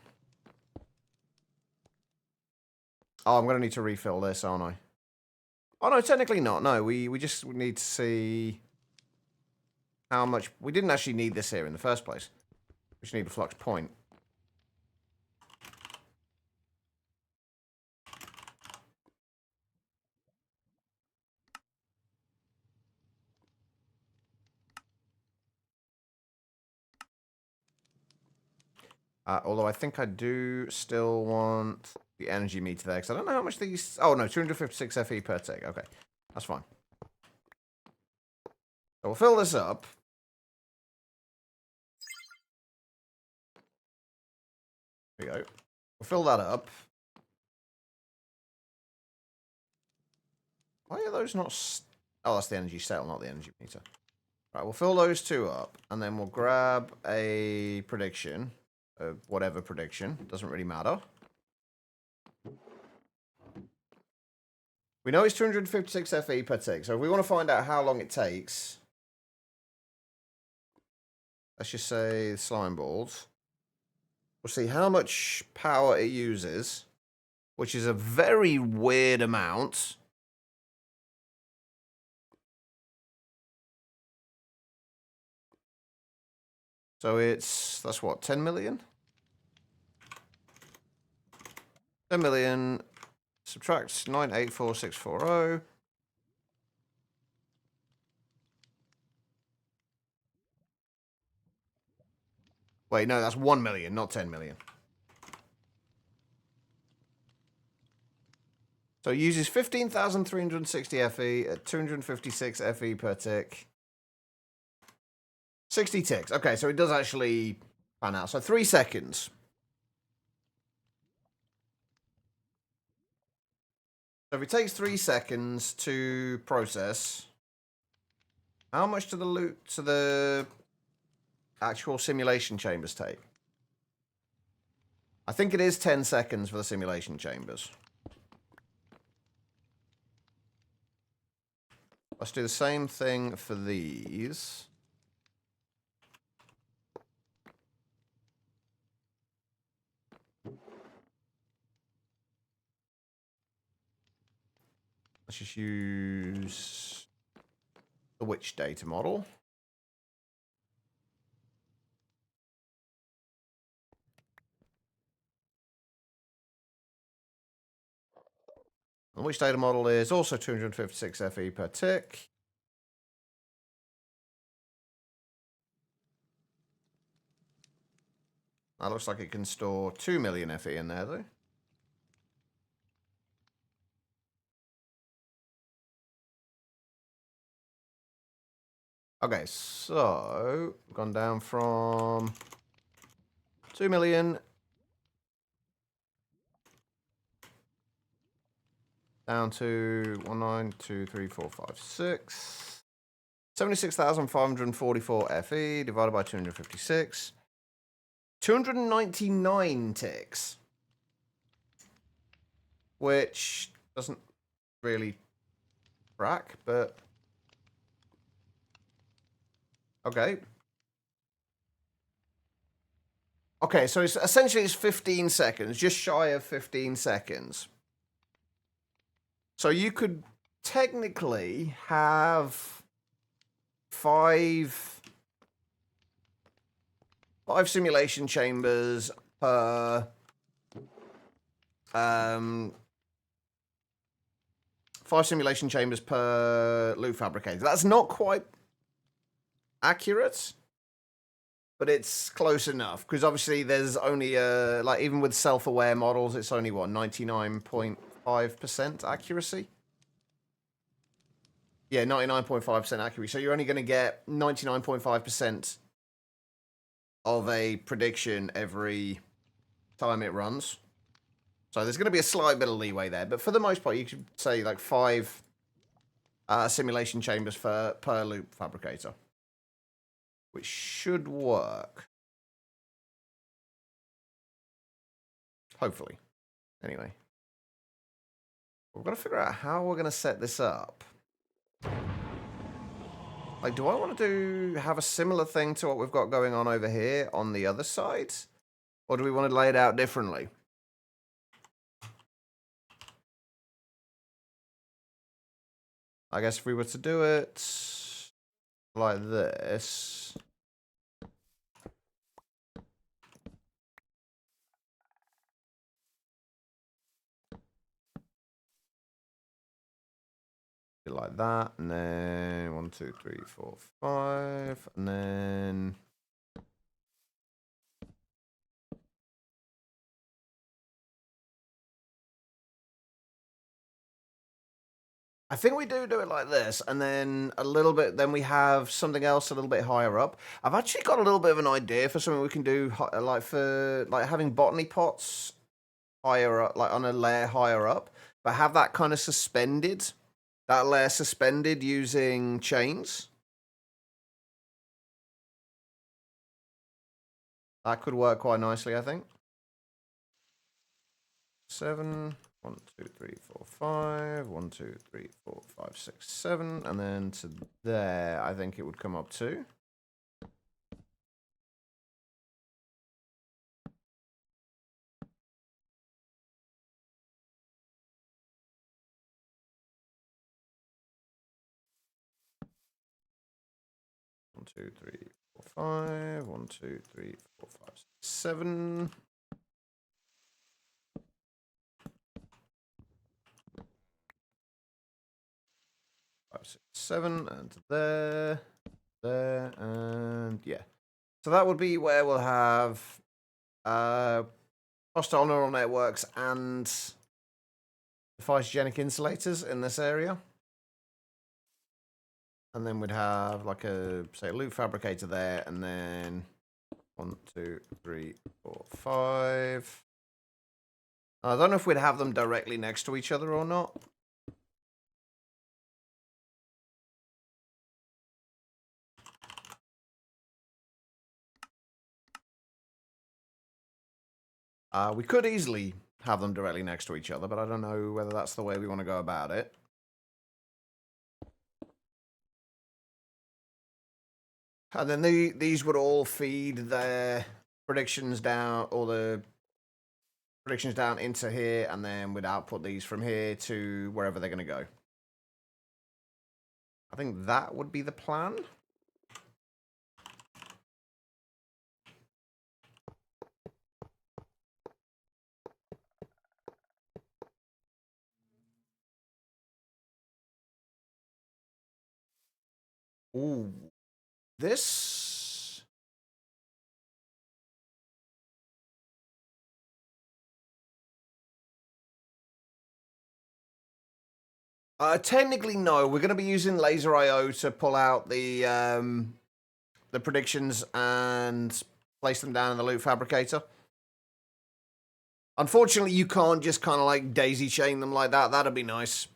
Oh, I'm going to need to refill this, aren't I? Oh, no, technically not. No, we just need to see how much... We didn't actually need this here in the first place. We just need a flux point. Although I think I do still want the energy meter there, because I don't know how much these... Oh, no, 256 FE per tick. Okay, that's fine. So we'll fill this up. There we go. We'll fill that up. Why are those not... Oh, that's the energy cell, not the energy meter. Right, we'll fill those two up, and then we'll grab a prediction. Whatever prediction. Doesn't really matter. We know it's 256 FE per tick, so if we want to find out how long it takes... Let's just say slime balls. We'll see how much power it uses, which is a very weird amount. So that's what, 10 million? 10 million, subtract 984640. Wait, no, that's 1 million, not 10 million. So it uses 15,360 FE at 256 FE per tick. 60 ticks. Okay, so it does actually pan out. So 3 seconds. So if it takes 3 seconds to process, how much do the actual simulation chambers take? I think it is 10 seconds for the simulation chambers. Let's do the same thing for these. Let's just use the witch data model. The witch data model is also 256 FE per tick. That looks like it can store 2 million FE in there, though. Okay, so we've gone down from 2 million down to 1923456. 76,544 FE divided by 256. 299 ticks. Which doesn't really track, but okay. Okay, so it's essentially it's 15 seconds, just shy of 15 seconds. So you could technically have five simulation chambers per 5 simulation chambers per loot fabricator. That's not quite accurate, but it's close enough, because obviously there's only like even with self-aware models, it's only what, 99.5% accuracy. Yeah, 99.5% accuracy. So you're only going to get 99.5% of a prediction every time it runs. So there's going to be a slight bit of leeway there, but for the most part, you could say like 5 simulation chambers per loop fabricator, which should work. Hopefully. Anyway. We've got to figure out how we're going to set this up. Like, do I want to have a similar thing to what we've got going on over here on the other side? Or do we want to lay it out differently? I guess if we were to do it like this. Like that, and then 1, 2, 3, 4, 5, and then I think we do it like this, and then a little bit, then we have something else a little bit higher up. I've actually got a little bit of an idea for something we can do, like for like having botany pots higher up, like on a layer higher up, but have that kind of suspended, that layer suspended using chains. That could work quite nicely, I think. 7, 1, 2, 3, 4, 5, 1, 2, 3, 4, 5, 6, 7, and then to there, I think it would come up to. One, 2, 3, 4, 5. 1, 2, 3, 4, 5, 6, 7. Five, 6, 7, and there, and yeah. So that would be where we'll have hostile neural networks and physogenic insulators in this area. And then we'd have like a, say, a loot fabricator there, and then 1, 2, 3, 4, 5. I don't know if we'd have them directly next to each other or not. We could easily have them directly next to each other, but I don't know whether that's the way we want to go about it. And then these would all feed their predictions down, or the predictions down into here, and then we'd output these from here to wherever they're going to go. I think that would be the plan. Ooh, this... technically, no. We're going to be using Laser IO to pull out the predictions and place them down in the loot fabricator. Unfortunately, you can't just kind of like daisy chain them like that. That'd be nice.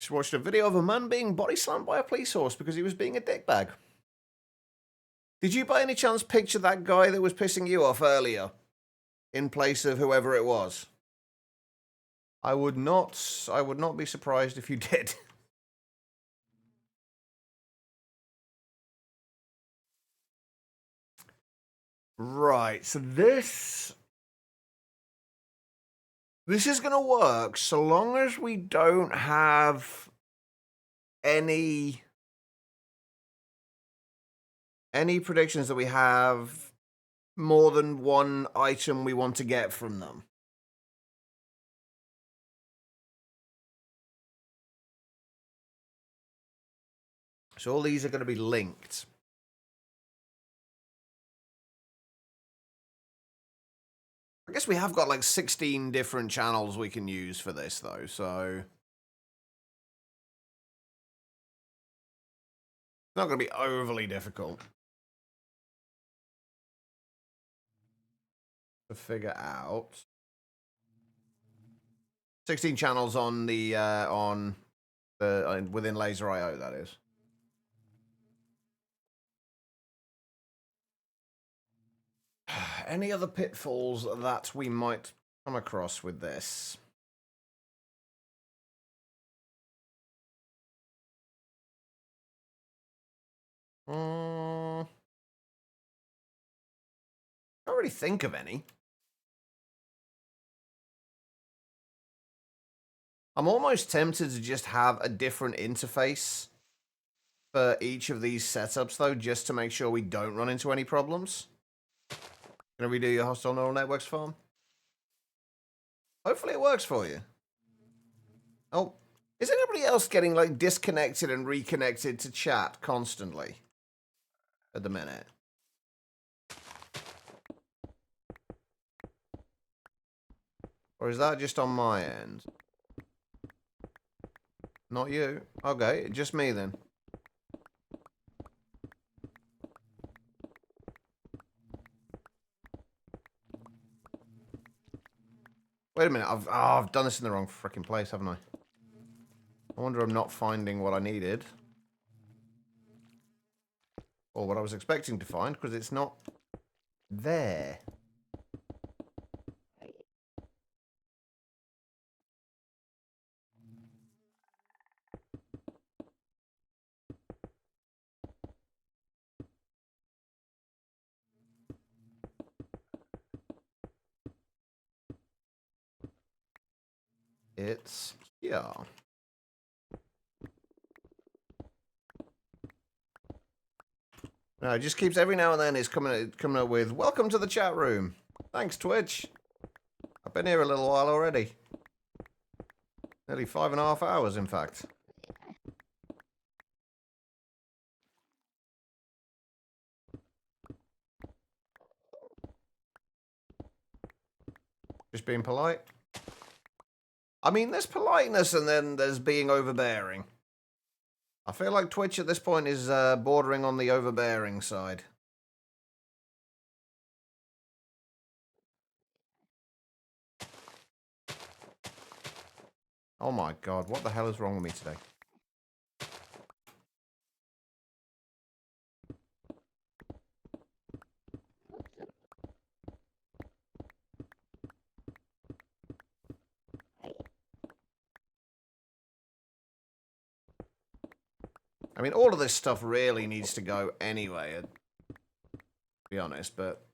Just watched a video of a man being body slammed by a police horse because he was being a dickbag. Did you by any chance picture that guy that was pissing you off earlier in place of whoever it was? I would not be surprised if you did. Right, so this is going to work so long as we don't have any predictions that we have more than one item we want to get from them. So all these are going to be linked. I guess we have got like 16 different channels we can use for this, though, so... It's not going to be overly difficult to figure out. 16 channels on the, within Laser IO, that is. Any other pitfalls that we might come across with this? Can't really think of any. I'm almost tempted to just have a different interface for each of these setups, though, just to make sure we don't run into any problems. Gonna redo your hostile neural networks farm? Hopefully it works for you. Oh, is anybody else getting, like, disconnected and reconnected to chat constantly at the minute? Or is that just on my end? Not you. Okay, just me then. Wait a minute, I've done this in the wrong freaking place, haven't I? I wonder I'm not finding what I needed. Or what I was expecting to find, because it's not there. It's here. No, it just keeps every now and then it's coming up with welcome to the chat room. Thanks, Twitch. I've been here a little while already. Nearly 5.5 hours, in fact. Just being polite. I mean, there's politeness and then there's being overbearing. I feel like Twitch at this point is bordering on the overbearing side. Oh my god, what the hell is wrong with me today? I mean, all of this stuff really needs to go anyway, to be honest, but...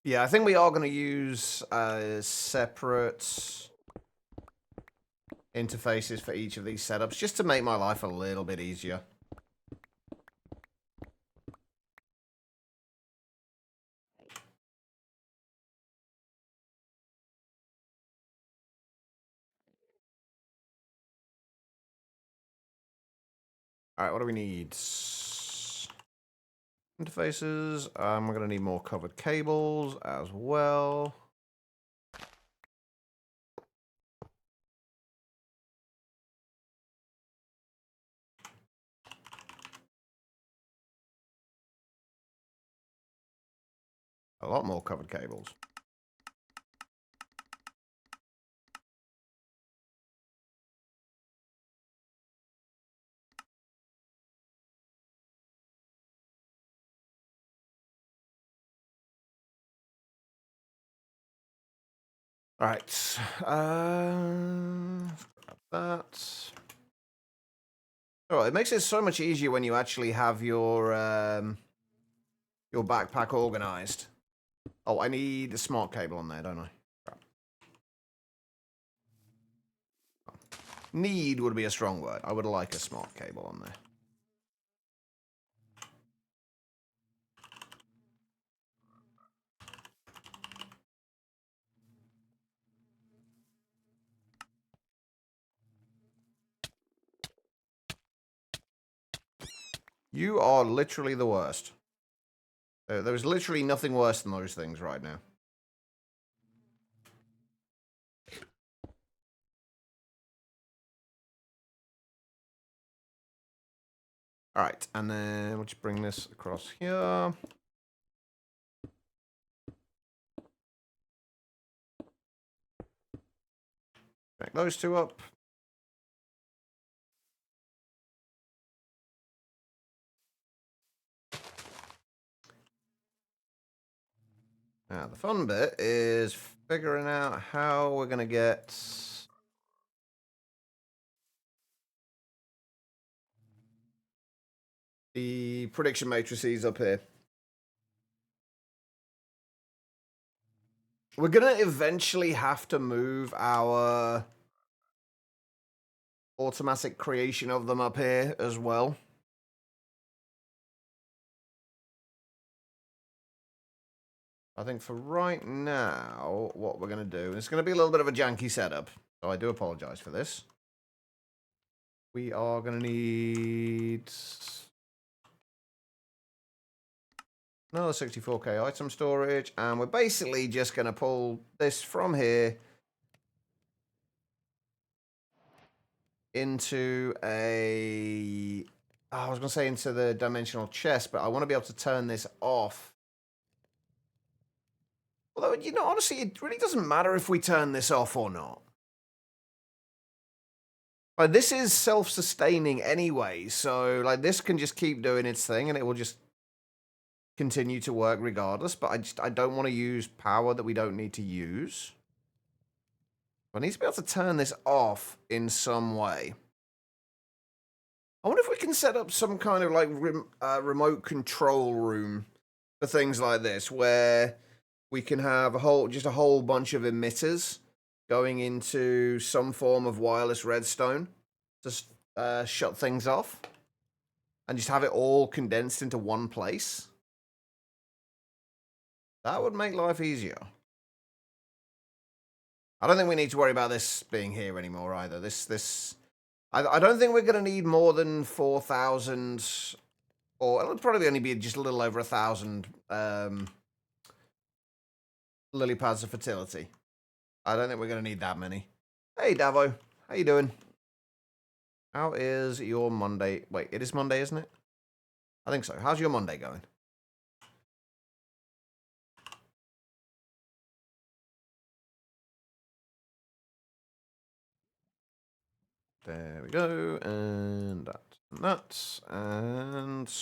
Yeah, I think we are going to use separate interfaces for each of these setups, just to make my life a little bit easier. Alright, what do we need? Interfaces. We're going to need more covered cables as well. A lot more covered cables. Alright. That. Oh, it makes it so much easier when you actually have your backpack organized. Oh, I need a smart cable on there, don't I? Crap. Need would be a strong word. I would like a smart cable on there. You are literally the worst. There's literally nothing worse than those things right now. Alright, and then we'll just bring this across here. Back those two up. Now, the fun bit is figuring out how we're going to get the prediction matrices up here. We're going to eventually have to move our automatic creation of them up here as well. I think for right now, what we're going to do, it's going to be a little bit of a janky setup, so I do apologize for this. We are going to need another 64K item storage, and we're basically just going to pull this from here into a... I was going to say into the dimensional chest, but I want to be able to turn this off. Although, you know, honestly, it really doesn't matter if we turn this off or not. Like, this is self-sustaining anyway, so, like, this can just keep doing its thing, and it will just continue to work regardless, but I don't want to use power that we don't need to use. I need to be able to turn this off in some way. I wonder if we can set up some kind of, like, remote control room for things like this, where we can have just a whole bunch of emitters going into some form of wireless redstone to shut things off, and just have it all condensed into one place. That would make life easier. I don't think we need to worry about this being here anymore either. I don't think we're going to need more than 4,000, or it'll probably only be just a little over 1,000 lily pads of fertility. I don't think we're going to need that many. Hey, Davo. How you doing? How is your Monday? Wait, it is Monday, isn't it? I think so. How's your Monday going? There we go. And that. And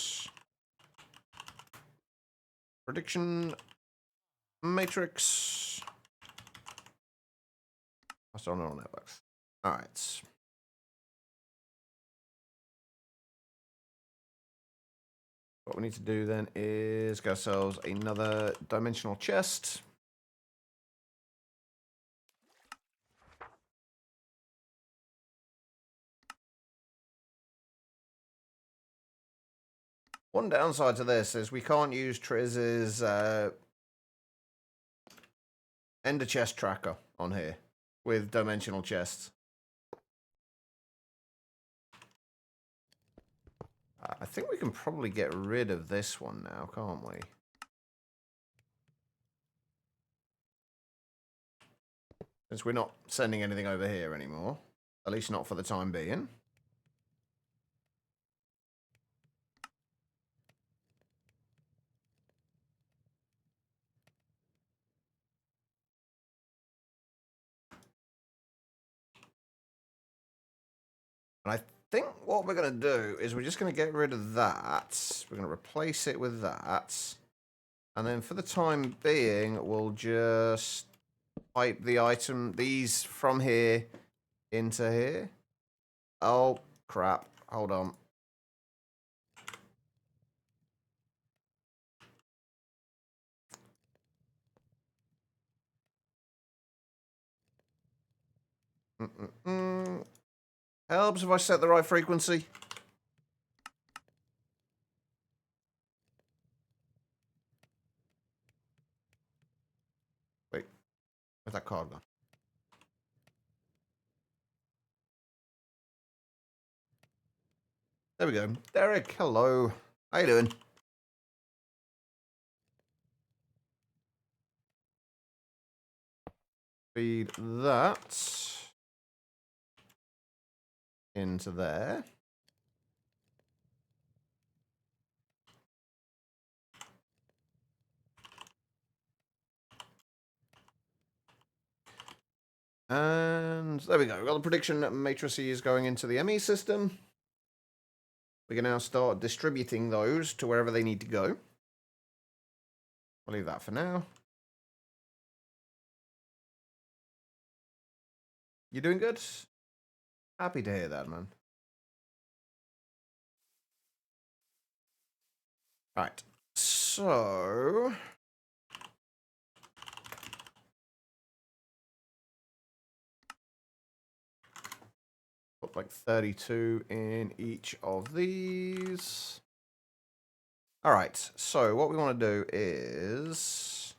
prediction matrix. Hostile neural networks. All right. What we need to do then is get ourselves another dimensional chest. One downside to this is we can't use Triz's ender chest tracker on here with dimensional chests. I think we can probably get rid of this one now, can't we? Since we're not sending anything over here anymore. At least not for the time being. And I think what we're going to do is we're just going to get rid of that. We're going to replace it with that. And then for the time being, we'll just pipe the item, these from here into here. Oh, crap. Hold on. Helps if I set the right frequency. Wait, where's that card gone? There we go. Derek, hello. How you doing? Feed that into there. And there we go. We've got the prediction matrices going into the ME system. We can now start distributing those to wherever they need to go. I'll leave that for now. You doing good? Happy to hear that, man. All right. So put like 32 in each of these. All right. So what we want to do is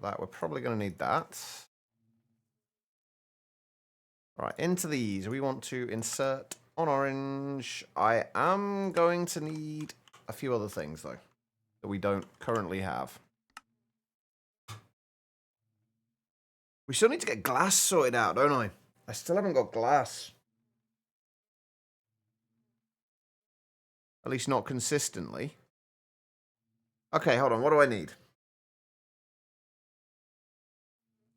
that we're probably going to need that. All right, into these, we want to insert on orange. I am going to need a few other things, though, that we don't currently have. We still need to get glass sorted out, don't I? I still haven't got glass. At least not consistently. Okay, hold on. What do I need?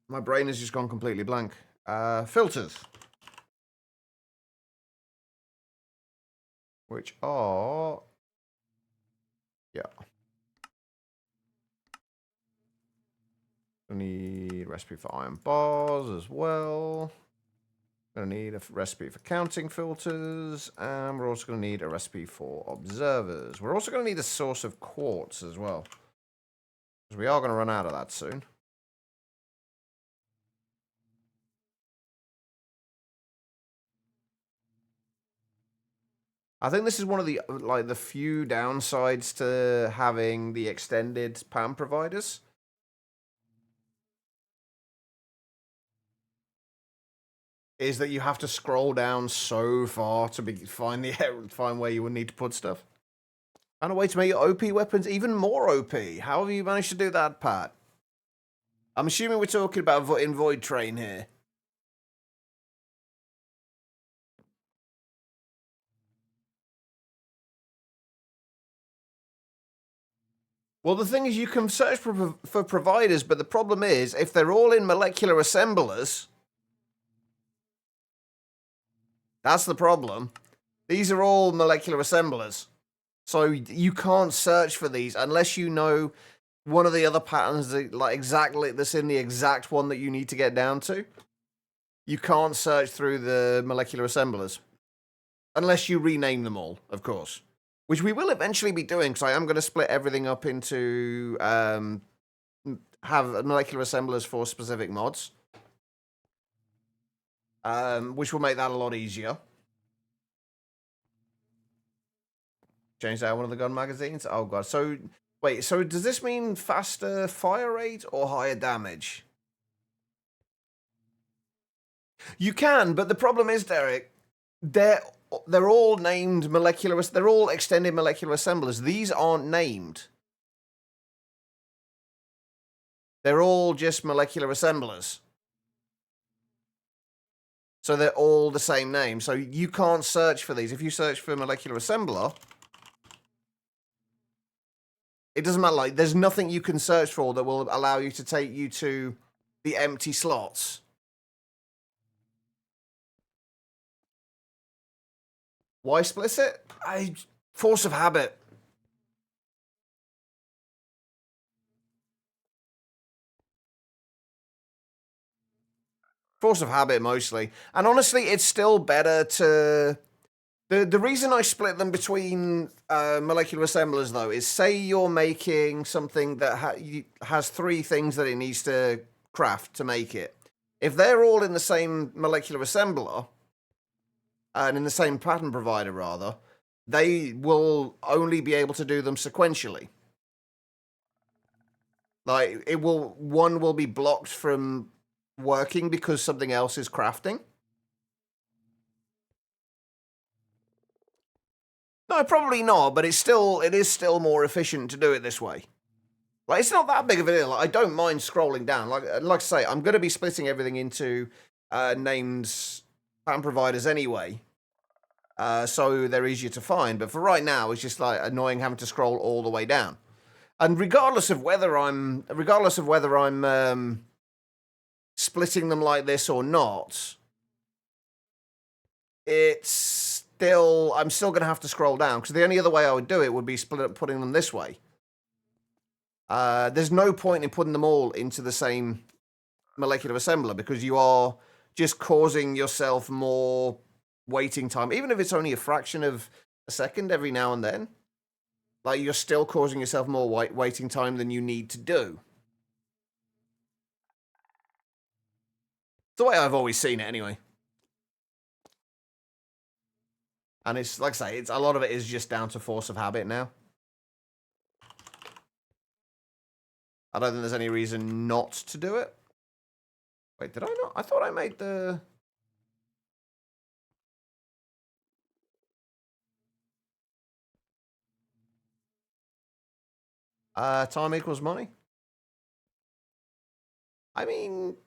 My brain has just gone completely blank. Filters. Which are... Yeah. I need a recipe for iron bars as well. Going to need a recipe for counting filters, and we're also going to need a recipe for observers. We're also going to need a source of quartz as well, because we are going to run out of that soon. I think this is one of the the few downsides to having the extended PAM providers. Is that you have to scroll down so far to find where you would need to put stuff. Found a way to make your OP weapons even more OP. How have you managed to do that, Pat? I'm assuming we're talking about in Void Train here. Well, the thing is, you can search for providers, but the problem is, if they're all in molecular assemblers, that's the problem. These are all molecular assemblers. So you can't search for these unless you know one of the other patterns that, like, exactly that's in the exact one that you need to get down to. You can't search through the molecular assemblers. Unless you rename them all, of course. Which we will eventually be doing, because I am going to split everything up into have molecular assemblers for specific mods. Which will make that a lot easier. Change out one of the gun magazines. Oh god. So wait, so does this mean faster fire rate or higher damage? You can, but the problem is, Derek, they're all named molecular. They're all extended molecular assemblers. These aren't named. They're all just molecular assemblers. So they're all the same name. So you can't search for these. If you search for molecular assembler, it doesn't matter. Like, there's nothing you can search for that will allow you to take you to the empty slots. Why split it? Force of habit. Force of habit, mostly. And honestly, it's still better to... The reason I split them between molecular assemblers, though, is say you're making something that has 3 things that it needs to craft to make it. If they're all in the same molecular assembler, and in the same pattern provider, rather, they will only be able to do them sequentially. Like, one will be blocked from working because something else is crafting. No, probably not, but it is still more efficient to do it this way. Like, it's not that big of a deal. Like, I don't mind scrolling down. Like I say, I'm going to be splitting everything into named pattern providers anyway, so they're easier to find. But for right now, it's just like annoying having to scroll all the way down. And regardless of whether I'm splitting them like this or not, I'm still going to have to scroll down, because the only other way I would do it would be putting them this way. There's no point in putting them all into the same molecular assembler, because you are just causing yourself more waiting time, even if it's only a fraction of a second every now and then. Like, you're still causing yourself more waiting time than you need to do. It's the way I've always seen it, anyway. And it's, like I say, a lot of it is just down to force of habit now. I don't think there's any reason not to do it. Wait, did I not? I thought I made the... time equals money? I mean...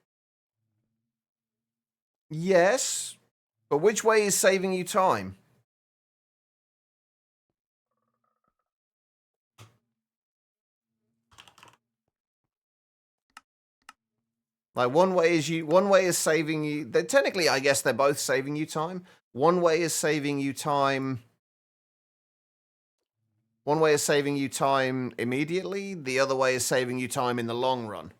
yes, but which way is saving you time? Like, one way is saving you... technically, I guess they're both saving you time. One way is saving you time... one way is saving you time immediately. The other way is saving you time in the long run.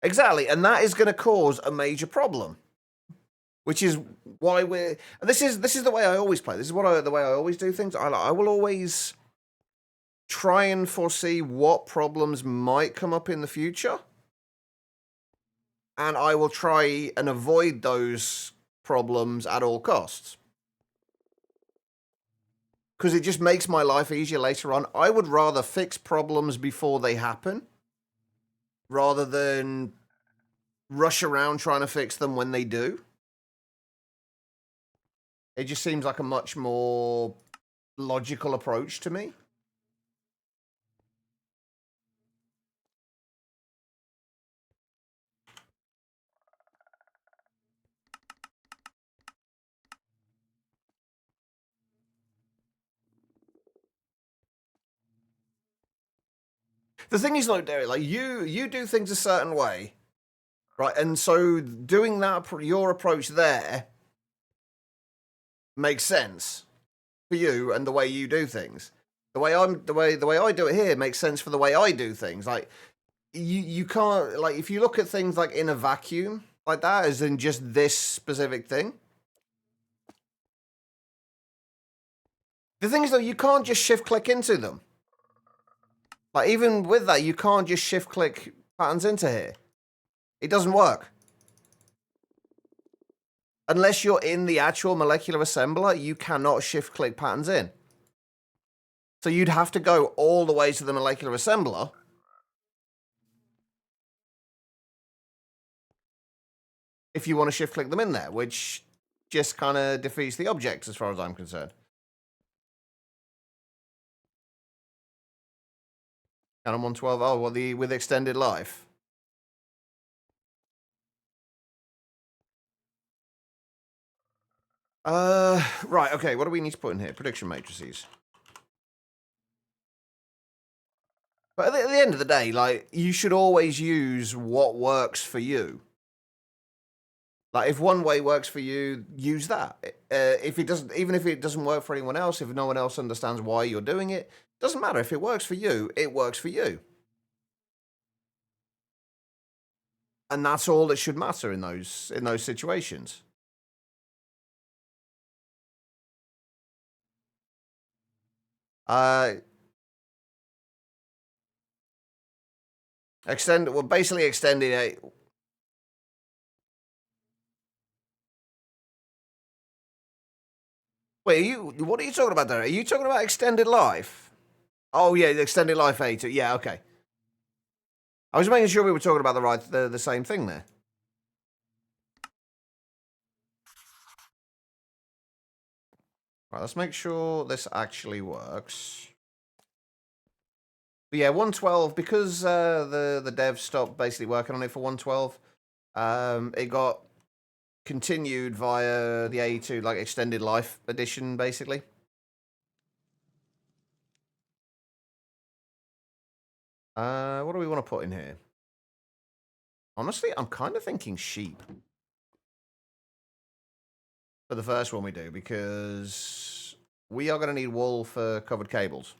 Exactly, and that is going to cause a major problem. Which is why we're... This is the way I always play. This is the way I always do things. I will always try and foresee what problems might come up in the future. And I will try and avoid those problems at all costs. Because it just makes my life easier later on. I would rather fix problems before they happen, rather than rush around trying to fix them when they do. It just seems like a much more logical approach to me. The thing is, like, Derek, like you do things a certain way, right? And so doing that, your approach there makes sense for you and the way you do things. The way I do it here makes sense for the way I do things. Like you can't, like, if you look at things like in a vacuum like that, as in just this specific thing. The thing is, though, you can't just shift click into them. Like, even with that, you can't just shift click patterns into here. It doesn't work. Unless you're in the actual molecular assembler, you cannot shift click patterns in. So you'd have to go all the way to the molecular assembler. If you want to shift click them in there, which just kind of defeats the object as far as I'm concerned. Canon 112, oh, well, with extended life. Right, okay, what do we need to put in here? Prediction matrices. But at the end of the day, like, you should always use what works for you. Like, if one way works for you, use that. If it doesn't, even if it doesn't work for anyone else, if no one else understands why you're doing it, doesn't matter. If it works for you, it works for you. And that's all that should matter in those situations. Basically extending a. Wait, what are you talking about there? Are you talking about extended life? Oh yeah, the extended life A2. Yeah, okay. I was making sure we were talking about the same thing there. Right, let's make sure this actually works. But yeah, 112, because the dev stopped basically working on it for 112, it got continued via the A2, like, extended life edition, basically. What do we want to put in here? Honestly, I'm kind of thinking sheep for the first one we do, because we are going to need wool for covered cables.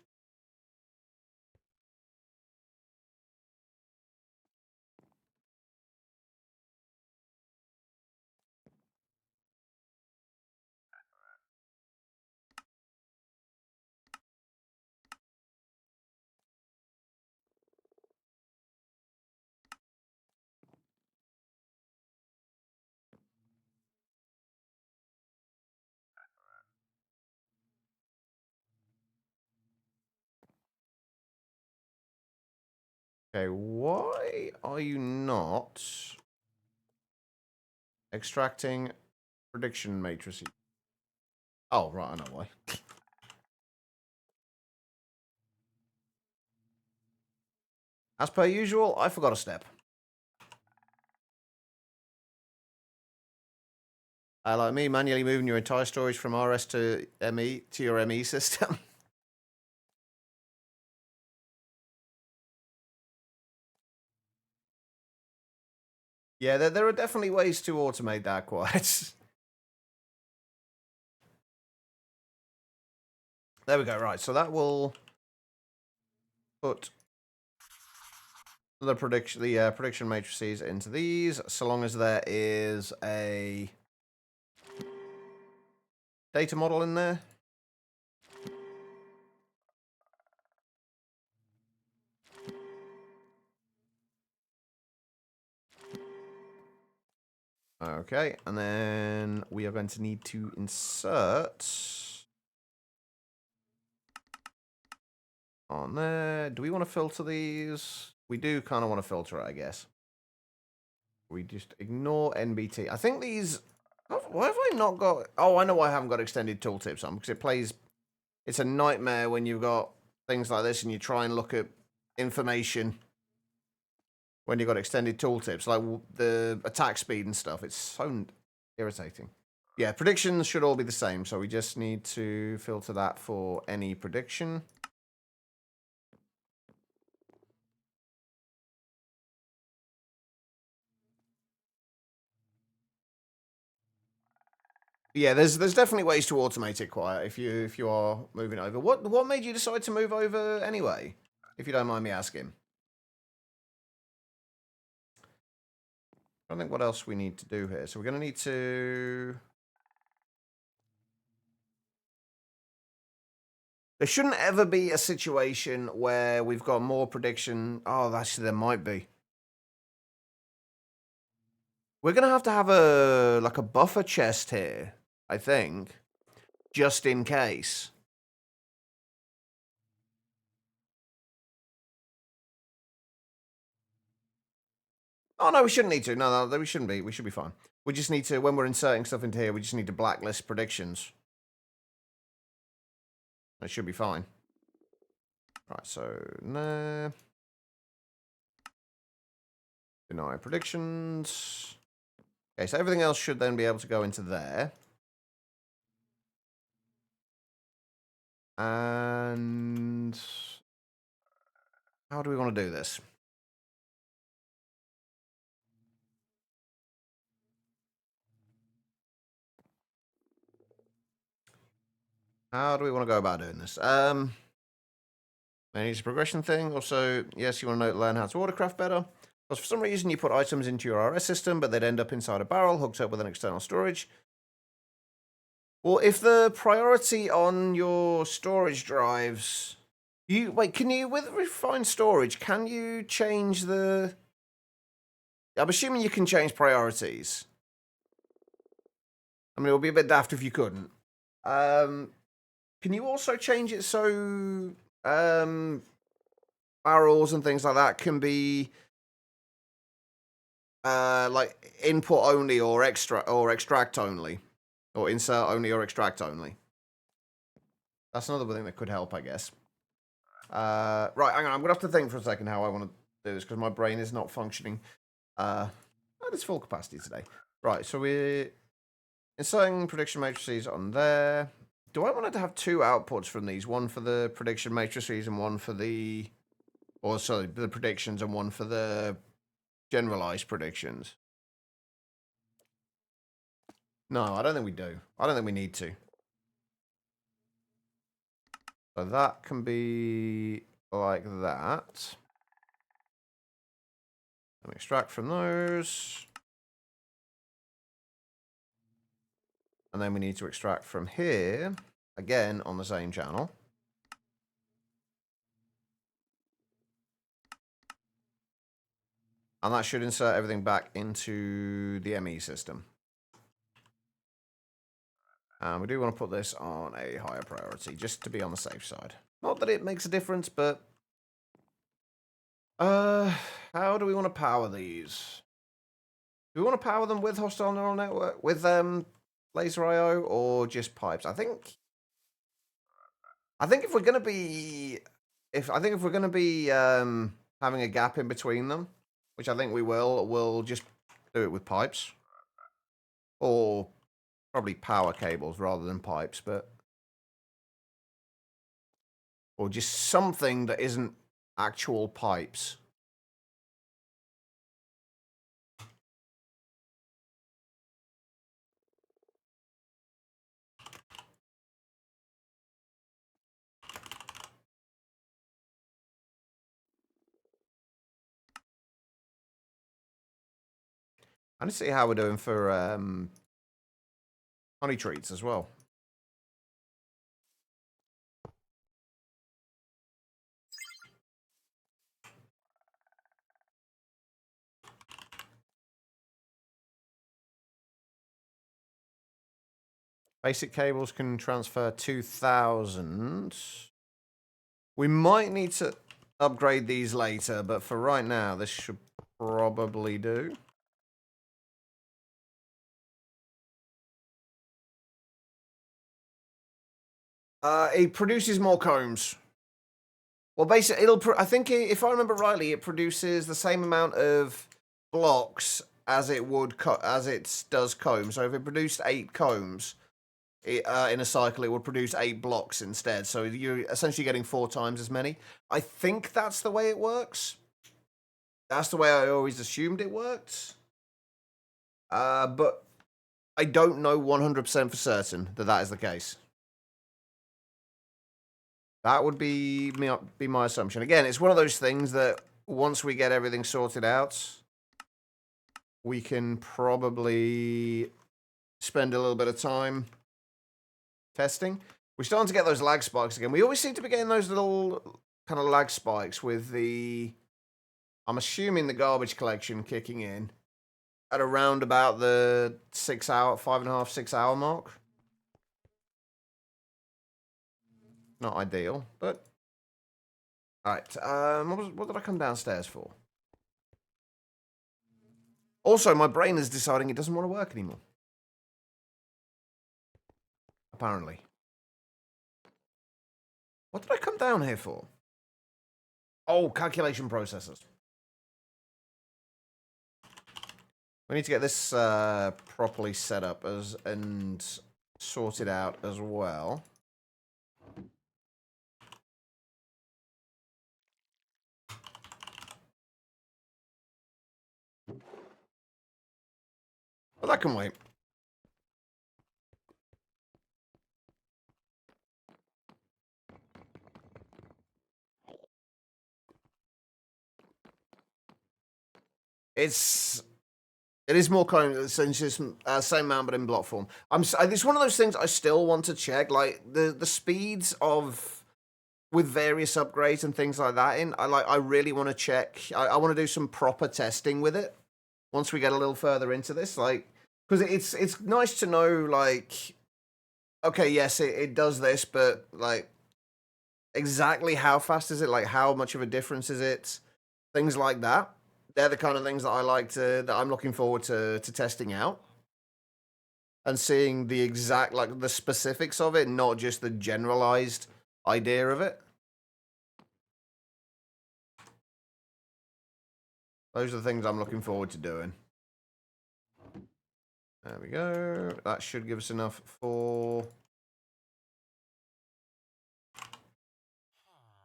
Okay, why are you not extracting prediction matrices? Oh, right, I know why. As per usual, I forgot a step. Like me, manually moving your entire storage from RS to ME to your ME system. Yeah, there are definitely ways to automate that quite. There we go. Right, so that will put the prediction matrices into these, so long as there is a data model in there. Okay, and then we are going to need to insert on there. Do we want to filter these? We do kind of want to filter it, I guess. We just ignore NBT. I think these... Why have I not got... Oh, I know why I haven't got extended tooltips on, because it plays... It's a nightmare when you've got things like this and you try and look at information when you've got extended tooltips, like the attack speed and stuff. It's so irritating. Yeah, predictions should all be the same, so we just need to filter that for any prediction. Yeah, there's definitely ways to automate it quite if you are moving over. What made you decide to move over anyway? If you don't mind me asking. I don't think what else we need to do here. So we're going to need to... There shouldn't ever be a situation where we've got more prediction. Oh, actually, there might be. We're going to have a like a buffer chest here, I think, just in case. Oh, no, we shouldn't need to. No, we shouldn't be. We should be fine. We just need to, when we're inserting stuff into here, we just need to blacklist predictions. It should be fine. Right, so, no. Deny predictions. Okay, so everything else should then be able to go into there. And how do we want to do this? How do we want to go about doing this? Maybe it's a progression thing. Also, yes, you want to learn how to autocraft better. Because for some reason you put items into your RS system, but they'd end up inside a barrel hooked up with an external storage. Well, if the priority on your storage drives... can you, with refined storage, can you change the... I'm assuming you can change priorities. I mean, it would be a bit daft if you couldn't. Can you also change it so barrels and things like that can be like input only or extract only, or insert only or extract only? That's another thing that could help, I guess. Right, hang on. I'm gonna have to think for a second how I want to do this because my brain is not functioning at its full capacity today. Right, so we're inserting prediction matrices on there. Do I want to have two outputs from these? One for the prediction matrices and one for the... Or, sorry, the predictions and one for the generalized predictions? No, I don't think we do. I don't think we need to. So that can be like that. Let me extract from those. And then we need to extract from here, again, on the same channel. And that should insert everything back into the ME system. And we do want to put this on a higher priority, just to be on the safe side. Not that it makes a difference, but... how do we want to power these? Do we want to power them with hostile neural network, with laser IO, or just pipes? I think if we're gonna be, if we're gonna be having a gap in between them, which I think we will, we'll just do it with pipes, or probably power cables rather than pipes, but or just something that isn't actual pipes. I need to see how we're doing for honey treats as well. Basic cables can transfer 2,000. We might need to upgrade these later, but for right now, this should probably do. It produces more combs. Well, basically, I think if I remember rightly, it produces the same amount of blocks as it would as it does combs. So if it produced 8 combs in a cycle, it would produce 8 blocks instead. So you're essentially getting 4 times as many. I think that's the way it works. That's the way I always assumed it worked. But I don't know 100% for certain that that is the case. That would be my assumption. Again, it's one of those things that once we get everything sorted out, we can probably spend a little bit of time testing. We're starting to get those lag spikes again. We always seem to be getting those little kind of lag spikes with the, I'm assuming the garbage collection kicking in at around about the 6 hour, 5.5, 6 hour mark. Not ideal, but all right. What did I come downstairs for? Also, my brain is deciding it doesn't want to work anymore. Apparently. What did I come down here for? Oh, calculation processors. We need to get this properly set up and sorted out as well. Well, that can wait. It is more common. It's just same amount, but in block form. It's one of those things I still want to check, like the speeds of with various upgrades and things like that. I really want to check. I want to do some proper testing with it once we get a little further into this, like because it's nice to know, like, okay, yes, it does this, but like exactly how fast is it? Like how much of a difference is it? Things like that. They're the kind of things that that I'm looking forward to testing out and seeing the exact, like the specifics of it, not just the generalized idea of it. Those are the things I'm looking forward to doing. There we go. That should give us enough for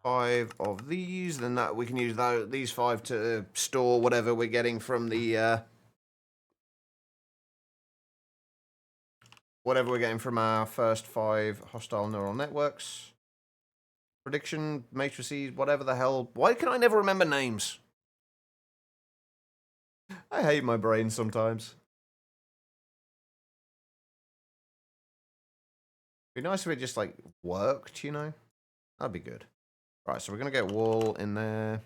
5 of these. Then that we can use these 5 to store whatever we're getting from the whatever we're getting from our first 5 hostile neural networks. Prediction matrices, whatever the hell. Why can I never remember names? I hate my brain sometimes. Be nice if it just like worked, you know? That'd be good. Right, so we're gonna get wool in there.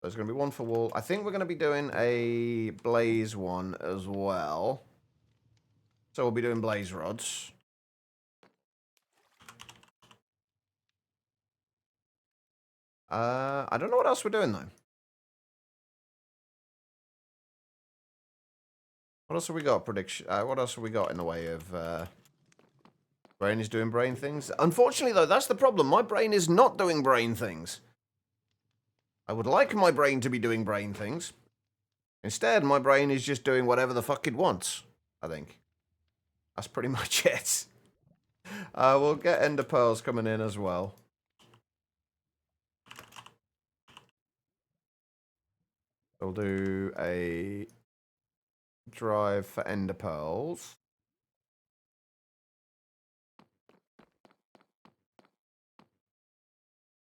There's gonna be 1 for wool. I think we're gonna be doing a blaze one as well. So we'll be doing blaze rods. I don't know what else we're doing though. What else have we got? Prediction. What else have we got in the way of brain is doing brain things? Unfortunately, though, that's the problem. My brain is not doing brain things. I would like my brain to be doing brain things. Instead, my brain is just doing whatever the fuck it wants, I think. That's pretty much it. We'll get ender pearls coming in as well. We'll do a drive for ender pearls.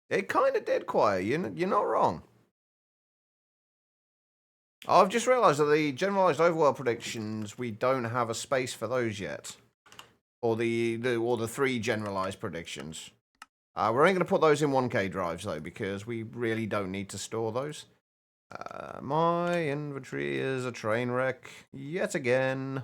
It kind of did quiet. You're not wrong. I've just realised that the generalised overworld predictions, we don't have a space for those yet. Or the 3 generalised predictions. We're only going to put those in 1K drives, though, because we really don't need to store those. My inventory is a train wreck yet again.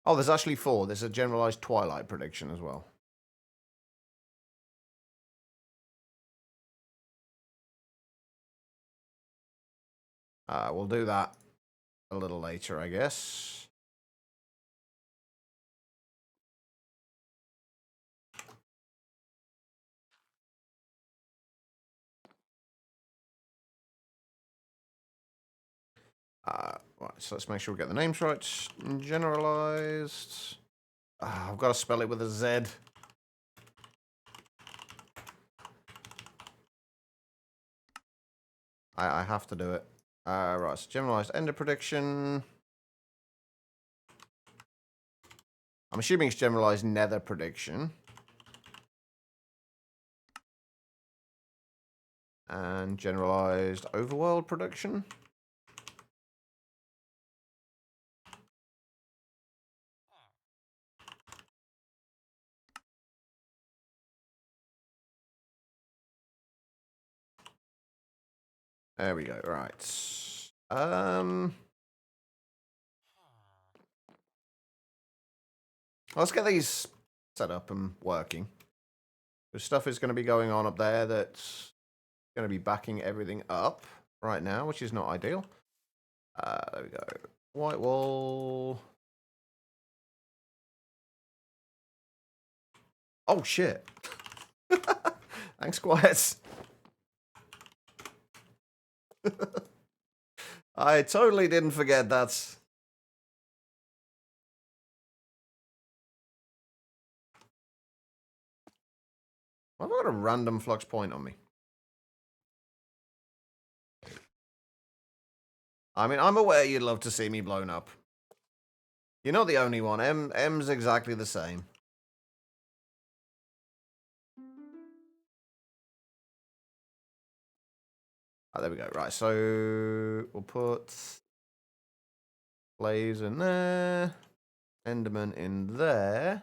Oh, there's actually 4. There's a generalised twilight prediction as well. We'll do that a little later, I guess. Right, so let's make sure we get the names right. Generalized. I've got to spell it with a Z. I have to do it. Right, so generalized ender prediction. I'm assuming it's generalized nether prediction. And generalized overworld prediction. There we go. Right. Let's get these set up and working. The stuff is going to be going on up there that's going to be backing everything up right now, which is not ideal. There we go. White wall. Oh, shit. Thanks, Squires. I totally didn't forget that. I've got a random flux point on me. I mean, I'm aware you'd love to see me blown up. You're not the only one. M's exactly the same. There we go. Right, so we'll put Blaze in there. Enderman in there.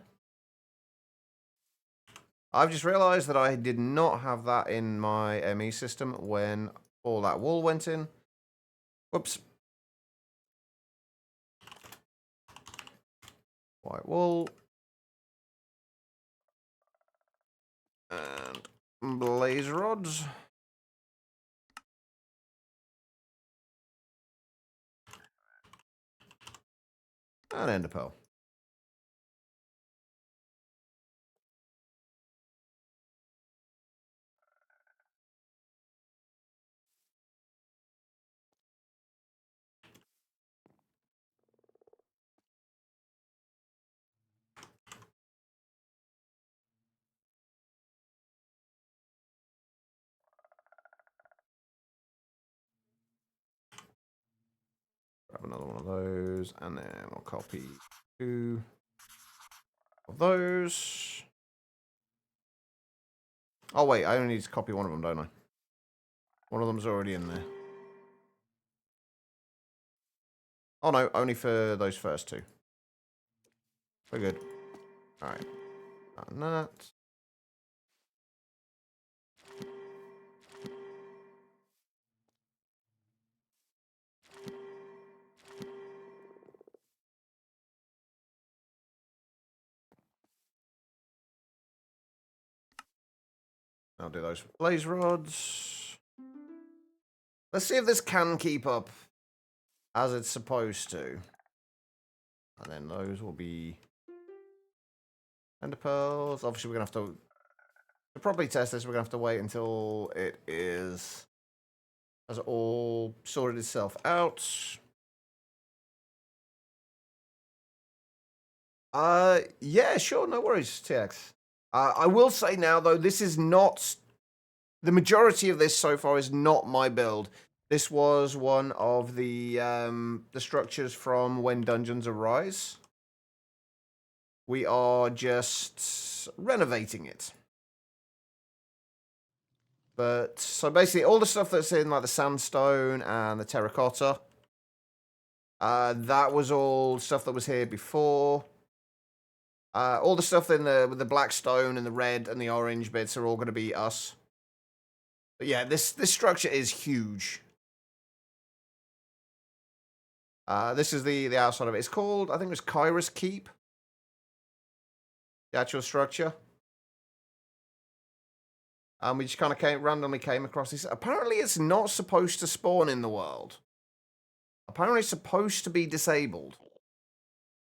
I've just realized that I did not have that in my ME system when all that wool went in. Whoops. White wool. And blaze rods. And ender pearl. Grab another one of those, and then we'll copy 2 of those. Oh wait, I only need to copy one of them, don't I? One of them's already in there. Oh no, only for those first 2. We're good. Alright. And that. I'll do those blaze rods. Let's see if this can keep up as it's supposed to. And then those will be ender pearls. Obviously, we're going to have to properly test this. We're going to have to wait until it has all sorted itself out. Yeah, sure, no worries, TX. I will say now, though, this is not... The majority of this so far is not my build. This was one of the structures from When Dungeons Arise. We are just renovating it. But, so basically, all the stuff that's in, like, the sandstone and the terracotta, that was all stuff that was here before. All the stuff in with the black stone and the red and the orange bits are all going to be us. But yeah, this structure is huge. This is the outside of it. It's called, I think it was Kyrus Keep. The actual structure. We just kind of randomly came across this. Apparently, it's not supposed to spawn in the world. Apparently it's supposed to be disabled.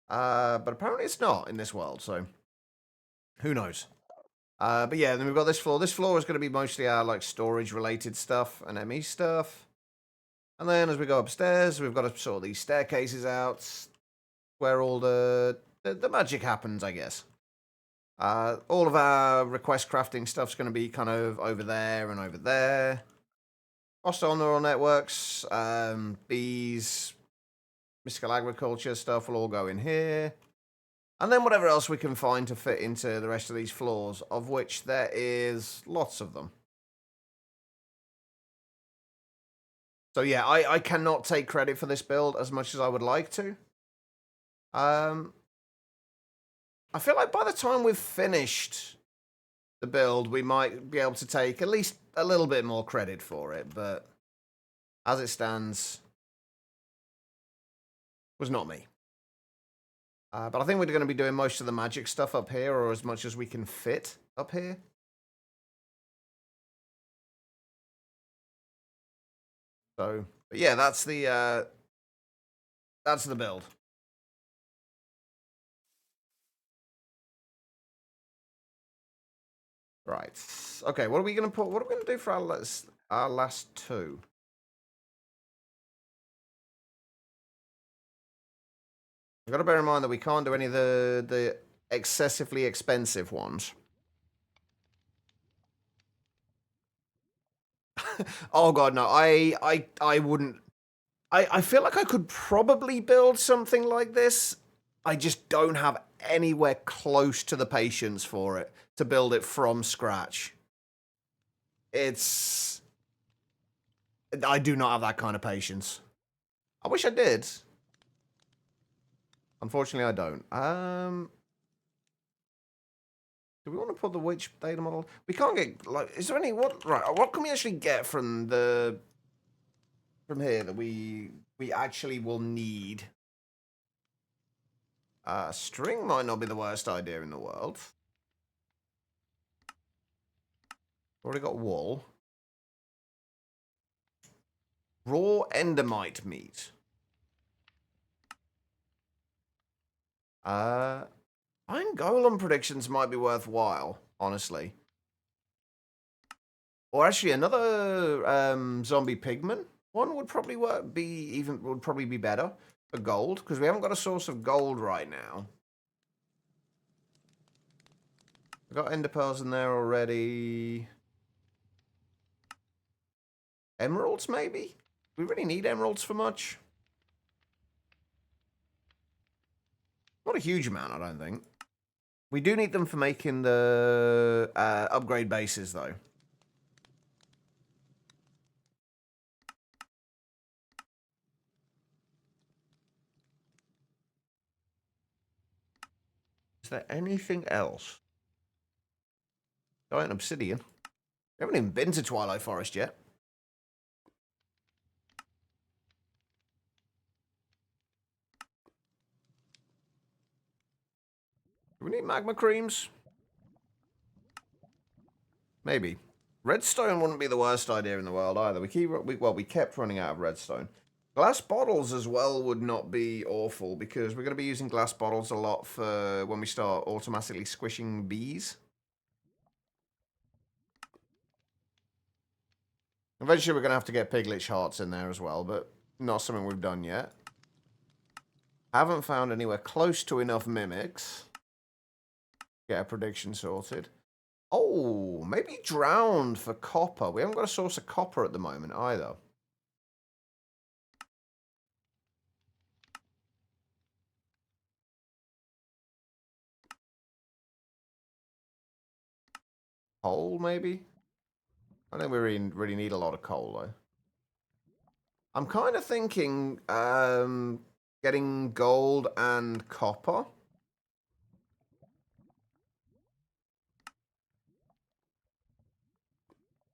But apparently it's not in this world, so who knows? But yeah, then we've got this floor. This floor is going to be mostly our like storage related stuff and ME stuff. And then as we go upstairs, we've got to sort these staircases out where all the magic happens, I guess. All of our request crafting stuff's going to be kind of over there and over there. Hostile neural networks, bees, mystical agriculture stuff will all go in here. And then whatever else we can find to fit into the rest of these floors, of which there is lots of them. So yeah, I cannot take credit for this build as much as I would like to. I feel like by the time we've finished the build, we might be able to take at least a little bit more credit for it, but as it stands, was not me. But I think we're going to be doing most of the magic stuff up here, or as much as we can fit up here. So, but yeah, that's the build. Right. Okay, what are we going to put? What are we going to do for our last two? I've got to bear in mind that we can't do any of the excessively expensive ones. Oh god, no. I wouldn't. I feel like I could probably build something like this. I just don't have anywhere close to the patience for it to build it from scratch. I do not have that kind of patience. I wish I did. Unfortunately, I don't. Do we want to put the witch data model? We can't get, like, is there any, what can we actually get from here that we actually will need? String might not be the worst idea in the world. Already got wool. Raw endermite meat. Iron golem predictions might be worthwhile, honestly. Or actually, another zombie pigman one would probably would probably be better for gold, because we haven't got a source of gold right now. We've got ender pearls in there already. Emeralds, maybe? We really need emeralds for much? Not a huge amount, I don't think. We do need them for making the upgrade bases, though. Is there anything else? Giant obsidian. We haven't even been to Twilight Forest yet. Do we need magma creams? Maybe. Redstone wouldn't be the worst idea in the world either. We kept running out of redstone. Glass bottles as well would not be awful, because we're going to be using glass bottles a lot for when we start automatically squishing bees. Eventually we're going to have to get piglich hearts in there as well, but not something we've done yet. Haven't found anywhere close to enough mimics. Get a prediction sorted. Oh, maybe drowned for copper. We haven't got a source of copper at the moment either. Coal, maybe? I don't think we really need a lot of coal, though. I'm kind of thinking getting gold and copper.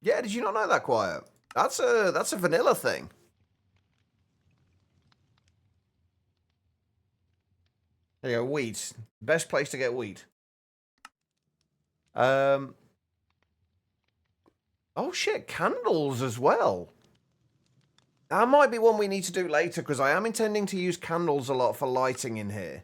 Yeah, did you not know that, Quiet? That's a vanilla thing. There you go, wheat. Best place to get wheat. Oh shit, candles as well. That might be one we need to do later, because I am intending to use candles a lot for lighting in here.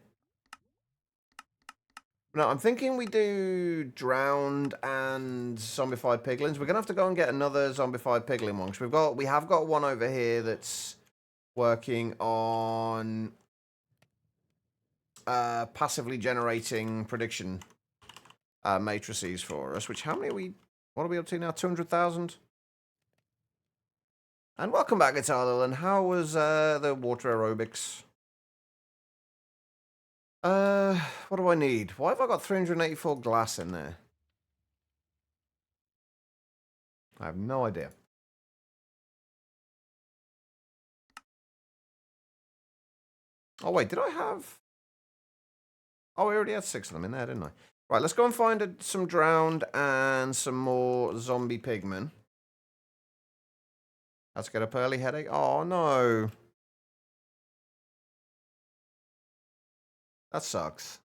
No, I'm thinking we do drowned and zombified piglins. We're gonna have to go and get another zombified piglin one, because we have got one over here that's working on passively generating prediction matrices for us. Which, how many are we? What are we up to now? 200,000. And welcome back, Guitar Lil. How was the water aerobics? What do I need? Why have I got 384 glass in there? I have no idea. Oh, wait, did I have... Oh, I already had 6 of them in there, didn't I? Right, let's go and find some drowned and some more zombie pigmen. Let's get up early headache. Oh, no. That sucks.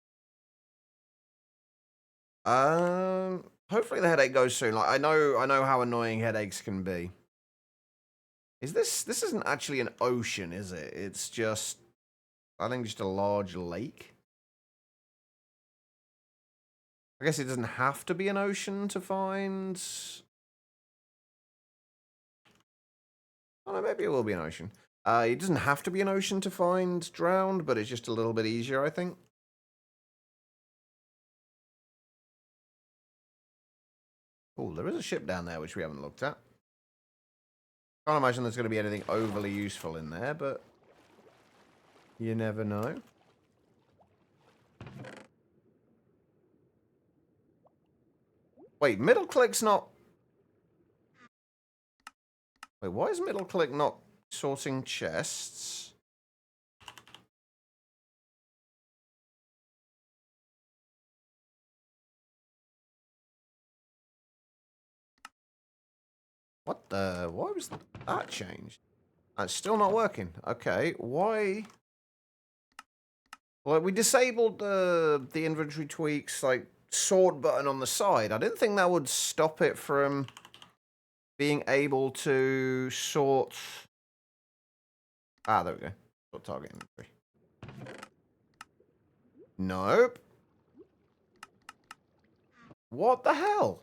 Hopefully the headache goes soon. Like, I know how annoying headaches can be. This isn't actually an ocean, is it? It's just, I think, just a large lake. I guess it doesn't have to be an ocean to find... Oh, no, maybe it will be an ocean. It doesn't have to be an ocean to find drowned, but it's just a little bit easier, I think. Oh, there is a ship down there which we haven't looked at. Can't imagine there's going to be anything overly useful in there, but you never know. Wait, middle click's not... Wait, why is middle click not sorting chests? What the... Why was that changed? It's still not working. Okay, why... Well, we disabled the inventory tweaks, like, sort button on the side. I didn't think that would stop it from being able to sort... Ah, there we go. Sort target inventory. Nope. What the hell?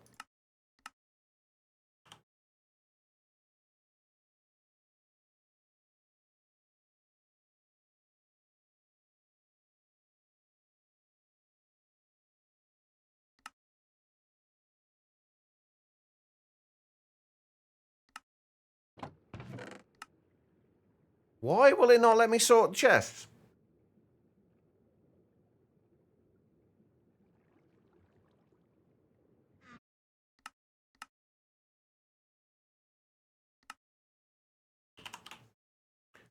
Why will it not let me sort chests?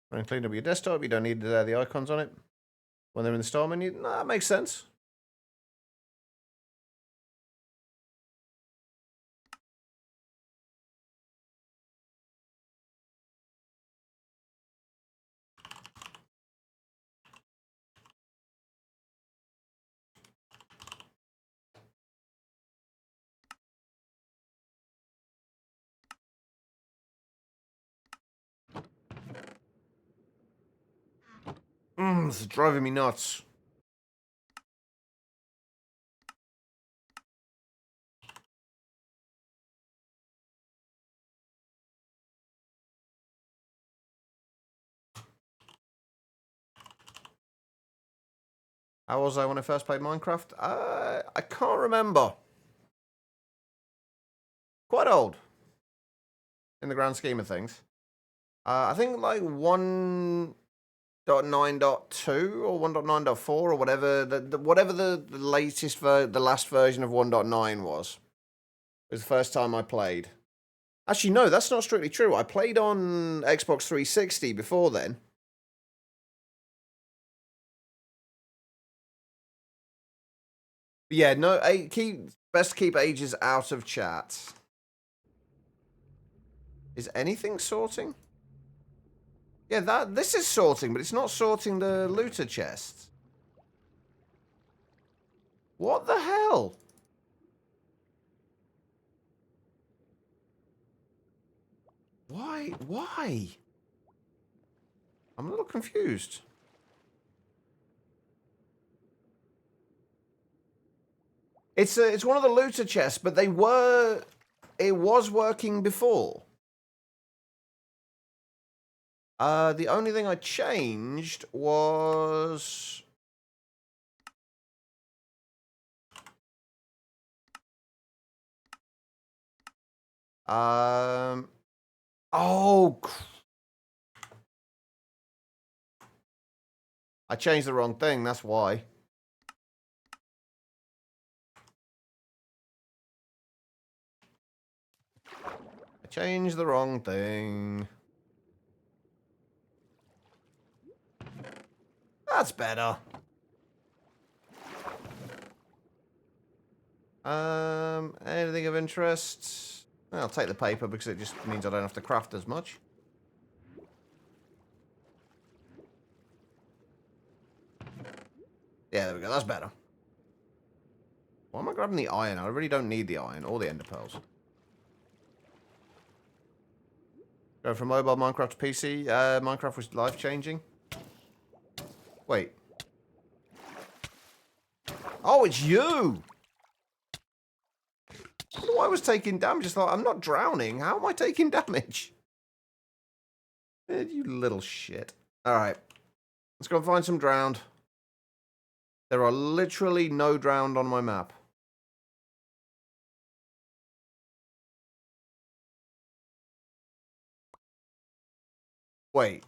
When you clean up your desktop, you don't need the icons on it. When they're in the start menu, no, that makes sense. This is driving me nuts. How was I when I first played Minecraft? I can't remember. Quite old. In the grand scheme of things. I think like 1.9.2 or 1.9.4 or whatever. Whatever the latest, the last version of 1.9 was. It was the first time I played. Actually, no, that's not strictly true. I played on Xbox 360 before then. But yeah, no, best keep ages out of chat. Is anything sorting? Yeah, this is sorting, but it's not sorting the looter chests. What the hell? Why? Why? I'm a little confused. It's one of the looter chests, but it was working before. The only thing I changed was... Oh, I changed the wrong thing, that's why. I changed the wrong thing. That's better. Anything of interest? I'll take the paper because it just means I don't have to craft as much. Yeah, there we go. That's better. Why am I grabbing the iron? I really don't need the iron or the ender pearls. Go from mobile Minecraft to PC. Minecraft was life-changing. Wait. Oh, it's you! I was taking damage. Just like, I'm not drowning. How am I taking damage? You little shit. Alright. Let's go and find some drowned. There are literally no drowned on my map. Wait.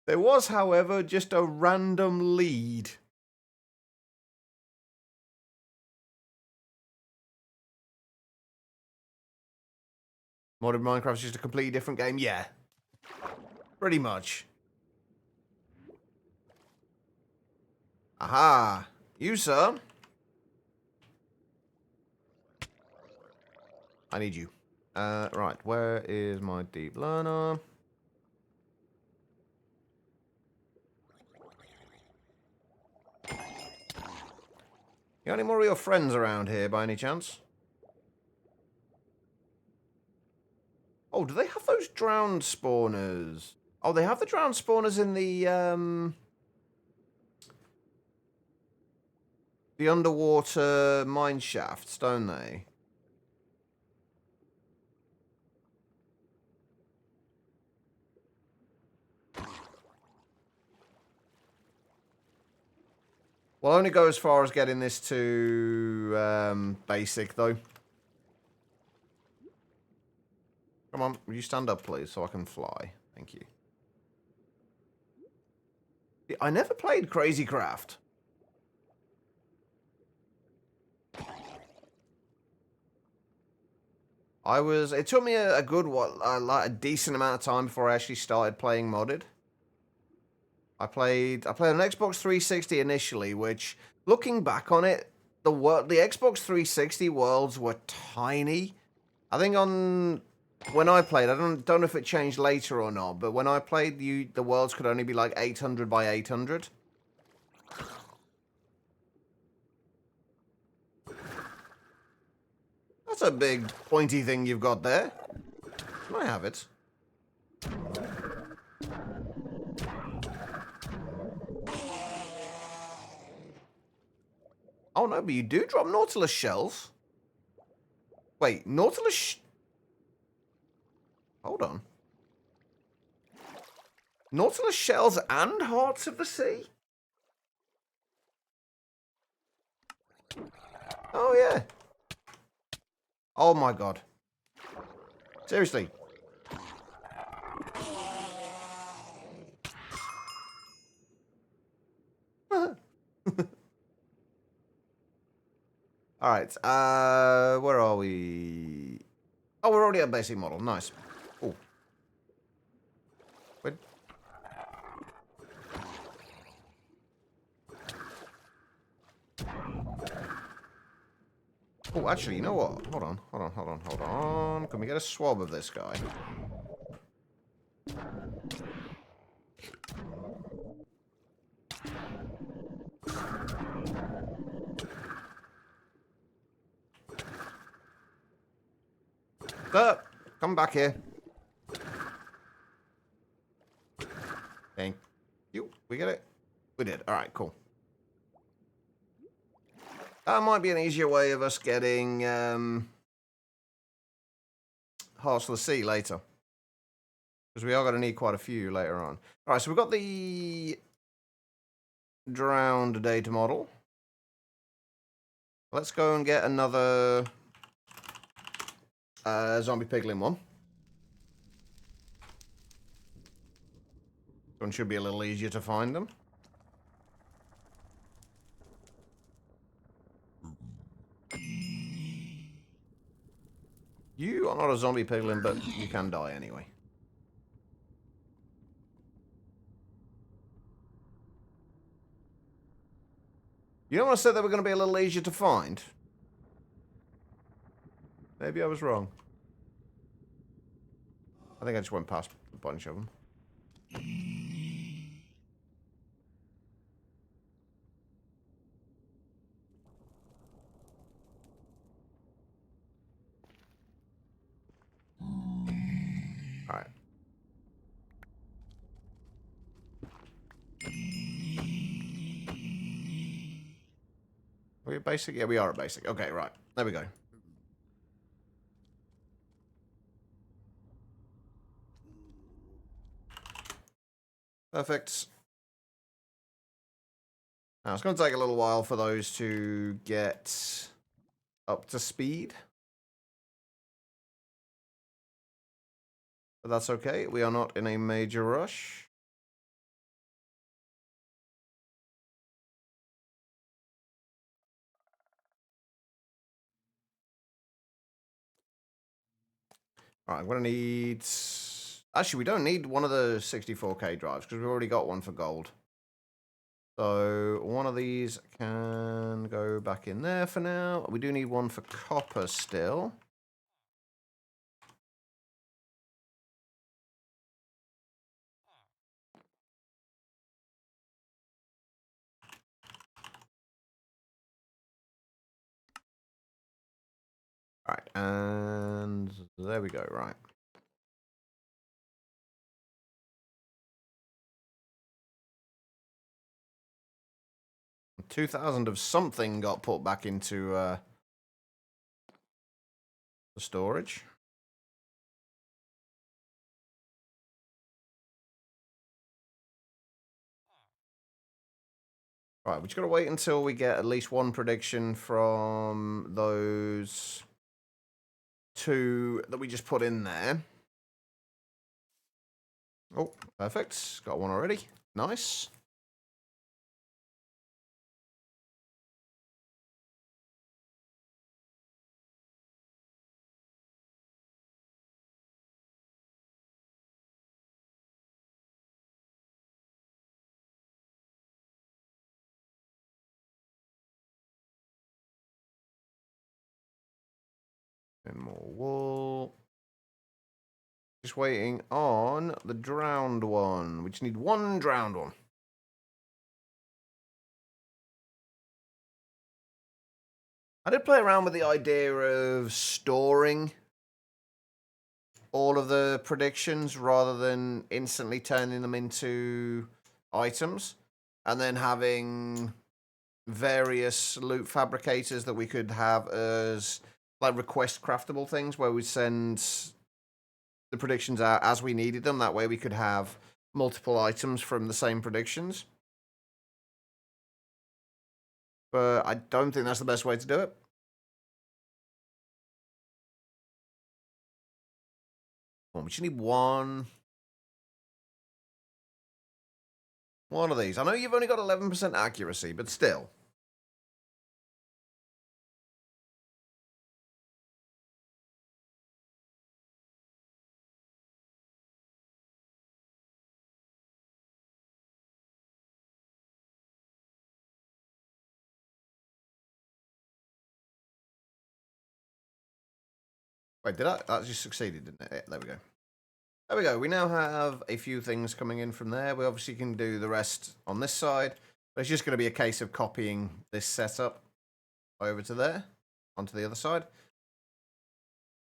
There was, however, just a random lead. Modern Minecraft's just a completely different game? Yeah. Pretty much. Aha. You, sir. I need you. Right. Where is my deep learner? You got any more of your friends around here by any chance? Oh, do they have those drowned spawners? Oh, they have the drowned spawners in the underwater mine shafts, don't they? We'll only go as far as getting this to basic, though. Come on, will you stand up, please, so I can fly? Thank you. I never played Crazy Craft. It took me a good, like a decent amount of time before I actually started playing modded. I played on Xbox 360 initially, which, looking back on it, the Xbox 360 worlds were tiny. I think when I played, I don't know if it changed later or not, but when I played, the worlds could only be like 800 by 800. That's a big pointy thing you've got there. Can I have it? Oh no, but you do drop Nautilus shells. Wait, Nautilus... Hold on. Nautilus shells and Hearts of the Sea? Oh yeah. Oh my god. Seriously. Alright, where are we? Oh, we're already at basic model. Nice. Oh. Wait. Oh, actually, you know what? Hold on. Can we get a swab of this guy? Come back here. Thank you. We get it? We did. All right, cool. That might be an easier way of us getting Hearts of the Sea later. Because we are going to need quite a few later on. All right, so we've got the drowned data model. Let's go and get another zombie piglin one. This one should be a little easier to find them. You are not a zombie piglin, but you can die anyway. You know what I said they were going to be a little easier to find? Maybe I was wrong. I think I just went past a bunch of them. Alright. Are we at basic? Yeah, we are at basic. Okay, right. There we go. Perfect. Now, it's going to take a little while for those to get up to speed. But that's okay. We are not in a major rush. Alright, I'm going to need... Actually, we don't need one of the 64K drives because we've already got one for gold. So one of these can go back in there for now. We do need one for copper still. All right, and there we go, right. $2,000 of something got put back into the storage. Right, we just got to wait until we get at least one prediction from those two that we just put in there. Oh, perfect. Got one already. Nice. And more wool. Just waiting on the drowned one. We just need one drowned one. I did play around with the idea of storing all of the predictions rather than instantly turning them into items and then having various loot fabricators that we could have as like request craftable things where we send the predictions out as we needed them. That way we could have multiple items from the same predictions. But I don't think that's the best way to do it. Well, we just need one of these. I know you've only got 11% accuracy, but still. Wait, did I? That just succeeded, didn't it? There we go. There we go. We now have a few things coming in from there. We obviously can do the rest on this side, but it's just going to be a case of copying this setup over to there, onto the other side.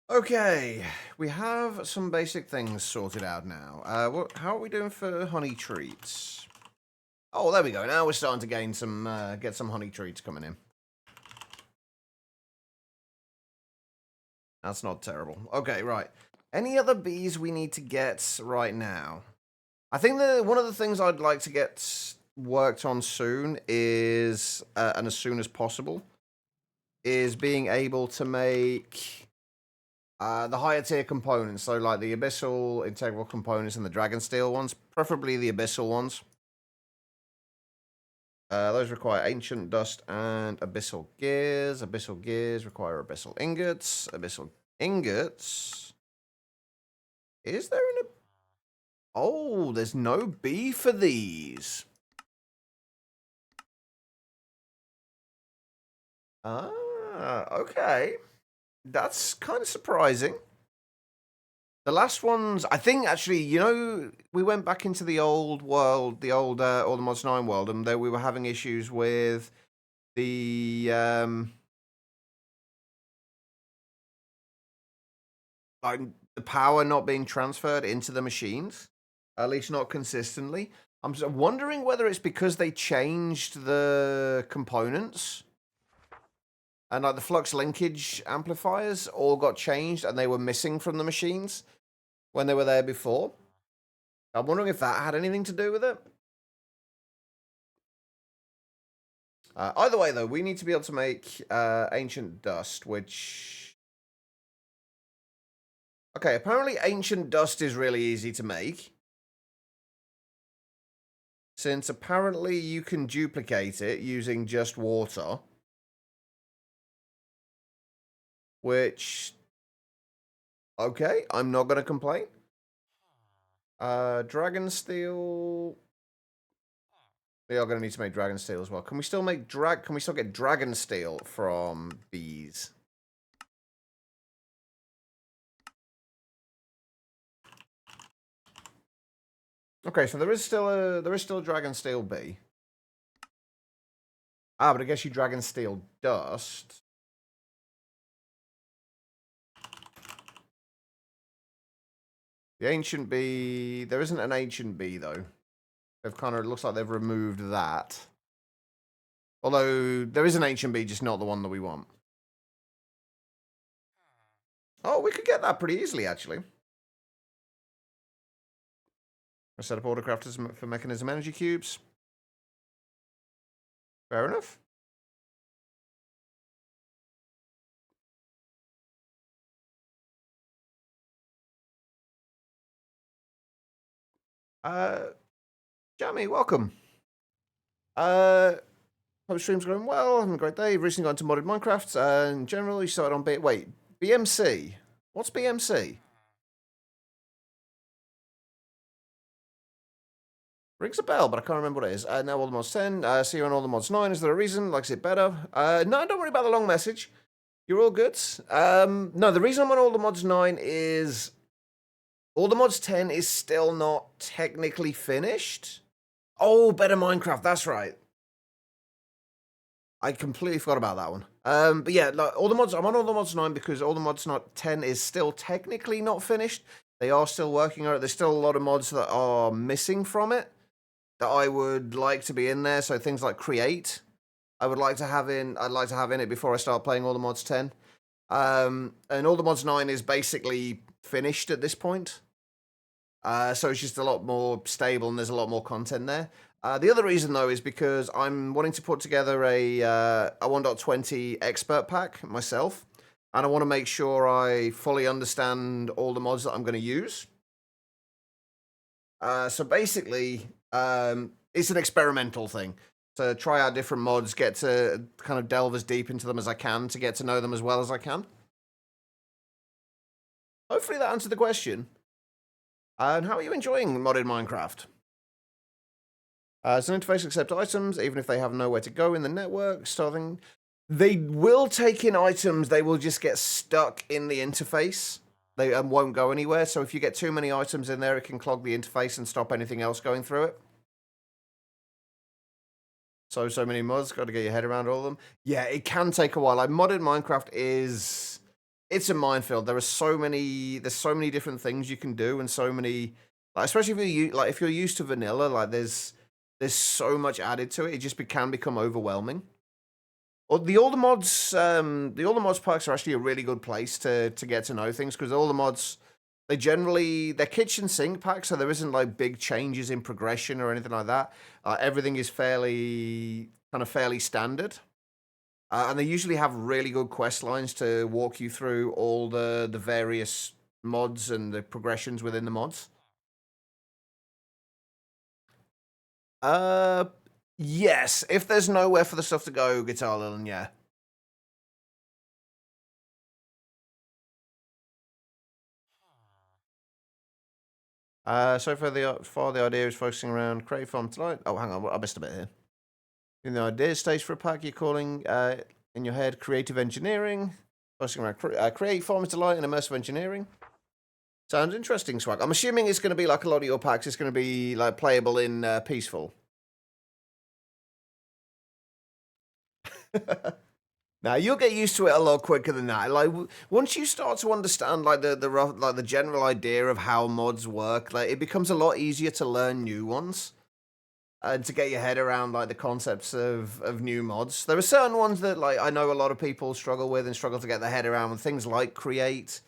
Okay, we have some basic things sorted out now. How are we doing for honey treats? Oh, there we go. Now we're starting to gain some, get some honey treats coming in. That's not terrible. Okay, right. Any other bees we need to get right now? I think that one of the things I'd like to get worked on soon is, and as soon as possible, is being able to make the higher tier components. So like the abyssal integral components and the dragon steel ones, preferably the abyssal ones. Those require ancient dust and abyssal gears. Abyssal gears require abyssal ingots. Abyssal ingots. Is there an... Oh, there's no B for these. Ah, okay. That's kind of surprising. The last ones, I think, actually, you know, we went back into the old world, the old All the Mods 9 world, and there we were having issues with the like the power not being transferred into the machines, at least not consistently. I'm wondering whether it's because they changed the components and like the flux linkage amplifiers all got changed and they were missing from the machines when they were there before. I'm wondering if that had anything to do with it. Either way, though, we need to be able to make ancient dust, which... Okay, apparently ancient dust is really easy to make. Since apparently you can duplicate it using just water. Which... Okay, I'm not going to complain. Dragon steel... We are going to need to make dragon steel as well. Can we still make Can we still get dragon steel from bees? Okay, so there is still a dragon steel bee. Ah, but I guess you dragon steel dust. The ancient bee. There isn't an ancient bee though. They've kind of looks like they've removed that. Although there is an ancient bee, just not the one that we want. Oh, we could get that pretty easily actually. I set up order crafters for mechanism energy cubes. Fair enough. Jamie, welcome. Hope stream's going well. Having a great day. Recently got into modded Minecraft and generally started on BMC. What's BMC? Rings a bell, but I can't remember what it is. Now all the mods 10. See you on all the mods 9. Is there a reason? Likes it better? No, don't worry about the long message. You're all good. No, the reason I'm on all the mods 9 is all the mods 10 is still not technically finished. Oh, better Minecraft. That's right. I completely forgot about that one. But yeah, like all the mods, I'm on all the mods 9 because all the mods not 10 is still technically not finished. They are still working on it. There's still a lot of mods that are missing from it that I would like to be in there. So things like create, I'd like to have in it before I start playing all the mods 10. And all the mods 9 is basically finished at this point. So it's just a lot more stable and there's a lot more content there. The other reason, though, is because I'm wanting to put together a 1.20 expert pack myself, and I want to make sure I fully understand all the mods that I'm going to use. So basically, it's an experimental thing to try out different mods, get to kind of delve as deep into them as I can to get to know them as well as I can. Hopefully that answered the question. And how are you enjoying modded Minecraft? It's an interface accept items, even if they have nowhere to go in the network. Starting, they will take in items. They will just get stuck in the interface. They won't go anywhere. So if you get too many items in there, it can clog the interface and stop anything else going through it. So many mods. Got to get your head around all of them. Yeah, it can take a while. Like modded Minecraft is it's a minefield. There's so many different things you can do, and so many, like, especially if you're used to vanilla, like there's so much added to it. It just can become overwhelming. Well, the all the mods packs are actually a really good place to get to know things, because all the mods, they're kitchen sink packs, so there isn't like big changes in progression or anything like that. Everything is fairly standard. And they usually have really good quest lines to walk you through all the various mods and the progressions within the mods. Uh, yes. If there's nowhere for the stuff to go, Guitar Lilin, yeah. So far the idea is focusing around create farm tonight. Oh, hang on, I missed a bit here. In the idea stage for a pack, you're calling in your head creative engineering, focusing around create farms delight and immersive engineering. Sounds interesting, Swag. I'm assuming it's going to be like a lot of your packs. It's going to be like playable in peaceful. Now you'll get used to it a lot quicker than that. Like once you start to understand like the rough, like the general idea of how mods work, like it becomes a lot easier to learn new ones and to get your head around like the concepts of new mods. There are certain ones that like I know a lot of people struggle with and struggle to get their head around, with things like create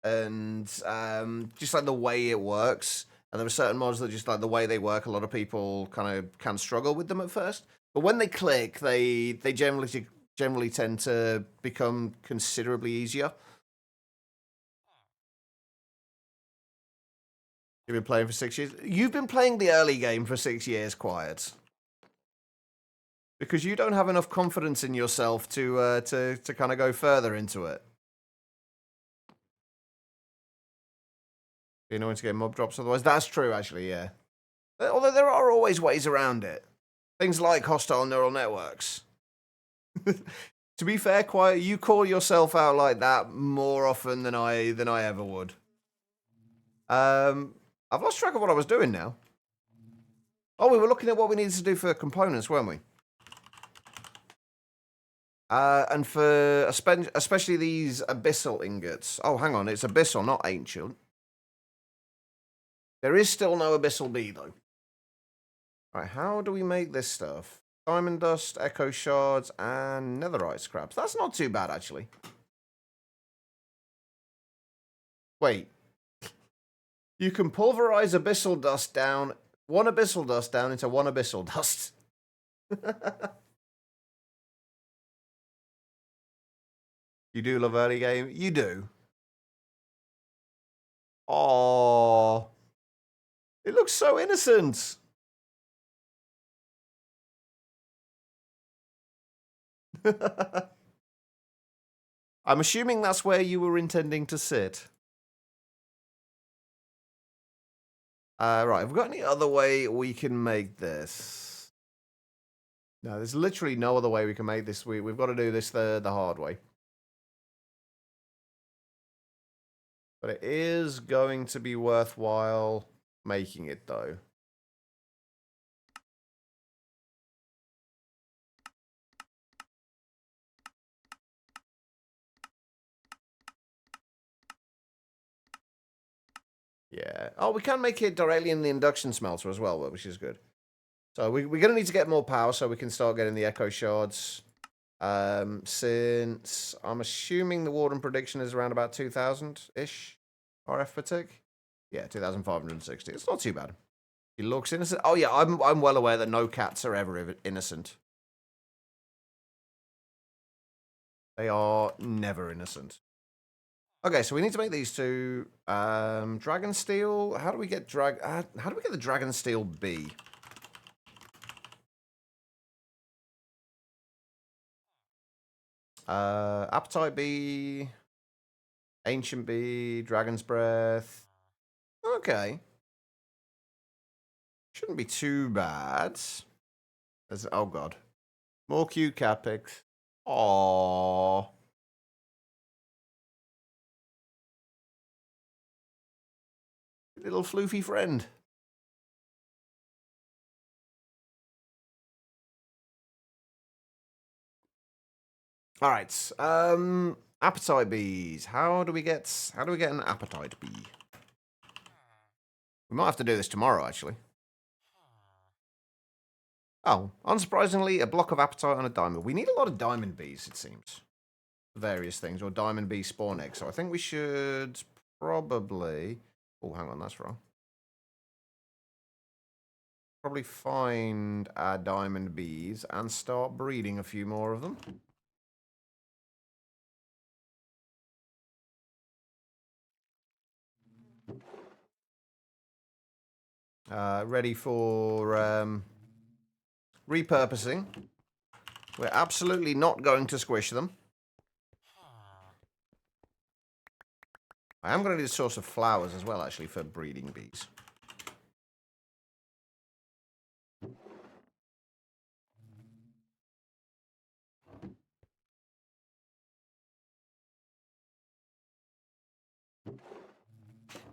and just like the way it works. And there are certain mods that just like the way they work, a lot of people kind of can struggle with them at first. But when they click, they generally tend to become considerably easier. You've been playing for 6 years. You've been playing the early game for 6 years, Quiet. Because you don't have enough confidence in yourself to kind of go further into it. You know when to get mob drops otherwise. That's true, actually, yeah. Although there are always ways around it. Things like hostile neural networks. To be fair, Quiet, you call yourself out like that more often than I ever would. I've lost track of what I was doing now. Oh, we were looking at what we needed to do for components, weren't we? And for especially these abyssal ingots. Oh, hang on, it's abyssal, not ancient. There is still no abyssal B though. All right, how do we make this stuff? Diamond dust, echo shards, and netherite scraps. That's not too bad actually. Wait. You can pulverize abyssal dust down, one abyssal dust down into one abyssal dust. You do love early game? You do. Oh, it looks so innocent. I'm assuming that's where you were intending to sit. Right, have we got any other way we can make this? No, there's literally no other way we can make this. We've got to do this the hard way. But it is going to be worthwhile making it, though. Yeah. Oh, we can make it directly in the induction smelter as well, which is good. So we're going to need to get more power so we can start getting the echo shards. Since I'm assuming the Warden prediction is around about 2,000-ish RF per tick. Yeah, 2,560. It's not too bad. He looks innocent. Oh yeah, I'm well aware that no cats are ever innocent. They are never innocent. Okay, so we need to make these two. Dragon steel. How do we get how do we get the dragon steel B? Appetite B, ancient B, dragon's breath. Okay, shouldn't be too bad. Oh god, more cute cat pics. Aww. Little floofy friend. All right. Appetite bees. How do we get an appetite bee? We might have to do this tomorrow, actually. Oh, unsurprisingly, a block of appetite on a diamond. We need a lot of diamond bees, it seems. Various things, or diamond bee spawn eggs. So I think we should probably... Oh, hang on, that's wrong. Probably find our diamond bees and start breeding a few more of them. Ready for repurposing. We're absolutely not going to squish them. I am going to need a source of flowers as well, actually, for breeding bees.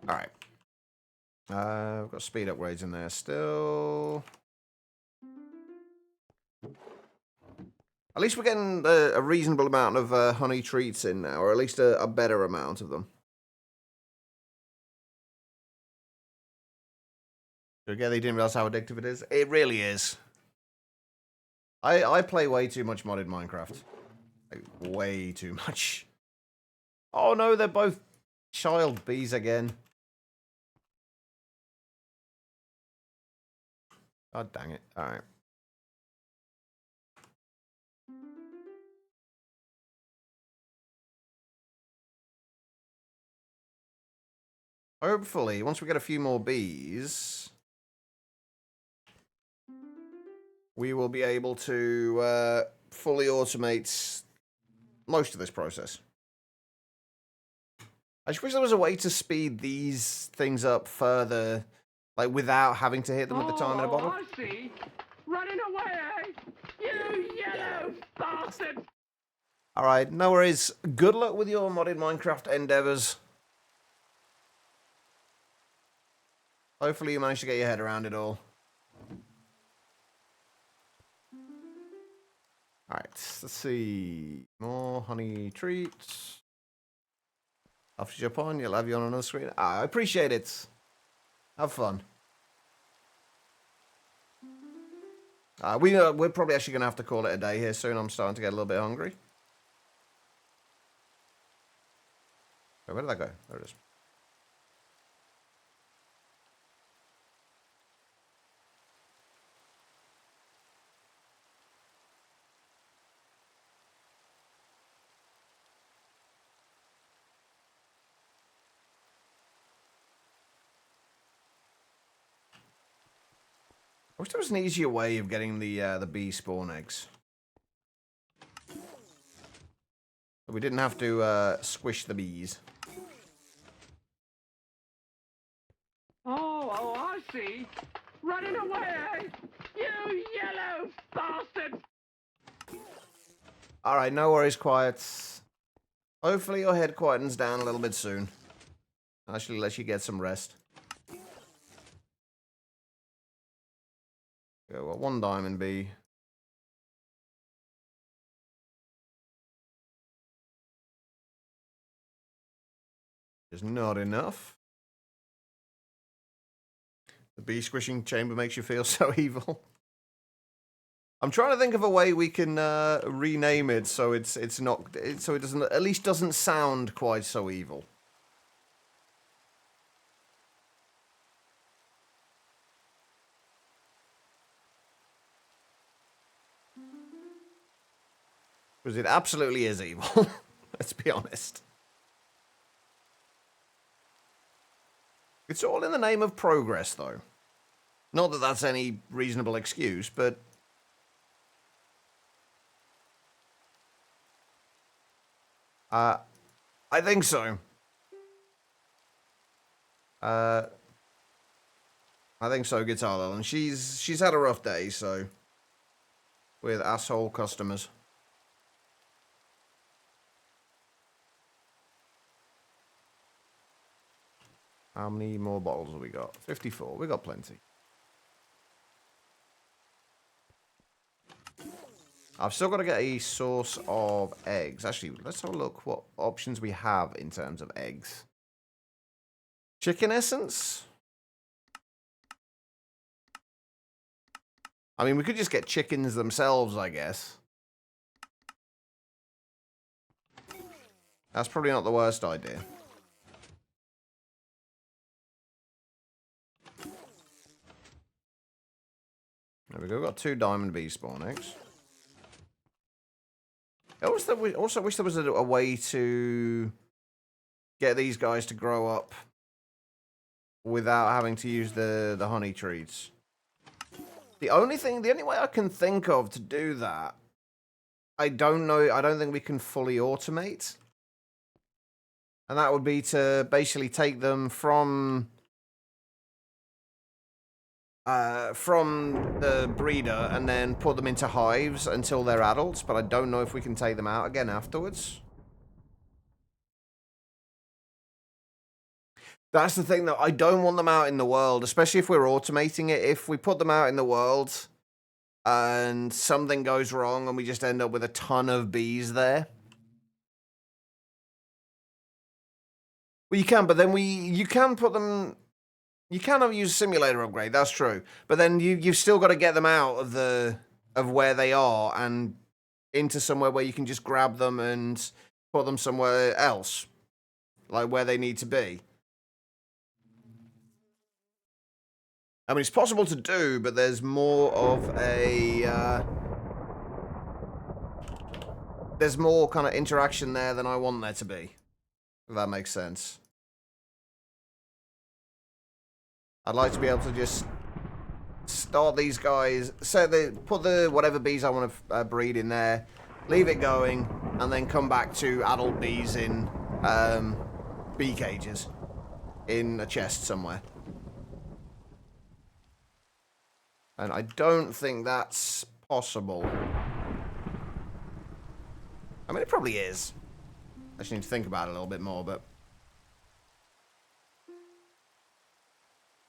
Alright. We've got speed upgrades in there still. At least we're getting a reasonable amount of honey treats in now, or at least a better amount of them. Again, they didn't realize how addictive it is. It really is. I play way too much modded Minecraft. Like, way too much. Oh no, they're both child bees again. God dang it. Alright. Hopefully, once we get a few more bees, we will be able to fully automate most of this process. I just wish there was a way to speed these things up further, like without having to hit them with the time in a bottle. I see. Running away, you yellow bastard! Alright, no worries. Good luck with your modded Minecraft endeavors. Hopefully you manage to get your head around it all. Alright, let's see. More honey treats. After you jump on, you'll have you on another screen. I appreciate it. Have fun. We're probably actually going to have to call it a day here soon. I'm starting to get a little bit hungry. Where did that go? There it is. I wish there was an easier way of getting the bee spawn eggs. We didn't have to squish the bees. Oh, I see. Running away, you yellow bastard! Alright, no worries, quiet. Hopefully your head quietens down a little bit soon. Actually let you get some rest. Okay, well, one diamond bee. Is not enough. The bee squishing chamber makes you feel so evil. I'm trying to think of a way we can rename it so it's not so it doesn't at least doesn't sound quite so evil. Because it absolutely is evil. Let's be honest. It's all in the name of progress, though. Not that that's any reasonable excuse, but... I think so. I think so, Guitar Lil, and she's had a rough day, so... With asshole customers. How many more bottles have we got? 54. We got plenty. I've still got to get a source of eggs. Actually, let's have a look what options we have in terms of eggs. Chicken essence? I mean, we could just get chickens themselves, I guess. That's probably not the worst idea. There we go. We've got 2 diamond bee spawn eggs. I also wish there was a way to get these guys to grow up without having to use the honey trees. The only way I can think of to do that, I don't think we can fully automate. And that would be to basically take them from the breeder and then put them into hives until they're adults, but I don't know if we can take them out again afterwards. That's the thing, though. I don't want them out in the world, especially if we're automating it. If we put them out in the world and something goes wrong and we just end up with a ton of bees there. Well, you can, but then you can put them... You can use a simulator upgrade, that's true. But then you've still got to get them out of where they are and into somewhere where you can just grab them and put them somewhere else. Like where they need to be. I mean, it's possible to do, but there's more of a... there's more kind of interaction there than I want there to be. If that makes sense. I'd like to be able to just start these guys, put the whatever bees I want to breed in there, leave it going, and then come back to adult bees in bee cages in a chest somewhere. And I don't think that's possible. I mean, it probably is. I just need to think about it a little bit more, but...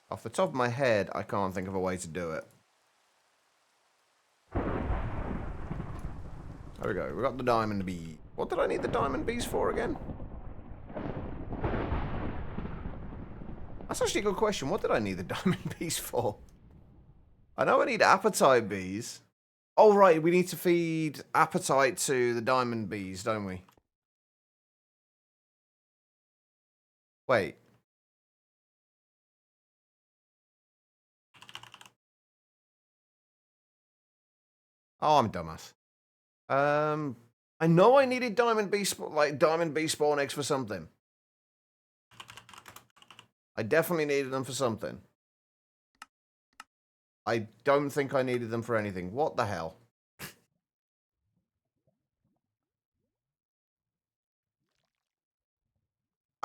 Off the top of my head, I can't think of a way to do it. There we go. We got the diamond bee. What did I need the diamond bees for again? That's actually a good question. What did I need the diamond bees for? I know I need appetite bees. Oh, right. We need to feed appetite to the diamond bees, don't we? Wait. Oh, I'm a dumbass. I know I needed diamond bee spawn eggs for something. I definitely needed them for something. I don't think I needed them for anything. What the hell?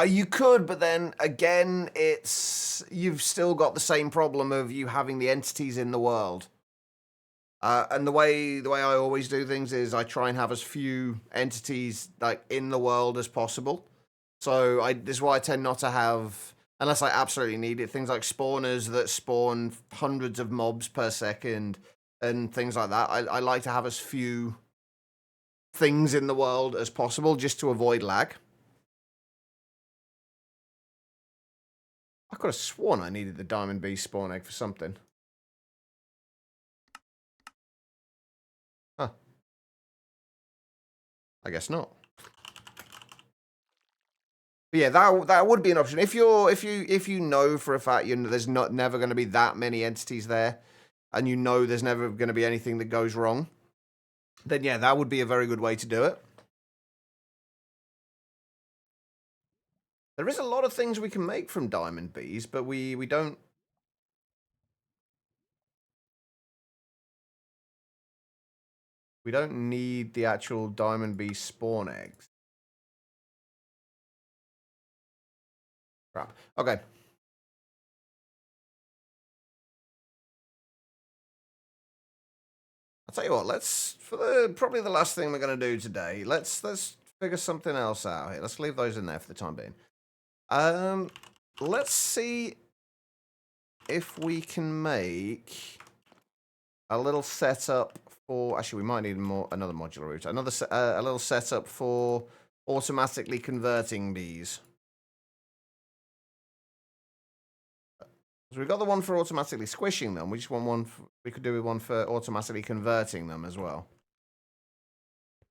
You could, but then again, you've still got the same problem of you having the entities in the world. And the way I always do things is I try and have as few entities like in the world as possible. So this is why I tend not to have, unless I absolutely need it, things like spawners that spawn hundreds of mobs per second and things like that. I like to have as few things in the world as possible just to avoid lag. I could have sworn I needed the diamond bee spawn egg for something. Huh. I guess not. But yeah, that would be an option. If you know for a fact there's never going to be that many entities there, and you know there's never going to be anything that goes wrong, then yeah, that would be a very good way to do it. There is a lot of things we can make from diamond bees, but we don't... We don't need the actual diamond bee spawn eggs. Crap. Okay. I'll tell you what, probably the last thing we're going to do today, let's figure something else out here. Let's leave those in there for the time being. Let's see if we can make a little setup for... Actually, we might need another modular router. A little setup for automatically converting bees. So we've got the one for automatically squishing them. We just want one... we could do one for automatically converting them as well.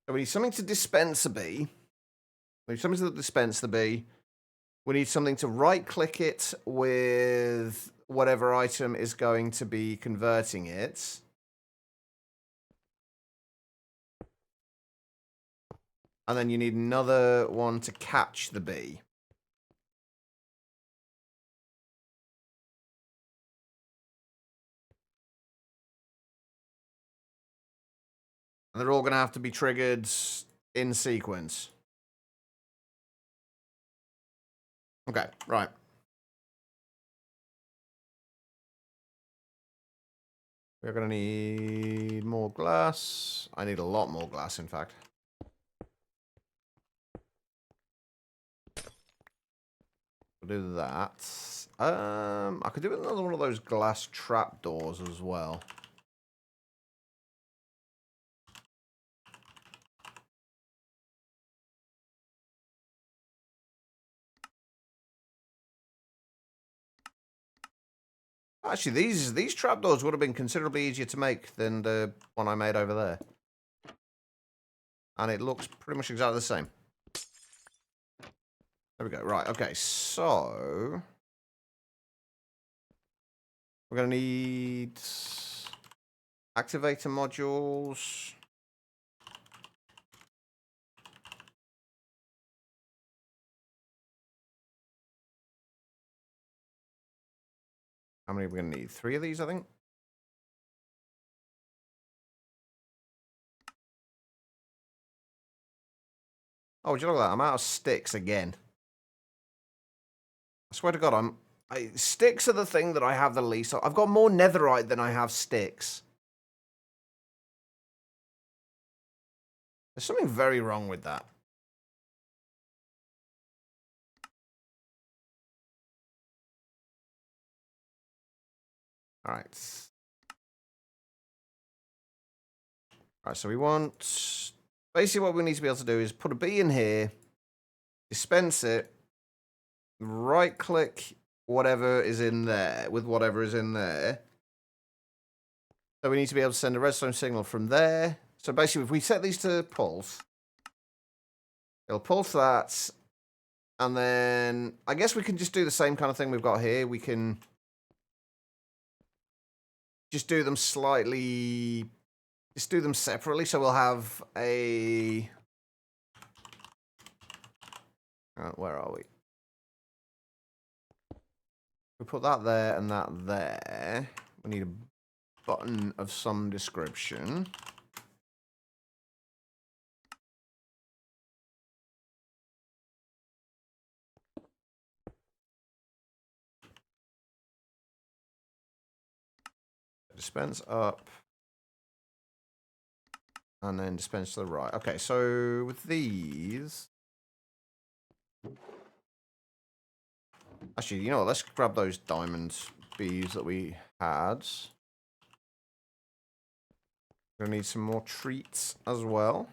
So we need something to dispense a bee. We need something to dispense the bee. We need something to right-click it with whatever item is going to be converting it. And then you need another one to catch the bee. And they're all going to have to be triggered in sequence. Okay, right. We're going to need more glass. I need a lot more glass, in fact. We'll do that. I could do another one of those glass trapdoors as well. Actually, these trapdoors would have been considerably easier to make than the one I made over there. And it looks pretty much exactly the same. There we go. Right, okay, so... we're going to need... activator modules. How many are we going to need? 3 of these, I think. Oh, would you look at that? I'm out of sticks again. I swear to God, sticks are the thing that I have the least of. I've got more netherite than I have sticks. There's something very wrong with that. All right. All right, so we want... basically what we need to be able to do is put a bee in here, dispense it, right-click whatever is in there with whatever is in there. So we need to be able to send a redstone signal from there. So basically, if we set these to pulse, it'll pulse that, and then I guess we can just do the same kind of thing we've got here. We can just do them slightly... just do them separately, so we'll have a... where are we? We put that there and that there. We need a button of some description. Dispense up. And then dispense to the right. Okay, so with these... actually, you know what? Let's grab those diamond bees that we had. We're going to need some more treats as well.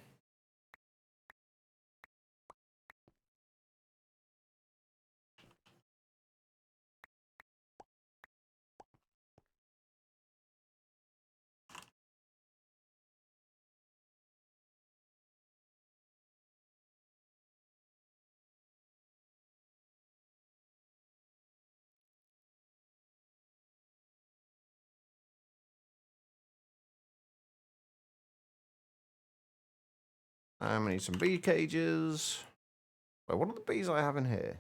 And we need some bee cages. Wait, what are the bees I have in here?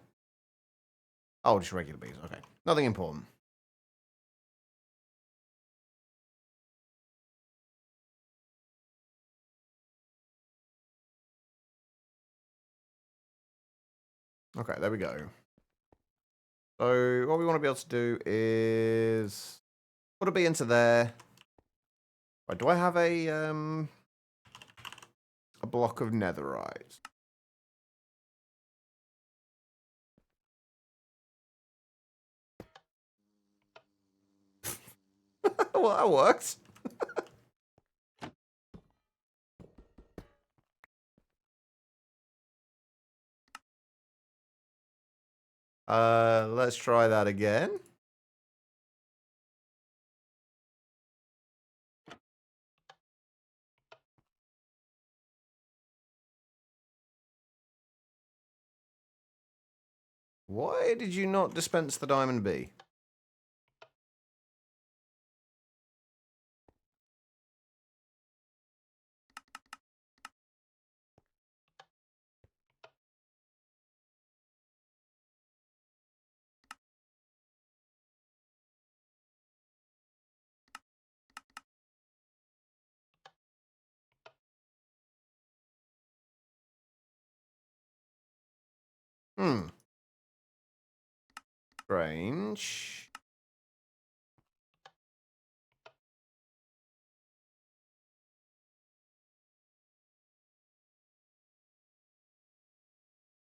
Oh, just regular bees. Okay. Nothing important. Okay, there we go. So what we want to be able to do is put a bee into there. Right, do I have a block of netherite? Well, that works. Let's try that again. Why did you not dispense the diamond B? Hmm. Strange.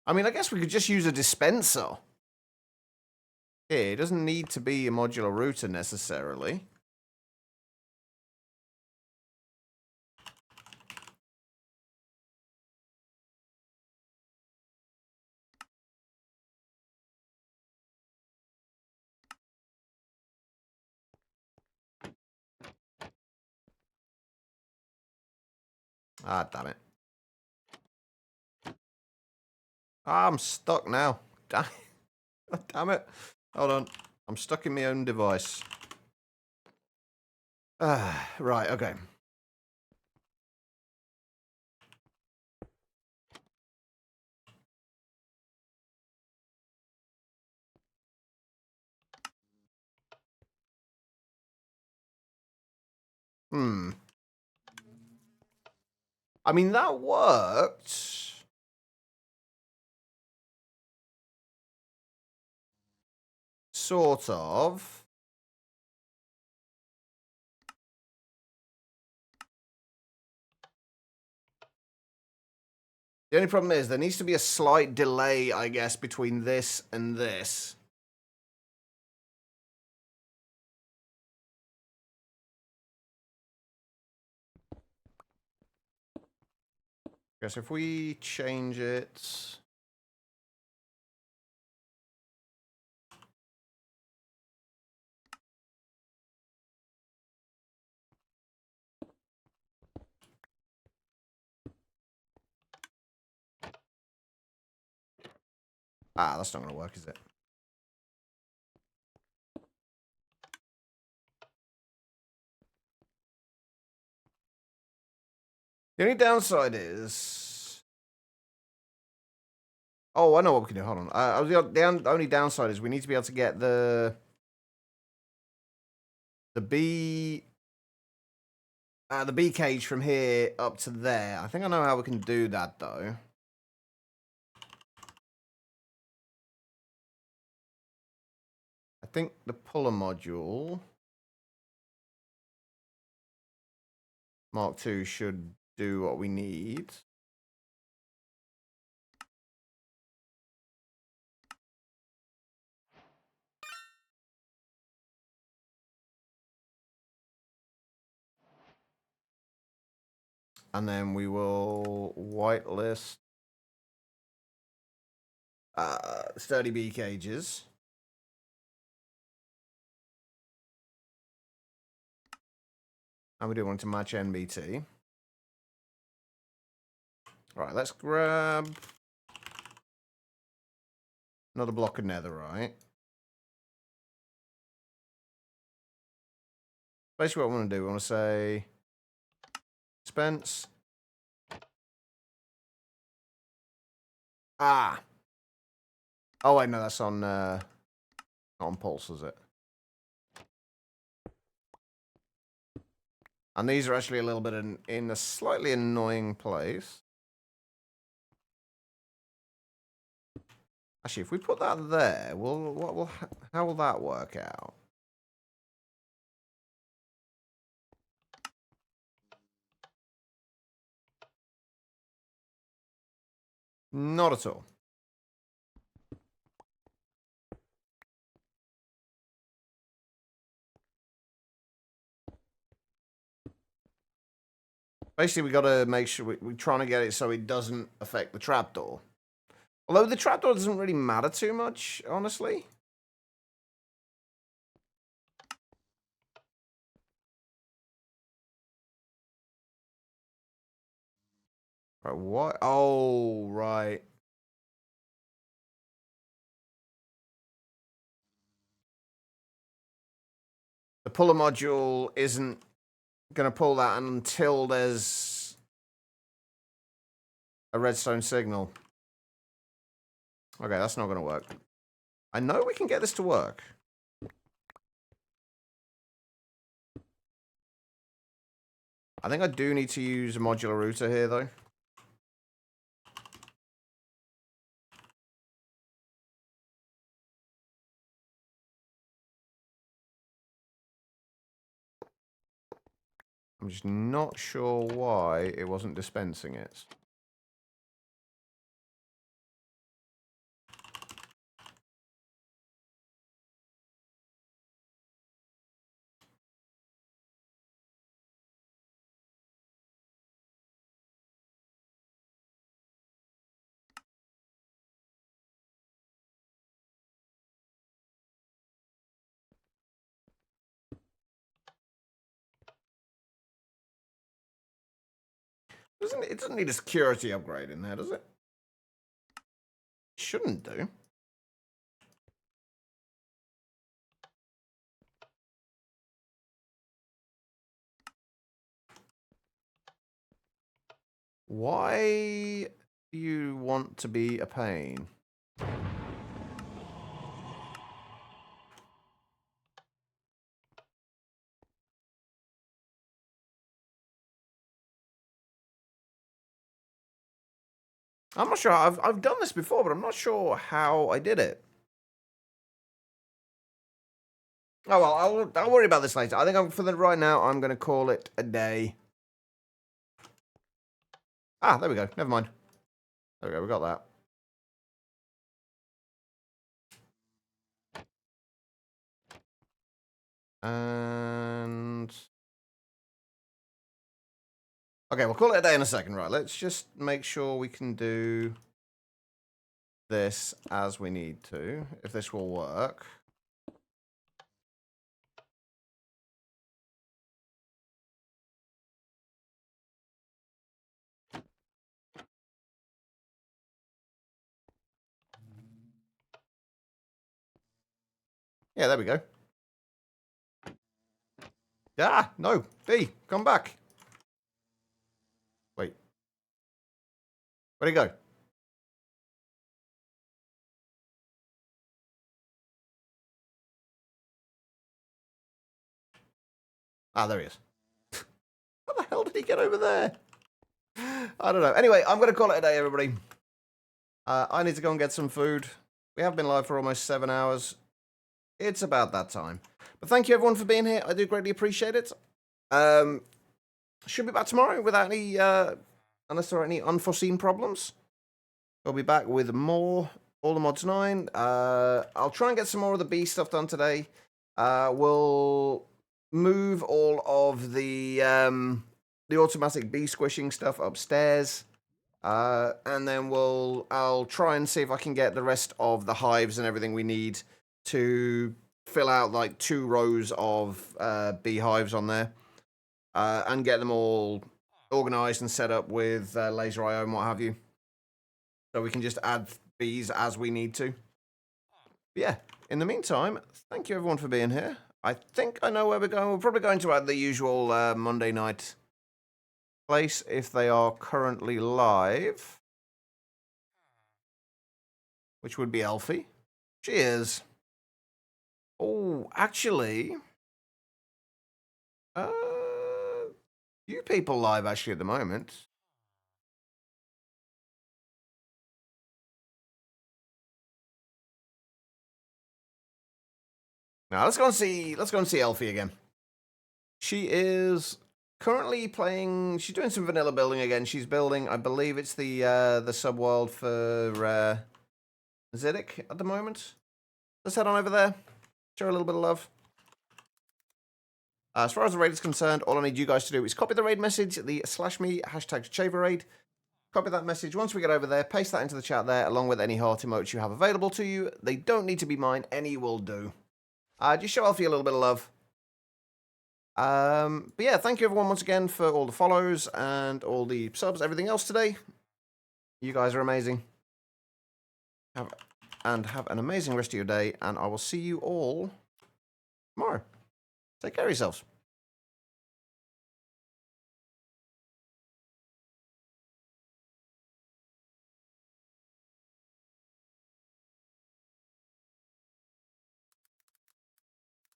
I mean, I guess we could just use a dispenser. Yeah, it doesn't need to be a modular router necessarily. Ah, damn it. Ah, I'm stuck now. Damn it. Hold on. I'm stuck in my own device. Right, okay. Hmm. I mean, that worked. Sort of. The only problem is there needs to be a slight delay, I guess, between this and this. Guess if we change it. Ah, that's not going to work, is it? The only downside is... Oh, I know what we can do. Hold on. The only downside is we need to be able to get the B... the B cage from here up to there. I think I know how we can do that, though. I think the puller module... Mark II should do what we need. And then we will whitelist sturdy B cages. And we do want to match NBT. Right, let's grab another block of netherite. Basically what we want to do, we want to say dispense. Ah. Oh wait, no, that's on not on pulse, is it? And these are actually a little bit in a slightly annoying place. Actually, if we put that there, how will that work out? Not at all. Basically, we got to make sure we're trying to get it so it doesn't affect the trapdoor. Although the trapdoor doesn't really matter too much, honestly. Right, what? Oh, right. The puller module isn't going to pull that until there's a redstone signal. Okay, that's not going to work. I know we can get this to work. I think I do need to use a modular router here, though. I'm just not sure why it wasn't dispensing it. It doesn't need a security upgrade in there, does it? Shouldn't do. Why do you want to be a pain? I'm not sure. I've done this before, but I'm not sure how I did it. Oh well, I'll worry about this later. I think for the right now, I'm going to call it a day. Ah, there we go. Never mind. There we go. We got that. And okay, we'll call it a day in a second. Right, let's just make sure we can do this as we need to, if this will work. Yeah, there we go. Ah, no. D, come back. Wait. Where'd he go? Ah, there he is. How the hell did he get over there? I don't know. Anyway, I'm going to call it a day, everybody. I need to go and get some food. We have been live for almost 7 hours. It's about that time. But thank you, everyone, for being here. I do greatly appreciate it. Should be back tomorrow without any, unless there are any unforeseen problems. We'll be back with more All the Mods 9. I'll try and get some more of the bee stuff done today. We'll move all of the automatic bee squishing stuff upstairs. And then I'll try and see if I can get the rest of the hives and everything we need to fill out like 2 rows of beehives on there. And get them all organized and set up with laser IO and what have you. So we can just add bees as we need to. But yeah, in the meantime, thank you everyone for being here. I think I know where we're going. We're probably going to the usual Monday night place if they are currently live. Which would be Elfie. She is. Oh, actually... few people live actually at the moment. Now let's go and see Elfie again. She is currently playing. She's doing some vanilla building again. She's building, I believe it's the subworld for Ziddick at the moment. Let's head on over there. Show her a little bit of love. As far as the raid is concerned, all I need you guys to do is copy the raid message, the /me #ChaverRaid. copy that message. Once we get over there, paste that into the chat there, along with any heart emotes you have available to you. They don't need to be mine. Any will do. Just show Alfie a little bit of love. But yeah, thank you everyone once again for all the follows and all the subs, everything else today. You guys are amazing. Have an amazing rest of your day, and I will see you all tomorrow. Take care of yourselves.